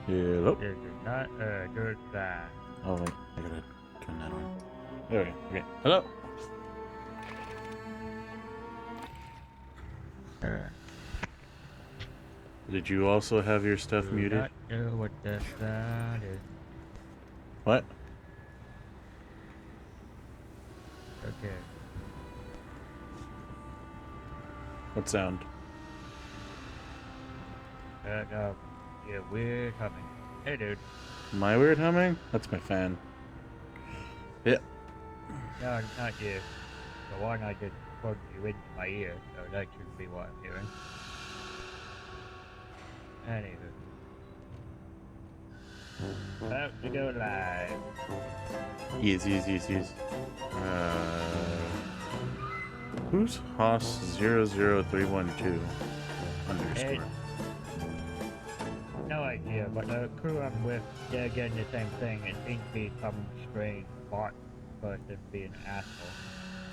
Hello? This is not a good sign. Oh, wait. I gotta turn that on. There we go. Okay. Hello? Did you also have your stuff Do muted? not know what that sound is. What? Okay. What sound? Yeah, weird humming. Hey, dude. My weird humming? That's my fan. Yeah. No, not you. The one I just plugged you into my ear, so that should be what I'm hearing. Anywho. About to go live. Yes. Who's Haas00312 underscore? No idea, but the crew I'm with, they're getting the same thing. It seems to be some strange bot person being an asshole.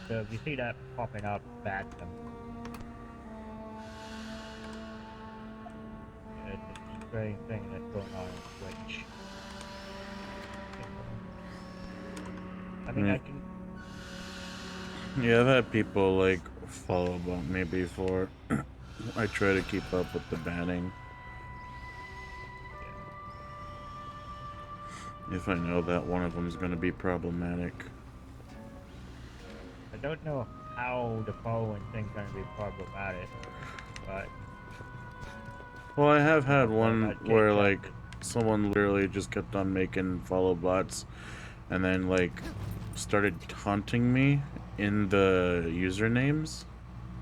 So if you see that popping up, ban them. It's a strange thing that's going on Twitch. I mean, I can... Yeah, I've had people, like, follow up me before. I try to keep up with the banning. If I know that one of them is going to be problematic. I don't know how the following thing's going to be problematic, but... Well, I have had one where, like, someone literally just kept on making follow bots and then, like, started taunting me in the usernames.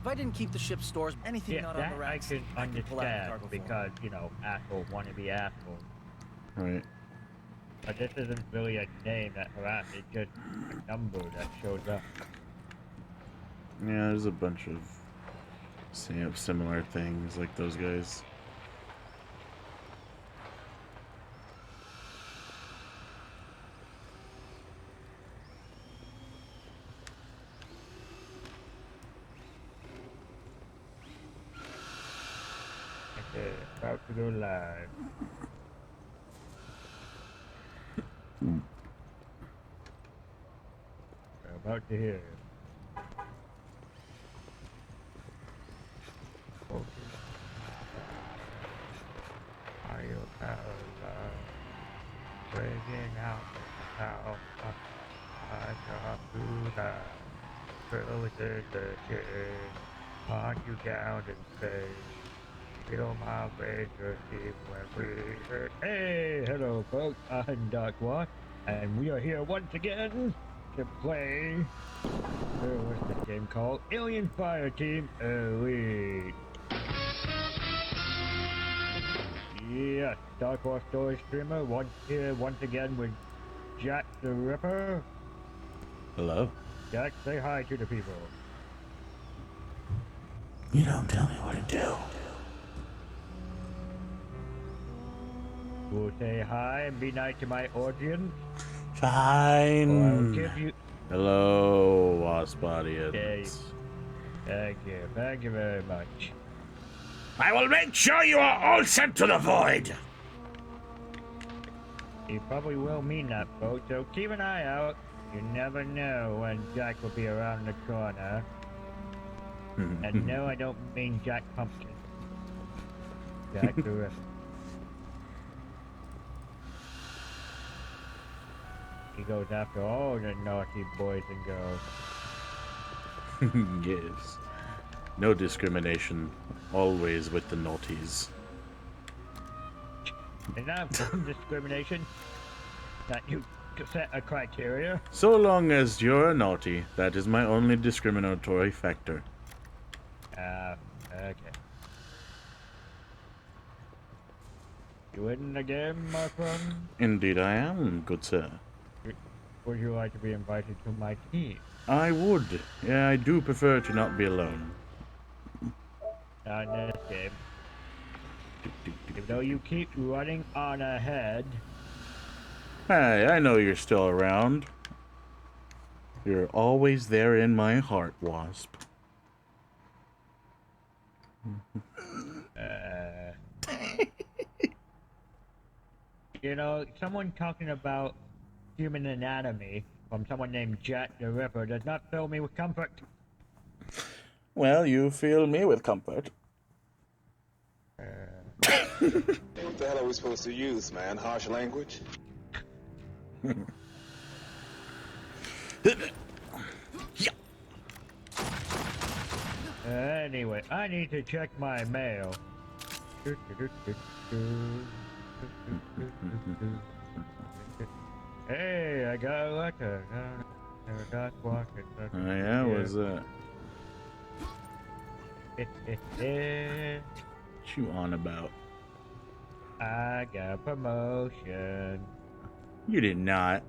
If I didn't keep the ship's stores, anything not on the racks, I can understand because, you know, asshole wannabe asshole. Right. But this isn't really a name that harassed, it's just a number that shows up. Yeah, there's a bunch of similar things like those guys. Okay, about to go live. We're about to hear. Okay. Are you breaking out the house? I got through the frozen the shit. Hunt you down and say, feel my razor deep when we hurt. Hey, hello folks, I'm Darkwaspx, and we are here once again to play, what's this game called? Alien Fireteam Elite. Yes, Darkwaspx story streamer, here once again with Jack the Ripper. Hello? Jack, say hi to the people. You don't tell me what to do. We'll say hi and be nice to my audience. Fine. Or I'll give you... Hello, Wasp audience. Thank you very much. I will make sure you are all sent to the void. You probably will mean that, folks, so keep an eye out. You never know when Jack will be around the corner. And no, I don't mean Jack Pumpkin. Jack the Ripper. He goes after all the naughty boys and girls. Yes. No discrimination. Always with the naughties. And not discrimination. That you set a criteria. So long as you're a naughty, that is my only discriminatory factor. Okay. You in the game, my friend? Indeed I am, good sir. Would you like to be invited to my team? I would. Yeah, I do prefer to not be alone. Not in this game. Even though you keep running on ahead. Hey, I know you're still around. You're always there in my heart, Wasp. You know, someone talking about human anatomy from someone named Jack the Ripper does not fill me with comfort. Well, you fill me with comfort. What the hell are we supposed to use, man? Harsh language? Anyway, I need to check my mail. Hey, I got a letter. Darkwaspx. Oh yeah, what's that? What you on about? I got a promotion. You did not.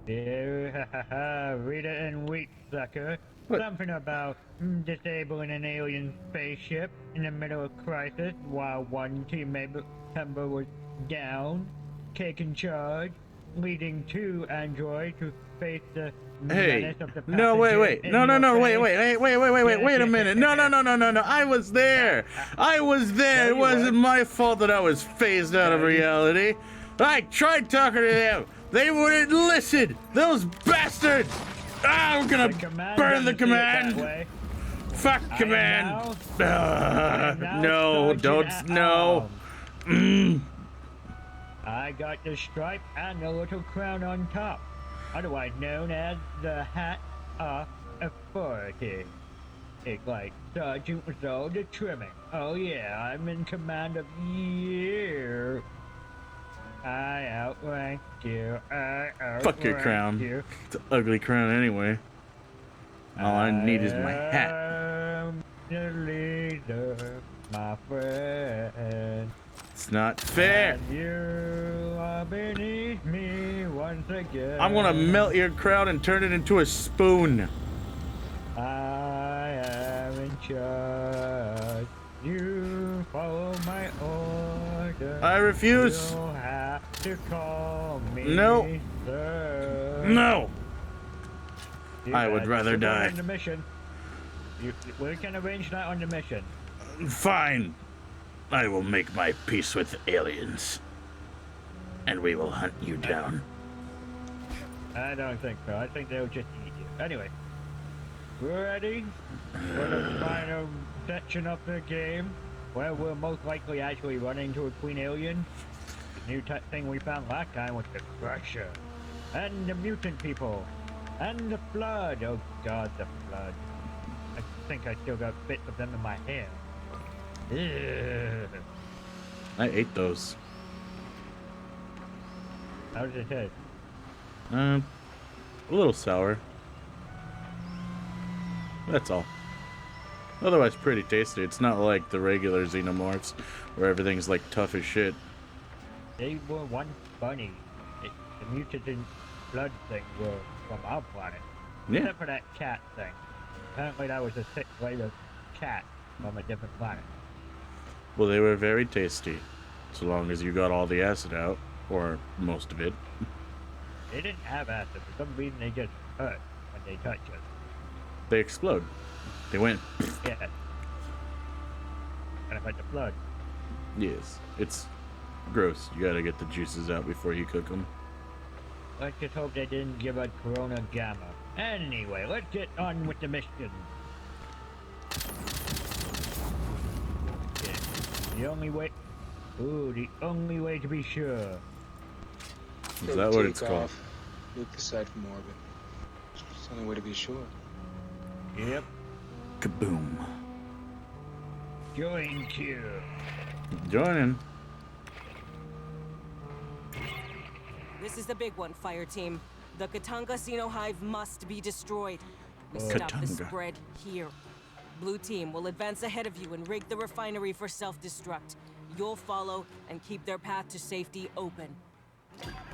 Yeah, read it in wheat, sucker. What? Something about disabling an alien spaceship in the middle of crisis while one team member was down, taking charge, leading two androids to face the Hey, menace of the no, wait, pathogen no, in no, your no, face. wait a minute. No, I was there. I was there. No, It you wasn't weren't. my fault that I was phased out of No, you- reality. I tried talking to them. They wouldn't listen. Those bastards. Ah, I'm gonna The command burn the doesn't see it that command. way. Fuck I am command. now No, Sergeant don't. at No. Arms. I got the stripe and the little crown on top, otherwise known as the Hat of Authority. It's like Sergeant with all the trimming. Oh yeah, I'm in command of you. I outranked you. I outranked Fuck your crown. you. It's an ugly crown anyway. All I need is my hat. I'm the leader, my friend. It's not fair. And you are beneath me once again. I'm gonna melt your crown and turn it into a spoon. I am in charge. You follow my order. I refuse. You have to call me. No. Sir. No. You I would guys rather should go die. On the mission. We can arrange that on the mission. Fine. I will make my peace with aliens. And we will hunt you down. I don't think so. I think they'll just eat you. Anyway, we're ready for the final section of the game, where we're most likely actually run into a queen alien. The new thing we found last time was the Crusher, and the mutant people, and the Flood. Oh God, the Flood. I think I still got bits of them in my hair. Ugh. I ate those. How does it taste? A little sour. That's all. Otherwise pretty tasty. It's not like the regular xenomorphs where everything's like tough as shit. They were once funny. The mutant blood thing were from our planet. Yeah. Except for that cat thing. Apparently that was a sixth layer cat from a different planet. Well, they were very tasty. So long as you got all the acid out. Or most of it. They didn't have acid. For some reason they just hurt when they touch us. They explode. They went. Yeah. Kind of like the Flood. Yes. It's gross. You gotta get the juices out before you cook them. Let's just hope they didn't give us Corona Gamma. Anyway, let's get on with the mission. Okay. The only way... Ooh, the only way to be sure. Is that what it's called? Loop the site from orbit. It's the only way to be sure. Yep. Kaboom. Join queue. Joining. This is the big one, fire team. The Katanga Xeno Hive must be destroyed. We stop the Katanga. spread here. Blue team will advance ahead of you and rig the refinery for self-destruct. You'll follow and keep their path to safety open.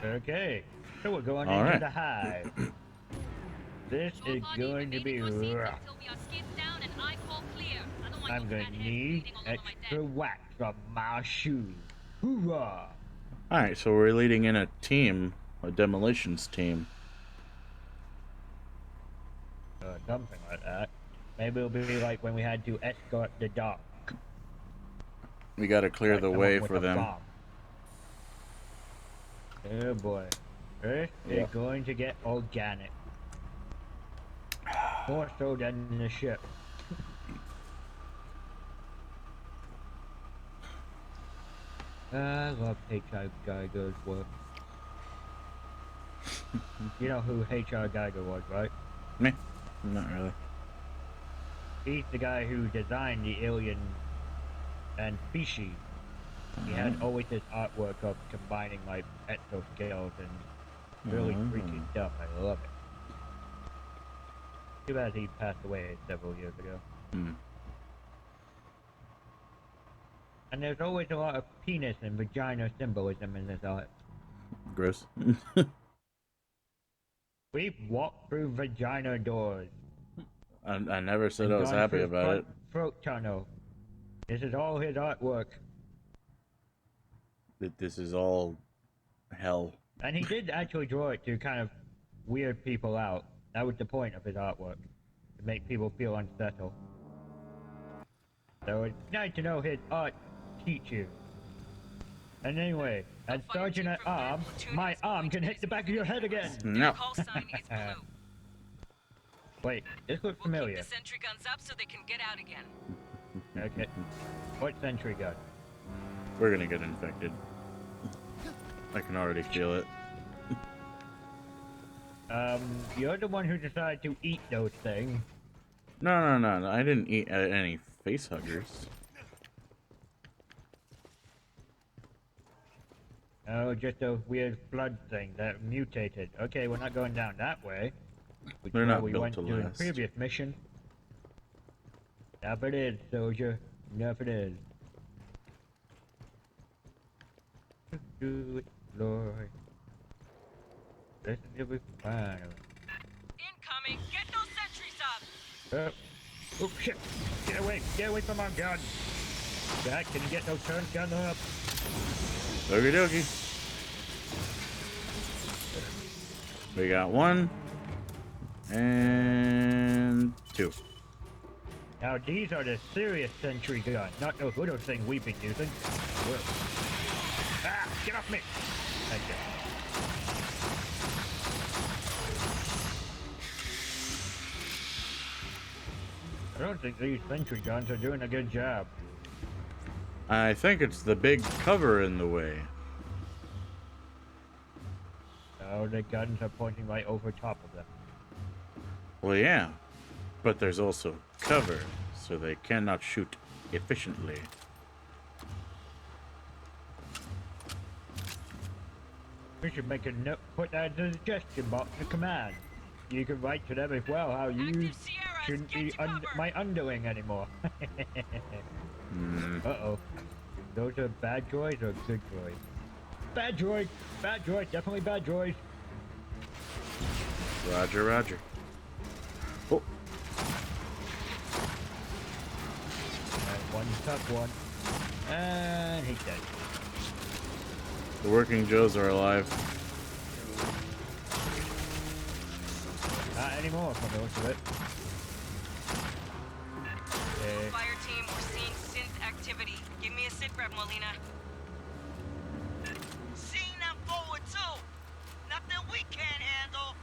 Okay, so we're going All into right. the hive. This is going to be rough. I'm going to need extra wax from my shoes. Hoorah! Alright, so we're leading in a team. A demolitions team. Something like that. Maybe it'll be like when we had to escort the dog. We gotta clear Like the someone way with for a them. bomb. Oh boy. Earth is going to get organic. More so than the ship. I love H.R. Geiger's work. You know who H.R. Geiger was, right? Meh. Not really. He's the guy who designed the alien and species. He had always this artwork of combining like exoskeletons and really freaky stuff. I love it. Too bad he passed away several years ago. And there's always a lot of penis and vagina symbolism in this art. Gross. We've walked through vagina doors. I never said I was happy about it. Throat tunnel. This is all his artwork. This is all hell. And he did actually draw it to kind of weird people out. That was the point of his artwork. To make people feel unsettled. So it's nice to know his art teach you. And anyway, as Sergeant at Arms, my arm can hit the back of your head again! No. Call sign is blue. Wait, this looks familiar. Keep the sentry guns up so they can get out again. Okay. What sentry gun? We're gonna get infected. I can already feel it. You're the one who decided to eat those things. No. I didn't eat any face huggers. Oh, just a weird blood thing that mutated. Okay, we're not going down that way. Which They're not we built went to to the last. previous mission. Enough it is, soldier. Enough it is. Do it, Lord. Listen to me final. Incoming! Get those sentries up! Oh shit! Get away from our gun! Jack, can you get those turret guns up? Okie dokie. We got 1 and 2. Now these are the serious sentry guns, not those little things we've been using. Whoa. Ah! Get off me! Thank you. I don't think these sentry guns are doing a good job. I think it's the big cover in the way. Oh, the guns are pointing right over top of them. Well, yeah. But there's also cover, so they cannot shoot efficiently. We should make a note, put that in the suggestion box of command. You can write to them as well how you shouldn't be my underling anymore. Uh-oh. Those are bad droids or good droids? Bad droid! Bad droid! Definitely bad droid! Roger, roger. Oh. One tough one. And he's dead. The working Joes are alive. Not anymore from the looks of it. Okay. Fire team, we're seeing synth activity. Give me a sit rep, Molina. Seeing them forward too. Nothing we can't handle.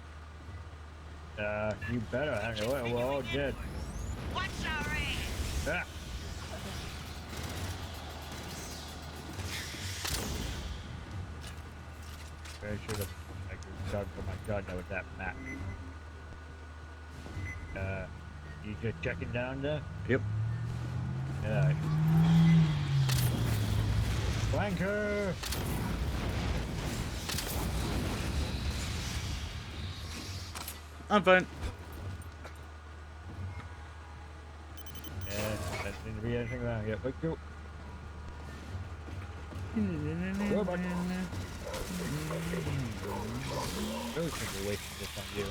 You better handle it. We're all dead. Watch our ass. Ah. I should have dug for my gun with that map. You just checking down there? Yep. Yeah. Flanker! I'm fine. Yeah, doesn't seem to be anything around yet. Let's go. Robot. Really should be wasting this on you.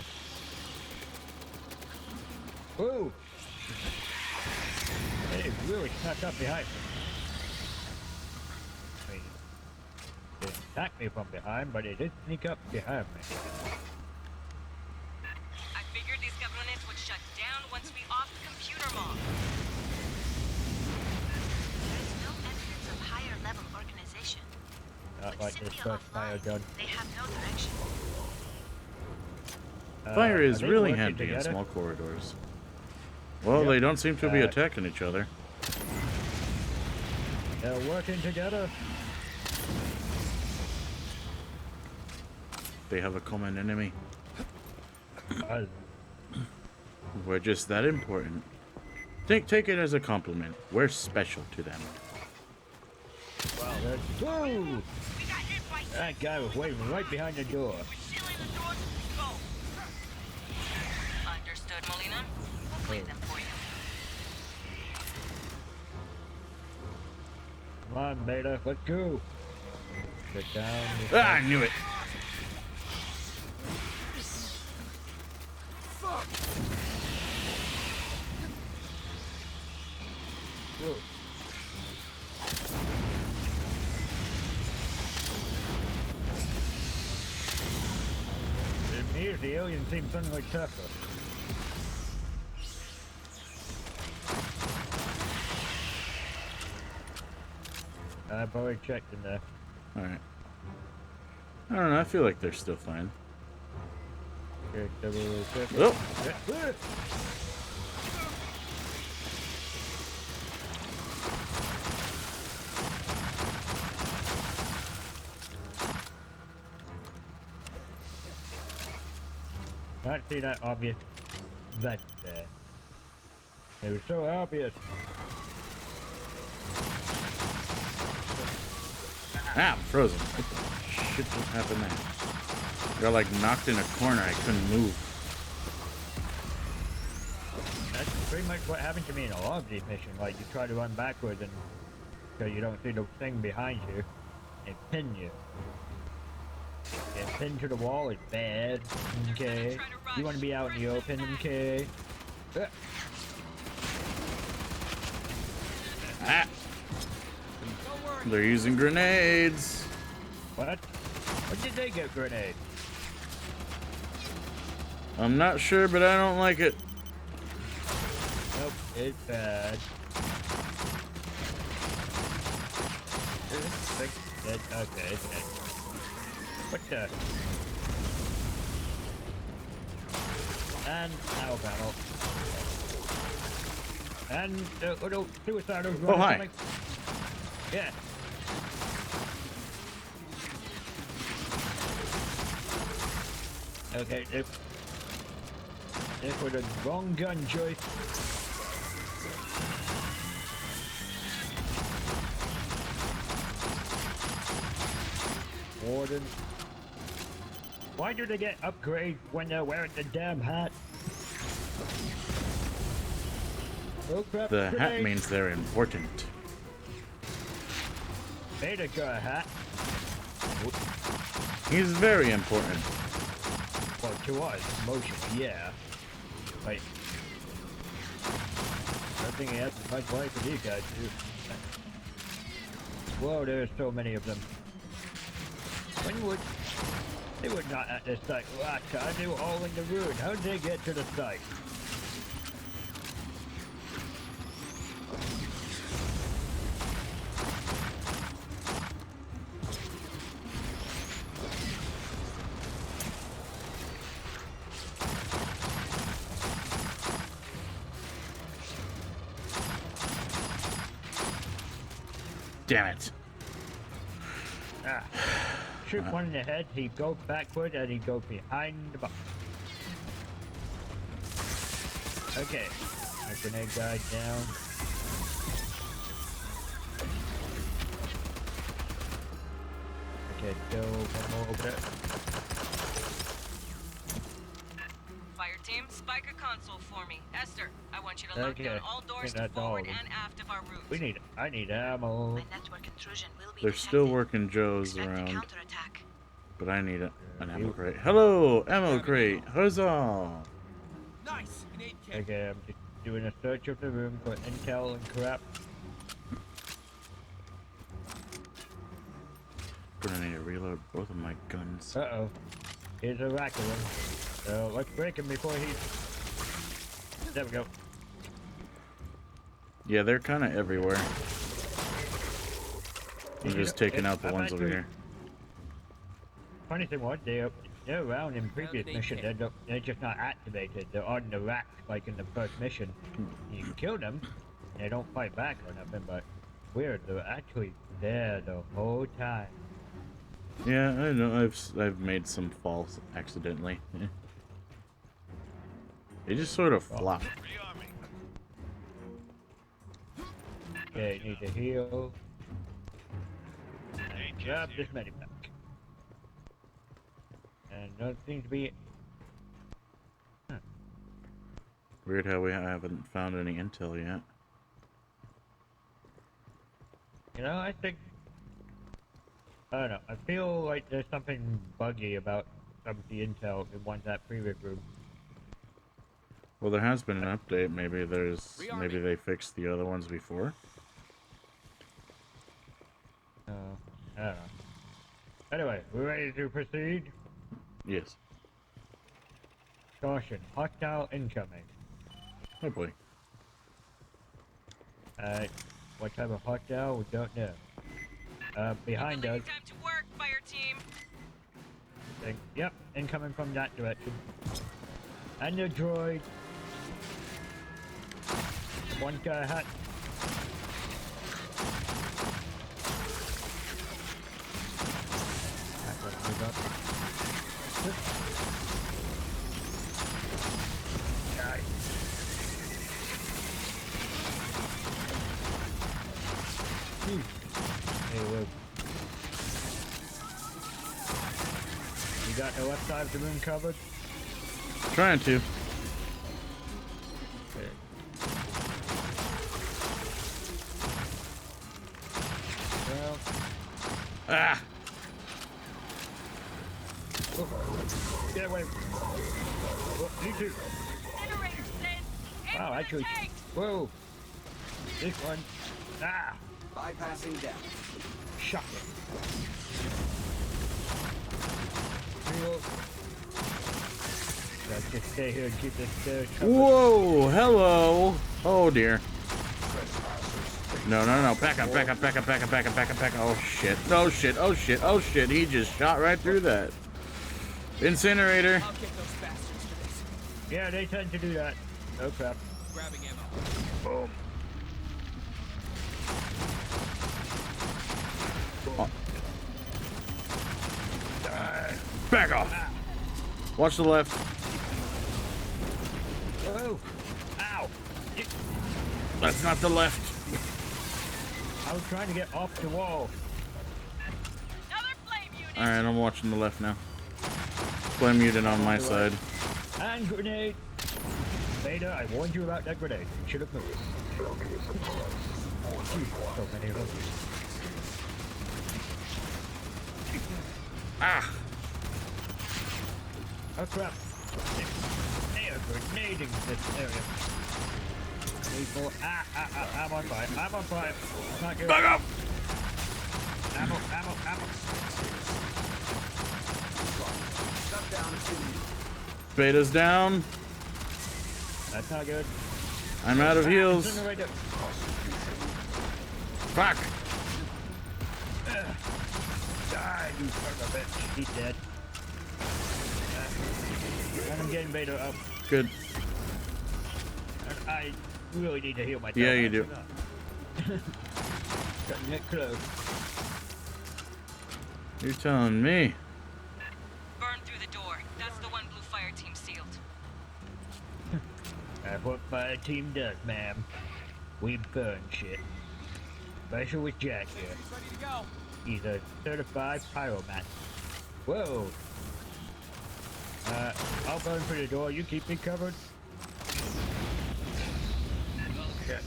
Whoa! It really snuck up behind me. I mean, it didn't attack me from behind, but it did sneak up behind me. I figured these cabrones would shut down once we off the computer mom. There's no evidence of higher level organization. Not like this first fire gun. They have no direction. Fire is are they really working handy in together? small corridors. Well, Yep. they don't seem to be attacking each other. They're working together. They have a common enemy. Uh, We're just that important. Take it as a compliment. We're special to them. whoa! We got hit by That guy was waving right behind the door. sealing the doors. Go. Understood, Molina. We'll clean them for you. Come on, Beta, let's go. Get down. Ah, I knew it. Whoa. To me, the alien seems something like tougher. I've already checked in there. Alright. I don't know, I feel like they're still fine. Check double check. Oh! Not see that obvious vent there. It was so obvious. Ah, I'm frozen. What the shit just happened there? Got like knocked in a corner, I couldn't move. That's pretty much what happened to me in a lot of these missions. Like, you try to run backwards and so you don't see the thing behind you, and pin you. And pin to the wall is bad, okay? You want to be out in the open, okay? Ah! They're using grenades! What? What did they get grenade? I'm not sure, but I don't like it. Nope, it's bad. Okay, it's dead. What the? And now battle. And little suicidal. Oh, hi. Coming. Yeah. Okay, if with a wrong gun choice. Warden. Why do they get upgrades when they're wearing the damn hat? Oh crap, The hat grenade. means they're important. Beta got a hat. He's very important. Well, to us, emotionally, yeah. Like, I think he has as much life as these guys do. Whoa, there's so many of them. When would... They were not at this site last time, they were all in the ruin. How did they get to the site? Damn it. Ah. Shoot one in the head, he'd go backward and he'd go behind the box. Okay. My grenade guy down. Okay, go one more over there. Fire team, spike a console for me. Esther, I want you to lock Okay, down all doors to that's all forward of them. and aft of our route. I need ammo. My network intrusion will be They're still detected. working Joes Expect a around. counterattack. But I need an ammo crate. Hello, ammo crate. Huzzah! Nice. An 8K. Okay, I'm just doing a search of the room for intel and crap. Gonna need to reload both of my guns. Uh-oh. Here's a rack of them. So let's break him before he... There we go. Yeah, they're kind of everywhere. I'm just taking out the I'm ones over actually- here. funny thing was, they're around in previous mission. They're just not activated. They're on the rack, like in the first mission. You can kill them, and they don't fight back or nothing. But weird, they're actually there the whole time. Yeah, I know. I've made some falls accidentally. They just sort of flop. Okay, need to heal. And grab this medipack. And don't seem to be. Weird how we haven't found any intel yet. You know, I think. I don't know. I feel like there's something buggy about some of the intel in that previous room. Well, there has been an update. Maybe they fixed the other ones before. I don't know. Anyway, we're ready to proceed. Yes. Caution, hostile incoming. Oh boy. What type of hostile? We don't know. Behind us. Time to work, fire team. Yep, incoming from that direction. And the droid. One guy hut. Hey, look. You got the left side of the room covered? Trying to. Okay. Well. Ah! Oh. Get away. Oh, you too. Wow, actually. Whoa. This one. Ah! Bypassing down. Shocking. Reload. Let's just stay here and keep this covered. Whoa! Hello! Oh dear. No, no, no. Back up, back up, back up, back up, back up, back up, back up. Oh shit. Oh shit. Oh shit. Oh shit. He just shot right through that. Incinerator. I'll kick those bastards for this. Yeah, they tend to do that. Oh crap. Grabbing ammo. Boom. Oh. Back off. Watch the left. Whoa. Ow. That's not the left. I was trying to get off the wall. Another flame unit. Alright, I'm watching the left now. Flame muted on my side. And grenade. Vader, I warned you about that grenade. You should have moved. So many of them. Ah! Oh crap. They are grenading this area. People. I'm on fire. I'm on fire. It's not good. Back up! Ammo, ammo, ammo. Beta's down. That's not good. I'm out of heals. Incinerator. Fuck! Die, you son of a bitch. He's dead. And I'm getting Vader up. Good. And I really need to heal myself. Yeah, you do. Cutting it close. You're telling me. Burn through the door. That's the one blue fire team sealed. That's what my team does, ma'am. We burn shit. Special with Jack here. Ready to go. He's a certified pyroman. Whoa. I'll burn through the door. You keep me covered. Okay.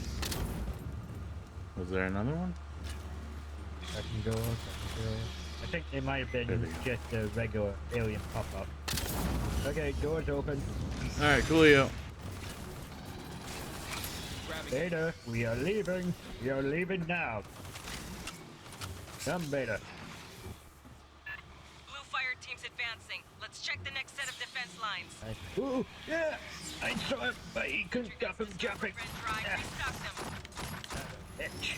Was there another one? Second door, second door. I think they might have been just a regular alien pop-up. Okay, door's open. Alright, coolio. Beta, we are leaving. We are leaving now. Come, Beta. Blue fire team's advancing. Let's check the next set of defense lines. Ooh, yeah! I saw him, but he couldn't stop him jumping. Red drive, Yeah. restock them. Bitch.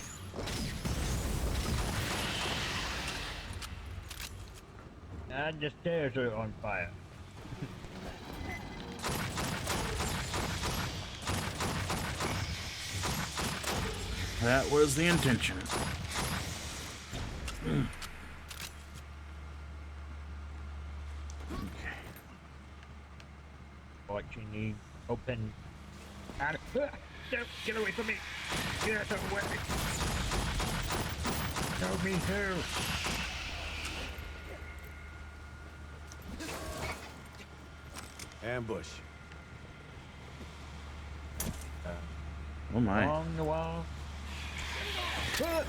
And the stairs are on fire. That was the intention. Okay. What you need, open. And, don't get away from me. Get away. Show me who. Ambush. Oh my. Along the wall. Ah.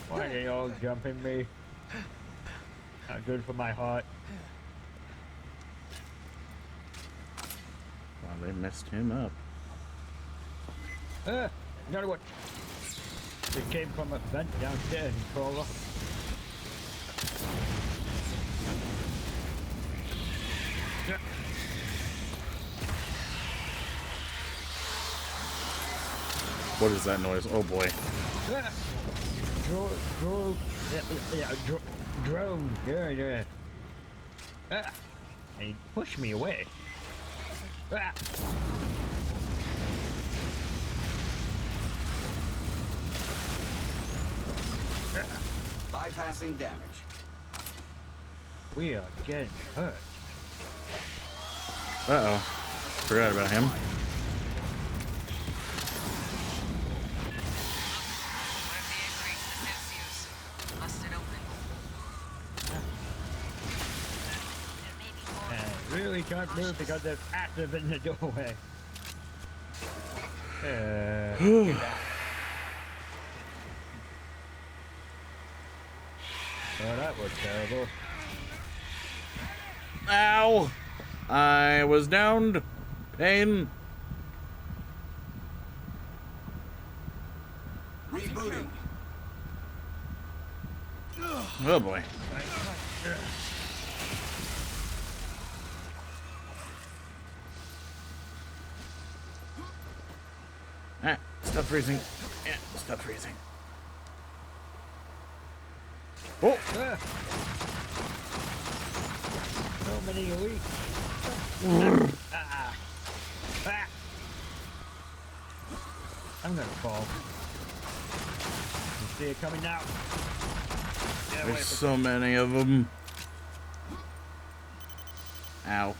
Why are they all jumping me? Not good for my heart. Wow, they messed him up. Another one. It came from a vent downstairs, Crawler. What is that noise? Oh boy. Drone. Yeah. And he pushed me away. Bypassing damage. We are getting hurt. Uh-oh. Forgot about him. One of the increase the suits use. Busted open. And really can't move because they're active in the doorway. Oh, that was terrible. Ow! I was downed. Pain. Rebooting. Oh boy. Ah, stop freezing. Yeah, stop freezing. Oh! So many elite. I'm gonna fall. You see it coming now. Yeah, There's so many of them. Ow.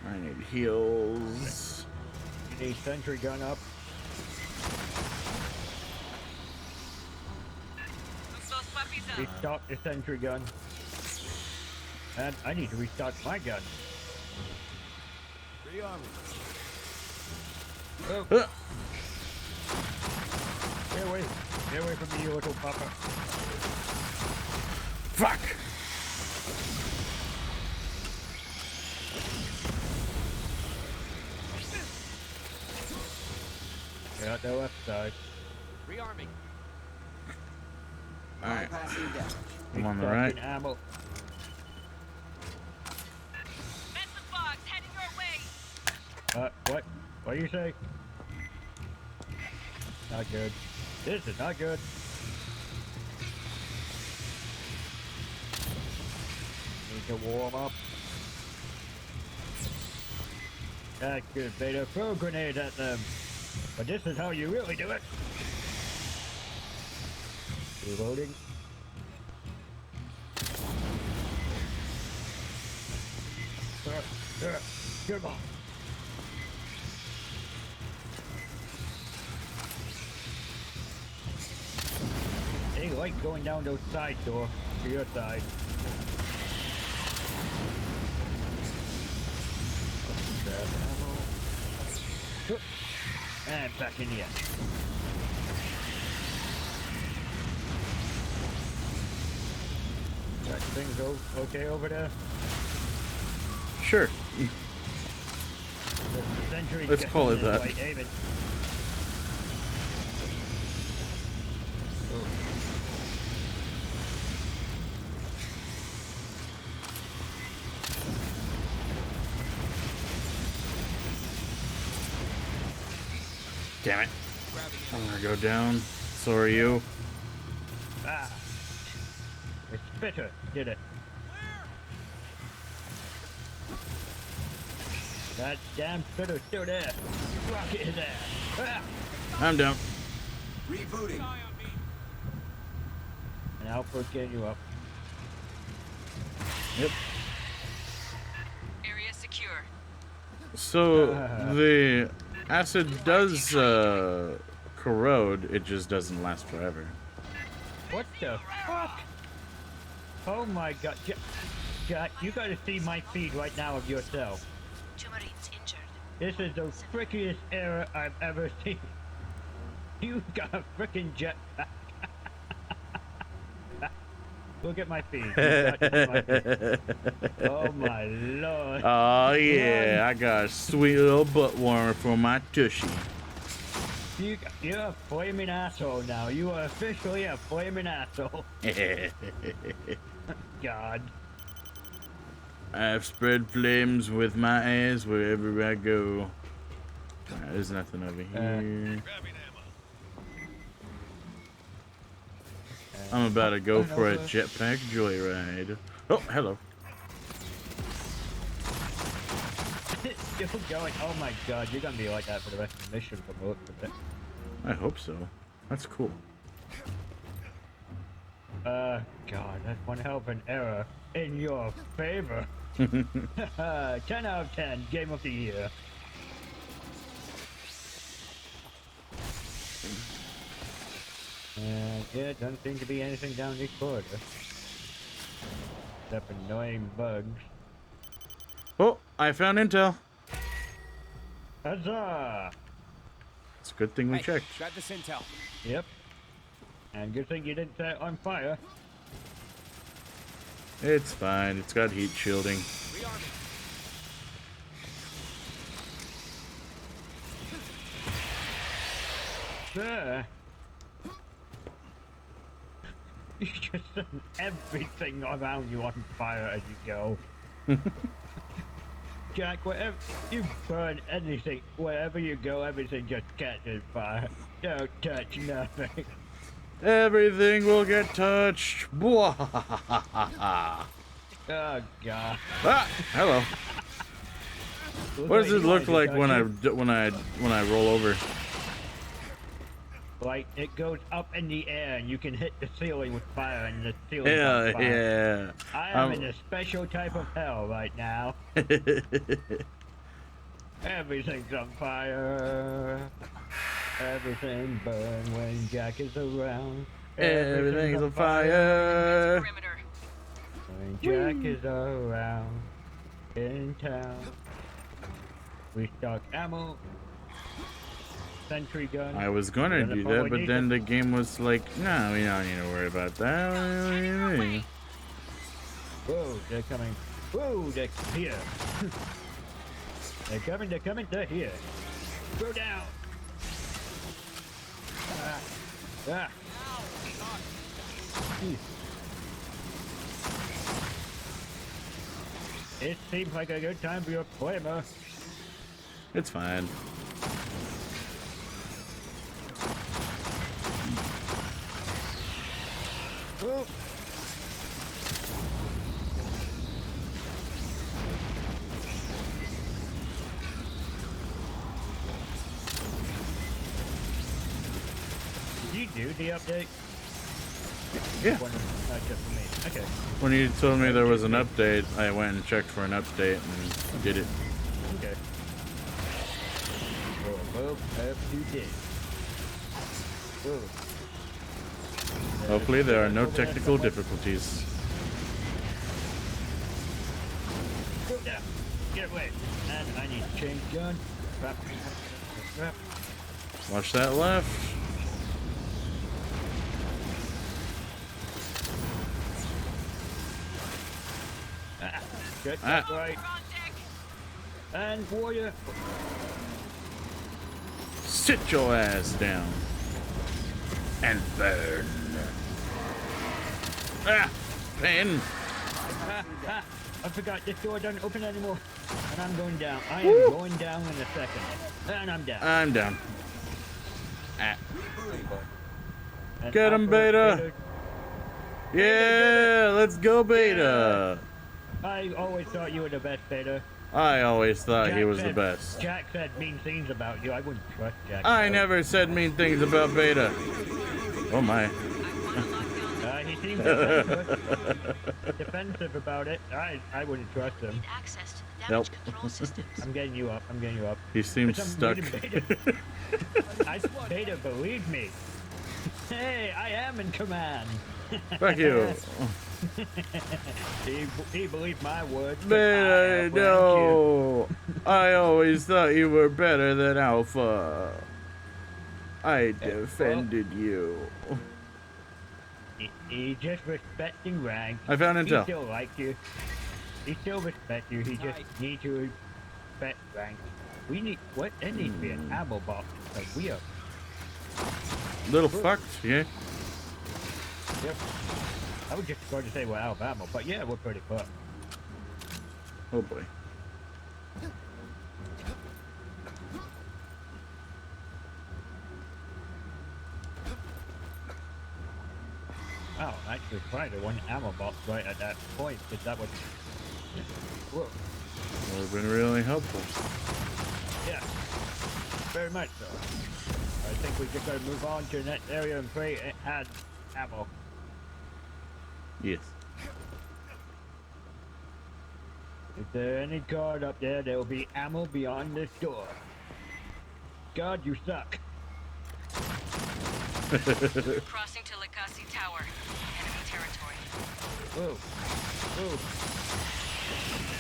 I need heals. You need sentry gun up. Restock the sentry gun. And I need to restock my gun. Rearming. Oh. Get away from me, you little papa. Fuck! Get out the left side. Rearming. Alright, Bypassing damage. I'm on the right. Restocking ammo. Massive box heading your way. What? What do you say? Not good. This is not good. Need to warm up. That's good, Beta. Throw a grenade at them. But this is how you really do it. Reloading. Come on. They like going down those side doors to your side. Grab ammo. And back in the end. That thing's okay over there? Sure. The sentry's Let's call it getting that. like aiming. Oh. Damn it. I'm gonna go down. So are you. Ah. It's bitter. Did it. That damn spitter's still there. Rocket his ass. Ah. I'm down. Rebooting. And Alpha's getting you up. Yep. Area secure. So the acid does corrode, it just doesn't last forever. What the fuck? Oh my god. Jack, you gotta see my feed right now of yourself. 2 Marines injured. This is the frickiest error I've ever seen. You got a frickin' jetpack. Look at my feed. Oh my lord. Oh yeah, I got a sweet little butt warmer for my tushy. You're a flaming asshole now. You are officially a flaming asshole. God. I've spread flames with my ass wherever I go. Alright, there's nothing over here. I'm about to go for a jetpack joyride. Oh, hello. Still going. Oh my god, you're gonna be like that for the rest of the mission from the looks of it. I hope so. That's cool. God, that's one hell of an error in your favor. 10 out of 10, game of the year. Yeah, doesn't seem to be anything down this corridor. Except annoying bugs. Oh, I found intel. Huzzah! It's a good thing we checked. Got this intel. Yep. And good thing you didn't set it on fire. It's fine. It's got heat shielding. Rearming. Sir! You just set everything around you on fire as you go. Jack, wherever you burn anything, wherever you go, everything just catches fire. Don't touch nothing. Everything will get touched. Oh god. Ah, hello. What does it look like when I roll over? Like it goes up in the air and you can hit the ceiling with fire and the ceiling on Yeah, fire. yeah. I am in a special type of hell right now. Everything's on fire. Everything burns when Jack is around. Everything's on fire. Perimeter. When Jack is around in town. We stock ammo. Sentry gun. I was gonna do that, but then the game was like, no, we don't need to worry about that. What do you mean? Whoa, they're coming. Whoa, they're here. They're coming, they're here. Go down. Ah. Jeez. It seems like a good time for your flamer. It's fine. Oh. Did you do the update? Yeah. One, not just for me. Okay. When you told me there was an update, I went and checked for an update and did it. Okay. Well, both have you did. Whoa. Hopefully there are no technical difficulties. Go down. Get away. And I need to change gun. Crap. Crap. Watch that left. Get Ah. that right. And warrior. Sit your ass down. And burn. Ah! Pain. I forgot this door doesn't open anymore. And I'm going down. I am going down in a second. And I'm down. I'm down. Ah. And Get him, Beta! Yeah, let's go, Beta! I always thought you were the best, Beta. I always thought he was the best. Jack said mean things about you. I wouldn't trust Jack. I never said mean things about Beta. Oh my. He seems defensive about it. I wouldn't trust him. Access to the Nope. damage control systems. I'm getting you up. I'm getting you up. He seems stuck. Beta, believe me. Hey, I am in command. Fuck you. He believed my words. Beta, no. I always thought you were better than Alpha. I defended you. He just respecting rank. I found intel. He still likes you. He still respects you. He just needs to respect rank. We need what? There needs to be an ammo box because we are. Little fucked, yeah. Yep. I was just going to say we're out of ammo, but yeah, we're pretty fucked. Oh boy. Oh, actually, probably one ammo box right at that point, because that was. Whoa. Would have been really helpful. Yeah. Very much so. I think we just gotta move on to the next area and pray it has ammo. Yes. If there any guard up there, there will be ammo beyond this door. God, you suck. Crossing to Lakasi Tower. Enemy territory. Whoa. Whoa.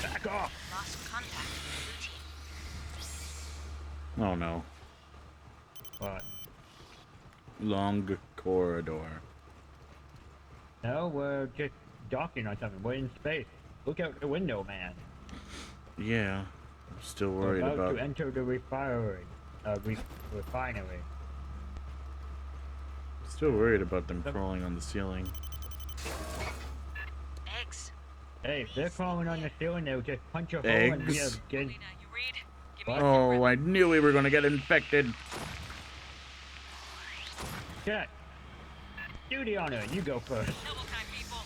Back off. Lost contact with the blue team. Oh no. What? Long corridor. No, we're just docking on something. We're in space. Look out the window, man. Yeah. I'm still We're worried about about. to enter the refinery. Refinery. Still worried about them crawling on the ceiling. Eggs. Hey, if they're crawling on the ceiling, they'll just punch a hole and we Eggs? get. Lena, you read? Give me Oh, I knew we were gonna get infected. Jack. Duty honor, you go first. double time, people.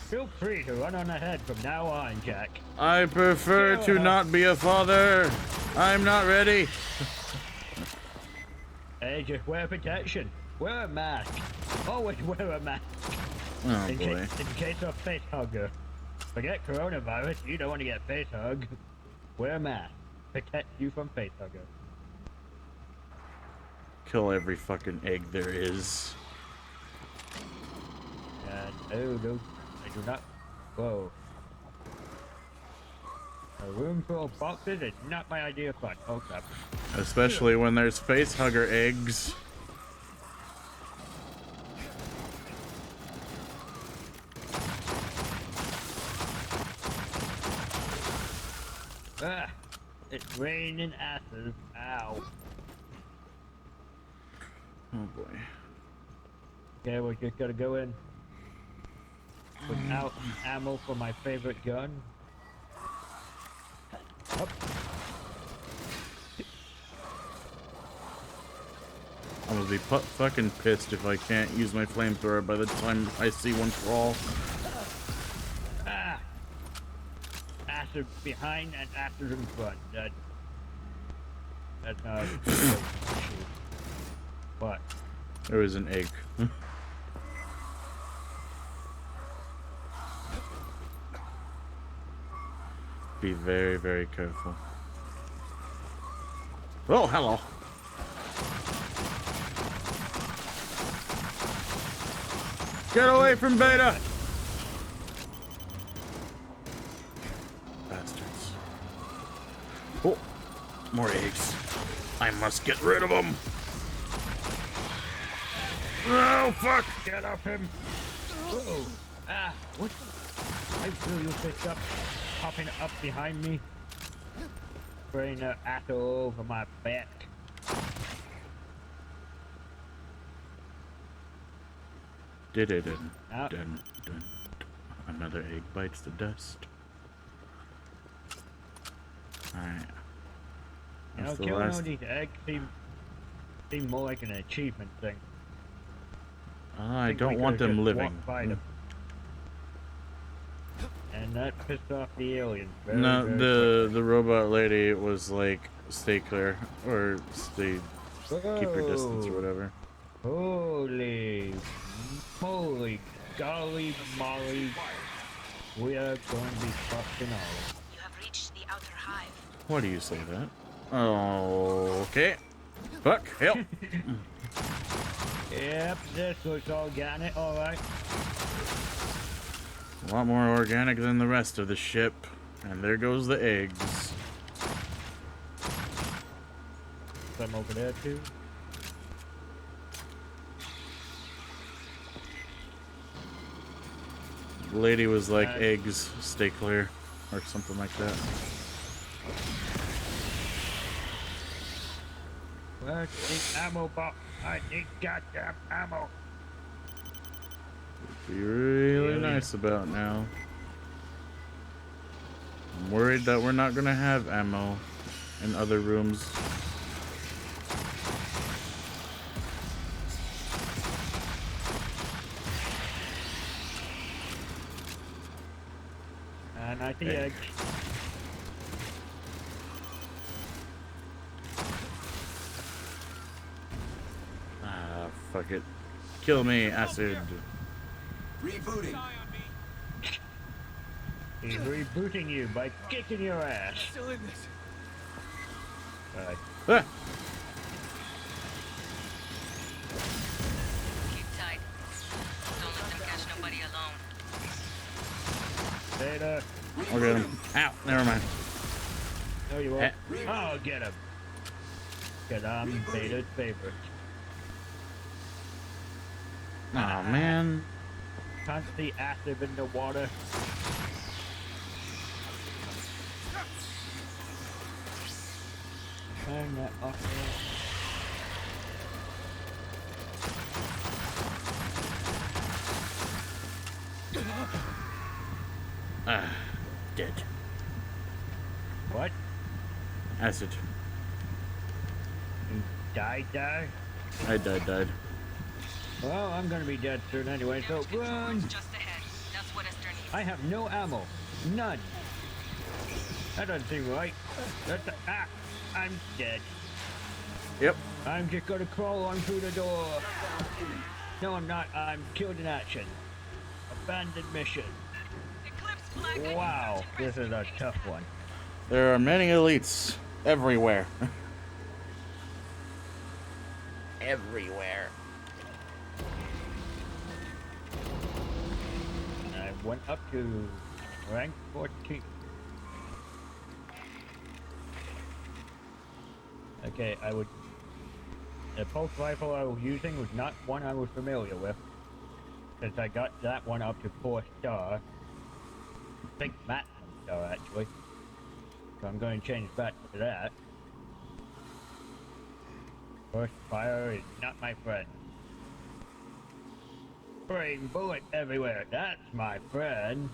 Feel free to run on ahead from now on, Jack. I prefer to not be a father. I'm not ready. Hey, just wear protection. Wear a mask. Always wear a mask. Oh in boy. case of face hugger. Forget coronavirus, you don't want to get face hug. Wear a mask. Protect you from face hugger. Kill every fucking egg there is. And, oh, no. I do not. Whoa. A room full of boxes is not my idea of fun. Oh, crap. Especially when there's face hugger eggs. Ah! It's raining asses. Ow. Oh boy. Okay, we're just gonna go in without ammo for my favorite gun. Up. I'm gonna be fucking pissed if I can't use my flamethrower by the time I see one crawl. Ah! Acid behind and acid in front. That's not. What? There was an egg. Be very, very careful. Oh, hello. Get away from Beta! Bastards. Oh, more eggs. I must get rid of them. Oh, fuck! Get off him! Uh-oh. Ah! What? I feel you picked up, popping up behind me. Spraying an apple over my back. Dun. Another egg bites the dust. Alright. You know, That's the killing all last. these eggs seem more like an achievement thing. I Think we don't want could've them just living. walked by them. And that pissed off the aliens No, very the robot lady was like, stay clear, or stay, keep your distance or Whoa. whatever. Holy moly, golly molly, we are going to be fucked and all. You have reached the outer hive. Why do you say that? Oh, okay. Fuck, help. Yep, this looks organic, alright. A lot more organic than the rest of the ship. And there goes the eggs. Some over there too. The lady was like, Nice. eggs, stay clear. Or something like that. Where's the ammo box? I need goddamn ammo. Be really Really? nice about now. I'm worried that we're not gonna have ammo in other rooms. And I see Egg. eggs. Ah, fuck it. Kill me, acid. Rebooting. He's rebooting you by kicking your ass. Still in this. Right. Ah! Keep tight. Don't let them catch nobody alone. Later. I'll get him. Ow, never mind. No, you won't. I'll get him. Because I'm Beta's favorite. Aw, man. Can't see acid in the water. Turn that off. Ah, dead. What? Acid. You died? I died. Well, I'm gonna be dead soon anyway, so Damage control run! is just ahead. That's what Esther needs. I have no ammo. None. That doesn't seem right. I'm dead. Yep. I'm just gonna crawl on through the door. No, I'm not. I'm killed in action. Abandoned mission. Eclipse flag. Wow, this is a tough one. There are many elites everywhere. Everywhere. I went up to rank 14. Okay, the pulse rifle I was using was not one I was familiar with, since I got that one up to 4-star. I think maximum star actually. So I'm going to change back to that. First fire is not my friend. Spraying bullets everywhere, that's my friend.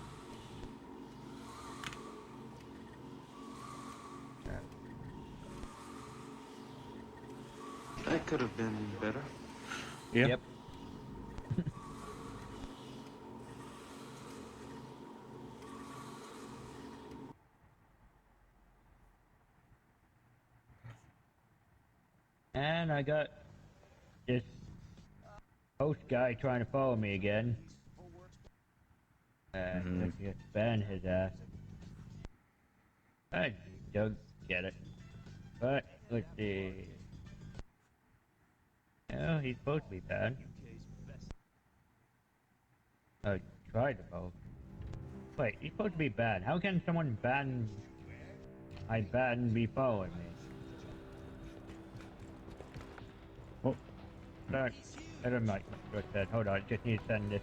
That could have been better. Yeah. Yep. And I got this host guy trying to follow me again. Let's just ban his ass. I don't get it. But, let's see. Oh, he's supposed to be banned. I tried to vote. Wait, he's supposed to be banned. How can someone ban... I ban be following me? Oh. Sorry. I don't like what I said. Hold on, just need to send this.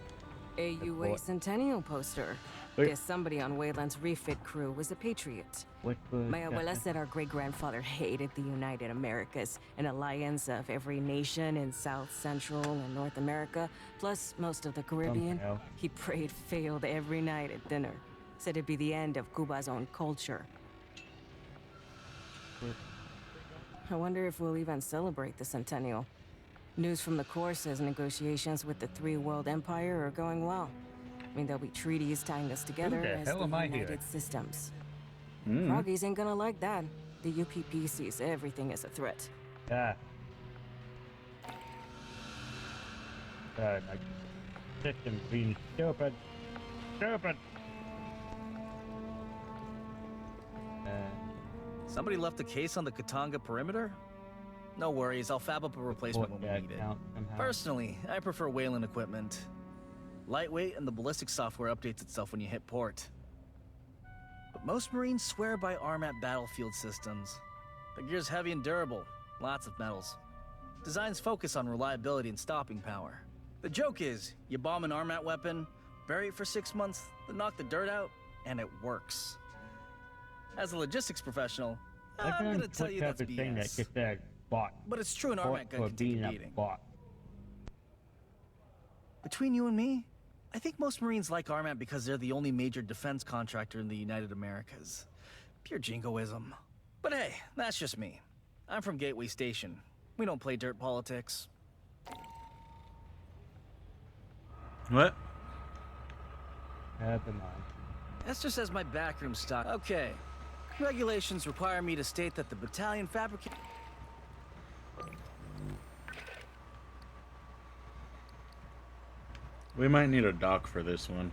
AUA Centennial poster. Wait. Guess somebody on Wayland's refit crew was a patriot. What was My that? abuela said our great-grandfather hated the United Americas, an alliance of every nation in South, Central, and North America, plus most of the Caribbean. hell. He prayed failed every night at dinner. Said it'd be the end of Cuba's own culture. I wonder if we'll even celebrate the centennial. News from the Corps says negotiations with the Three World Empire are going well. I mean, there'll be treaties tying us together the as hell the am I United here? Systems. Froggies ain't gonna like that. The UPP sees everything as a threat. Ah. My system's being stupid. Stupid! Somebody left a case on the Katanga perimeter? No worries, I'll fab up a replacement when we need it. Personally, I prefer Wayland equipment. Lightweight and the ballistic software updates itself when you hit port. But most Marines swear by RMAT battlefield systems. The gear's heavy and durable, lots of metals. Designs focus on reliability and stopping power. The joke is, you bomb an RMAT weapon, bury it for 6 months, then knock the dirt out, and it works. As a logistics professional, I'm gonna tell you that's BS. But it's true an RMAT gun can take a beating. Between you and me, I think most Marines like RMAT because they're the only major defense contractor in the United Americas. Pure jingoism. But hey, that's just me. I'm from Gateway Station. We don't play dirt politics. What? Never mind. Esther says my backroom stock. Okay. Regulations require me to state that the battalion fabricates. We might need a dock for this one.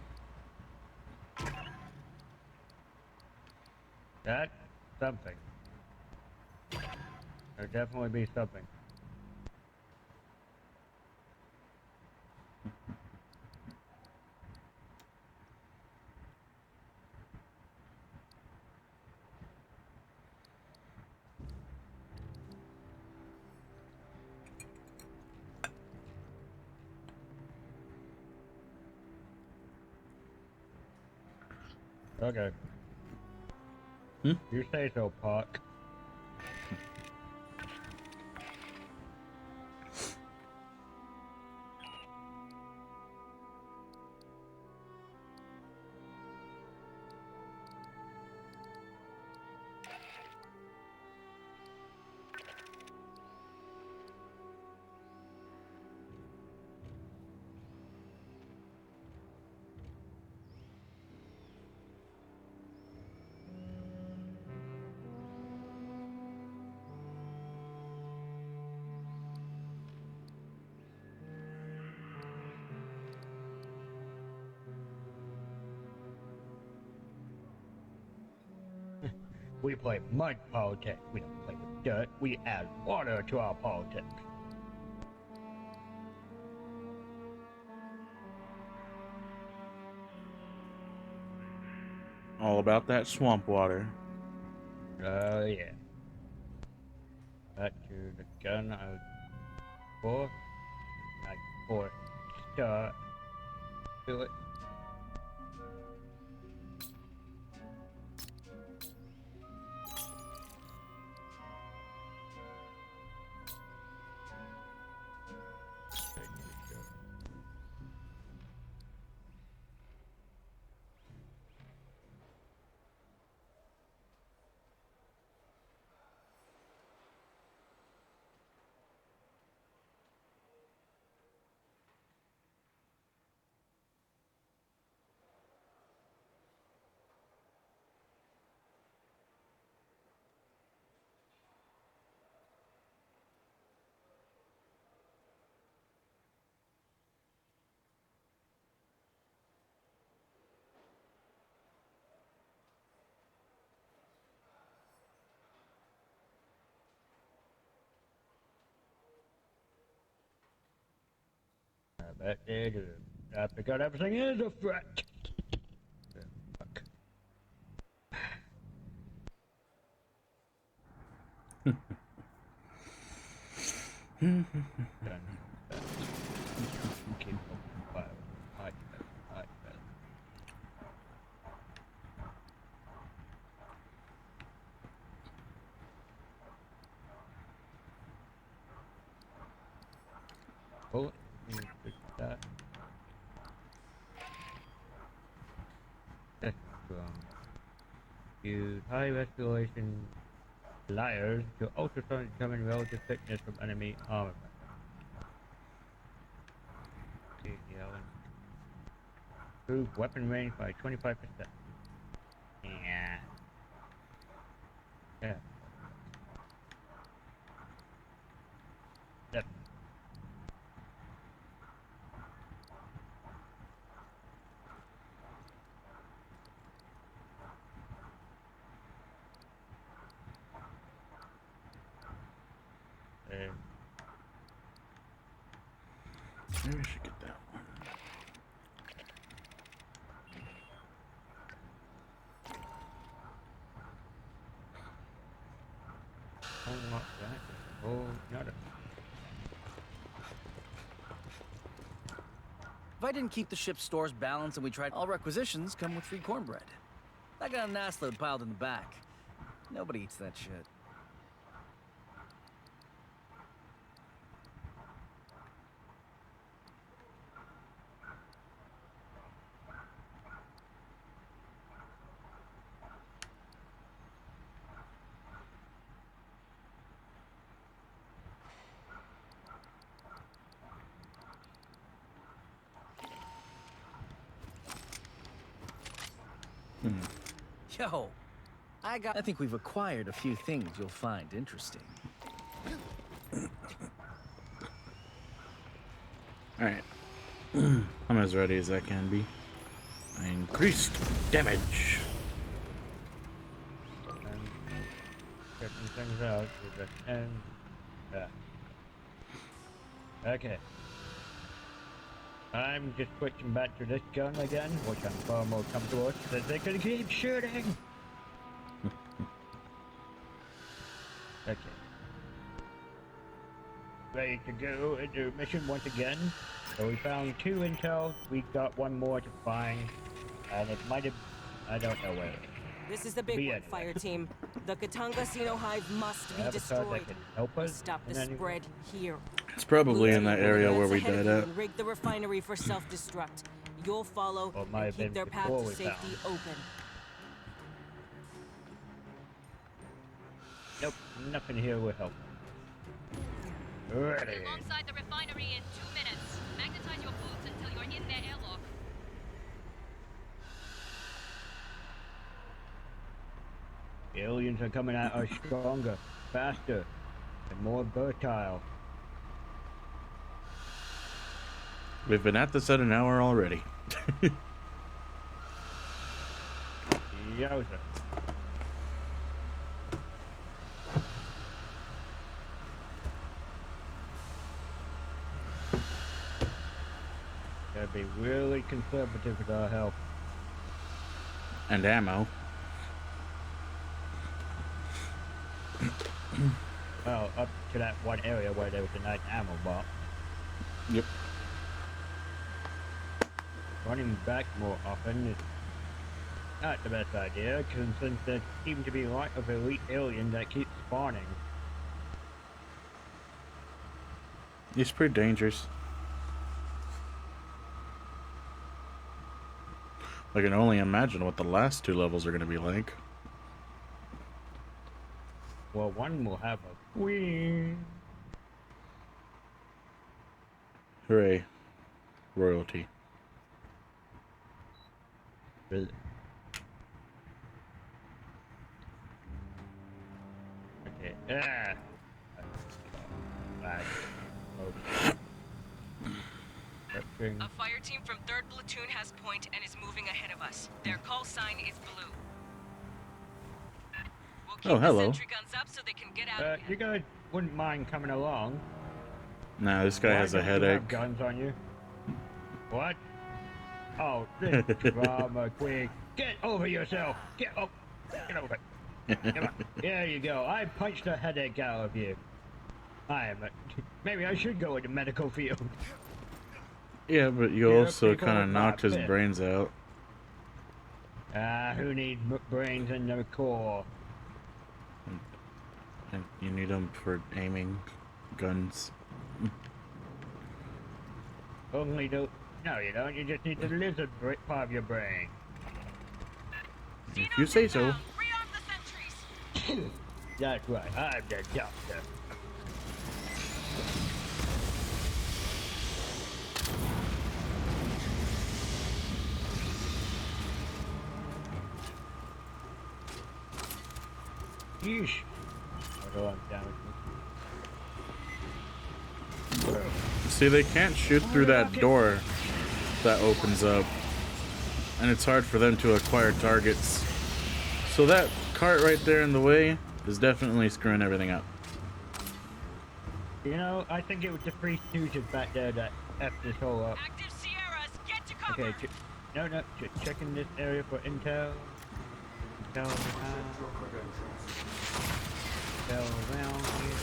That's something. There'll definitely be something. Okay. You say so, Puck. We play mud politics. We don't play with dirt. We add water to our politics. All about that swamp water. Oh, yeah. Back to the gun I was for. I for start to it. That did. I forgot everything is a threat. Fuck. Done. Keep open fire. Hide better. Hide better. Bullet. That. Use high escalation Liars to ultrasonic determine relative thickness from enemy armament. Okay, yeah. Improve weapon range by 25%. Yeah. Yeah. Yep. Maybe we should get that one. Unlock that. Oh, not a... If I didn't keep the ship's stores balanced and we tried, all requisitions come with free cornbread. I got an ass load piled in the back. Nobody eats that shit. Yo, I think we've acquired a few things you'll find interesting. Alright. I'm as ready as I can be. Increased damage. And checking things out with the end. Yeah. Okay. I'm just switching back to this gun again, which I'm far more comfortable with, because they can keep shooting! Okay. Ready to go into mission once again. So we found 2 intel, we got 1 more to find, and it might have... I don't know where. This is the big one, fire team. The Katanga Sino hive must be destroyed. Help us Stop the spread here. It's probably in that area where we died at. Rig the refinery for self-destruct. You'll follow and keep their path to safety open. Nope, nothing here will help. Ready. Alongside the refinery in 2 minutes. Magnetize your boots until you're in their airlock. The aliens are coming at us stronger, faster, and more versatile. We've been at this at an hour already. Yowza. Gotta be really conservative with our health. And ammo. Well, up to that one area where there was a nice ammo box. Yep. Running back more often is not the best idea, since there seems to be a lot of elite aliens that keep spawning. It's pretty dangerous. I can only imagine what the last 2 levels are going to be like. Well, one will have a queen. Hooray. Royalty. Okay. Ah. A fire team from 3rd Platoon has point and is moving ahead of us. Their call sign is blue. We'll keep the sentry guns up so they can get out again. You guys wouldn't mind coming along? Nah, this guy has a headache. Have guns on you? What? Oh, this drama queen. Get over yourself! Get over! Come on. There you go. I punched the headache out of you. Maybe I should go in the medical field. Yeah, but you also kind of knocked his brains out. Who needs brains in their core? And you need them for aiming guns. Only the... No, you don't. You just need the lizard part of your brain. If you say so. Rearm the sentries. That's right, I'm the doctor. Yeesh. Hold on, damn it. See, they can't shoot through that door that opens up, and it's hard for them to acquire targets. So that cart right there in the way is definitely screwing everything up. You know, I think it was the three stooges back there that effed this whole up. Active Sierras, get to cover. Okay, no, just checking this area for intel. Intel behind. Intel around here.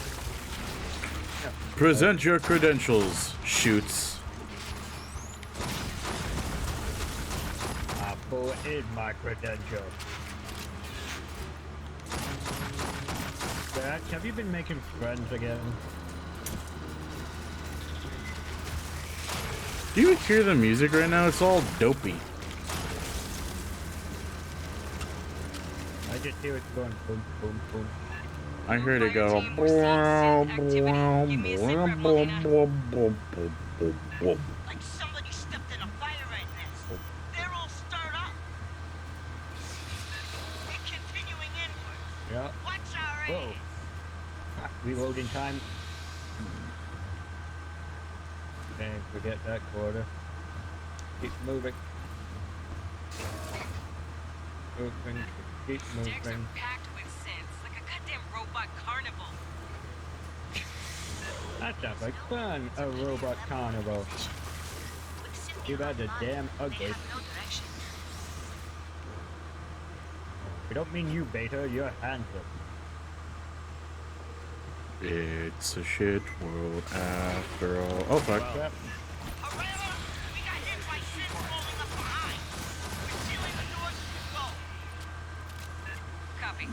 No, Present your credentials, shoots. my bullet is my credential. Dad, have you been making friends again? Do you hear the music right now? It's all dopey. I just hear it going boom, boom, boom. I heard it go. Like somebody stepped in a fire ant nest. They're all stirred up. We're continuing inward. Yeah. Watch our Whoa. ass. Reloading time. Okay, forget that quarter. Keep moving. Moving. Keep Decks are moving. packed with synths, like a goddamn robot carnival. That sounds like fun, a robot carnival. Too bad the damn ugly. We don't mean you, Beta, you're handsome. It's a shit world after all. Oh fuck. Crap. Areva, we got hit by shit rolling up behind. We're sealing the doors as we go. Copy.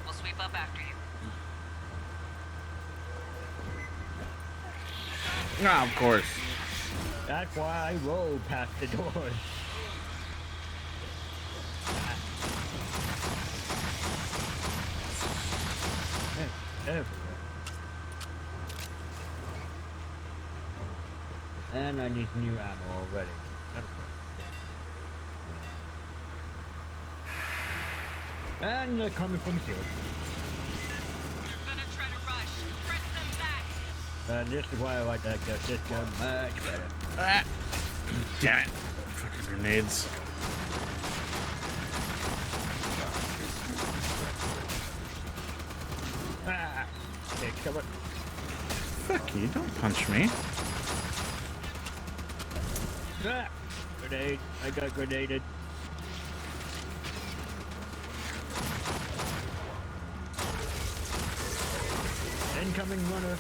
We'll sweep up after you. Ah, of course. That's why I roll past the doors. Everywhere. And I need new ammo already. And they're coming from here. You're gonna try to rush. Press them back. And this is why I like that gun. This gun much better. Ah. Damn it. Fucking grenades. Ah! Okay, come on. Fuck you, don't punch me. Ah! Grenade. I got grenaded. Incoming runner.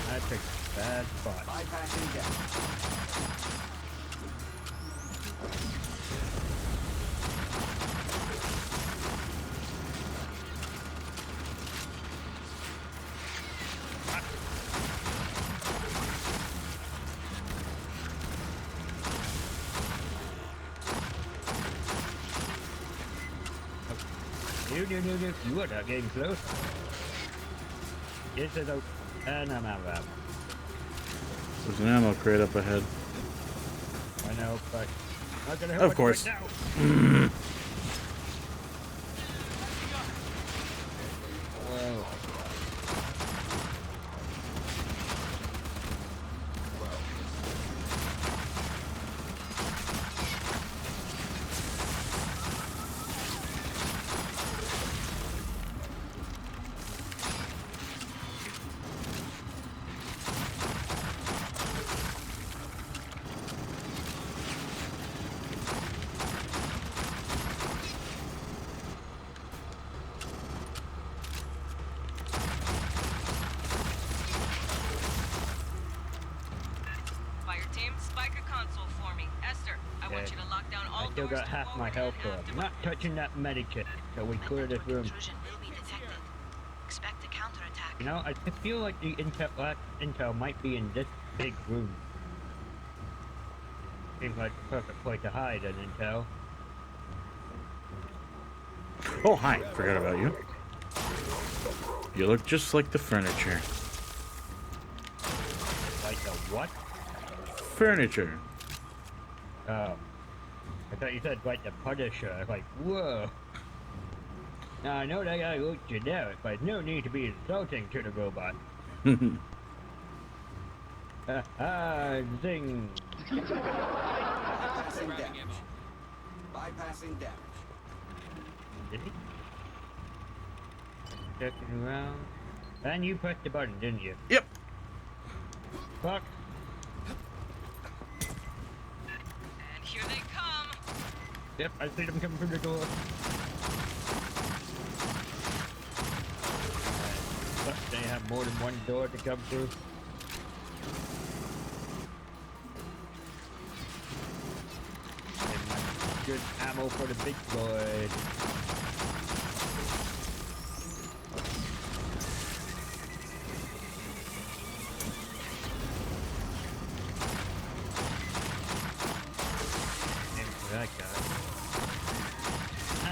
I picked a bad spot. Bypassing deck. You are not getting close. This is out. And I'm out of ammo. There's an ammo crate up ahead. I know, but not gonna help Of it course. right now. Whoa. Fire team, spike a console for me. Esther, I want Okay. you to lock down all I still doors got to half my forward health and left. after. I'm not touching that medikit, so we clear this room. Intrusion will be detected. Expect a counterattack. You know, I feel like the intel might be in this big room. Seems like the perfect place to hide an intel. Oh, hi. Forgot about you. You look just like the furniture. Like the what? Furniture. Oh. I thought you said like the Punisher. I was like, whoa. Now I know that guy looks generic, but no need to be insulting to the robot. Zing. Bypassing damage. Bypassing damage. Did he? Checking around. And you pressed the button, didn't you? Yep. Fuck. And here they come. Yep, I see them coming through the door. But they have more than one door to come through. And good ammo for the big boy. Aim for that guy.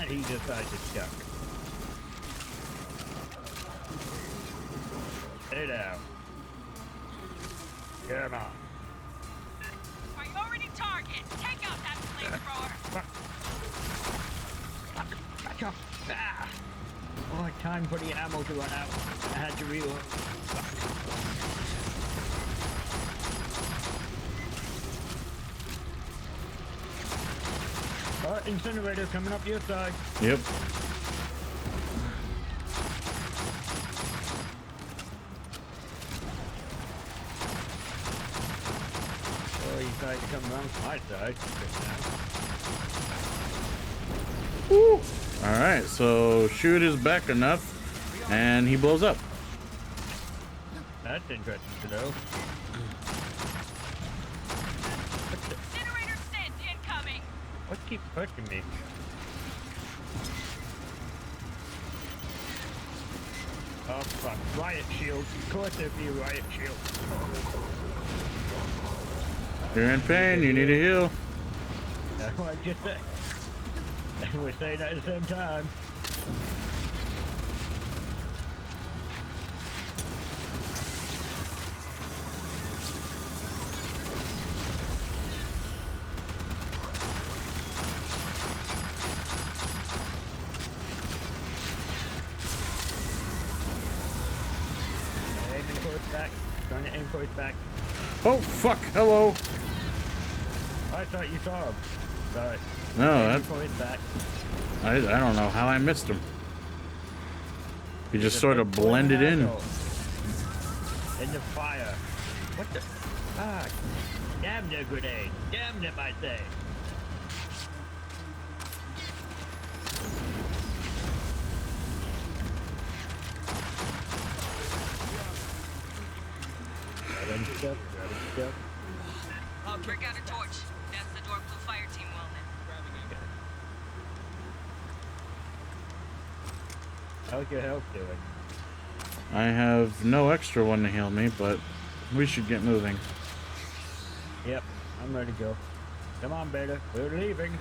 And he decides to duck. Stay down. Come on. Priority target. Take out that flamethrower. Back up. Ah. Oh, time for the ammo to run out. I had to reload. Incinerator coming up your side. Yep. Oh, you guys come around to my side. Woo. Alright, so shoot is back enough, and he blows up. That's interesting to know. Incinerator sent incoming. What keeps pushing me? Oh fuck, riot shield. Of course there'd be a riot shield. You're in pain, you need a heal. That's what I just said. We're saying that at the same time. Aiming for his back. Trying to aim for his back. Oh, fuck, hello. I thought you saw him. Sorry. No, Aiming for his back. I don't know how I missed him. He just sort of blended in. In the fire. What the? Ah, damn the grenade. Damn them, I say. Break out a torch. That's the Dork Blue Fire Team welded. How's your health doing? I have no extra one to heal me, but we should get moving. Yep, I'm ready to go. Come on, Beta. We're leaving.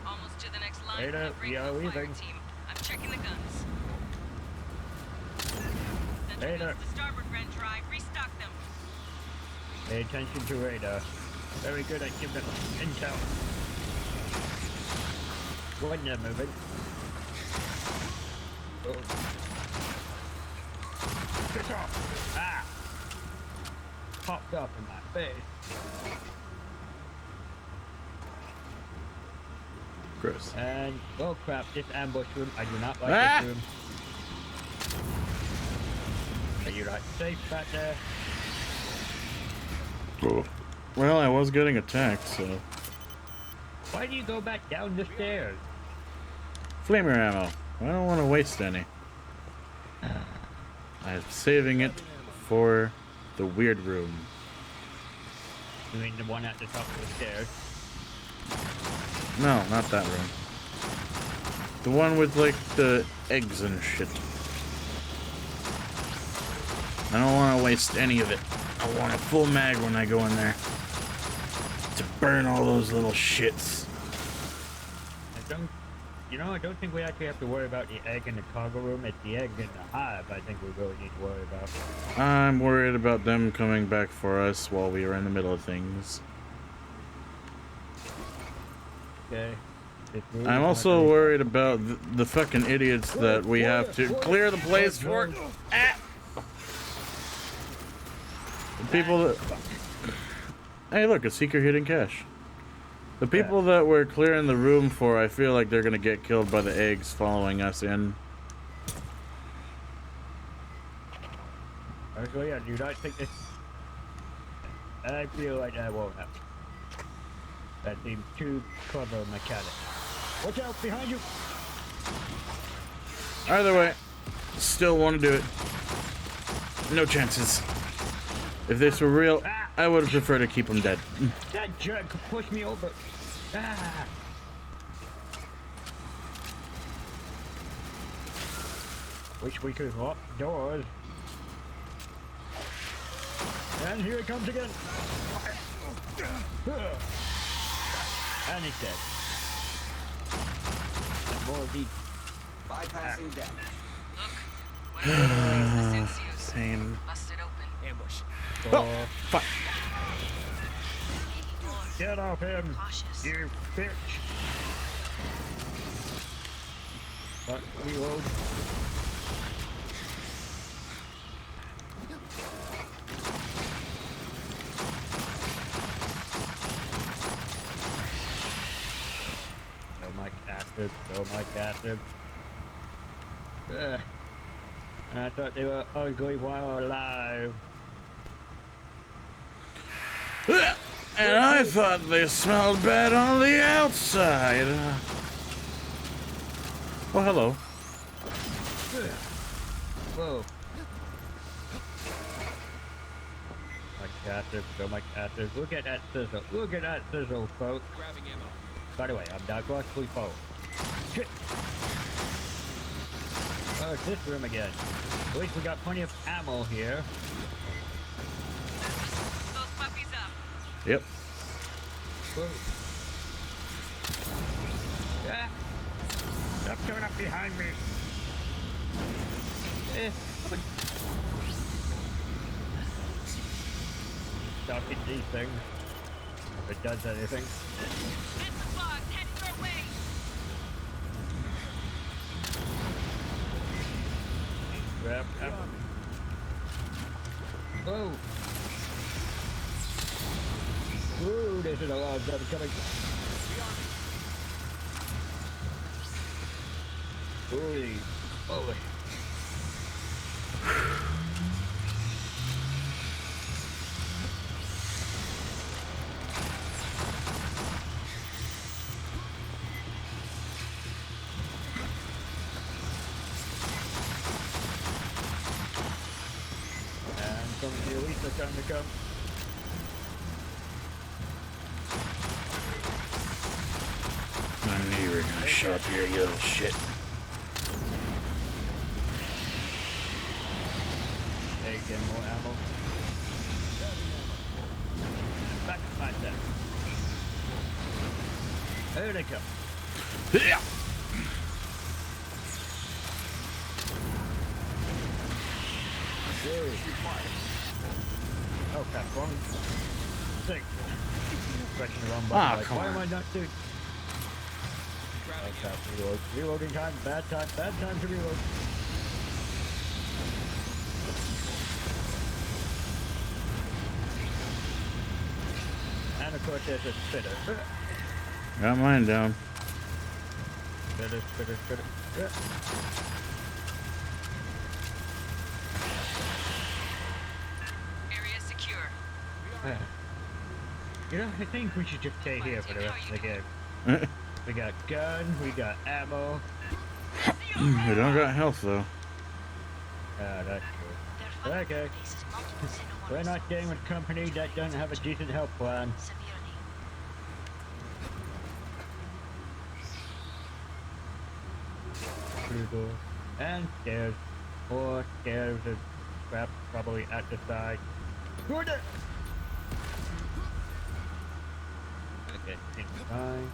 Almost to the next line. Beta, we are leaving. Team. I'm checking the guns. Beta. The starboard vent drive. Restock them. Pay attention to radar. Very good at giving intel. When they're moving. Oh. Get off! Ah! Popped up in my face. Gross. And, oh crap, this ambush room. I do not like Ah! this room. Are you not safe back there? Oh. Well, I was getting attacked, so... Why do you go back down the stairs? Flamer ammo. I don't want to waste any. I'm saving it for the weird room. You mean the one at the top of the stairs? No, not that room. The one with, like, the eggs and shit. I don't want to waste any of it. I want a full mag when I go in there to burn all those little shits. I don't think we actually have to worry about the egg in the cargo room. It's the egg in the hive I think we really need to worry about. I'm worried about them coming back for us while we are in the middle of things. Okay. I'm also worried about the fucking idiots that we have to clear the place for. Ah! The people that... Hey, look, a seeker hidden cache. The people that we're clearing the room for, I feel like they're gonna get killed by the eggs following us in. Actually, I do not think this... I feel like that won't happen. That seems too clever mechanic. Watch out, behind you! Either way, still want to do it. No chances. If this were real, I would have preferred to keep them dead. That jerk pushed me over. Ah. Wish we could lock doors. And here it comes again. And he's dead. And more of these. Bypassing damage. Same. Busted open. Ambush. Oh, fuck. Get off him, Cautious. you bitch. But reload. No mic active, no mic active. I thought they were ugly while alive. And I thought they smelled bad on the outside. Oh, hello. Whoa. Mic active, no mic active. Look at that sizzle. Look at that sizzle, folks. Grabbing ammo. By the way, I'm Darkwaspx. Shit. Oh, it's this room again. At least we got plenty of ammo here. Those puppies up. Yep. Whoa. Ah. Stop coming up behind me. Stop at these things. If it does anything. Heads clogged. Heading your way. Grab ammo. Whoa. Ooh, there's a lot of them coming. Holy moly. And some of the elites are starting to come. I knew you were gonna show up here, you little shit. Again, more ammo. Back to my deck. There they come. Yeah. Oh crap, wrong thing. Pressing the wrong button. Ah, Like, come why am on. I not doing? Oh crap, reload. Reloading time, bad time to reload. And of course there's a spitter. Got mine down. Spitter. Yeah. Area secure. You know, I think we should just stay here for the rest of the game. We got gun, we got ammo. We don't got health though. Ah, that's true. Their Okay. faces multiple xenomorphs. We're not staying with company that doesn't have a decent health plan. Severely. Through door. And stairs. More stairs. crap, probably at the side. Good. Okay, fine.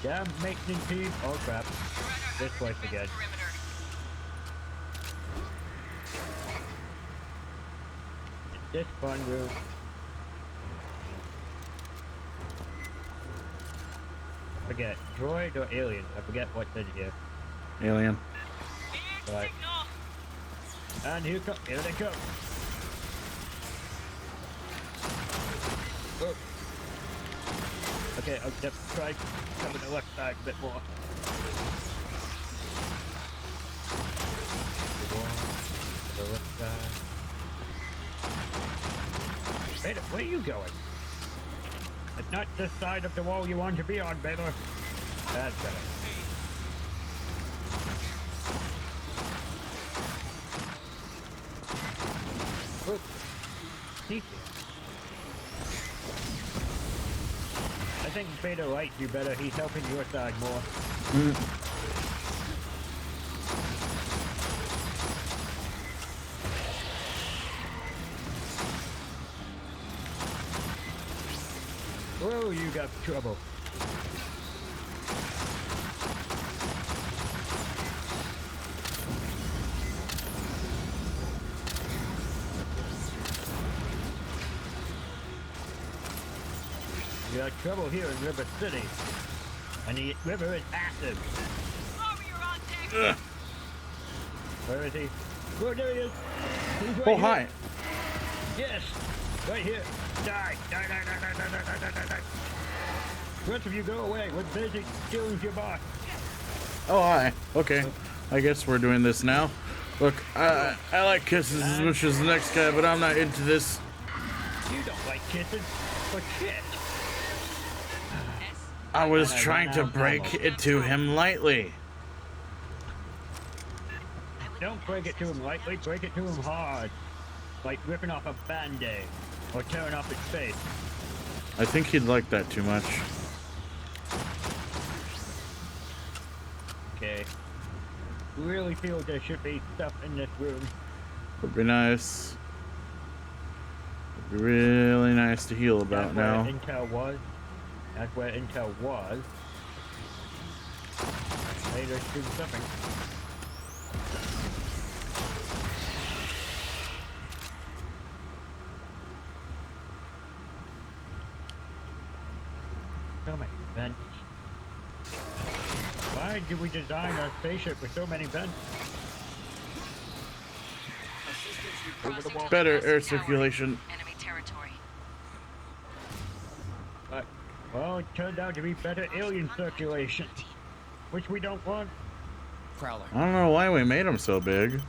Yeah, making team. Oh crap. This place again. This fun room. Forget droid or alien. I forget what said here. Alien. Right. And here they come. Whoa. Okay, I'll just try coming to the left side a bit more. The left side. Wait, where are you going? It's not this side of the wall you want to be on, Baylor. That's better. Whoop. Sneaky. I think Beta likes you better. He's helping your side more. Whoa, you got trouble. You got trouble here in River City. And the river is active. Where is he? Oh, there he is. He's right Oh, here. hi. Yes. Right here. Die. Die, die, die, die, die, die, die, die, die. The rest of you go away. We're busy killing your boss. Oh, hi. Okay. I guess we're doing this now. Look, I like kisses as much as the next guy, but I'm not into this. You don't like kisses? But shit. I was trying to break it to him lightly. Don't break it to him lightly, break it to him hard. Like ripping off a band-aid, or tearing off its face. I think he'd like that too much. Okay. Really feel there should be stuff in this room. Would be nice. Would be really nice to heal about now. That's where Intel was. That's where Intel was. Hey, there's something. So many vents. Why did we design our spaceship with so many vents? Better air circulation. Enemy territory. But, well, it turned out to be better alien circulation, which we don't want. Prowler. I don't know why we made him so big.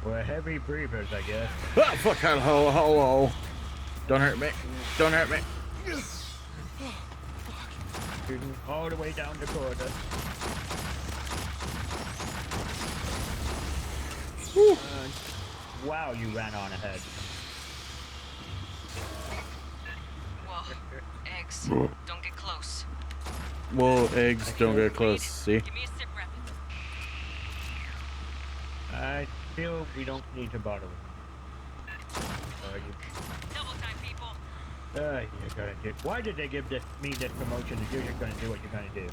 We're heavy breathers, I guess. Ah, fuck, hello. Don't hurt me. Don't hurt me. Shooting all the way down the corridor. Wow, you ran on ahead. Whoa. Eggs. Don't get close. Well, eggs don't get close, see? Give me a sip rapid. I feel we don't need to bother with Double time, people. you're gonna do. Why did they give me this promotion if you're just gonna do what you're gonna do?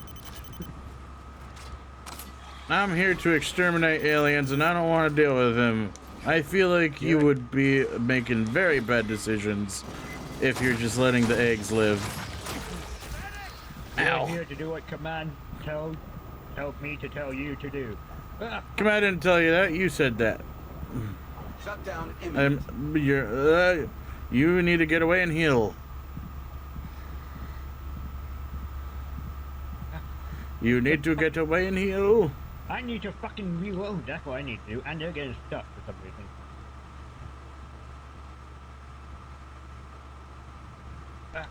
I'm here to exterminate aliens and I don't want to deal with them. I feel like you would be making very bad decisions if you're just letting the eggs live. You're Ow. here to do what command tells me to tell you to do. Ah, Come on, I didn't tell you that. You said that. Shut down imminent. You need to get away and heal. You need to get away and heal. I need to fucking reload. That's what I need to do. And they're getting stuck for some reason. Ah,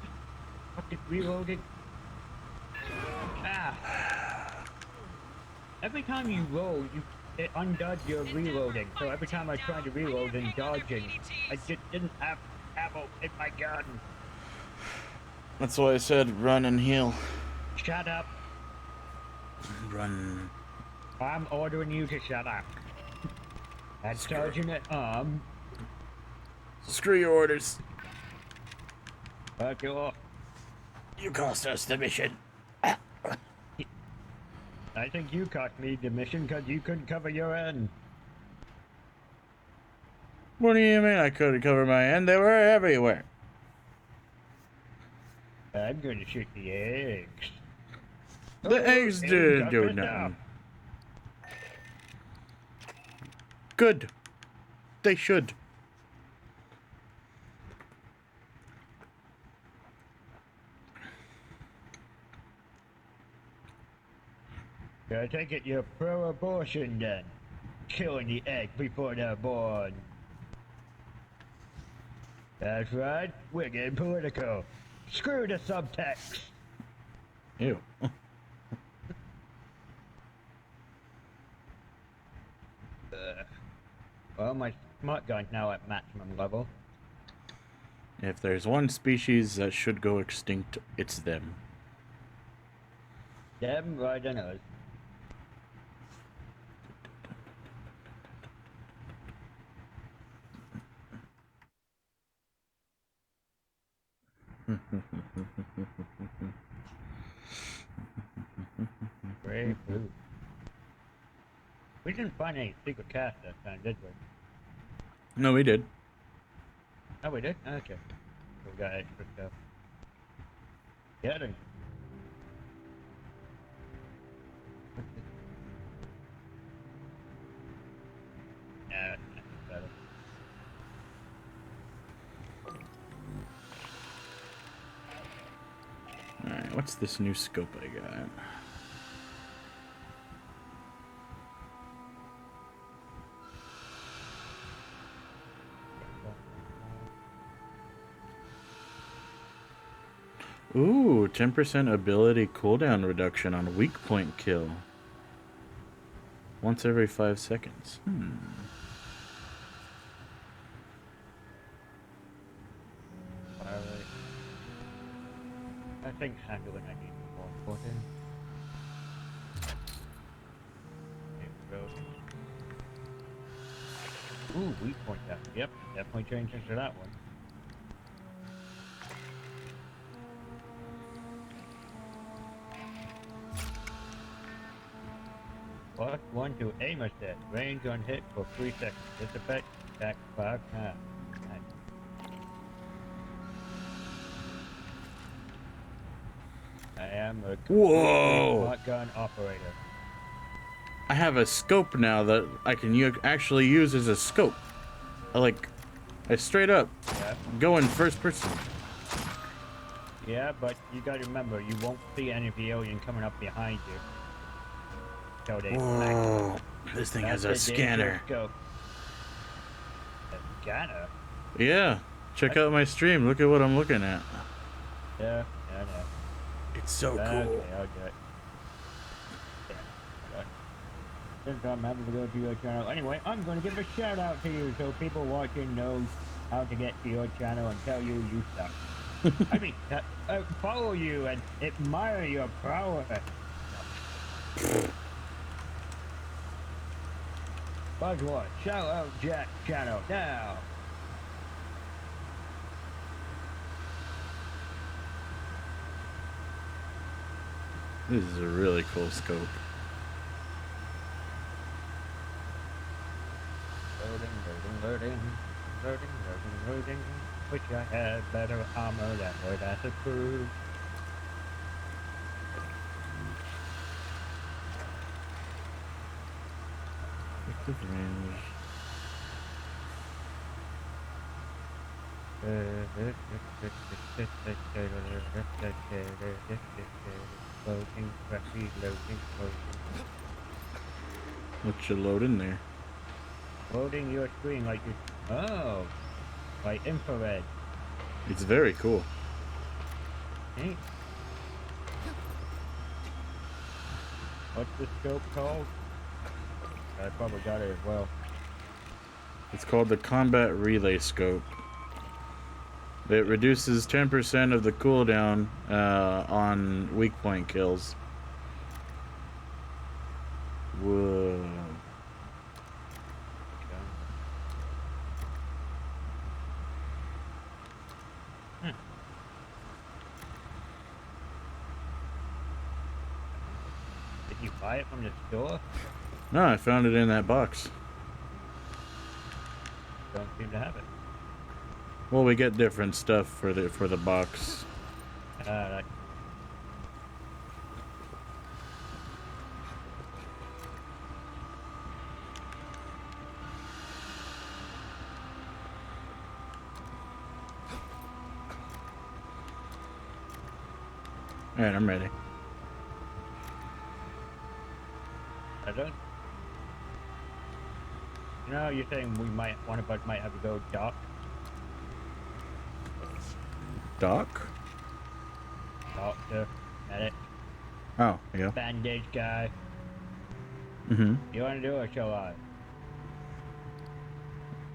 fucking reloading. Ah. Every time you roll, it undoes your reloading. So every time I tried to reload and dodging, I just didn't have ammo in my gun. That's why I said run and heal. Shut up. Run. I'm ordering you to shut up. And Sergeant at Arm. Screw your orders. Fuck you off. You cost us the mission. I think you cost me the mission because you couldn't cover your end. What do you mean I couldn't cover my end? They were everywhere. I'm gonna shoot the eggs. The eggs didn't do nothing. Good. They should. I take it you're pro-abortion then. Killing the egg before they're born. That's right, we're getting political. Screw the subtext. Ew. Well, my smart gun's now at maximum level. If there's one species that should go extinct, it's them. Them right than us. Brave blue. We didn't find any secret cast that time, did we? No, we did. Oh, we did? Okay. We got extra stuff. Yeah, then. Yeah, that's better. Alright, what's this new scope I got? Ooh, 10% ability cooldown reduction on weak point kill. Once every 5 seconds. I think handling I need more important. Ooh, weak point down. Yep, definitely change into that one. Plus 1 to aim assist. Range on hit for 3 seconds. This effect attacks 5 times. Nice. I am a shotgun operator. I have a scope now that I can actually use as a scope. I straight up go in first person. Yeah, but you gotta remember, you won't see any of the alien coming up behind you. So they Whoa, this thing has a scanner. A scanner? Yeah, check out my stream. Look at what I'm looking at. Yeah, I know. It's so cool. Okay, I'll do it. Since I'm having to go to your channel, anyway, I'm going to give a shout out to you so people watching know how to get to your channel and tell you suck. I mean, follow you and admire your prowess. Buzzword, shout out Jack channel now. This is a really cool scope. Loading. Wish I had better armor that would have approved. What you load in there? Loading your screen like you... Oh! Like infrared. It's very cool. Hey. What's the scope called? I probably got it as well. It's called the Combat Relay Scope. It reduces 10% of the cooldown on weak point kills. Whoa. Did you buy it from the store? No, I found it in that box. Don't seem to have it. Well, we get different stuff for the box. That All right, I'm ready. I don't. You know, you're saying one of us might have to go dock. Doc? Doctor, medic, Oh, yeah. bandage guy. Mm-hmm. You want to do it, or shall I?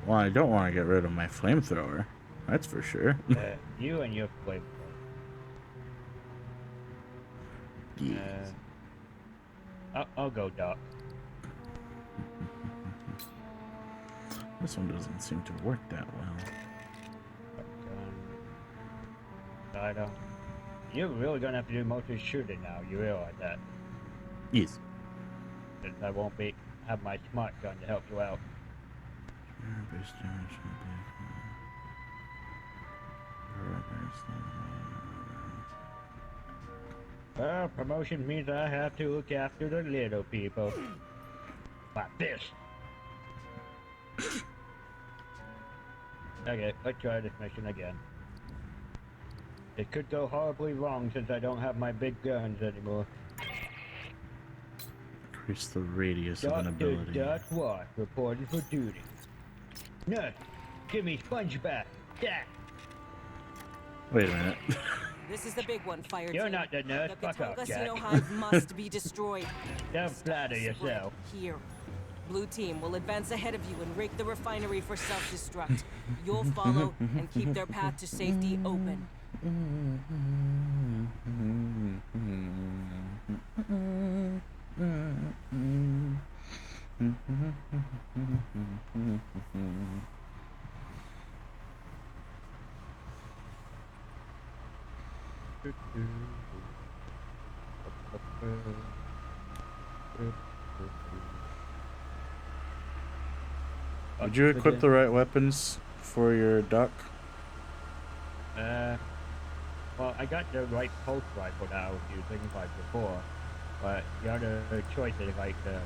Well, I don't want to get rid of my flamethrower. That's for sure. You and your flame. Yes. I'll go dock. This one doesn't seem to work that well. Shotgun. You're really gonna have to do most of the shooting now. You realize that? Yes. Since I won't have my smart gun to help you out. Well, promotion means I have to look after the little people. Like this. Okay, let's try this mission again. It could go horribly wrong since I don't have my big guns anymore. Increase the radius of an ability. Darkwaspx reporting for duty. Nurse, give me sponge back. Yeah. Wait a minute. This is the big one, fire You're team. not the nurse. The Fuck off, Casino Jack. hive must be destroyed. Don't flatter yourself. Here. Blue team will advance ahead of you and rig the refinery for self-destruct. You'll follow and keep their path to safety open. Did you equip the right weapons for your duck? Well, I got the right pulse rifle that I was using like before, but the other choice is like the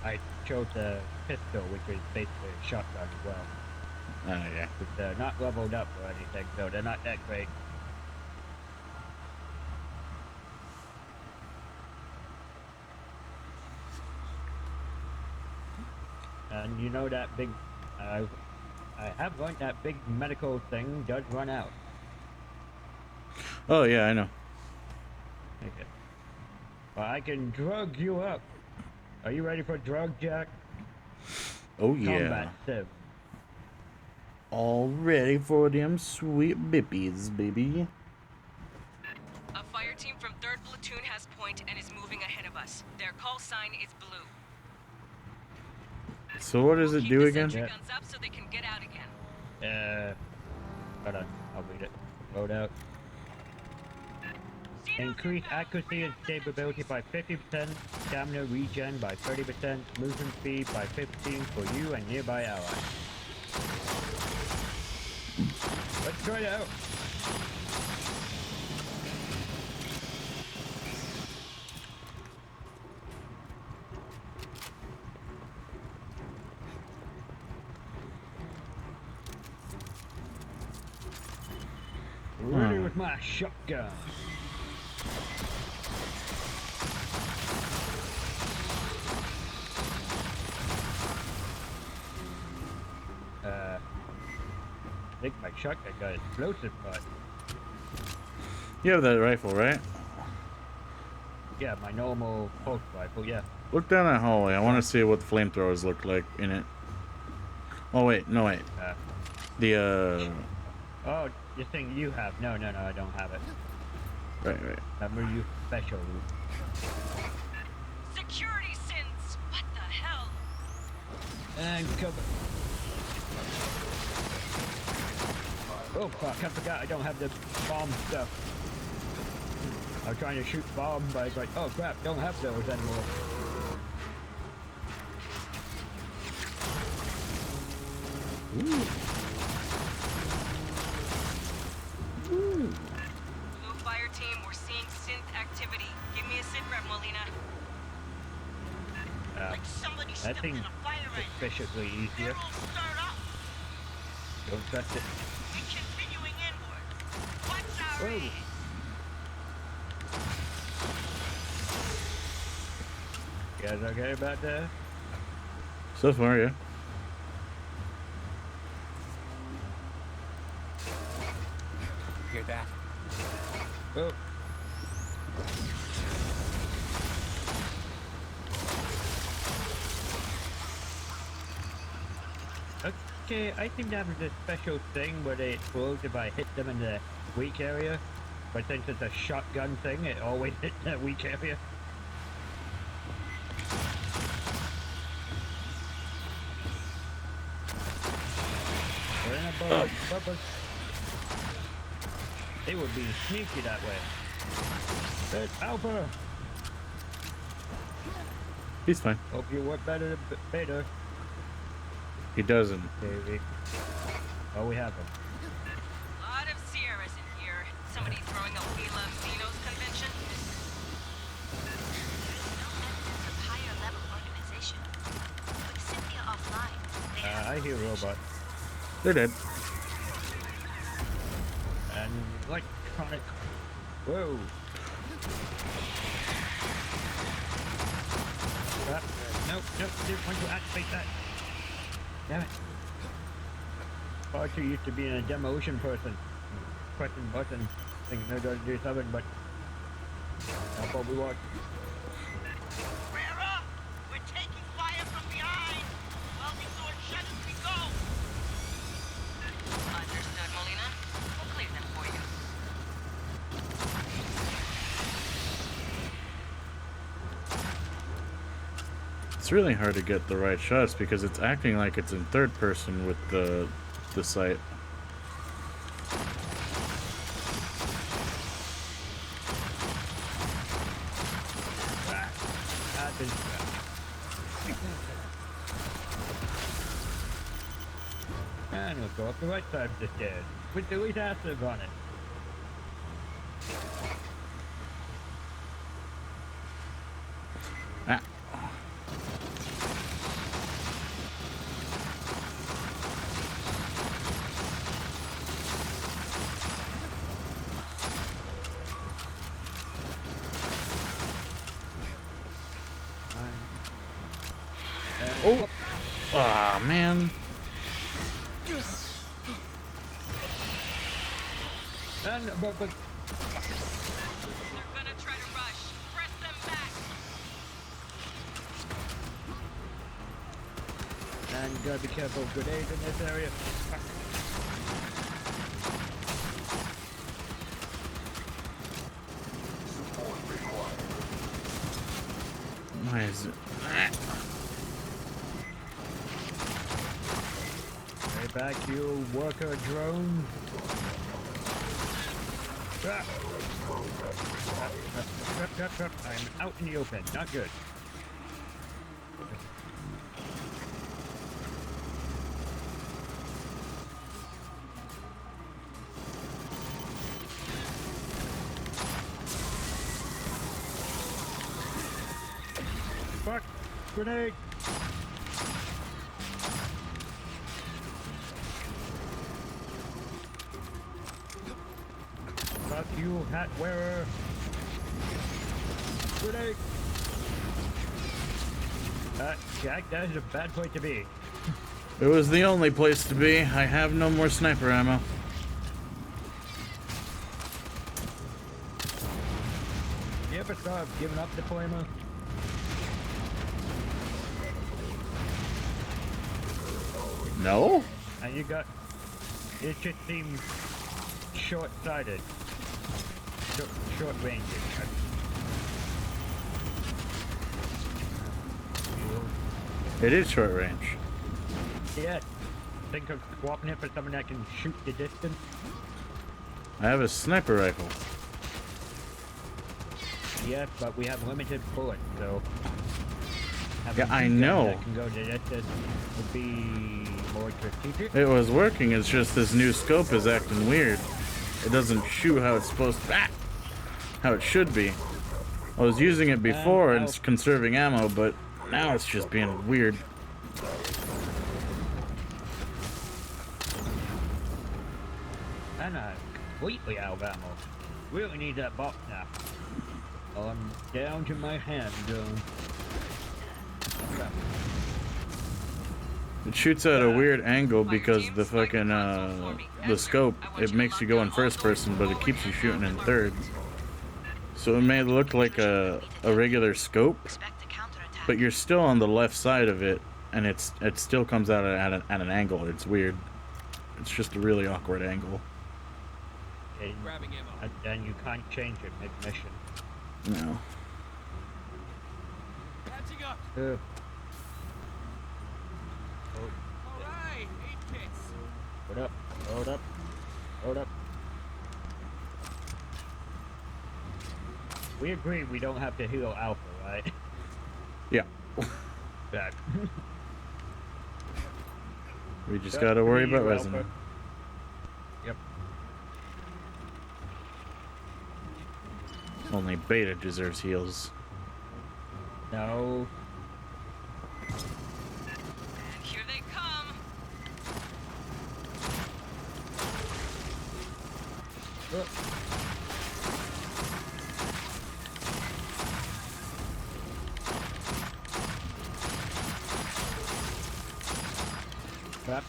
I chose the pistol, which is basically a shotgun as well. Oh yeah. But they're not leveled up or anything, so they're not that great. And you know that big, I have learned that big medical thing does run out. Oh yeah, I know. Okay. Well, I can drug you up. Are you ready for drug, Jack? Oh yeah. Combat sim. All ready for them sweet bippies, baby. A fire team from 3rd Platoon has point and is moving ahead of us. Their call sign is blue. So what does it Keep do the again? sentry guns up so they can get out again. Hold on, I'll read it. Load out. Increase accuracy and stability by 50%, stamina regen by 30%, movement speed by 15 for you and nearby allies. Let's try it out. Ready with my shotgun. I think my shotgun got explosive part. You have that rifle, right? Yeah, my normal pulse rifle, yeah. Look down that hallway. I want to see what the flamethrowers look like in it. Oh wait, no wait. The Oh, This thing you have. No, I don't have it. Right. Remember you special. Security sins! What the hell? And cover. Oh fuck, I forgot I don't have the bomb stuff. I was trying to shoot bomb, but I was like, oh crap, don't have those anymore. Blue fire team, we're seeing synth activity. Give me a sit rep, Molina. Like somebody That stepped in thing a fire hydrant. suspiciously easier. They're all stirred up. Don't trust it. We're continuing inward. What's our Whoa. aim? You guys okay about that? So far, yeah. Hear that? Oh. Okay, I think that was a special thing where they explode if I hit them in the weak area. But since it's a shotgun thing, it always hits that weak area. We're in a bubble. They would be sneaky that way. It's Alpha! He's fine. Hope you work better than Beta. He doesn't. Baby. Oh, we have him. Lot of Sierras in here. Somebody throwing a We Love Xenos convention? Higher level organization. With Cynthia offline, they have I hear robots. They're dead. And electronic. Whoa. Nope, didn't want to activate that. Damn it. Far too used to being a demolition person. Pressing buttons, thinking they're going to do something, but that's what we want. Square up! We're taking fire from behind! Welding sword shut as we go! Understood, Molina. We'll clear them for you. It's really hard to get the right shots because it's acting like it's in third person with the sight. And we'll go up the right side of the stairs with the lead acid on it. Ah. Oh! Ah, man. And but They're gonna try to rush. Press them back. and gotta be careful of grenades in this area. Fuck. Why is it? Stay back, you worker drone. I'm out in the open. Not good. Fuck! Grenade! Fuck you, hat wearer! Grenade! Jack, that is a bad place to be. It was the only place to be. I have no more sniper ammo. You ever thought of giving up deployment? No? And you got... It just seems short-sighted. Short range. It is short range. Yeah. Think of swapping it for something that can shoot the distance. I have a sniper rifle. Yes, but we have limited bullets, so... Yeah, I know. That can go the distance would be more strategic. It was working, it's just this new scope is acting weird. It doesn't shoot how it's supposed to... Ah! How it should be. I was using it before and it's conserving ammo, but now it's just being weird. And I'm completely out of ammo. Really need that box now. I'm down to my handgun. It shoots at a weird angle because the fucking, the scope, it makes you go in first person, but it keeps you shooting in third. So it may look like a regular scope, but you're still on the left side of it, and it still comes out at an angle. It's weird. It's just a really awkward angle. And you can't change it mid-mission. No. Catching up. Alright, 8 kicks. Hold up, hold up, hold up. We agree we don't have to heal Alpha, right? Yeah. Bad. We just gotta worry about Resonant. Yep. Only Beta deserves heals. No. Here they come. Look. Crap,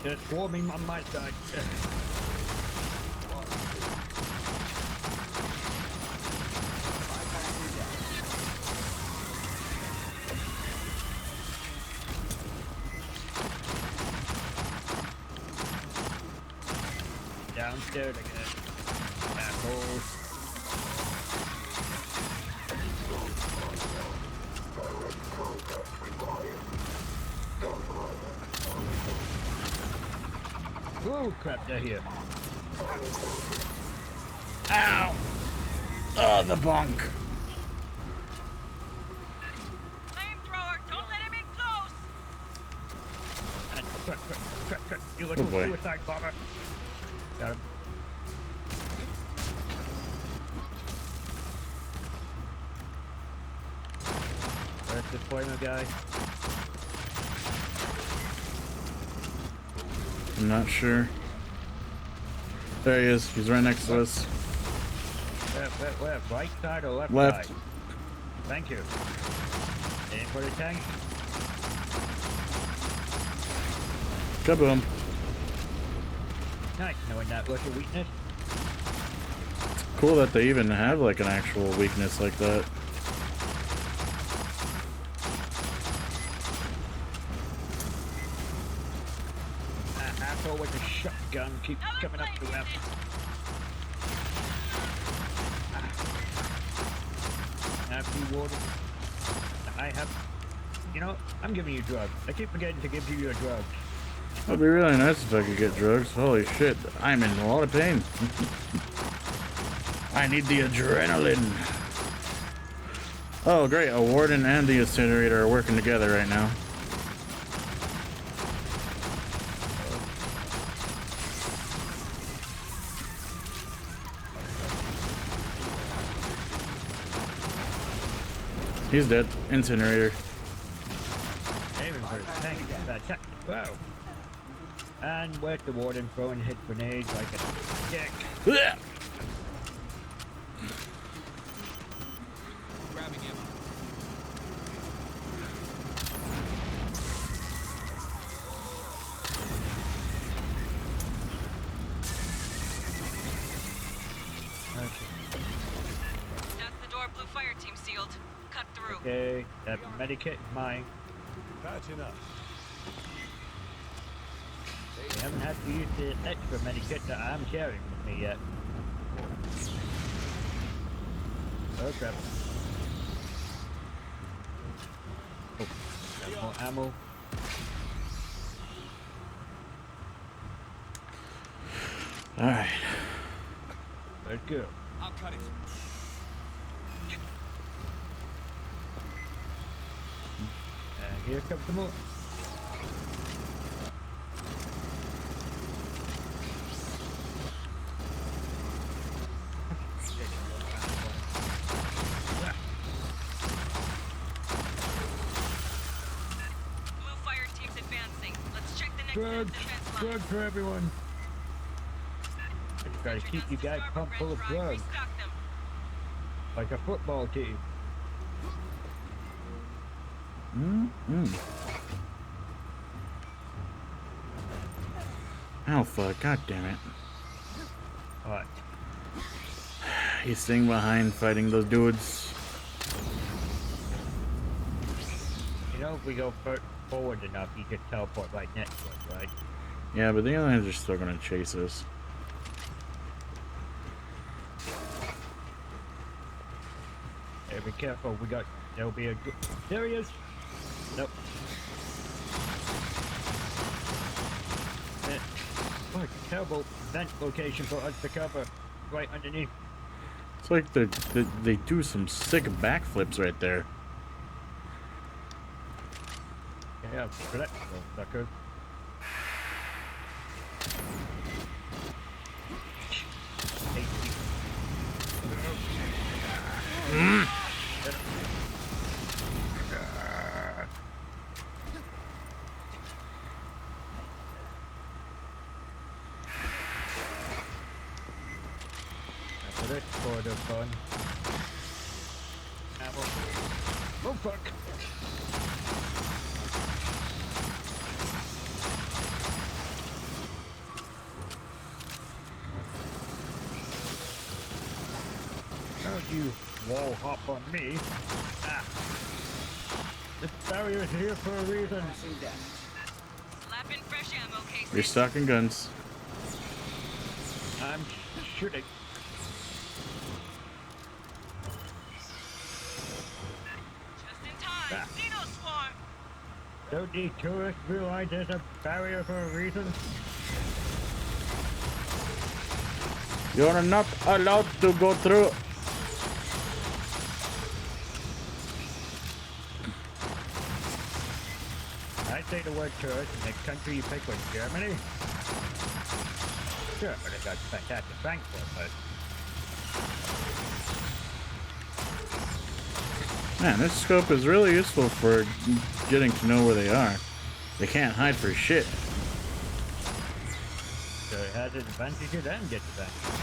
they're swarming on my side. Downstairs again. Assholes. Oh crap, they're here. Ow! Oh, the bunk. Flamethrower, don't let him in close! And crap. You look Oh, boy. suicide bomber. Got him. Where's the deployment guy? I'm not sure. There he is. He's right next to us. Where? Right side or left Left. side? Thank you. Aim for the tank. Kaboom. Nice, knowing that was a weakness. Cool that they even have like an actual weakness like that. Asshole with a shotgun keeps coming up to him. Have you ordered? I have. You know, I'm giving you drugs. I keep forgetting to give you your drugs. That'd be really nice if I could get drugs. Holy shit, I'm in a lot of pain. I need the adrenaline. Oh great, a warden and the incinerator are working together right now. He's dead. Incinerator. Aiming for the tank. Attack. Wow. And where's the warden throwing his grenades like a dick? Blech! Grabbing him. That's the door blue fire team sealed. Cut through. Okay, that medikit is mine. Patching up. I haven't had to use the extra medikit that I'm carrying with me yet. Oh crap. Oh, got more ammo. Alright. Let's go. I'll cut it. And here comes some more. Blue fire team's advancing. Let's check the next Drugs! defense line. Drugs for everyone! Just gotta keep you guys pumped full of drugs. Restock them. Like a football team. Alpha, god damn it. What? He's staying behind fighting those dudes. You know, if we go forward enough, he could teleport right next to us, right? Yeah, but the aliens are still gonna chase us. Hey, be careful, there'll be a good... There he is! Nope. What a terrible vent location for us to cover. Right underneath. It's like they do some sick backflips right there. Yeah, correct, sucker. That's for the fun. Ammo. Oh fuck! Don't you wall hop on me. Ah. This barrier's here for a reason. Slap in fresh ammo cases. Restocking guns. I'm shooting. Just in time. Ah. Xeno swarm. Don't these tourists realize there's a barrier for a reason? You're not allowed to go through. I say the word tourist, and the country you pick was Germany. Sure, but it got fantastic Frankfurt, but... Man, this scope is really useful for getting to know where they are. They can't hide for shit. So it has its advantages and disadvantages.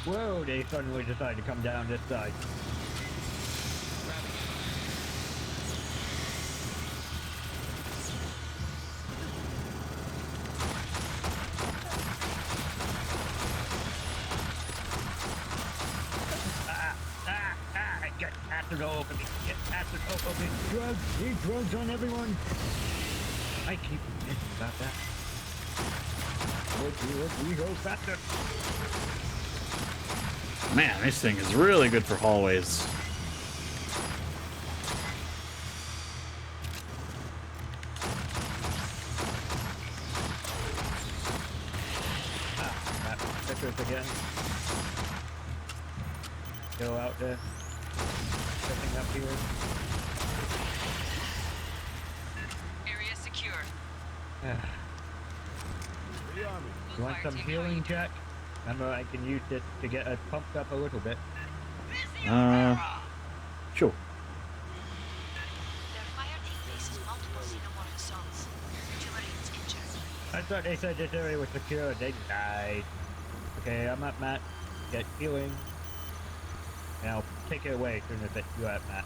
Whoa, they suddenly decided to come down this side. Get acid all over me. Get acid all over me. Drugs. Need drugs on everyone. I keep thinking about that. We go faster. Man, this thing is really good for hallways. That stickers again. Go out there. Stepping up here. Area secure. You want some healing, Jack? Remember, I can use this to get us pumped up a little bit. Sure. Their fire team faces multiple xenomorph assaults. 2 Marines injured. I thought they said this area was secure. They died. Okay, I'm up, Matt. Get healing. And I'll take it away as soon as you're at Matt.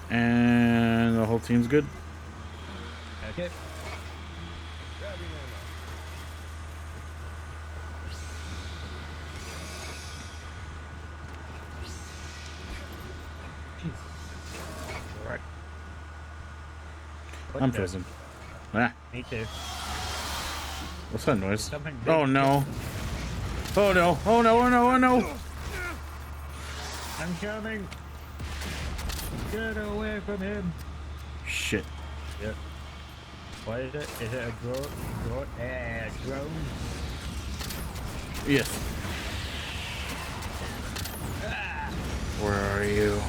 And the whole team's good. Okay. I'm frozen. Ah. Me too. What's that noise? Something big. Oh no. Oh no. Oh no. Oh no. Oh no. I'm coming. Get away from him. Shit. Yep. What is it? Is it a drone? Drone? Yes. Ah! Where are you?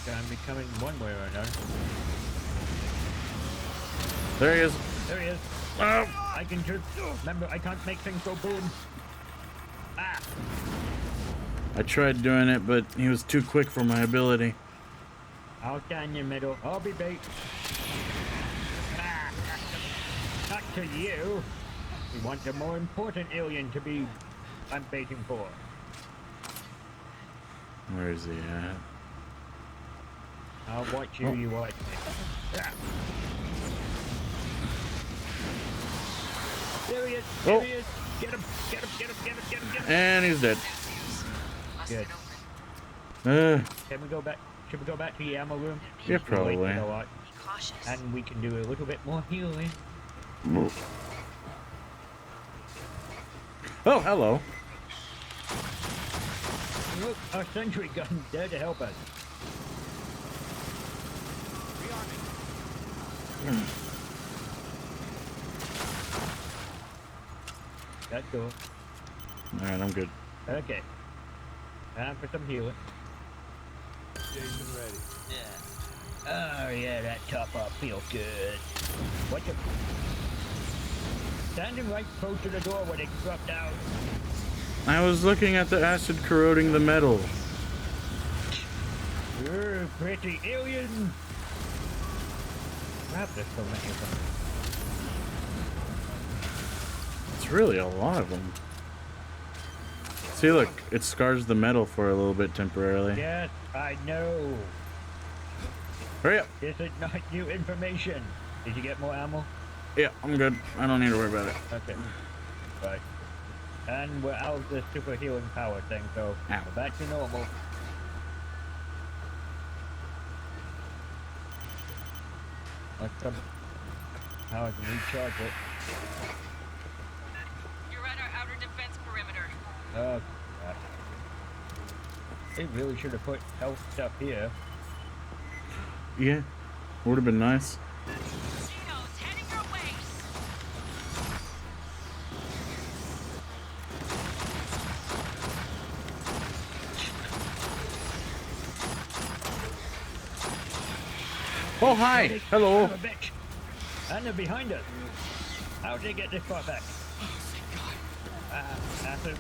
I'm becoming one way or another. There he is. There he is. Oh. I can just remember I can't make things go boom. Ah! I tried doing it, but he was too quick for my ability. I'll stand in the middle. I'll be bait. Ah! Not to you. We want the more important alien to be I'm baiting for. Where is he at? I'll watch you, you watch me. Ah. There he is! There he is! Get him! Get him! Get him! Get him! Get him! Get him! And he's dead. Good. Can we go back? Should we go back to the ammo room? Yeah, probably. Be cautious. And we can do a little bit more healing. Oh, hello. Look, our sentry gun's there to help us. That's cool. Alright, I'm good. Okay. Time for some healing. Jason ready. Oh yeah, that top up feels good. What the? Standing right close to the door when it dropped out. I was looking at the acid corroding the metal. You're pretty alien. Crap, there's so many of them. It's really a lot of them. See, look, it scars the metal for a little bit temporarily. Yes, I know. Hurry up. This is not new information. Did you get more ammo? Yeah, I'm good. I don't need to worry about it. Okay. Right. And we're out of the super healing power thing, so Ow. we're back to normal. Let's come. Now I can recharge it. You're at our outer defense perimeter. Oh, crap. They really should have put health stuff here. Yeah, would have been nice. Casinos heading your way. Oh, hi. Hello. Son of a bitch. And they're behind us. How'd they get this far back? Oh, thank God. Acid.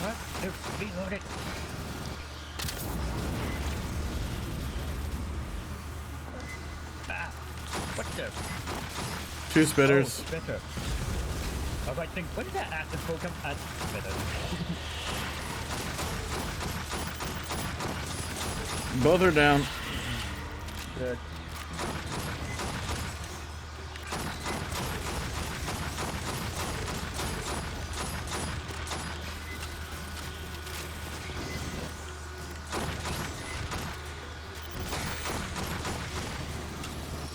What? Reload it. Ah. What the? Two spitters. Oh, spitter. I was like, when did that acid pull come? Spitter. Both are down. Good.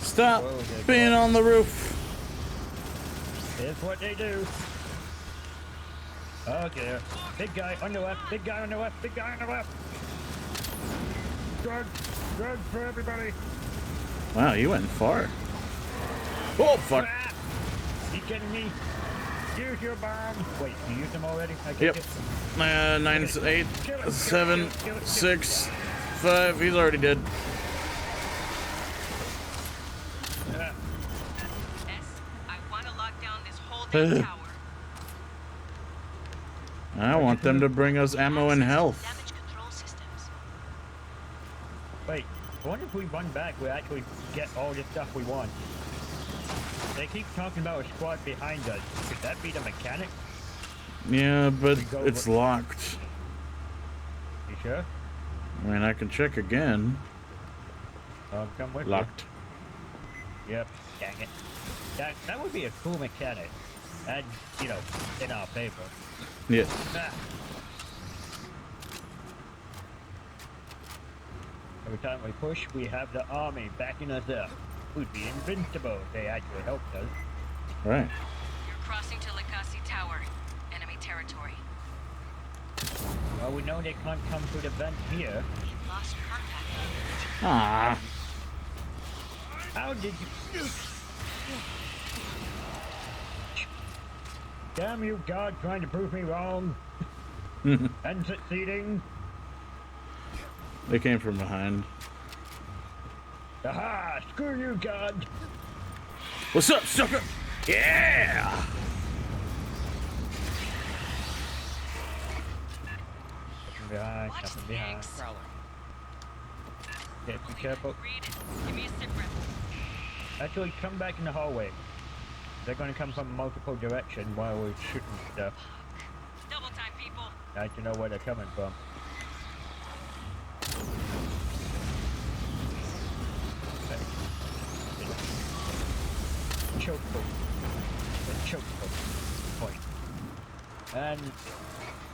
Stop Whoa, good being God. on the roof. Here's what they do. Okay. Big guy on the left, big guy on the left, big guy on the left. Drugs for everybody. Wow, you went far. Oh, fuck. Ah! You kidding me? Use your bomb. Wait, you used them already? I Yep. it. 9, 8, 7, 6, 5. He's already dead. Ah. I want to lock down this whole damn tower. I want them to bring us ammo and health. Damage control systems. Wait, I wonder if we run back, we actually get all the stuff we want. They keep talking about a squad behind us. Could that be the mechanic? Yeah, but go it's look. locked. You sure? I mean, I can check again. I'll come with Locked. you. Yep. Dang it. That would be a cool mechanic. And, you know, in our favor. Yes. Ah. Every time we push, we have the army backing us up. We'd be invincible if they actually helped us. Right. You're crossing to Lacassi Tower. Enemy territory. Well, we know they can't come through the vent here. Lost contact. Ah. How did you... Damn you, God, trying to prove me wrong. And succeeding. They came from behind. Aha! Screw you, God! What's up, sucker? Yeah! Nothing behind, Watch nothing the behind. eggs. Okay, be careful. Reed, give me a sit rep. Actually, come back in the hallway. They're going to come from multiple directions while we're shooting stuff. Double time, people. I like to know where they're coming from. Okay. Choke point. And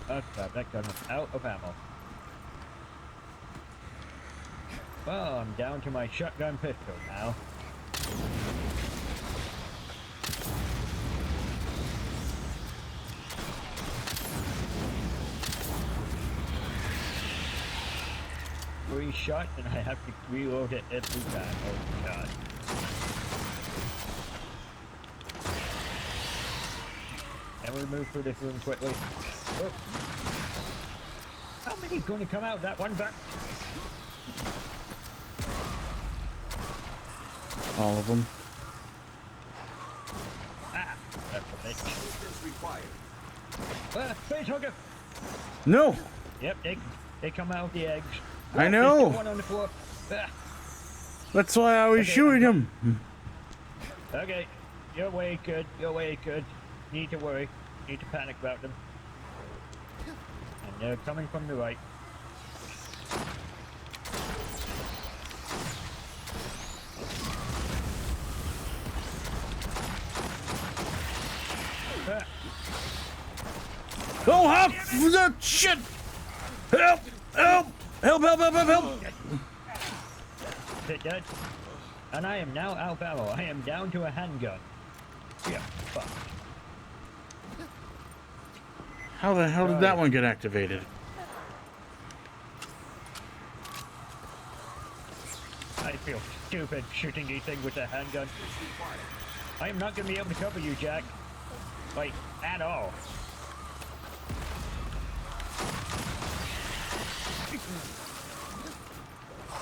oh crap, that gun is out of ammo. Well, I'm down to my shotgun pistol now. Three shots and I have to reload it every time. Oh god. Can we move through this room quickly? Oh. How many going to come out that one back? All of them. Ah, that's a bitch. Face hugger! No! Yep, they come out of the eggs. I Oh, know. there's one on the floor. Ah. That's why I was Okay, shooting him. Okay, you're way good. You're way good. Need to worry. Need to panic about them. And they're coming from the right. Ah. Oh, help! Shit! Help! Help! Help! Help! Help! Help! Help! Hit that. And I am now out of ammo. I am down to a handgun. Yeah, fuck. How the hell did that one get activated? I feel stupid shooting these things with a handgun. I am not going to be able to cover you, Jack. Like, at all.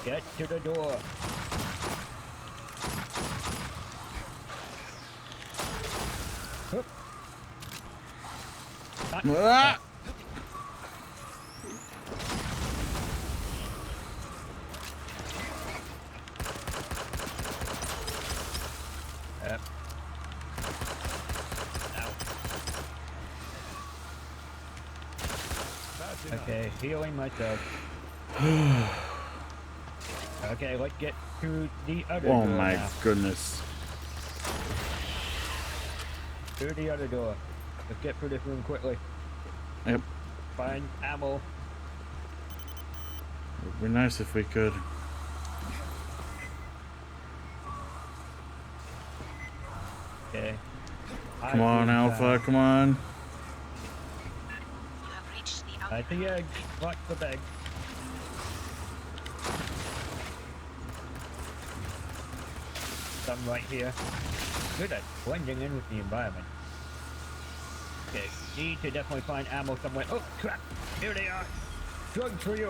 Get to the door. Oop. Ah! Yep. Ow. Okay, healing myself. Okay, let's get to the other door. Oh my now. goodness. Through the other door. Let's get through this room quickly. Yep. Find ammo. It'd be nice if we could. Okay. Come on, Alpha, come on. You have reached the At the egg. Watch the bag. Some right here. Good at blending in with the environment. Okay, need to definitely find ammo somewhere. Oh crap! Here they are! Drugs for you!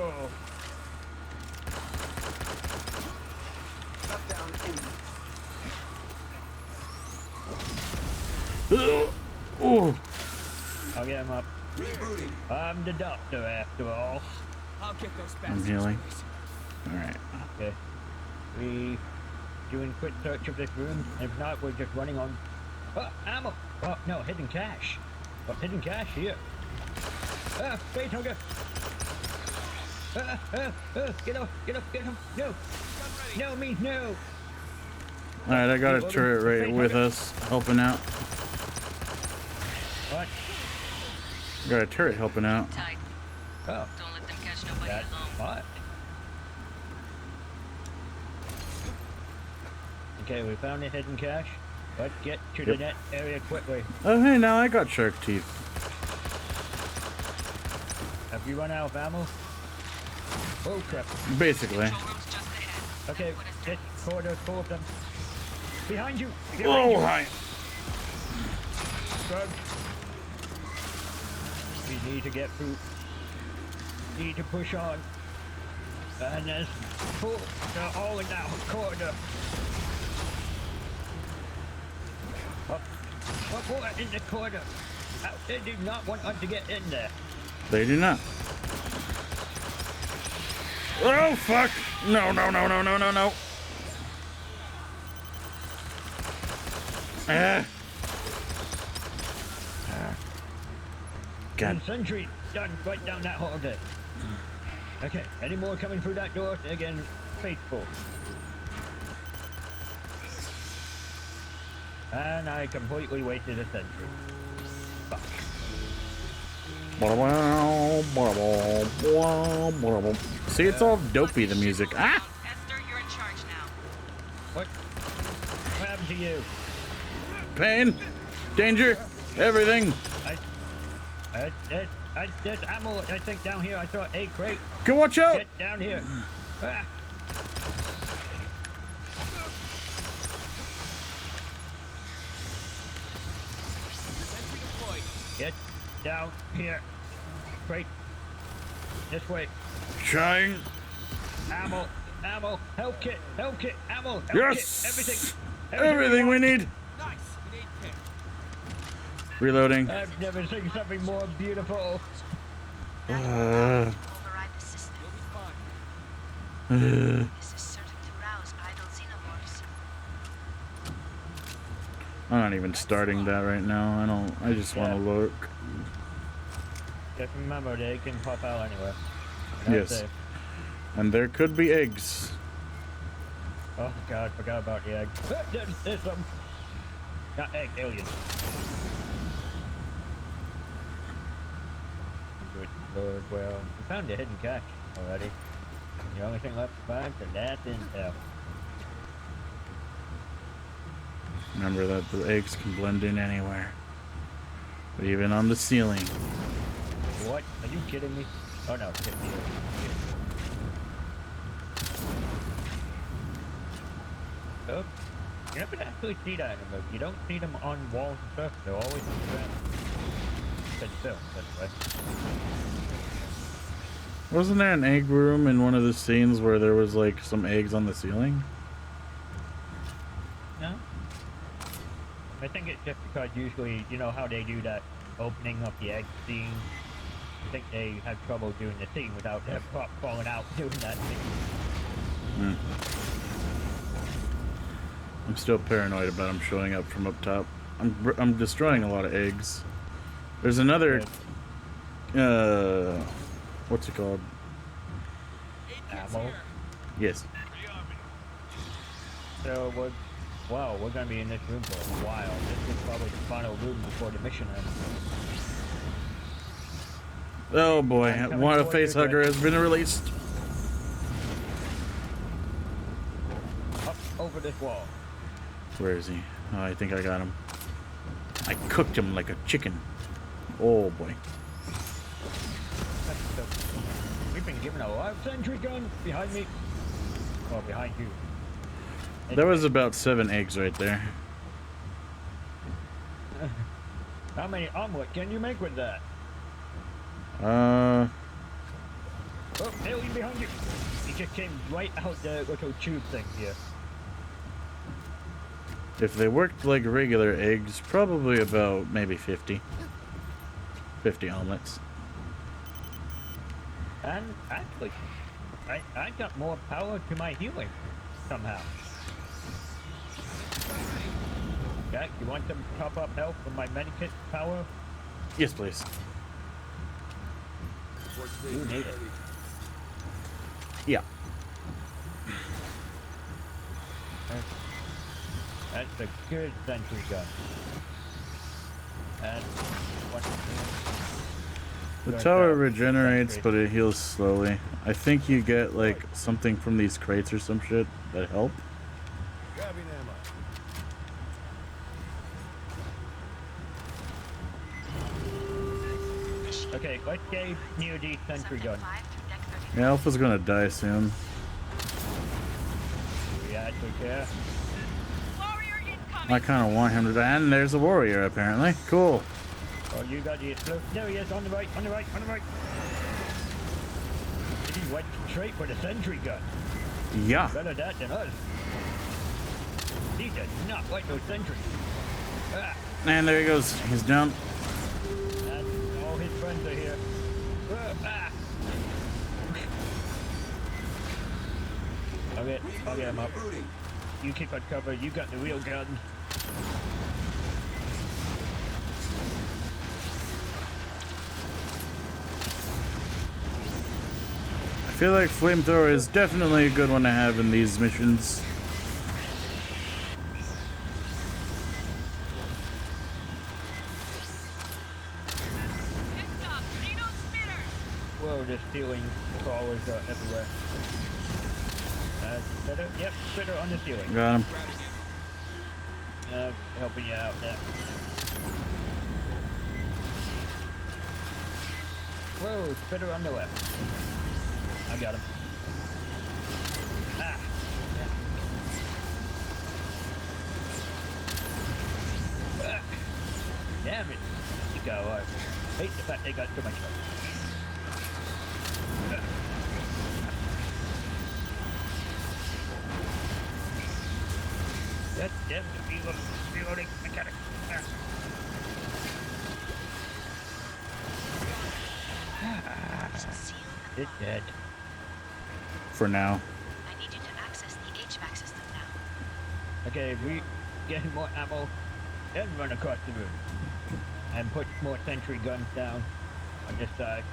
Oh, I'll get him up. I'm the doctor after all. I'll get those I'm bastards. healing. Alright. Okay. We doing quick search of this room. If not, we're just running on. Oh, ammo! Oh no, hidden cash. Oh, hidden cash here. Ah, space hugger! Get up, get up, get him! No! No means no! Alright, I got a turret right with us, helping out. What? Got a turret helping out. Tight. Oh, Don't let them catch nobody that's alone. smart. Okay, we found a hidden cache. Let's get to the net area quickly. Oh, hey, now I got shark teeth. Have you run out of ammo? Oh crap. Basically. Control room's just ahead. Okay, this corridor full of them. Behind you! Oh, hi. Drugs. We need to get through. Need to push on. And there's full. They're all in that corridor. What more in the corner? They do not want us to get in there. They do not. Oh, fuck. No, no, no, no, no, no, no. God. And sentry done right down that hall there. Okay, any more coming through that door? Again, faithful. And I completely wasted a sentry. Fuck. See, it's all dopey, the music. Ah! Esther, you're in charge now. What happened to you? Pain, danger, everything. There's ammo, I think, down here. I saw a crate. Go watch out! Get down here. Ah. Get down here. Crate. This way. Trying. Ammo. Ammo. Health kit. Health kit. Ammo. Health Yes! kit. Everything. Everything we need. Nice. We need 10. Reloading. I've never seen something more beautiful. Override the system. You'll be fine. This is certain to rouse idle xenomorphs. I'm not even starting that right now. I just want to look. Just remember, they can pop out anywhere. Yes. And there could be eggs. Oh god, forgot about the egg. There's some. Not egg, alien. Good lord, well, we found a hidden cache already. The only thing left to find is that intel. Remember that the eggs can blend in anywhere. Even on the ceiling. What? Are you kidding me? Oh no, hit me. Oh, you never actually see that in a movie. You don't see them on walls and stuff. They're always on the ground. It's film, that's right. Wasn't there an egg room in one of the scenes where there was like some eggs on the ceiling? No. I think it's just because usually, you know how they do that opening of the egg scene. I think they have trouble doing the scene without their prop falling out doing that thing. I'm still paranoid about them showing up from up top. I'm destroying a lot of eggs. There's another what's it called? Ammo. Yes. So wow, we're gonna be in this room for a while. This is probably the final room before the mission ends. Oh boy, one a face hugger has been released. Up over this wall. Where is he? Oh, I think I got him. I cooked him like a chicken. Oh boy. We've been given a live sentry gun behind me. Oh, behind you. There was about 7 eggs right there. How many omelet can you make with that? Uh, Oh, alien behind you! He just came right out the little tube thing here. if they worked like regular eggs, probably about maybe 50. 50 omelets. And actually, I got more power to my healing somehow. Jack, you want some top up help with my medikit power? Yes, please. You need it. Yeah. That's a good sentry gun. And what? The tower regenerates, but it heals slowly. I think you get like something from these crates or some shit that help. Grabbing ammo. Okay, let's get near the sentry gun. Yeah, Alpha's gonna die soon. We actually care. I kind of want him to die. And there's a warrior, apparently. Cool. Oh, you got the explode. There he is, on the right, on the right, on the right. He went straight for the sentry gun. Yeah. Better that than us. He does not like those sentries. Ah. And there he goes. He's down. And all his friends are here. Ah. I'll get him up. You keep on cover. You got the real gun. I feel like flamethrower is definitely a good one to have in these missions. Whoa, there's ceiling crawlers everywhere. Spitter? Yep, spitter on the ceiling. Got him. Helping you out there. Whoa, spitter on the left. I got him. Ah. Ah. Damn it. You got alive. Hate the fact they got too much help. God damn the reloading mechanic. It's dead. For now. I need you to access the HVAC system now. Okay, we get more ammo, then run across the room. And put more sentry guns down on this side.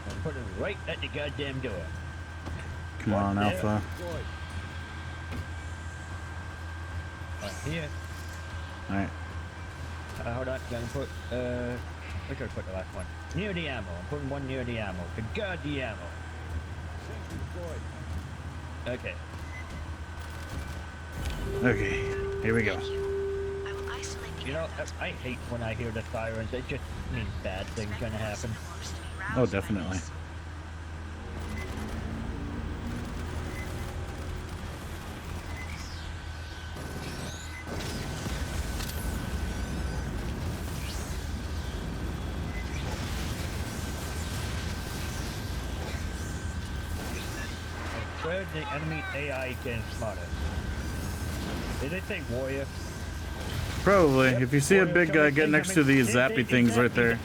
And put them right at the goddamn door. Come on, there. Alpha. Right here. Alright. Hold on, gonna put, where should I put the last one? Near the ammo. I'm putting one near the ammo. To guard the ammo. Okay. Okay, here we go. You know, I hate when I hear the sirens. It just means bad things gonna happen. Oh, definitely. Where the enemy AI getting smarter? Did it say warrior? Probably. If you see a big guy get next to these zappy things right there,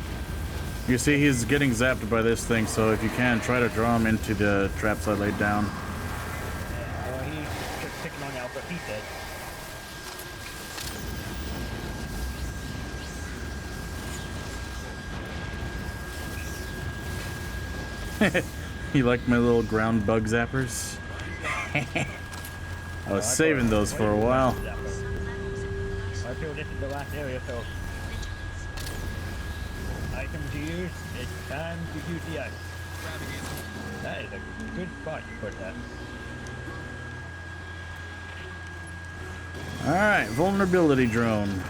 you see he's getting zapped by this thing, so if you can, try to draw him into the traps I laid down. Well, he's just picking on Alpha. He's dead. You like my little ground bug zappers? I was saving those for a while. I feel this is the last area, so item to use. It's time to use the item. That is a good spot to put that. Alright, vulnerability drone.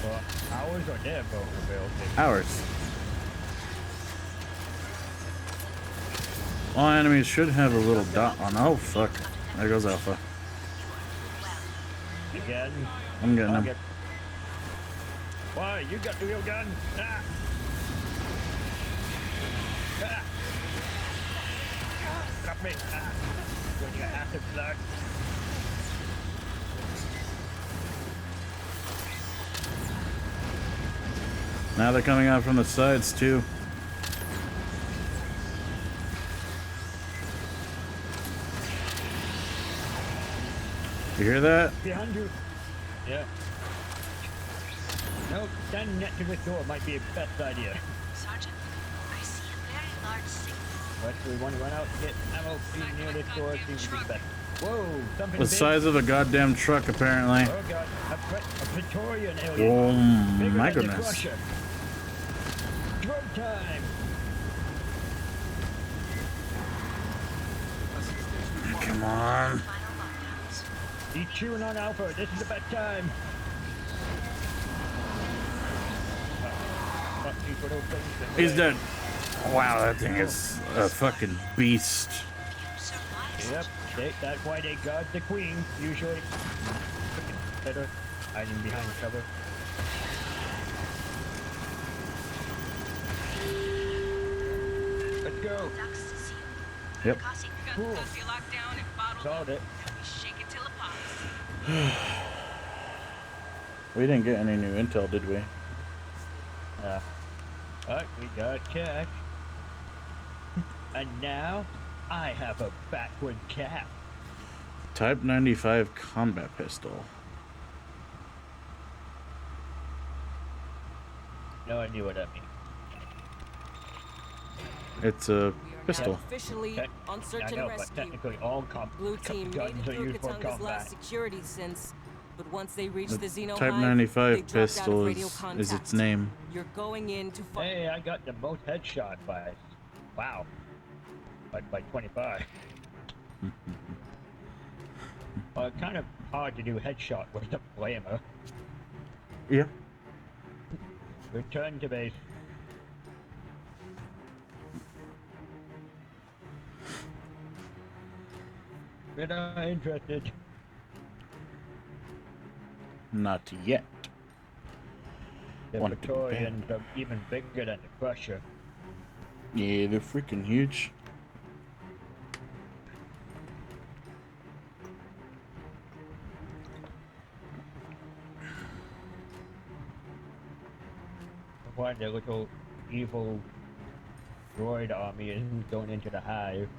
Well, ours or their vulnerability? Ours. All enemies should have a little dot on. Oh, fuck. There goes Alpha. Again? I'm getting him. Why? You got the real gun? Ah! Ah! Drop me! Ah! When you acid blood. Now they're coming out from the sides, too. You hear that? Behind you. Yeah. No, standing next to this door might be a best idea. Sergeant, I see a very large signal. What, we want to run out and get ammo near this door seems to be best. Whoa, something The big. size of a goddamn truck, apparently. Oh god, a Praetorian alien. Oh Bigger my than the goodness. Crusher. Drug time. Come on. He's chewing on Alpha. This is the best time. He's dead. Wow, that thing is a fucking beast. Yep, that's why they guard the queen, usually. Freaking better hiding behind cover. Let's go. Yep. Cool. Solved it. We didn't get any new intel, did we? But we got cash. And now, I have a backward cap. Type 95 combat pistol. No idea what that means. It's a pistol. Officially on search I and know, but rescue. technically all Blue team made guns it are through used for Katanga's combat. last security since, but once they reached the Xeno Type hive, 95 they dropped out of pistol radio is contact. its name. You're going in to fight. Hey, I got the most headshot by, wow, by 25. Well, kind of hard to do headshot with the flamer. Yeah. Return to base. We're not interested. Not yet. The Want to Praetorians are even bigger than the Crusher. Yeah, they're freaking huge. Why the little evil droid army is going into the hive.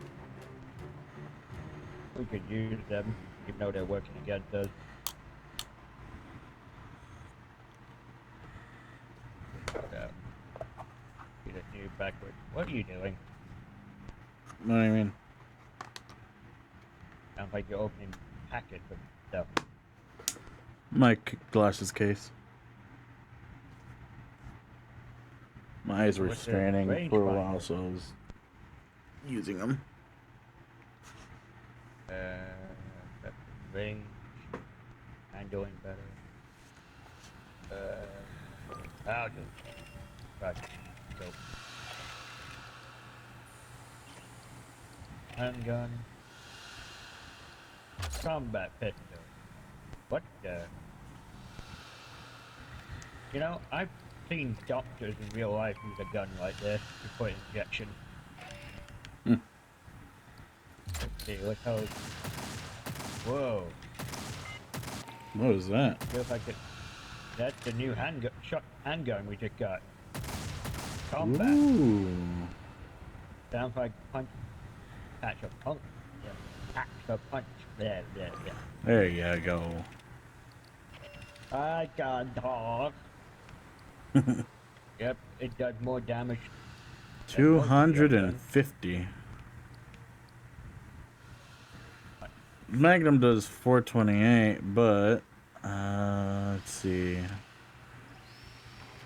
We could use them, even though they're working against us. Get a new backward. What are you doing? What do you mean? Sounds like you're opening packets of stuff. My glasses case. My eyes were What's the straining range for a finder? while, so I was using them. That's range. Handling better. I'll do. Right. Go. Handgun. Combat pistol. What the? You know, I've seen doctors in real life use a gun like this before injection. Hmm. Let's see, look how. Whoa. What is that? Feels like it. That's the new handgun we just got. Combat. Ooh. Sounds like punch. Patch a punch. Yeah. Patch a punch. There. There you go. I got dog. Yep, it does more damage. 250. Magnum does 428, but let's see.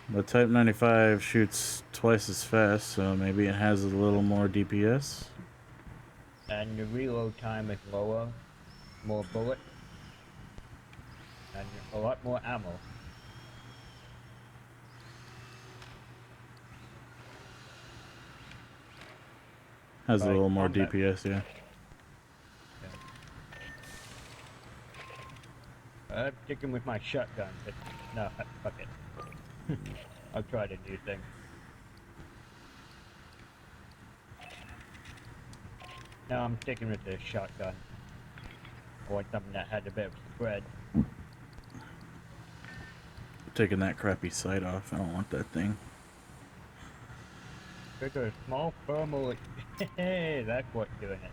The Type 95 shoots twice as fast, so maybe it has a little more DPS. And the reload time is lower, more bullet, and a lot more ammo. Has a Right, little more combat. DPS, yeah. I'm sticking with my shotgun, but no, fuck it. I'll try the new thing. No, I'm sticking with the shotgun. I want something that had a bit of spread. Taking that crappy sight off. I don't want that thing. Trigger a small thermal. Hey, that's what's doing it.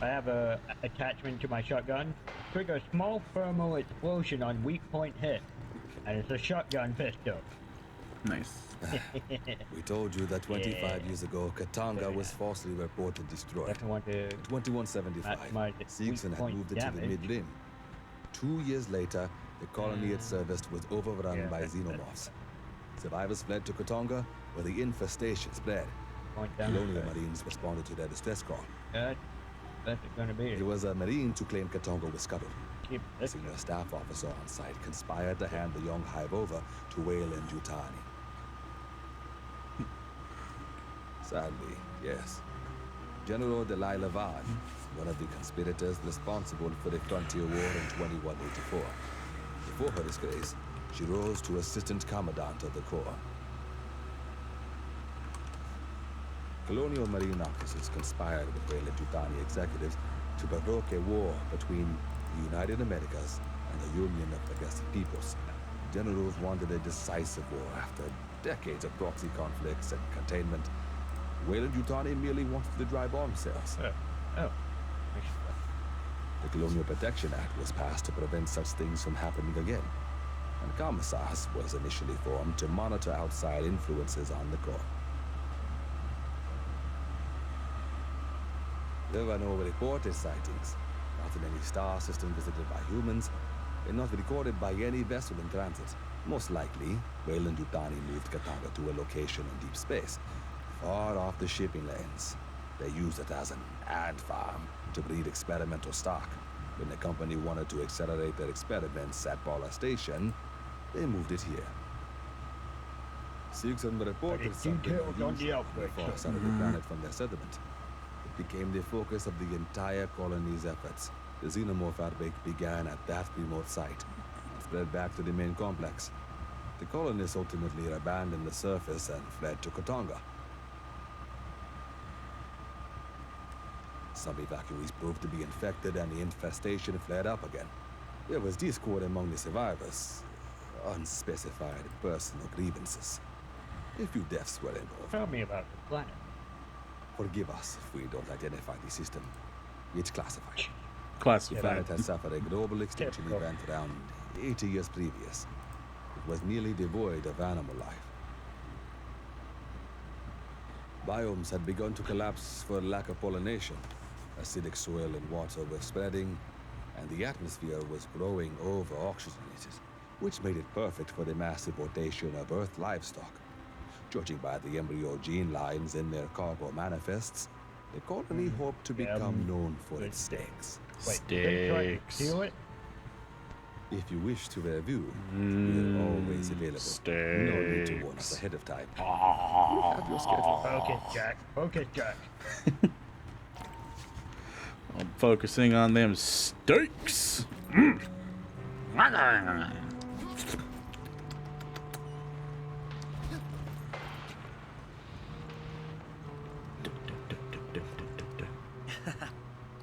I have a attachment to my shotgun. Trigger a small thermal explosion on weak point hit, and it's a shotgun pistol. Nice. We told you that 25 years ago, Katanga was falsely reported destroyed. Definitely want to. In 2175, Seegson had moved it to the mid-rim. 2 years later, the colony it serviced was overrun by xenomorphs. Survivors fled to Katanga, where the infestation spread. Colonial Marines responded to their distress call. That's gonna be It was a Marine to claim Katanga was scuttled. A senior staff officer on site conspired to hand the young hive over to Wayland Yutani. Sadly, yes. General Delilah Vaughn, one of the conspirators responsible for the Frontier War in 2184. Before her disgrace, she rose to Assistant Commandant of the Corps. Colonial Marine officers conspired with Wayland Yutani executives to provoke a war between the United Americas and the Union of Progressive Peoples. Generals wanted a decisive war after decades of proxy conflicts and containment. Wayland Yutani merely wanted the dry bomb cells. The Colonial Protection Act was passed to prevent such things from happening again. And Commissars was initially formed to monitor outside influences on the Corps. There were no reported sightings, not in any star system visited by humans, and not recorded by any vessel in transit. Most likely, Wayland Yutani moved Katanga to a location in deep space, far off the shipping lanes. They used it as an ant farm to breed experimental stock. When the company wanted to accelerate their experiments at Paula Station, they moved it here. Seegson reported something unusual on the far side of the planet from their settlement. It became the focus of the entire colony's efforts. The xenomorph outbreak began at that remote site and spread back to the main complex. The colonists ultimately abandoned the surface and fled to Katanga. Some evacuees proved to be infected and the infestation flared up again. There was discord among the survivors. Unspecified personal grievances. A few deaths were involved. Tell me about the planet. Forgive us if we don't identify the system. It's classified. Classified. The planet has suffered a global extinction event around 80 years previous. It was nearly devoid of animal life. Biomes had begun to collapse for lack of pollination. Acidic soil and water were spreading, and the atmosphere was growing over-oxygenated, which made it perfect for the massive rotation of Earth livestock. Judging by the embryo gene lines in their cargo manifests, the colony hoped to become known for its steaks. Steaks. If you wish to review, we're always available. Steaks. No need to warn us ahead of time. You have your schedule. Focus, Jack. Focus, Jack. I'm focusing on them steaks.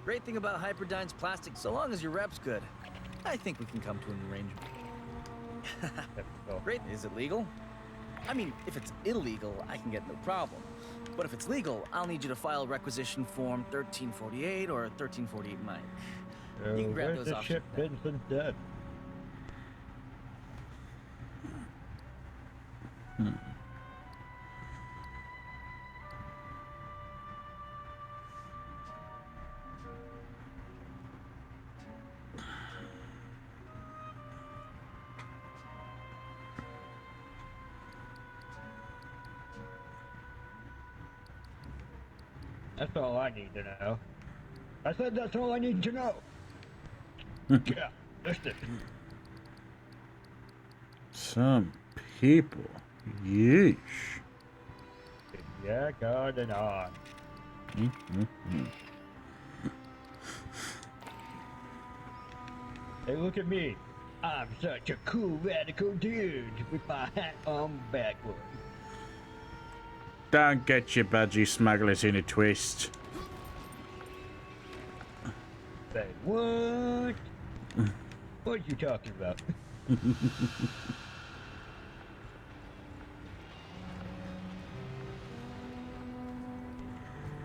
Great thing about Hyperdyne's plastic, so long as your rep's good, I think we can come to an arrangement. Great. Is it legal? I mean, if it's illegal, I can get no problem. But if it's legal, I'll need you to file requisition form 1348 or 1348 Mike. You can grab Where's those the off. ship been since dead? That's all I need to know. I said that's all I need to know. Yeah, listen. Some people. Yeesh. Yeah, God and on. Hey, look at me. I'm such a cool radical dude with my hat on backwards. Don't get your budgie smugglers in a twist. Say what? What are you talking about?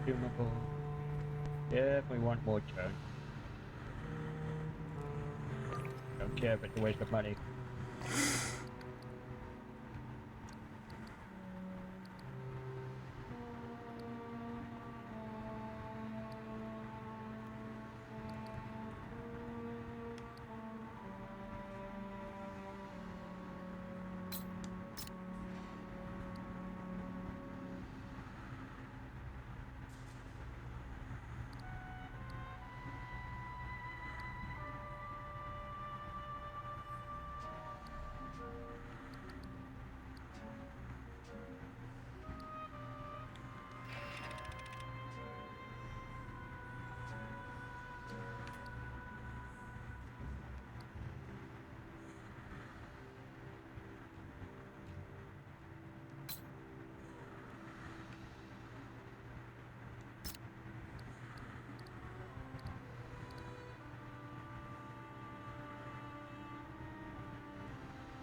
Consumable. Definitely want more chunk. Don't care if it's a waste of money.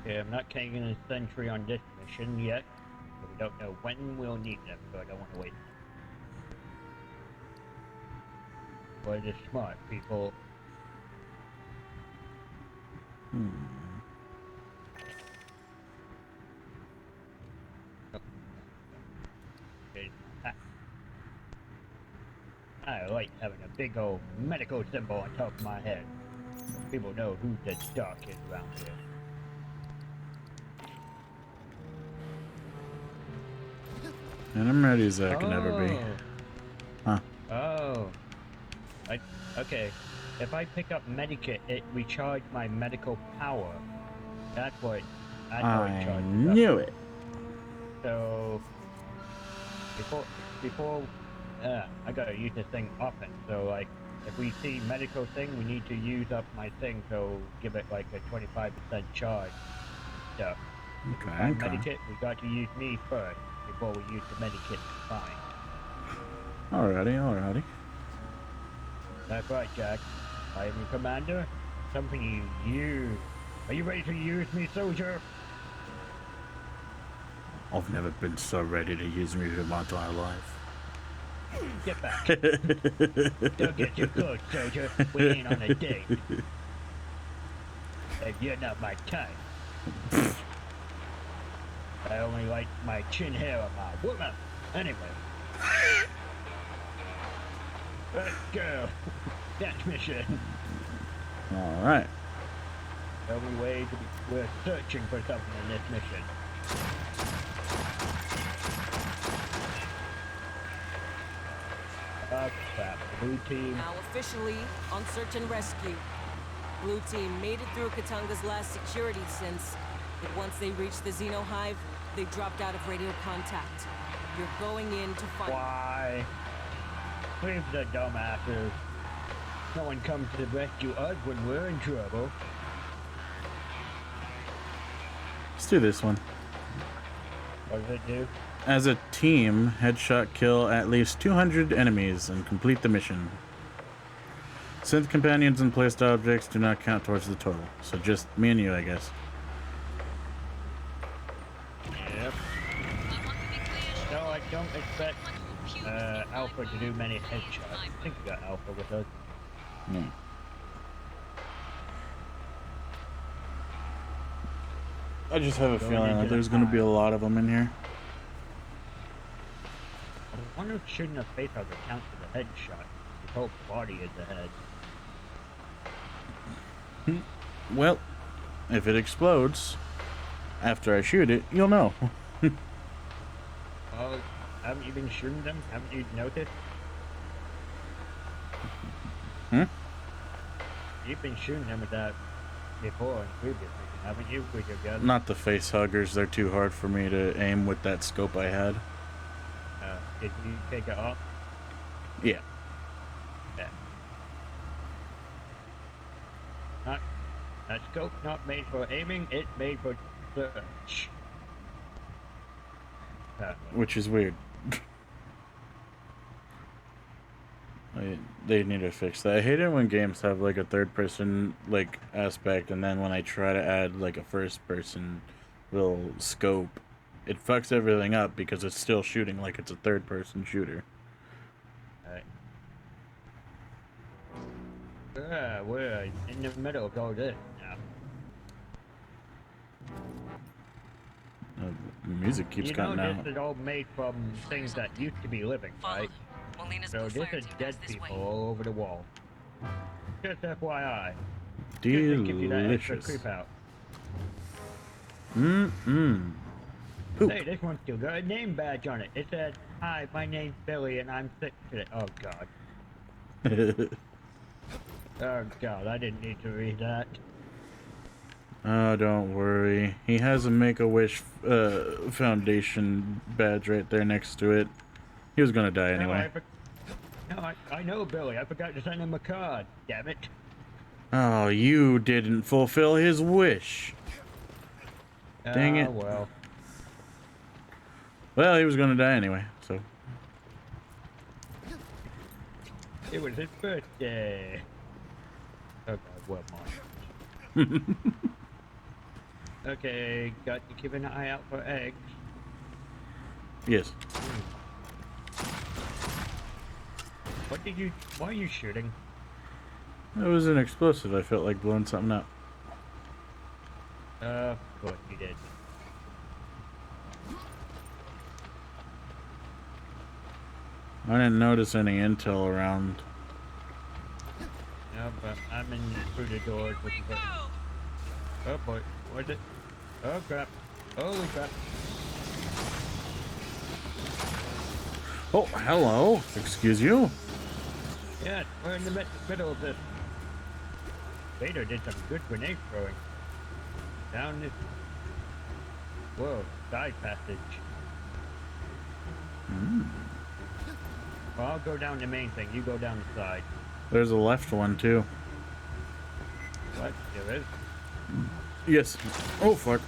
Okay, I'm not taking a sentry on this mission yet. But we don't know when we'll need them, so I don't want to wait. What is smart, people? Okay. I like having a big old medical symbol on top of my head. So people know who the doc is around here. And I'm ready as I can ever be. Huh. Oh. Okay. If I pick up Medikit, it recharged my medical power. That's what I knew it. So before I gotta use this thing often. So like if we see medical thing, we need to use up my thing, so give it like a 25% charge. So Okay. Medikit, we got to use me first before we use the Medikit fine. Alrighty. That's right, Jack. I am your commander. Something you use. Are you ready to use me, soldier? I've never been so ready to use me in my entire life. Get back. Don't get too close, soldier. We ain't on a date. And you're not my type. I only like my chin hair on my woman. Anyway. Let's go. Next mission. Alright. The only way to be, we're searching for something in this mission. Oh crap, blue team. Now officially on search and rescue. Blue team made it through Katanga's last security since, but once they reached the Xeno Hive, they dropped out of radio contact. You're going in to find— Why? Leave the dumbasses. No one comes to rescue us when we're in trouble. Let's do this one. What does it do? As a team, headshot kill at least 200 enemies and complete the mission. Synth companions and placed objects do not count towards the total. So just me and you, I guess. Yep. No, I don't expect Alpha to do many headshots. I think we got Alpha with us. Yeah. I just have a feeling that there's going to be a lot of them in here. I wonder if shooting a face hugger counts for the headshot. His whole body is the head. Well, if it explodes after I shoot it, you'll know. Oh, haven't you been shooting them? Haven't you noticed? You've been shooting them with that before in previous missions, haven't you, with your gun? Not the face huggers. They're too hard for me to aim with that scope I had. Did you take it off? Yeah. Yeah. That scope not made for aiming, it's made for search. Which is weird. They need to fix that. I hate it when games have like a third person like aspect, and then when I try to add like a first person little scope, it fucks everything up because it's still shooting like it's a third person shooter. Alright. We're in the middle of all this now. The music keeps cutting out. This is all made from things that used to be living, right? So this is dead people all over the wall. Just FYI. Just to give you that extra Delicious. creep out. Poop. Hey, this one's still got a name badge on it. It says, "Hi, my name's Billy and I'm sick today." Oh god. Oh god, I didn't need to read that. Oh, don't worry. He has a Make-A-Wish Foundation badge right there next to it. He was gonna die anyway. I know Billy. I forgot to send him a card. Damn it. Oh, you didn't fulfill his wish. Dang it. Well. Well, he was gonna die anyway, so. It was his birthday. Oh god, what monster. Okay, got to keep an eye out for eggs. Yes. Why are you shooting? It was an explosive. I felt like blowing something up. Of course you did. I didn't notice any intel around. No, but I'm in through the doors looking for... Oh boy, what is it? Oh crap. Holy crap. Oh, hello. Excuse you? Yeah, we're in the middle of this. Vader did some good grenade throwing. Down this... Whoa, side passage. Well, I'll go down the main thing. You go down the side. There's a left one, too. What? There is? Yes. Oh, fuck.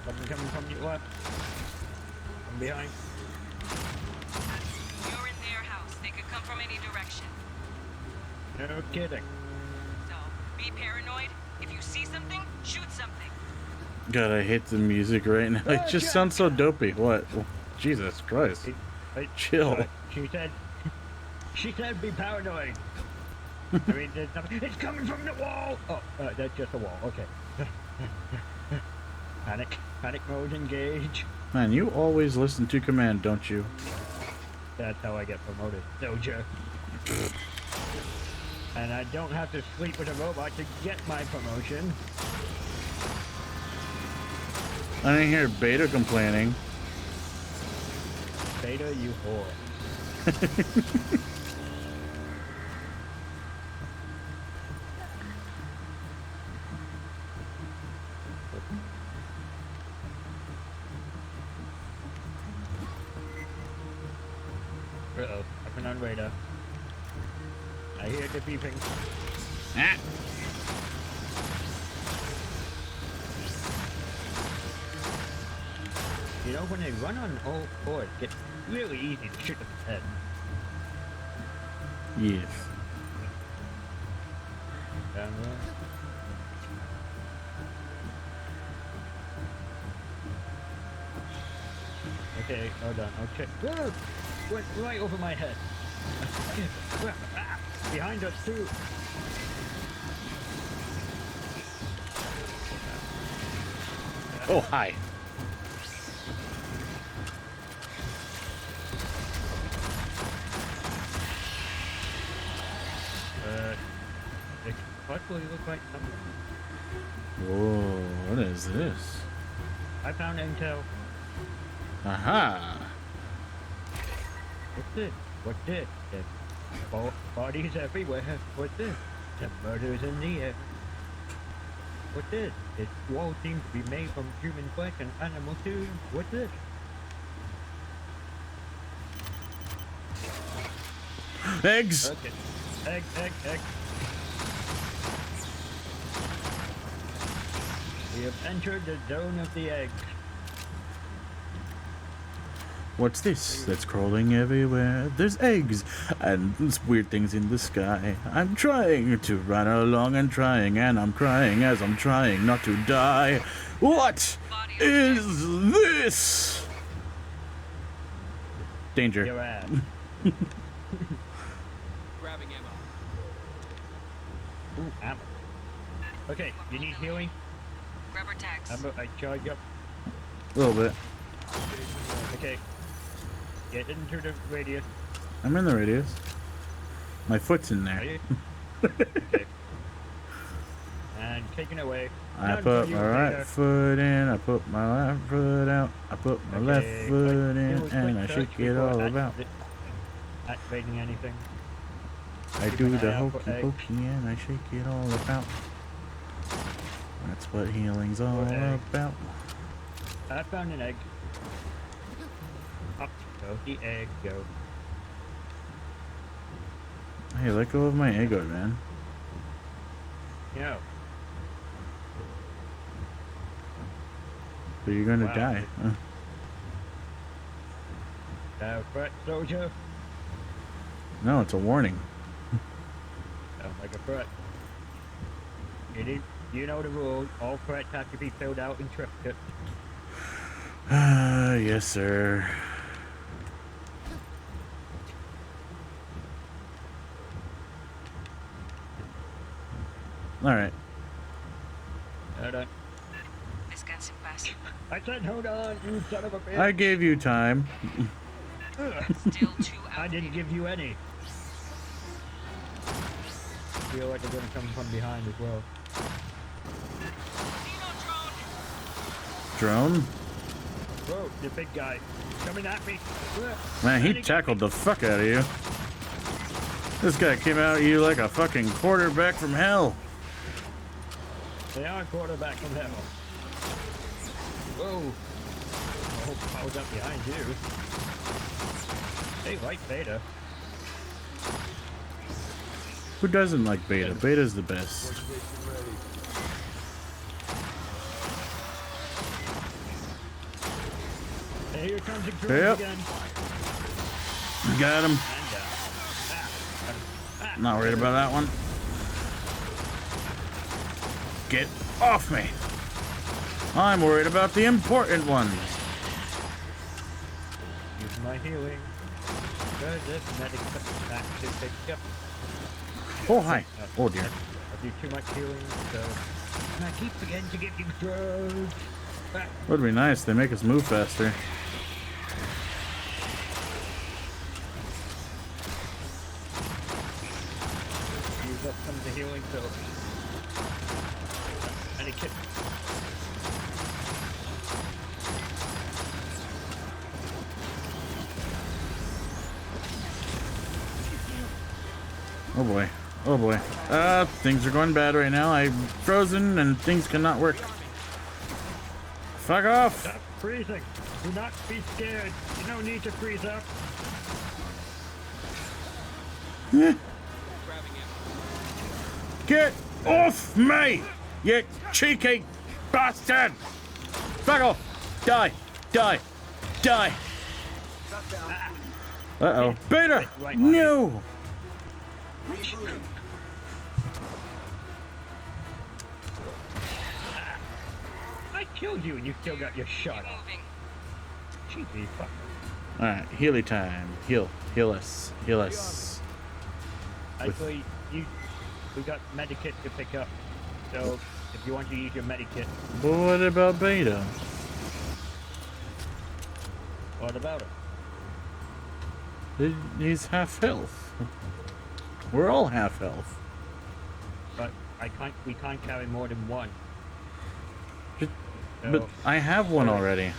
Something coming from your left. From behind. You're in their house. They could come from any direction. No kidding. So, be paranoid. If you see something, shoot something. God, I hate the music right now. It just sounds so dopey. What? Jesus Christ. Chill. She said be paranoid. I mean, there's nothing. It's coming from the wall! Oh, that's just a wall. Okay. Panic mode engage. Man, you always listen to command, don't you? That's how I get promoted. Soldier. And I don't have to sleep with a robot to get my promotion. I didn't hear Beta complaining. Beta, you whore. Uh-oh, I've been on radar. I hear the beeping. Ah. You know, when they run on all fours, it gets really easy to shoot them in the head. Yes. Down low. Okay, hold on, okay. Whoa! Went right over my head. Behind us too. Oh, hi. It possibly look like something. Whoa, what is this? I found intel. Aha! What's this? What's this? There's bodies everywhere. What's this? The murders in the air. What's this? This wall seems to be made from human flesh and animal too. What's this? Eggs! Okay. Egg. We have entered the zone of the egg. What's this that's crawling everywhere? There's eggs and weird things in the sky. I'm trying to run along and trying, and I'm crying as I'm trying not to die. What is this? Danger. Your ass. Grabbing ammo. Ooh, ammo. Okay, you need healing? Rubber tags. I charge up. A little bit. Okay. Get into the radius. I'm in the radius. My foot's in Are there. you? Okay. And taken away. I None put for you, my right Vader. foot in, I put my left foot out, I put my left Okay, foot in, quick and I search shake it before all about. Activating anything. I Keep do an the eye out for hokey eggs. pokey and I shake it all about. That's what healing's all For eggs. about. I found an egg. Up goes the egg go. Hey, let go of my ego, man. No. But you're gonna Wow. die. Threat, soldier. No, it's a warning. Sounds like a threat. You know the rules. All threats have to be filled out in triplicate. Yes, sir. All right. Hold on. Descansen en paz. I said hold on, you son of a bitch. I gave you time. Still 2 I out. didn't give you any. I feel like they're gonna come from behind as well. Drone? Whoa, the big guy coming at me. Man, he tackled the fuck out of you. This guy came out at you like a fucking quarterback from hell. They are quarterback from hell. Whoa. Oh, I was up behind you. They like Beta. Who doesn't like Beta? Beta's the best. Hey, here comes the drone Yep. again. Got him. And Not worried about that one. Get off me. I'm worried about the important ones. use my healing. Good, this medic back to pick up. Oh, hi. Oh, dear. I do too much healing, so... And I keep forgetting to give you drones. Would be nice. They make us move faster. Use up some of the healing, so... And it kicked. Oh, boy. Oh, boy. Things are going bad right now. I'm frozen and things cannot work. Fuck off! Stop freezing. Do not be scared. You don't need to freeze up. Get off me! You cheeky bastard! Fuck off! Die! Die! Die! Uh-oh. Beta! No! I killed you and you still got your shot off. Cheeky fucker. Alright, Healy time. Heal. Heal us. Heal us. Actually, we got medikit to pick up. So, if you want to use your medikit, But what about Beta? what about it? He's half health. We're all half health. But we can't carry more than one. But I have one already.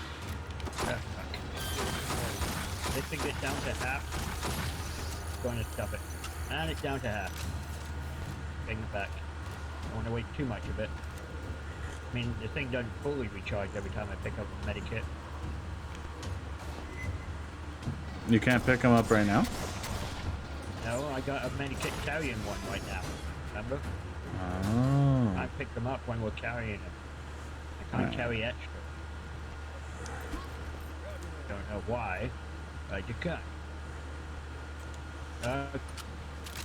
This thing gets down to half. Going to stop it. And it's down to half. Bring it back. I don't want to wait too much of it. I mean, this thing doesn't fully recharge every time I pick up a medikit. You can't pick him up right now? No, I got a medikit carrying one right now. Remember? Oh. I picked them up when we're carrying them. I can't carry extra. Don't know why, but you can.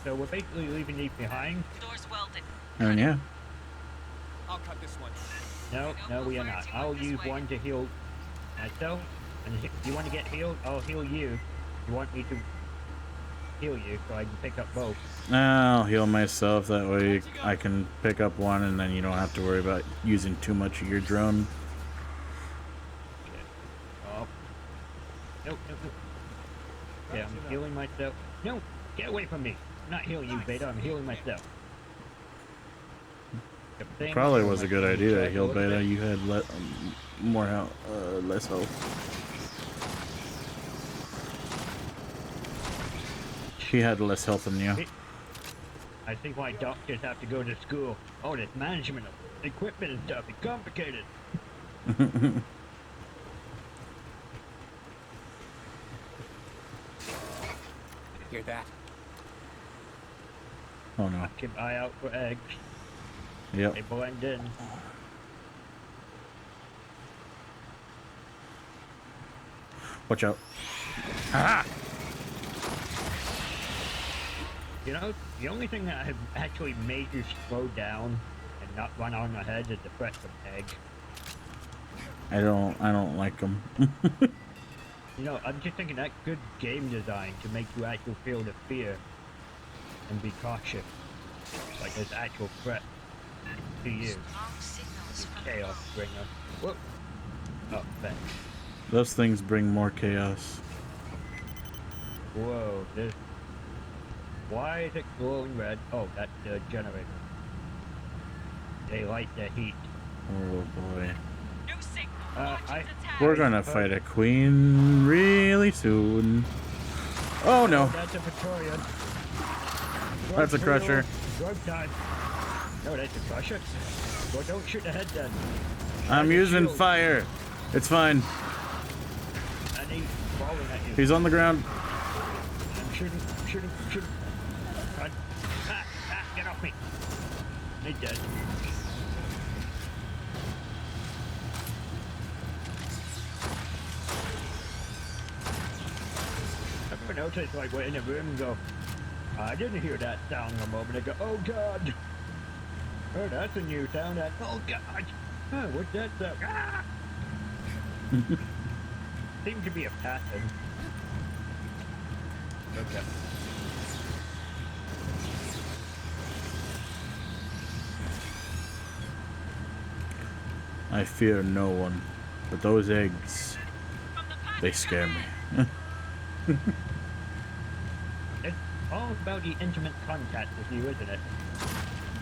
So we're basically leaving these behind. Doors welded. Oh, yeah. I'll cut this one. No, we are not. I'll use one to heal myself. And if you want to get healed, I'll heal you. You want me to heal you so I can pick up both. I'll heal myself. That way I can pick up one and then you don't have to worry about using too much of your drone. Oh. Nope. Yeah, I'm healing myself. No, get away from me. I'm not healing you, Beta. I'm healing myself. Probably was a good idea to heal Beta. You had more health, less health. He had less health than you. I think why doctors have to go to school. Oh, this management of equipment and stuff is complicated. Hear that? Oh no. Keep an eye out for eggs. Yep. They blend in. Watch out. Ha! You know, the only thing that have actually made you slow down and not run on ahead is the threat of egg. I don't like them. You know, I'm just thinking that's good game design to make you actually feel the fear and be cautious. Like there's actual threat to you. You chaos bringer. Whoop. Oh, thanks. Those things bring more chaos. Whoa, this. Why is it glowing red? Oh, that's the generator. They like the heat. Oh boy. New signal. We're gonna fight a queen really soon. Oh no! That's a Victorian. That's a crusher. Drug time. No, that's a crusher. Well, don't shoot the head then. I'm using fire. It's fine. And he's falling at you. He's on the ground. I'm shooting. Run. Get off me. He's dead. I've ever noticed, like, we're in a room and go, I didn't hear that sound a moment ago. Oh, God. Oh, that's a new sound. Oh, God. Oh, what's that sound? Ah! Seems to be a pattern. Okay. I fear no one, but those eggs, they scare me. It's all about the intimate contact with you, isn't it?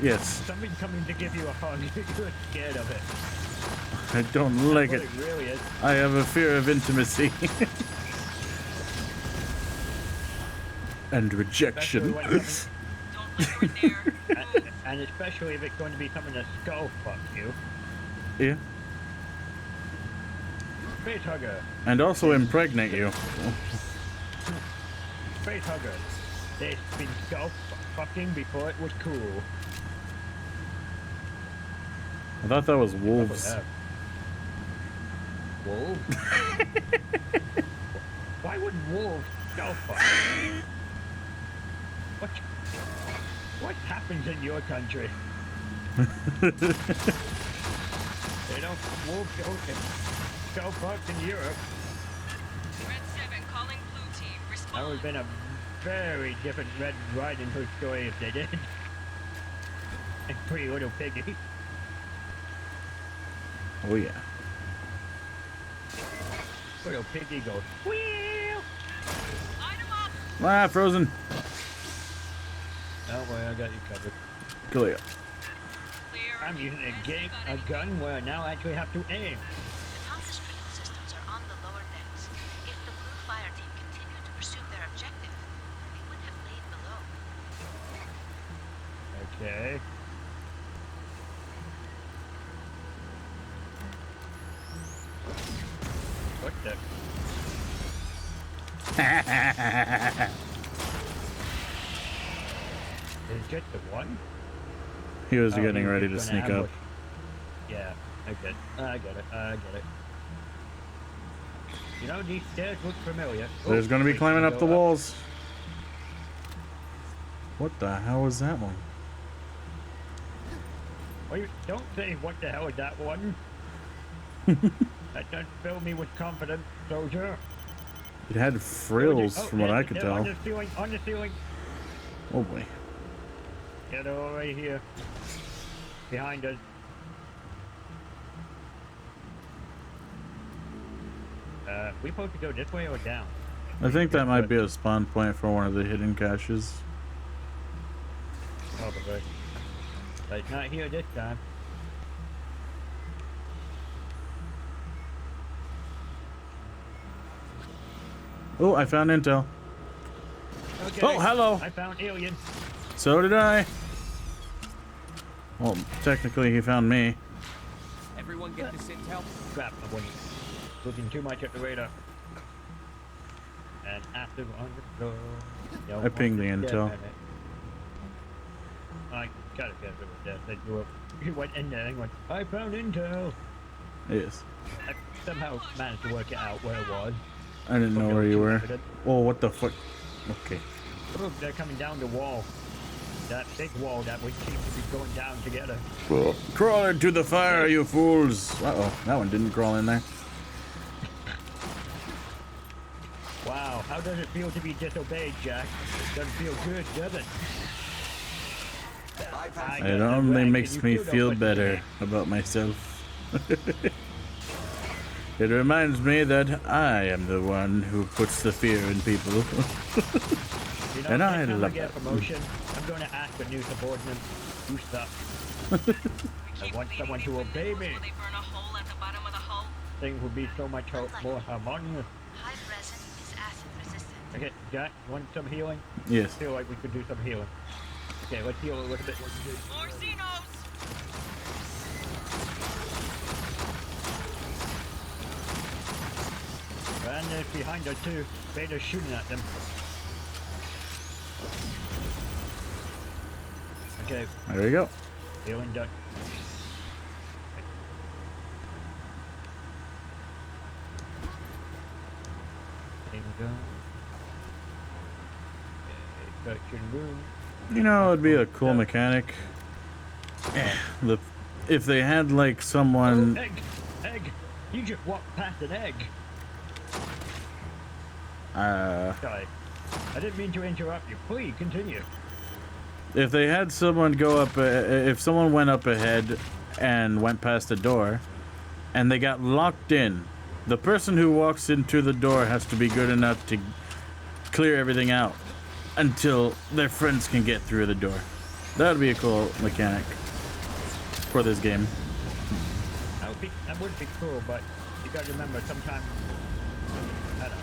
Yes. Somebody coming to give you a hug, you're scared of it. I don't like it. It really is. I have a fear of intimacy. And rejection. And especially if it's going to be something to skull fuck you. Yeah. Face hugger. And also impregnate you. Face hugger. They've been skull fucking before it was cool. I thought that was wolves. Wolves? Why would wolves skull fuck? What happens in your country? They don't, wolves don't skull fuck in Europe. Red 7 calling blue team. Respond. That would have been a very different Red Riding Hood story if they did. And Pretty Little Piggy. Oh yeah. Little Piggy goes, wheel! Ah, frozen. Oh boy, I got you covered. Clear. I'm using a gun where I now actually have to aim. The counter-sprinkle systems are on the lower decks. If the blue fire team continued to pursue their objective, they would have laid below. Okay. What the? Is it just the one? He was getting ready to sneak up. Yeah, I get it. You know, these stairs look familiar. There's gonna be climbing up the walls. What the hell was that one? Wait, don't say what the hell is that one. That doesn't fill me with confidence, soldier. It had frills, from what I could tell. On the ceiling. Oh boy. Yeah, they're all right here. Behind us. We supposed to go this way or down? I think that might be a spawn point for one of the hidden caches. Probably. But it's not here this time. Oh, I found intel. Okay. Oh, hello. I found alien. So did I. Well, technically he found me. Everyone get this intel? Crap, I wasn't looking too much at the radar. And active on the floor. I pinged the intel. I gotta get rid of that. They blew up. He went in there and went, I found intel. Yes. I somehow managed to work it out where it was. I didn't know where you were. Oh, what the fuck? Okay. Look, they're coming down the wall. That big wall that we seem to be going down together. Crawl into the fire, you fools! Uh-oh, that one didn't crawl in there. Wow, how does it feel to be disobeyed, Jack? Doesn't feel good, does it? It only makes me feel better about myself. It reminds me that I am the one who puts the fear in people. You know, And I next time love I get a that. promotion, I'm going to ask a new subordinate, do stuff. I want someone to obey me. Will they burn a hole at the bottom of the hull? Things would be so much more harmonious. Hive resin is acid resistant. Okay, Jack, want some healing? Yes. I feel like we could do some healing. Okay, let's heal a little bit. More Xenos! And there's behind us too. Vader's shooting at them. Okay, There you go. healing done. There we go. Okay, searching room. You know, it'd be a cool mechanic. If they had like someone. Oh, egg! You just walked past an egg. Sorry. I didn't mean to interrupt you. Please continue. If they had someone go up, if someone went up ahead and went past the door, and they got locked in, the person who walks into the door has to be good enough to clear everything out until their friends can get through the door. That would be a cool mechanic for this game. That would be cool, but you gotta remember sometimes. I don't know.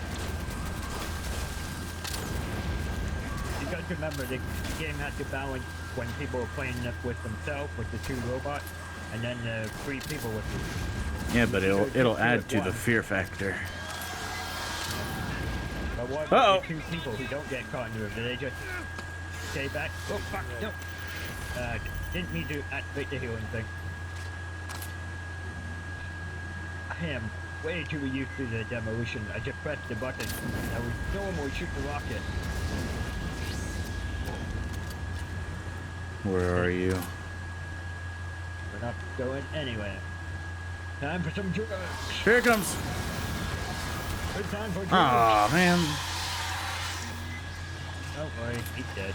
You got to remember the game has to balance when people are playing with themselves, with the 2 robots, and then 3 people with you. Yeah, but it'll add to the fear factor. But what about the 2 people who don't get caught in the room? Do they just stay back? Oh fuck! No. Didn't mean to activate the healing thing. I am way too used to the demolition. I just pressed the button. I was normally shoot the rocket. Where are you? We're not going anywhere. Time for some drugs. Here it comes. Good time for drugs. Aw, man. Don't worry, he's dead.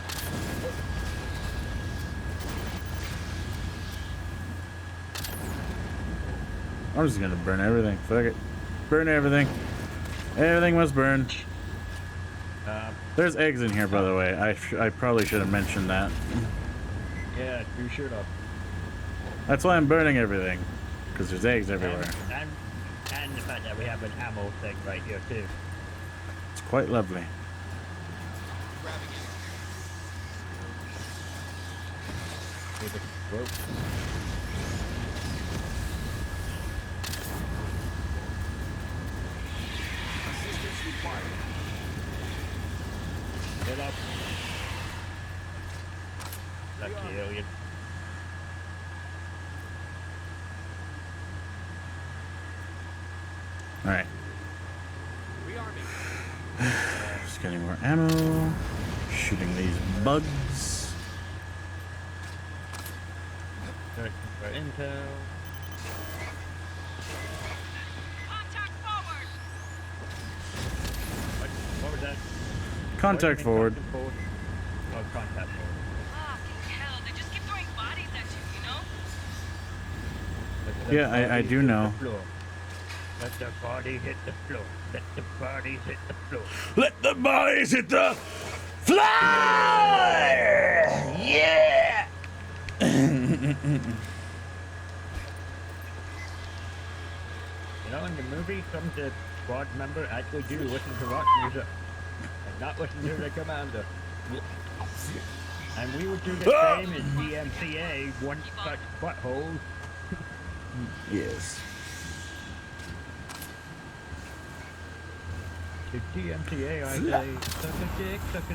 I'm just gonna burn everything. Fuck it. Burn everything. Everything must burn. There's eggs in here, by the way. I probably should have mentioned that. Yeah, you should have. That's why I'm burning everything. Because there's eggs everywhere. And the fact that we have an ammo thing right here, too. It's quite lovely. Whoa. Get up. Lucky alien. Alright. Just getting more ammo. Shooting these bugs. Searching for intel. Contact forward! What was that? Contact forward. Oh, contact forward. Fucking hell, they just keep throwing bodies at you, you know? Yeah, I do know. Let the body hit the floor. Let the bodies hit the floor. Let the bodies hit the floor! Yeah! You know, in the movie, some of the squad members actually do listen to rock music and not listen to the commander. And we would do the same as DMCA, one such butthole. Yes. To DMCA, I say, suck a dick, suck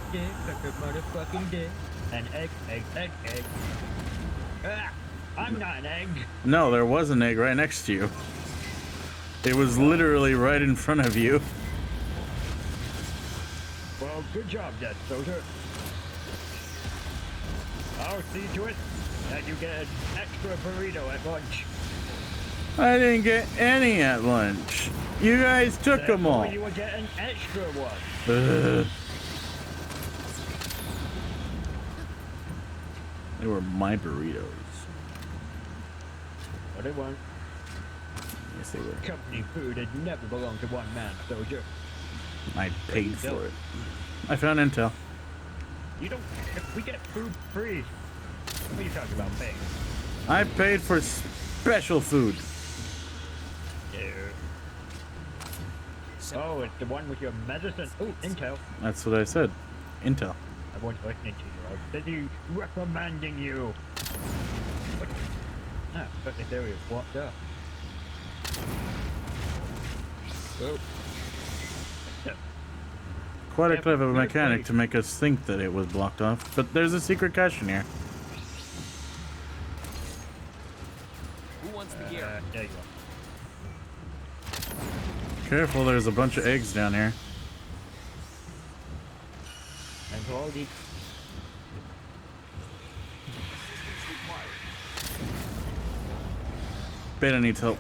a motherfucking dick. And egg. Ah, I'm not an egg. No, there was an egg right next to you. It was literally right in front of you. Well, good job, Death Soldier. I'll see to it that you get an extra burrito at lunch. I didn't get any at lunch. You guys took them all. You will get an extra one. They were my burritos. What they want? Yes, they were. Company food had never belonged to one man, Soldier. I paid for it. I found intel. You don't. We get food free. What are you talking about paying? I paid for special food. Yeah. Oh, it's the one with your medicine. Oh, intel. That's what I said. Intel. I wasn't listening to you. I was busy reprimanding you. What? Ah, but this area is blocked up. Oh. Quite a clever mechanic to make us think that it was blocked off. But there's a secret cache in here. Who wants the gear? There you go. Careful, there's a bunch of eggs down here. And all the... Beta needs help.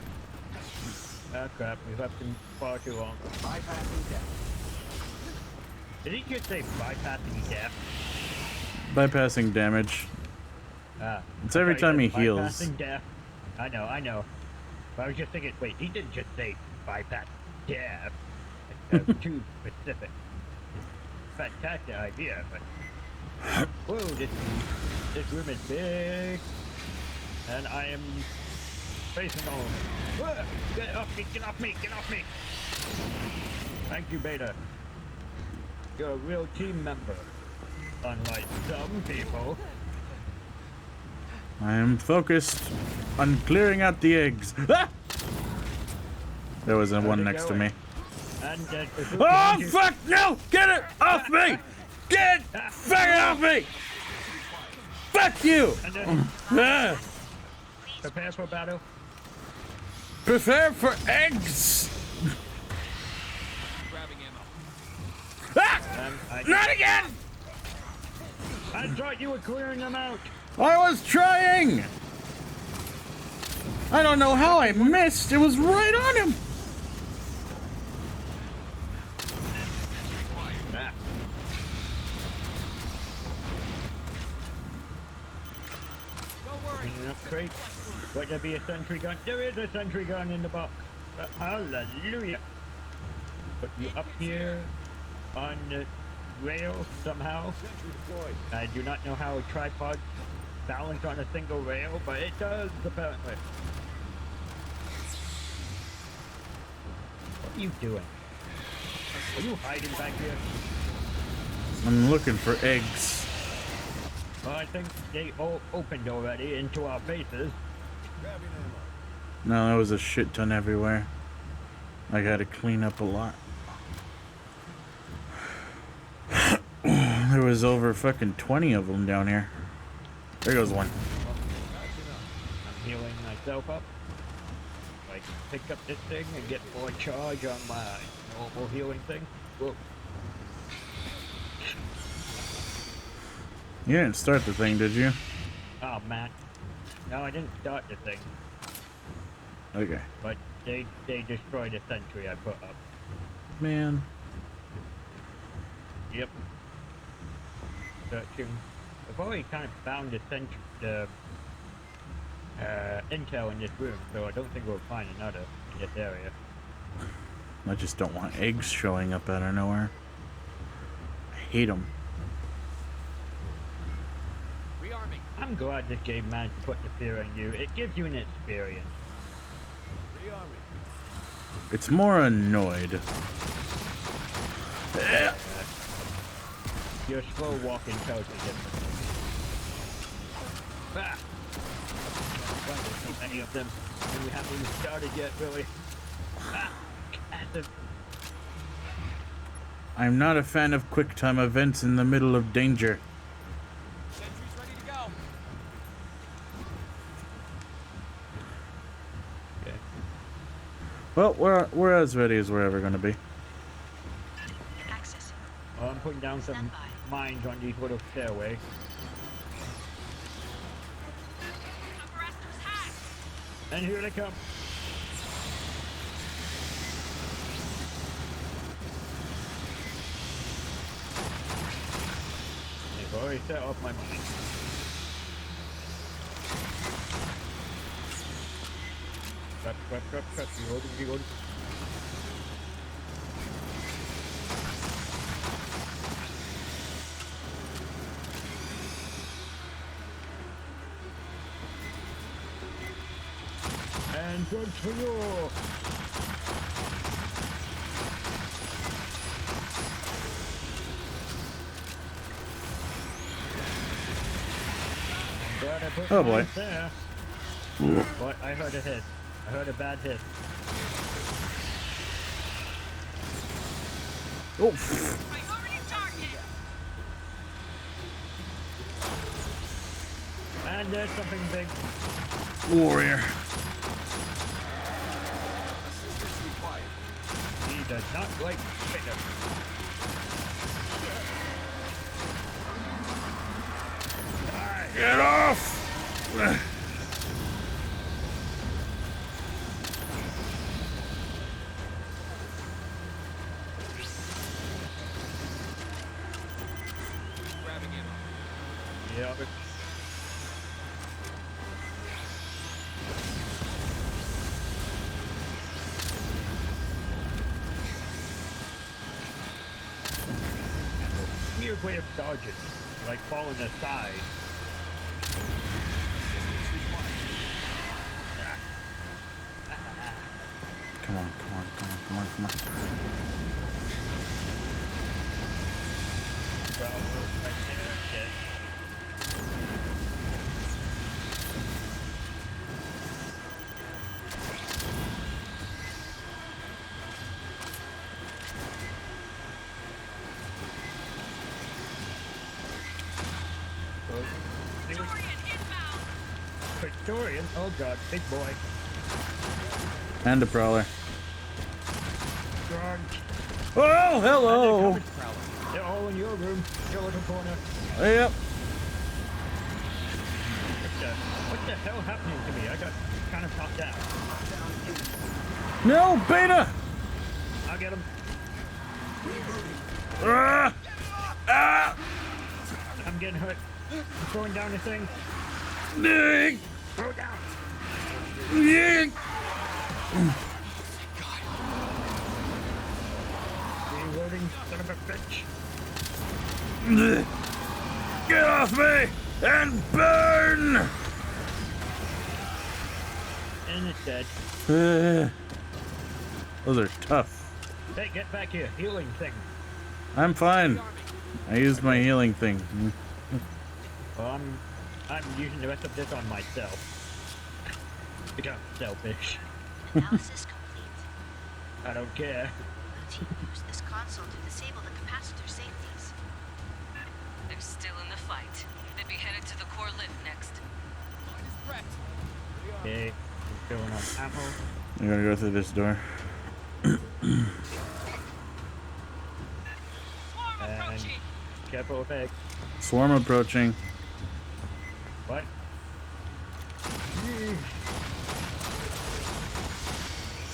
Ah, crap. We've left him far too long. Bypassing death. Did he just say bypassing death? Bypassing damage. Ah. It's every time he heals. Bypassing death. I know. But I was just thinking, wait, he didn't just say bypass death. That's too specific. Fantastic idea, but... Whoa, this room is big. And I am facing all of it. Whoa, get off me! Thank you, Beta. You're a real team member. Unlike some people. I am focused on clearing out the eggs. Ah! There was one next to me. And, oh, fuck! No! Get it off me! Get it fucking off me! Fuck you! Ah! Prepare for battle. Prepare for eggs! Grabbing ammo. Ah! Not again! I thought you were clearing them out. I was trying! I don't know how I missed. It was right on him. Crate. Would there be a sentry gun? There is a sentry gun in the box. Hallelujah. Put you up here on the rail somehow. I do not know how a tripod balance on a single rail, but it does apparently. What are you doing? Are you hiding back here? I'm looking for eggs. Well, I think they all opened already into our faces. No, there was a shit ton everywhere. I gotta clean up a lot. There was over fucking 20 of them down here. There goes one. I'm healing myself up. I can pick up this thing and get more charge on my normal healing thing. Whoa. You didn't start the thing, did you? Oh, man. No, I didn't start the thing. Okay. But they destroyed a sentry I put up. Man. Yep. Searching. I've already kind of found the intel in this room, so I don't think we'll find another in this area. I just don't want eggs showing up out of nowhere. I hate them. Rearming. I'm glad this game managed to put the fear in you. It gives you an experience. Rearming. It's more annoyed. Your slow walking tells me different. Ah! Why there's so many of them, and we haven't even started yet, really. Ah! Massive. I'm not a fan of quick-time events in the middle of danger. Sentry's ready to go. Okay. Well, we're as ready as we're ever gonna be. Access. On putting down some mines on these little stairways. And here they come. They've already set off my mine. Cut. Reloading. And good for you! Oh boy. There. But I heard a hit. I heard a bad hit. Oh. And there's something big. Warrior. He does not like bigger. Get off! Grabbing ammo. Yeah, but weird way of dodging, like falling aside. Come on. Victorian? Oh god, big boy. And a prowler. Strong. Oh, hello! They're all in your room, your little corner. Yep. What the hell happening to me? I got kind of knocked out. No, Beta! I'll get him. I'm getting hurt. I'm throwing down the thing. Throw it down. Reloading, son of a bitch. Get off me and burn! And it's dead. Those are tough. Hey, get back here. Healing thing. I'm fine. I used my healing thing. Well, I'm using the rest of this on myself. Because I'm selfish. Analysis complete. I don't care. Blue team used this console to disable the capacitor safeties. They're still in the fight. They'd be headed to the core lift next. Line is prepped. Okay, I'm filling on ammo. I'm gonna go through this door. And careful with eggs. Swarm approaching. What?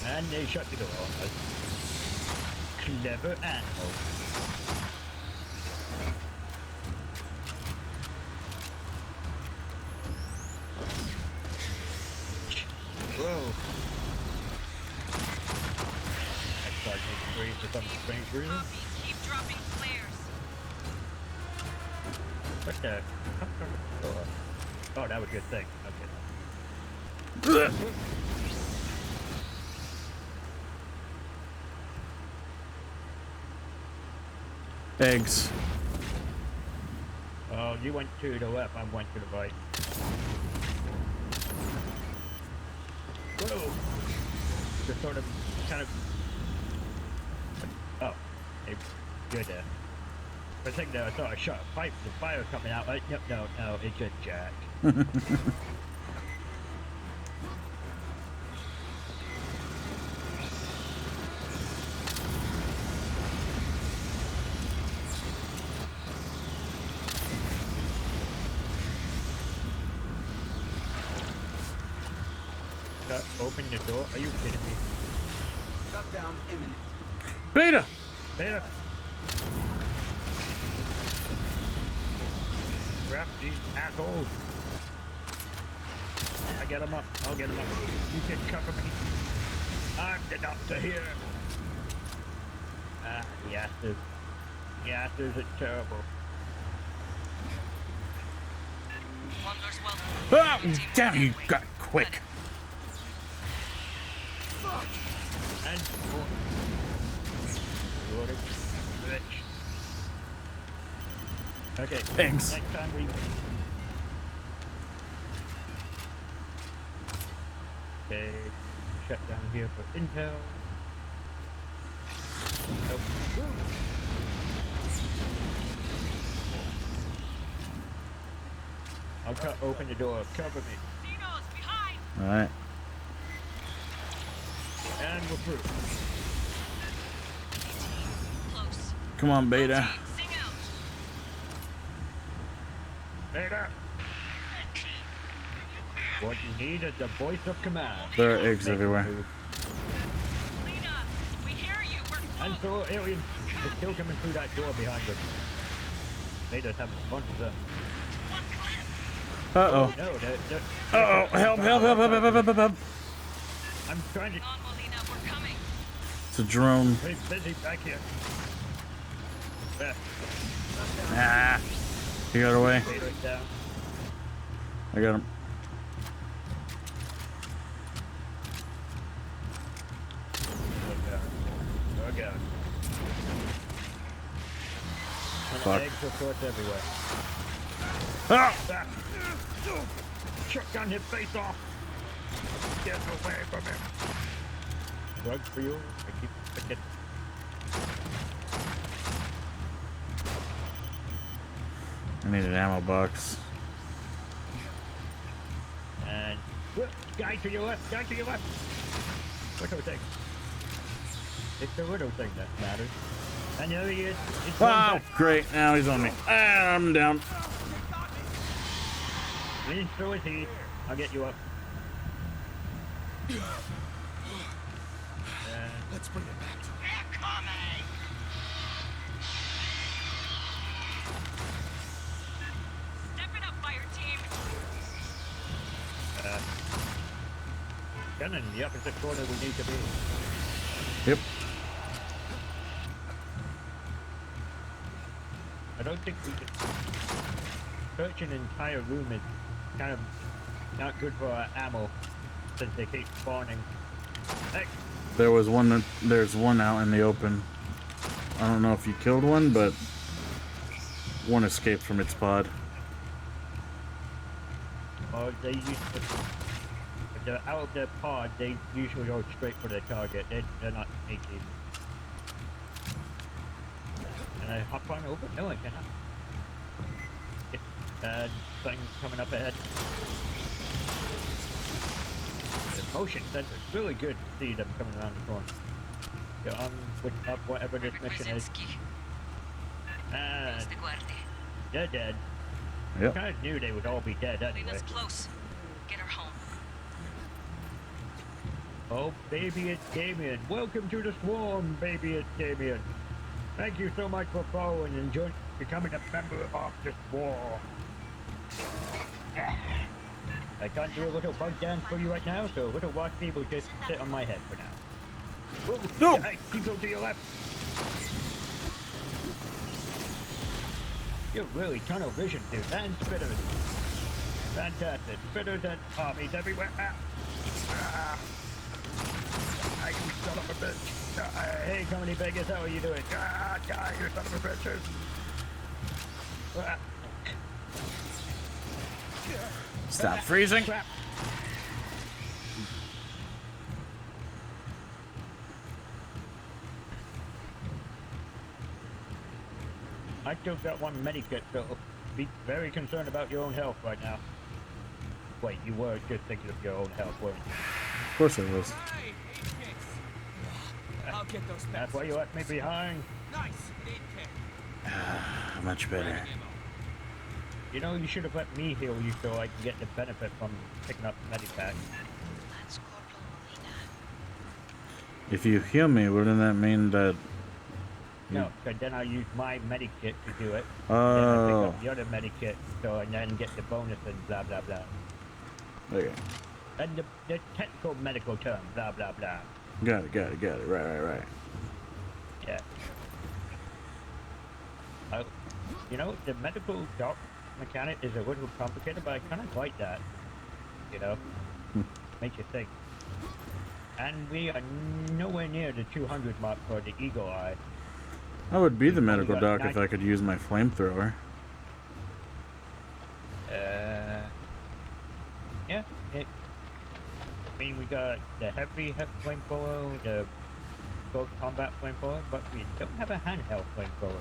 And they shut the door on us. Clever animal. Whoa. I started making breeze for some strange reason. Keep dropping flares. What the? Oh, that was a good thing. Okay. Eggs. Oh, you went to the left, I went to the right. Whoa! Just sort of, kind of... Oh, hey, good there. For a second there, I thought I shot a pipe with fire coming out. No, it's just Jack. Open the door. Are you kidding me? Shutdown imminent. Beta! Beta! Grab these assholes. I get them up. I'll get them up. You can cover me. I'm the doctor here. Ah, the asses. The asses are terrible. Wonders well. Oh, damn, you got quick. And more. Bitch. Okay. Thanks. Next time we. Okay. Shut down here for intel. Nope. I'll open the door. Cover me. Xenos, behind! Alright. And we're through. Close. Come on, Beta. Sing out. Beta! What you need is the voice of command. There are eggs everywhere. Lena, we hear you. We're And so, aliens, they're still coming through that door behind us. Beta's having a bunch of them. Uh-oh. No, they're Uh-oh. Help, help, help, help, help, help, help, help. I'm trying to. on, Molina. We're coming. It's a drone. Hey, busy back here. There. Ah. He got away. Beta's down. I got him. Look out. And Fuck. eggs of course everywhere. Ah! Back. Shotgun his face off. Get away from him. Drugs for you. I keep forgetting. I need an ammo box. And guy to your left. Guy to your left. Widow thing. It's the widow thing that matters. And there he is. It's Wow, great. Now he's on me. Ah, I'm down. And so is he. I'll get you up. Let's bring it back to They're coming! Step it up, fire team. Kind of in the opposite corner we need to be. Yep. I don't think we can. Search an entire room is kind of not good for our ammo since they keep spawning. Heck, There's one out in the open. I don't know if you killed one, but one escaped from its pod. or they usually, if they're out of their pod, they usually go straight for their target. They're not sneaky. Can I hop on over? No, I cannot. Thing coming up ahead. The motion sensor is really good to see them coming around the corner. Get on with up whatever this mission is. And they're dead. Yep. I kind of knew they would all be dead anyway. Lena's close. Get her home. Oh, baby, it's Damien. Welcome to the swarm, baby, it's Damien. Thank you so much for following and becoming a member of the swarm. I can't do a little bug dance for you right now, so little watch me will just sit on my head for now. No! Hey, people to your left. You're really tunnel vision, dude. And spitters. Fantastic. Spitters and armies everywhere. You son of a bitch. Hey, Company Vegas, how are you doing? Die, you son of a bitches. Stop freezing. Crap. I still got one medikit, so be very concerned about your own health right now. Wait, you were just thinking of your own health, weren't you? Of course I was. Hey, I'll get those That's why you left me behind. Nice. Need care. Much better. You know, you should have let me heal you so I can get the benefit from picking up medipack. LANScorp If you heal me, wouldn't that mean that... No, because then I'll use my medikit to do it. Oh. Then I'll pick up the other medikit, so and then get the bonus and blah blah blah. Okay. And the technical medical term, blah blah blah. Got it. Right. Yeah. You know, the medical doc mechanic is a little complicated, but I kind of like that. You know, makes you think. And we are nowhere near the 200 mark for the Eagle Eye. I would be the medical doc if I could use my flamethrower. Yeah. I mean, we got the heavy flamethrower, the close combat flamethrower, but we don't have a handheld flamethrower.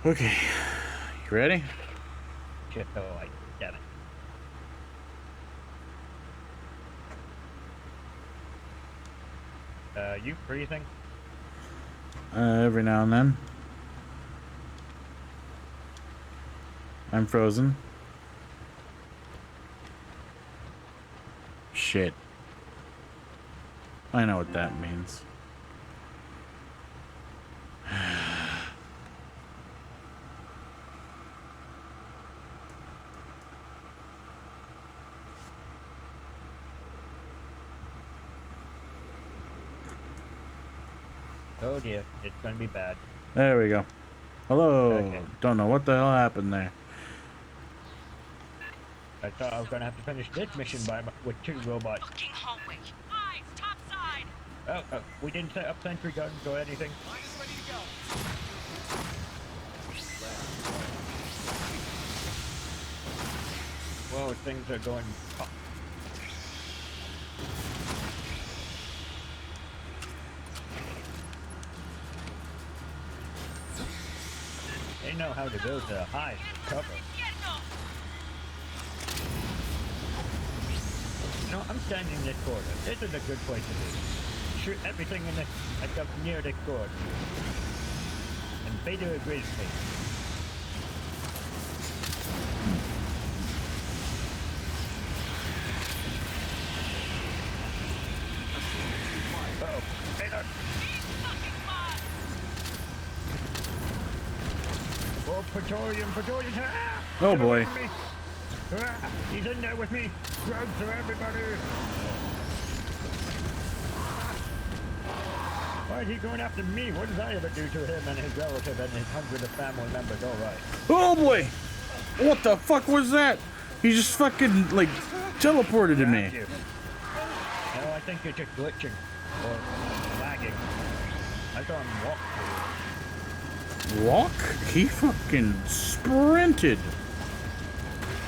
Okay, you ready? Just so like, damn it. You freezing? Every now and then. I'm frozen. Shit. I know what that means. Oh dear, it's gonna be bad. There we go. Hello. Okay. Don't know what the hell happened there. I thought I was gonna have to finish this mission with 2 robots. Fucking hallway. Eyes, top side. Oh, we didn't set up sentry guns or anything. Mine is ready to go. Whoa, things are going. Oh. They know how to build a high cover. You know, I'm standing in this corner. This is a good place to be. Shoot everything in this, like up near this corner. And Beta agrees with me. Uh-oh, Beta! Oh, Praetorian! Ah! Oh boy. Ah, he's in there with me! Drugs for everybody! Why is he going after me? What did I ever do to him and his relative and his hundred of family members? Alright. Oh boy! What the fuck was that? He just fucking, like, teleported to me. No, I think you're just glitching. Or lagging. I saw him walk through. Walk? He fucking sprinted.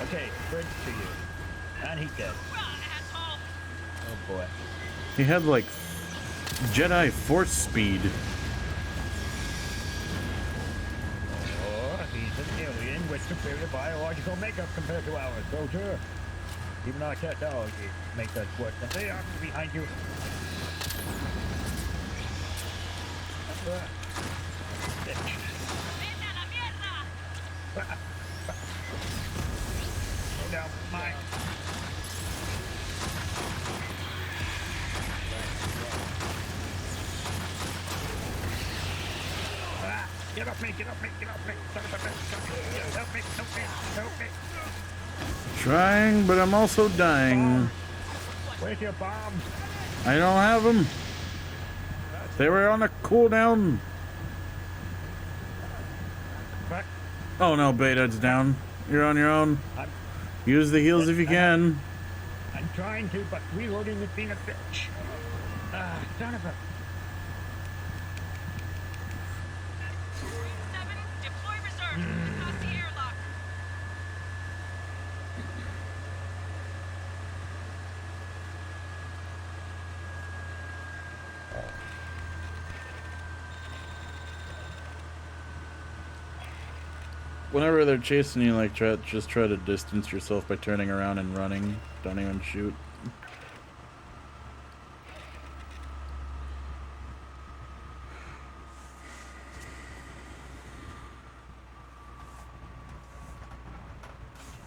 Okay, sprint to you. And he's dead. Oh boy. He had like Jedi Force speed. Oh, he's an alien with superior biological makeup compared to ours, soldier. Even our technology makes us worse than they are. Behind you. Go down, mine. Get off me, get off me, get off me. Son of a bitch, help me, help me, help me. Trying, but I'm also dying. Where's your bombs? I don't have them. They were on a cooldown. What? Oh no, Beta, it's down. You're on your own. Use the heals if you can. I'm trying to, but reloading has been a bitch. Ah, son of a... Deploy reserves. Across the airlock. Whenever they're chasing you, like, just try to distance yourself by turning around and running. Don't even shoot.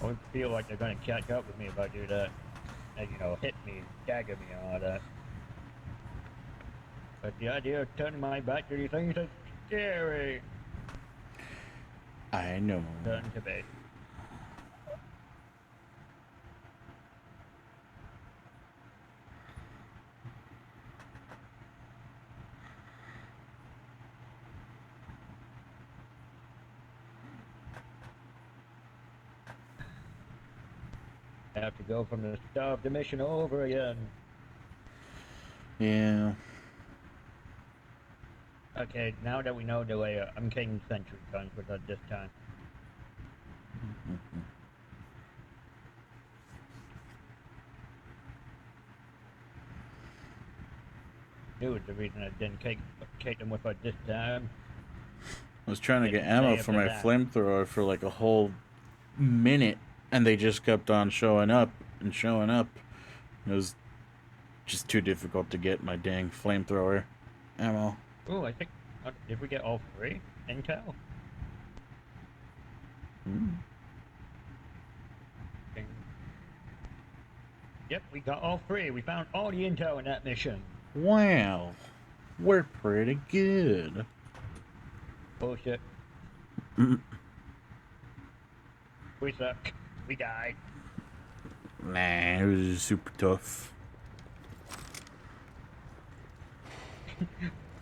I feel like they're gonna catch up with me if I do that. And, you know, hit me, dagger me, and all that. But the idea of turning my back to these things is scary. I know. Turn to bed. I have to go from the start of the mission over again. Yeah. Okay, now that we know the layout, I'm taking sentry guns with us this time. It was the reason I didn't take them with us this time. I was trying to get ammo for my flamethrower for like a whole minute, and they just kept on showing up and showing up. It was just too difficult to get my dang flamethrower ammo. Oh, I think... did we get all 3 intel? Okay. Yep, we got all 3. We found all the intel in that mission. Wow. We're pretty good. Bullshit. We suck. We died. Nah, it was super tough.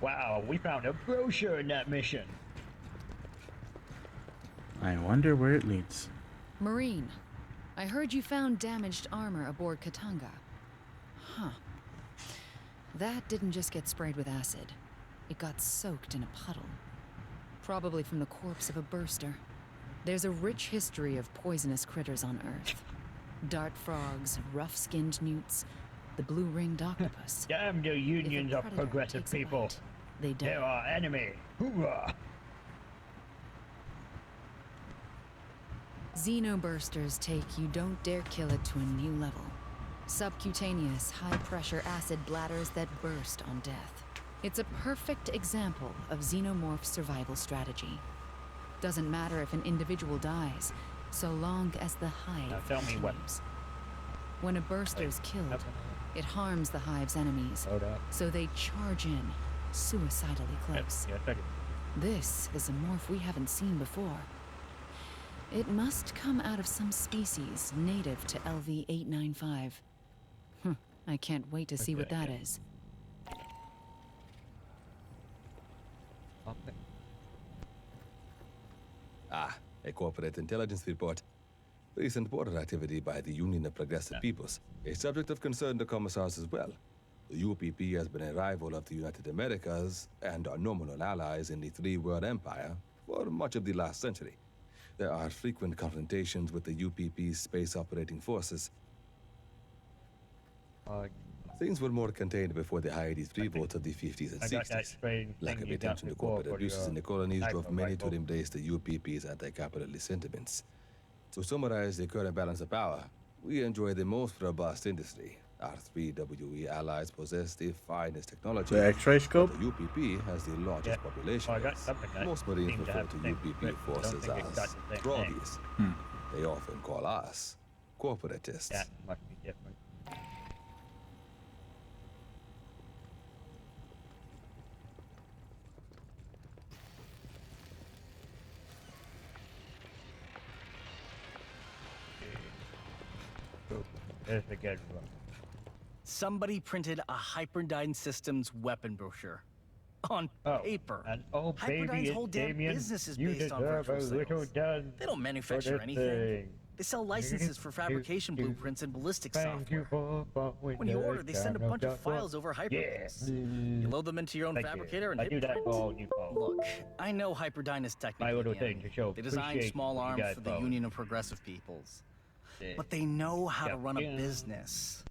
Wow, we found a brochure in that mission. I wonder where it leads. Marine, I heard you found damaged armor aboard Katanga. Huh. That didn't just get sprayed with acid. It got soaked in a puddle. Probably from the corpse of a burster. There's a rich history of poisonous critters on Earth. Dart frogs, rough-skinned newts, the blue-ringed octopus. Damn the unions of progressive people. They die. They're our enemy. Hoorah! Xenobursters take You Don't Dare Kill It to a new level. Subcutaneous, high-pressure acid bladders that burst on death. It's a perfect example of xenomorph survival strategy. Doesn't matter if an individual dies, so long as the hive continues. When a burster's killed, it harms the hive's enemies, so they charge in, suicidally close. This is a morph we haven't seen before. It must come out of some species native to LV-895. I can't wait to see what that is. Ah, a corporate intelligence report. Recent border activity by the Union of Progressive Peoples. A subject of concern to commissars as well. The UPP has been a rival of the United Americas and our nominal allies in the Three-World Empire for much of the last century. There are frequent confrontations with the UPP's space operating forces. Things were more contained before the Hyades revolt of the 50s and 60s. Lack of attention to corporate abuses in the colonies drove many to embrace the UPP's anti-capitalist sentiments. To summarize the current balance of power, we enjoy the most robust industry. Our 3WE allies possess the finest technology. The X-ray scope? The UPP has the largest population base. Most Marines refer to UPP forces as froggies. They often call us corporatists. That must be different. There's the good one. Somebody printed a Hyperdyne Systems weapon brochure. On paper. Hyperdyne's whole damn business is based on virtual sales. They don't manufacture anything. They sell licenses for fabrication blueprints and ballistic software. When you order, they send a bunch of files over Hyperlinks. You load them into your own fabricator and hit print. Look, I know Hyperdyne is technically they designed small arms for the Union of Progressive Peoples. But they know how to run a business.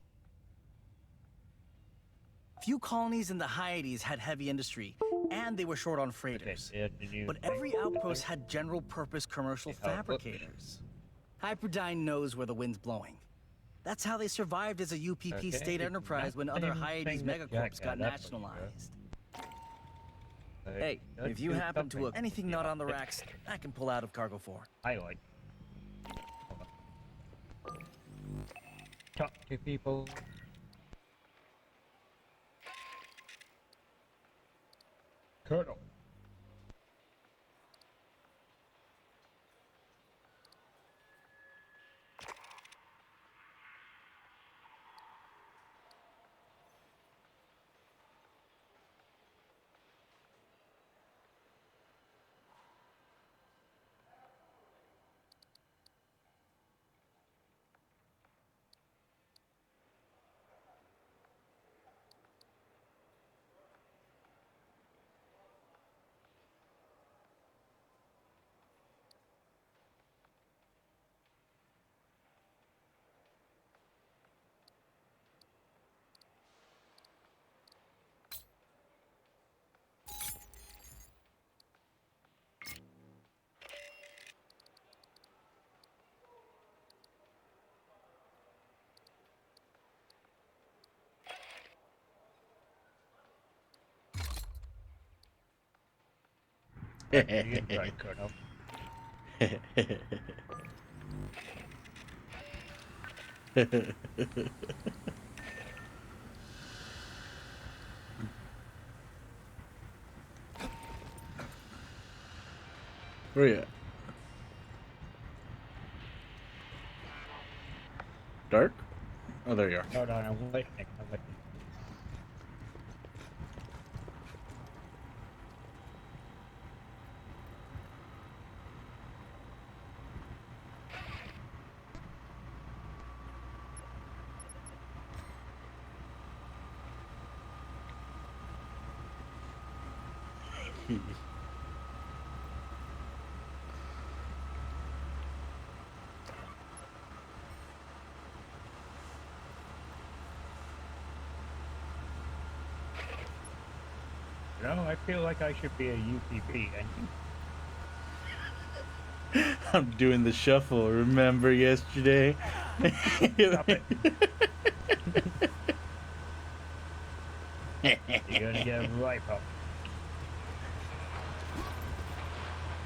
Few colonies in the Hyades had heavy industry, and they were short on freighters. But every outpost had general-purpose commercial fabricators. Hyperdyne knows where the wind's blowing. That's how they survived as a UPP state enterprise when other Hyades megacorps got nationalized. Hey, if you happen to anything not on the racks, I can pull out of Cargo 4. I like. talk to people. Colonel. Right, Colonel. Where you at? Dark? Oh, there you are. Hold on, I'm listening. I'm listening. You know, I feel like I should be a UPP, and I'm doing the shuffle. Remember yesterday? stop it. You're gonna get right up.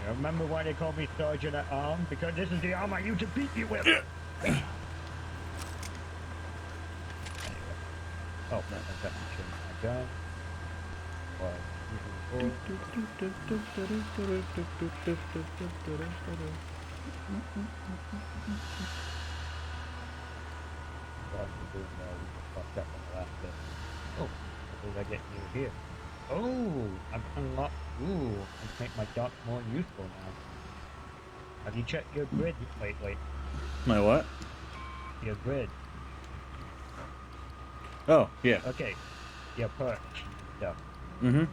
You remember why they call me Sergeant at Arms? Because this is the arm I used to beat you with. Anyway. Oh, no, I've got to change my gun. Oh, what did I get new here? Oh, I've unlocked. Ooh, I make my dock more useful now. Have you checked your grid lately? My what? Your grid. Oh, yeah. Okay, your perch stuff. Mm-hmm.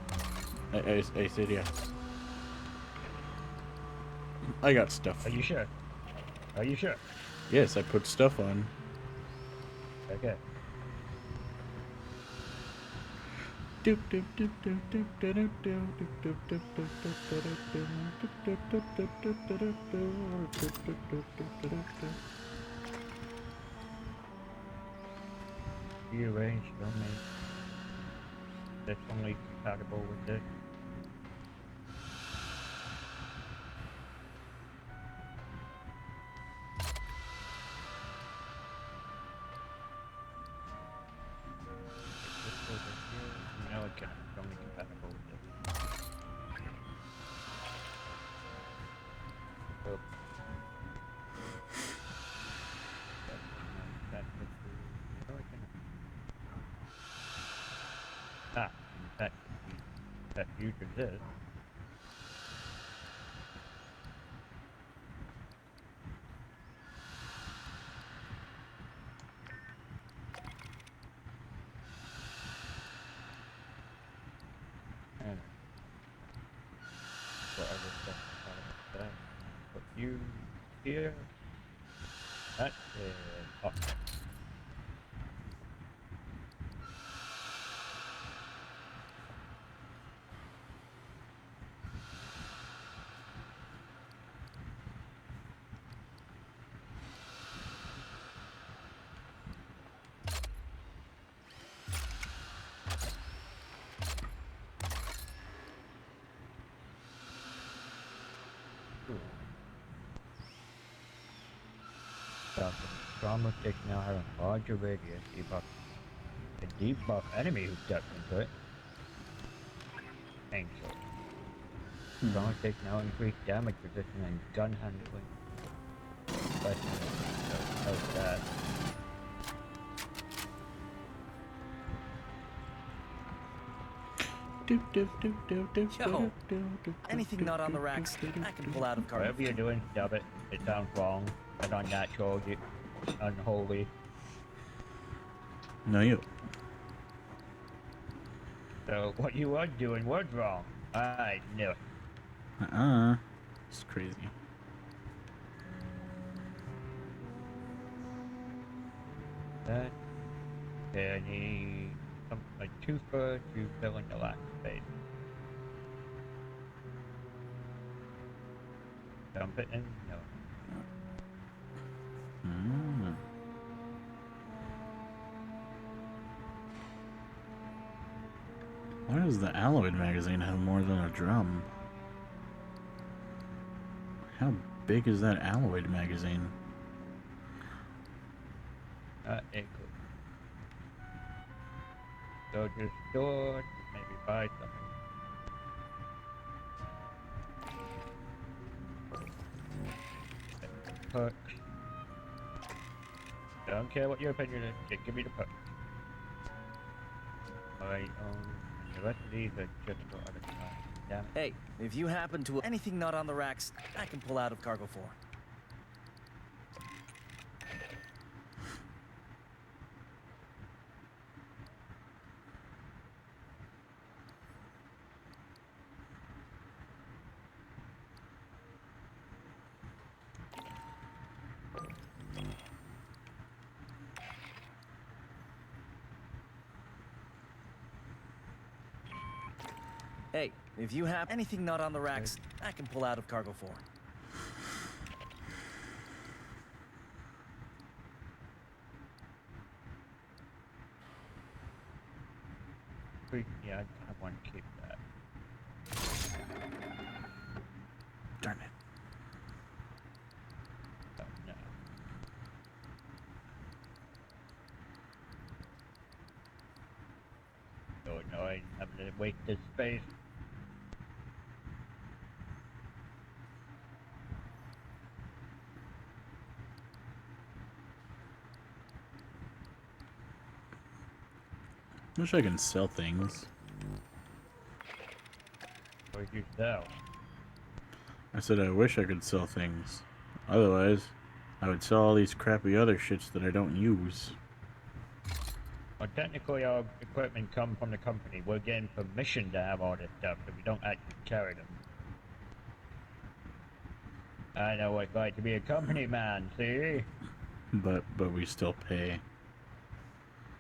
I said yeah. I got stuff. Are you sure? Are you sure? Yes, I put stuff on. Okay. Rearranged only. That's only compatible with this. This over here. No, it can't. It's only compatible with this. Oh. No, it cannot. Ah, that uses this. And whatever stuff is that. Put you here. That is up. Cool. Trauma stick now has a larger radius. Debuff. A debuff enemy who steps into it. Painful. Trauma stick now increase damage resistance and gun handling. But so that. Yo, anything not on the racks, I can pull out of cargo. Whatever you're doing, stop it. It sounds wrong and unnatural, unholy. No, you. So what you were doing was wrong. I knew it. It's crazy. That. I need a twofer to fill in the last space. Dump it in? No. Why does the alloyed magazine have more than a drum? How big is that alloyed magazine? It could. So just store it, maybe buy something. Perks. Don't care what your opinion is, just give me the perks. Alright, the rest of these are just for other time. Damn it. Hey, if you happen to anything not on the racks, I can pull out of cargo 4. Hey, if you have anything not on the racks, I can pull out of cargo 4. Yeah, I want to keep that. Darn it. Oh, no. So annoying having to waste this space. Wish I can sell things. What do you sell? I said I wish I could sell things. Otherwise, I would sell all these crappy other shits that I don't use. Well, technically our equipment come from the company. We're getting permission to have all this stuff, but we don't actually carry them. I know what it's like to be a company man, see? But we still pay.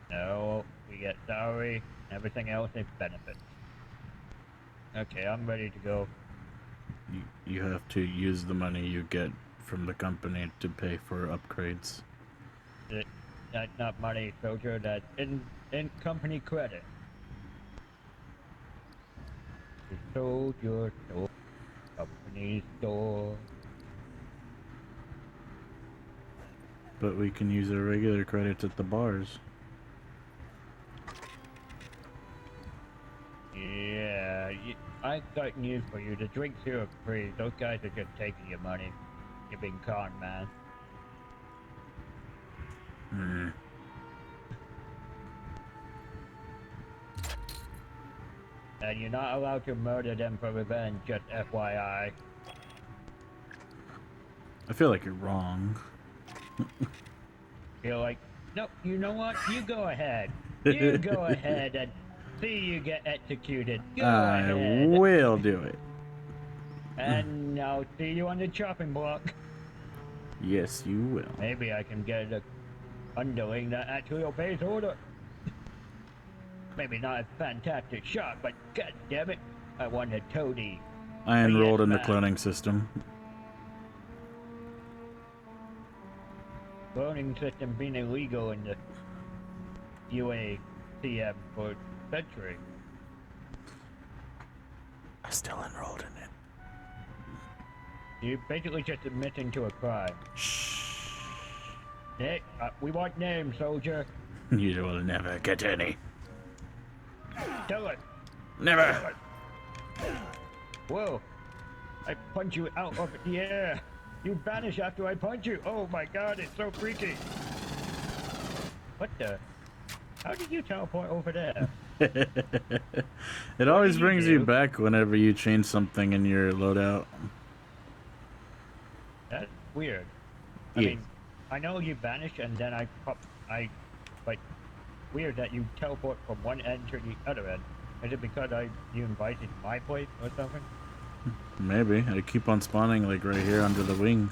No, we get salary, everything else is benefits. Okay, I'm ready to go. You have to use the money you get from the company to pay for upgrades. That's not money, soldier. That's in company credit. You sold your store, company store. But we can use our regular credits at the bars. Yeah, I got news for you. The drinks here are free. Those guys are just taking your money. You're being conned, man. And you're not allowed to murder them for revenge, just FYI. I feel like you're wrong. You're like, no, you know what? You go ahead. You go ahead and see you get executed. Go I ahead. will do it. And I'll see you on the chopping block. Yes, you will. Maybe I can get an underling that actually obeys order. Maybe not a fantastic shot, but god damn it, I want a toady. I enrolled in the man. cloning system. Cloning system been illegal in the UACM for centuries. I still enrolled in it. You're basically just admitting to a crime. Shh. Nick, we want names, soldier. You will never get any. Tell it. Never. Whoa. I punch you out of the air. You vanish after I punch you. Oh my god, it's so freaky. What the? How did you teleport over there? It always brings you back whenever you change something in your loadout. That's weird. I mean, I know you vanish and then I pop. Like, weird that you teleport from one end to the other end. Is it because you invited my place or something? Maybe. I keep on spawning like right here under the wing.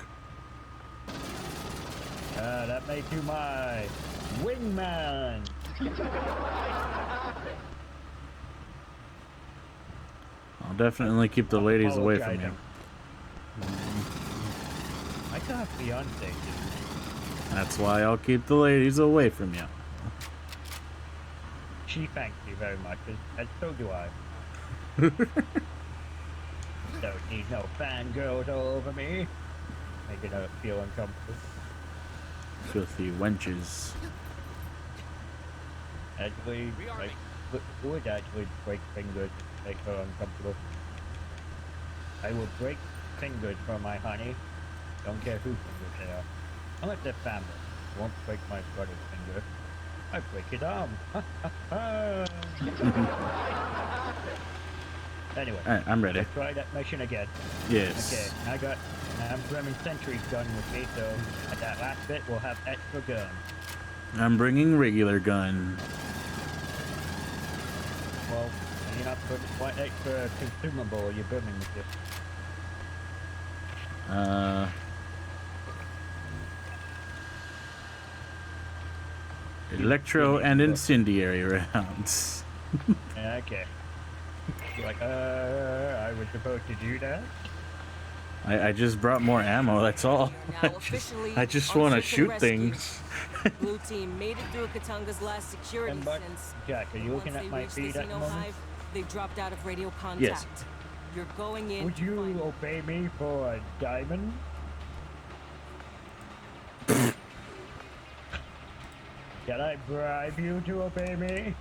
That makes you my wingman. I'll definitely keep the ladies away from you. I got fiance. That's why I'll keep the ladies away from you. She thanks you very much, and so do I. Don't need no fangirls all over me. Making her feel uncomfortable. Filthy wenches. Actually, like, would actually break fingers to make her uncomfortable. I will break fingers for my honey. Don't care whose fingers they are. Unless they're family. I won't break my brother's finger. I break his arm. Anyway. Alright, I'm ready. Let's try that mission again. Yes. Okay, I'm bringing sentry gun with me, so at that last bit we'll have extra gun. I'm bringing regular gun. Well, you're not putting what extra consumable you're bringing with you? Electro and incendiary rounds. Okay. You're like, I was supposed to do that? I just brought more ammo, that's all. I just want to shoot things. Blue team made it through Katanga's last security since. Jack, are you looking at my feet at the moment? They dropped out of radio contact. Yes. You're going in. Would you obey me for a diamond? Can I bribe you to obey me?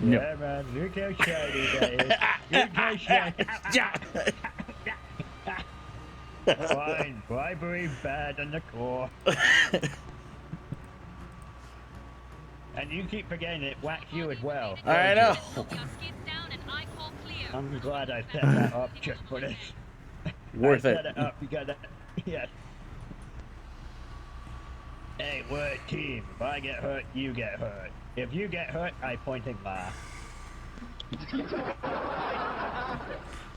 No. Yeah, man, look how shiny that is. Look how shiny. Fine, bribery bad in the core. And you keep forgetting it whacks you as well. I know. I'm glad I set that up just for this. Worth I it. set it up, you got that. Yes. Hey, we're a team. If I get hurt, you get hurt. If you get hurt, I point and laugh.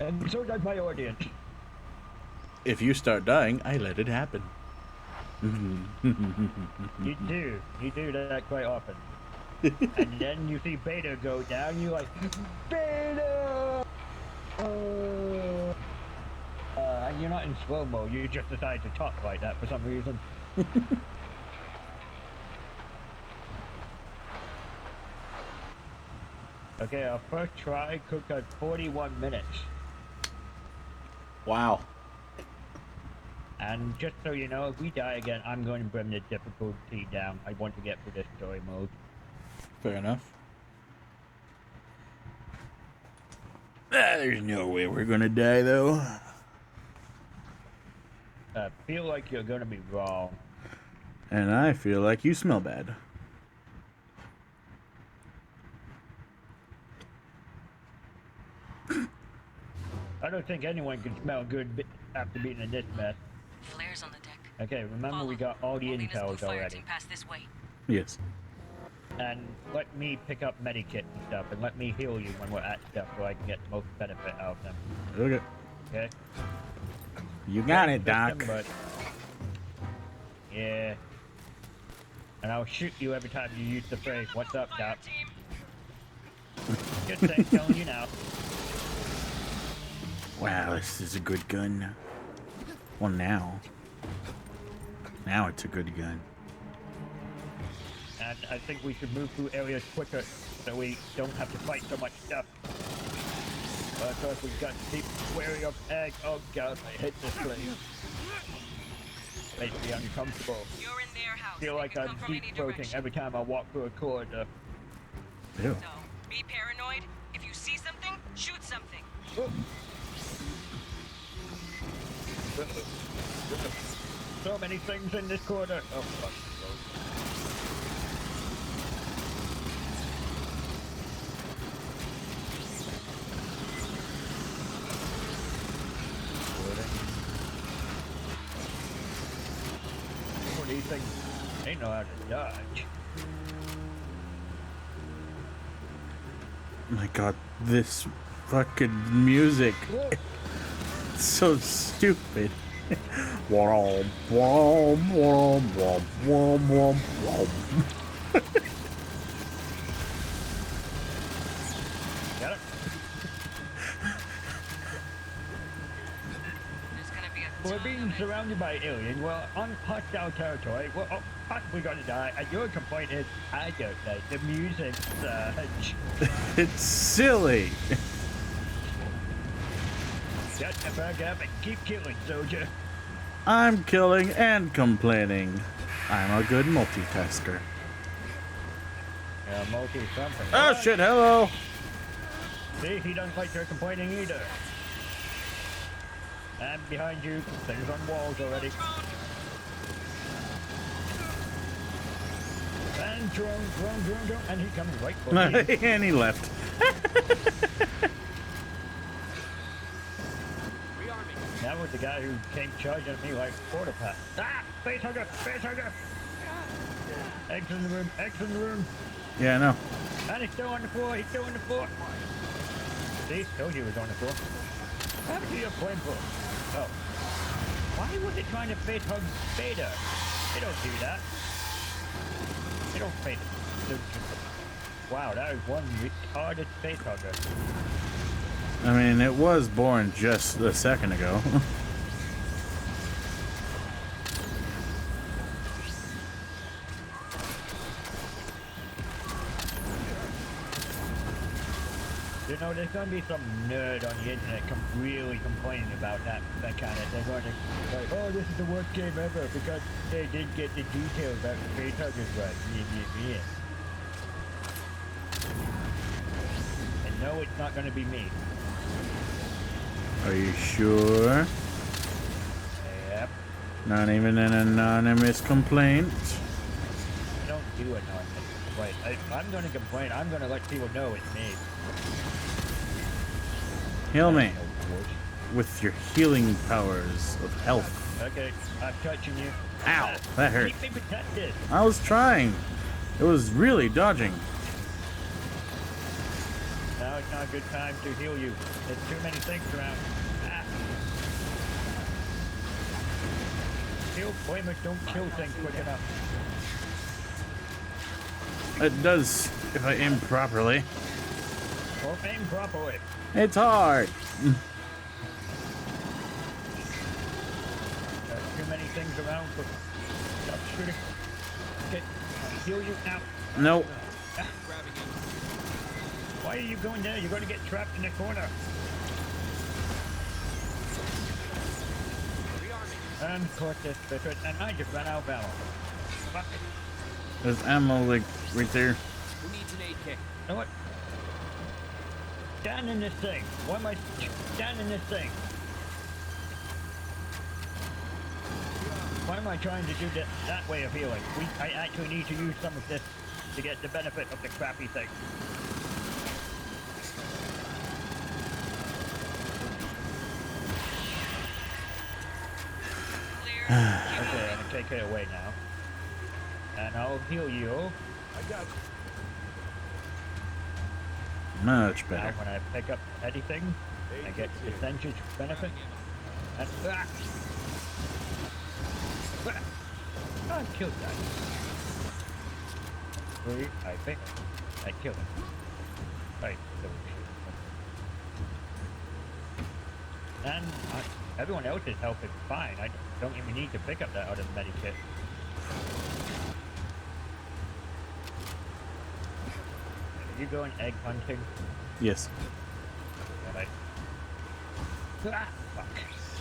And so does my audience. If you start dying, I let it happen. You do that quite often. And then you see Beta go down, you're like, Beta! And you're not in slow-mo, you just decide to talk like that for some reason. Okay, our first try took us 41 minutes. Wow. And just so you know, if we die again, I'm going to bring the difficulty down. I want to get through this story mode. Fair enough. There's no way we're gonna die, though. I feel like you're gonna be wrong. And I feel like you smell bad. I don't think anyone can smell good after being in this mess. Flares on the deck. Okay, remember we got all the intels already. Pass this way. Yes. And let me pick up medikit and stuff, and let me heal you when we're at stuff so I can get the most benefit out of them. Okay. Okay? You got it, Doc. But yeah. And I'll shoot you every time you use the phrase, "What's up, Doc?" Just saying, telling you now. Wow, this is a good gun. Well, now. Now it's a good gun. And I think we should move through areas quicker so we don't have to fight so much stuff. Of course, we've got deep query of egg. Oh god, I hate this place. makes me uncomfortable. You're in their house. Feel like I'm deep throating every time I walk through a corridor. Ew. So, be paranoid. If you see something, shoot something. So many things in this corner. Oh, fuck. What do you think? They know how to dodge. My god, this fucking music. It's so stupid. Womp, womp, womp, womp, womp, womp, womp. Got it? We're being surrounded by aliens. We're on hostile territory. We're possibly gonna die. And your complaint is, I don't like the music such. It's silly. Shut the fuck up and keep killing, soldier. I'm killing and complaining. I'm a good multitasker. Yeah, multi-something. Oh shit, hello. See, he doesn't like your complaining either. I'm behind you. Things on walls already. And drone. And he comes right for me. And he left. That was the guy who came charging at me like quarter past. Ah! Face hugger! Eggs in the room. Yeah, I know. And he's still on the floor. See, told you he was on the floor. How did you flame for? Oh. Why was it trying to face hug Beta? They don't do that. They don't face. Wow, that was one retarded face hugger. I mean, it was born just a second ago. You know, there's gonna be some nerd on the internet really complaining about that kind of thing. They're going to like, oh, this is the worst game ever because they didn't get the details about the face huggers right. Yeah. And no, it's not gonna be me. Are you sure? Yep. Not even an anonymous complaint? I don't do anonymous complaint. If I'm gonna complain, I'm gonna let people know it's me. Heal me. With your healing powers of health. Okay, I'm touching you. Ow, that hurt. Keep me protected. I was trying. It was really dodging. Now it's not a good time to heal you. There's too many things around. Ah. Heal flamers don't kill things quick enough. It does if I aim properly. Or aim properly. It's hard. Too many things around for stop shooting. Okay, I'll heal you now. Nope. Ah. Why are you going there? You're going to get trapped in the corner. And collect this bitter, and I just ran out of ammo. Fuck it. There's ammo like right there. Who needs an aid kit? You know what? Stand in this thing. Why am I standing in this thing? Why am I trying to do that way of healing? I actually need to use some of this to get the benefit of the crappy thing. Okay, I'm gonna take it away now. And I'll heal you. I got you. Much Now better. when I pick up anything, I get percentage benefit. And I killed that. Wait, I think I killed him. Right, and everyone else's health is fine. I don't even need to pick up that other medikit. Are you going egg hunting? Yes. Alright. Ah, fuck.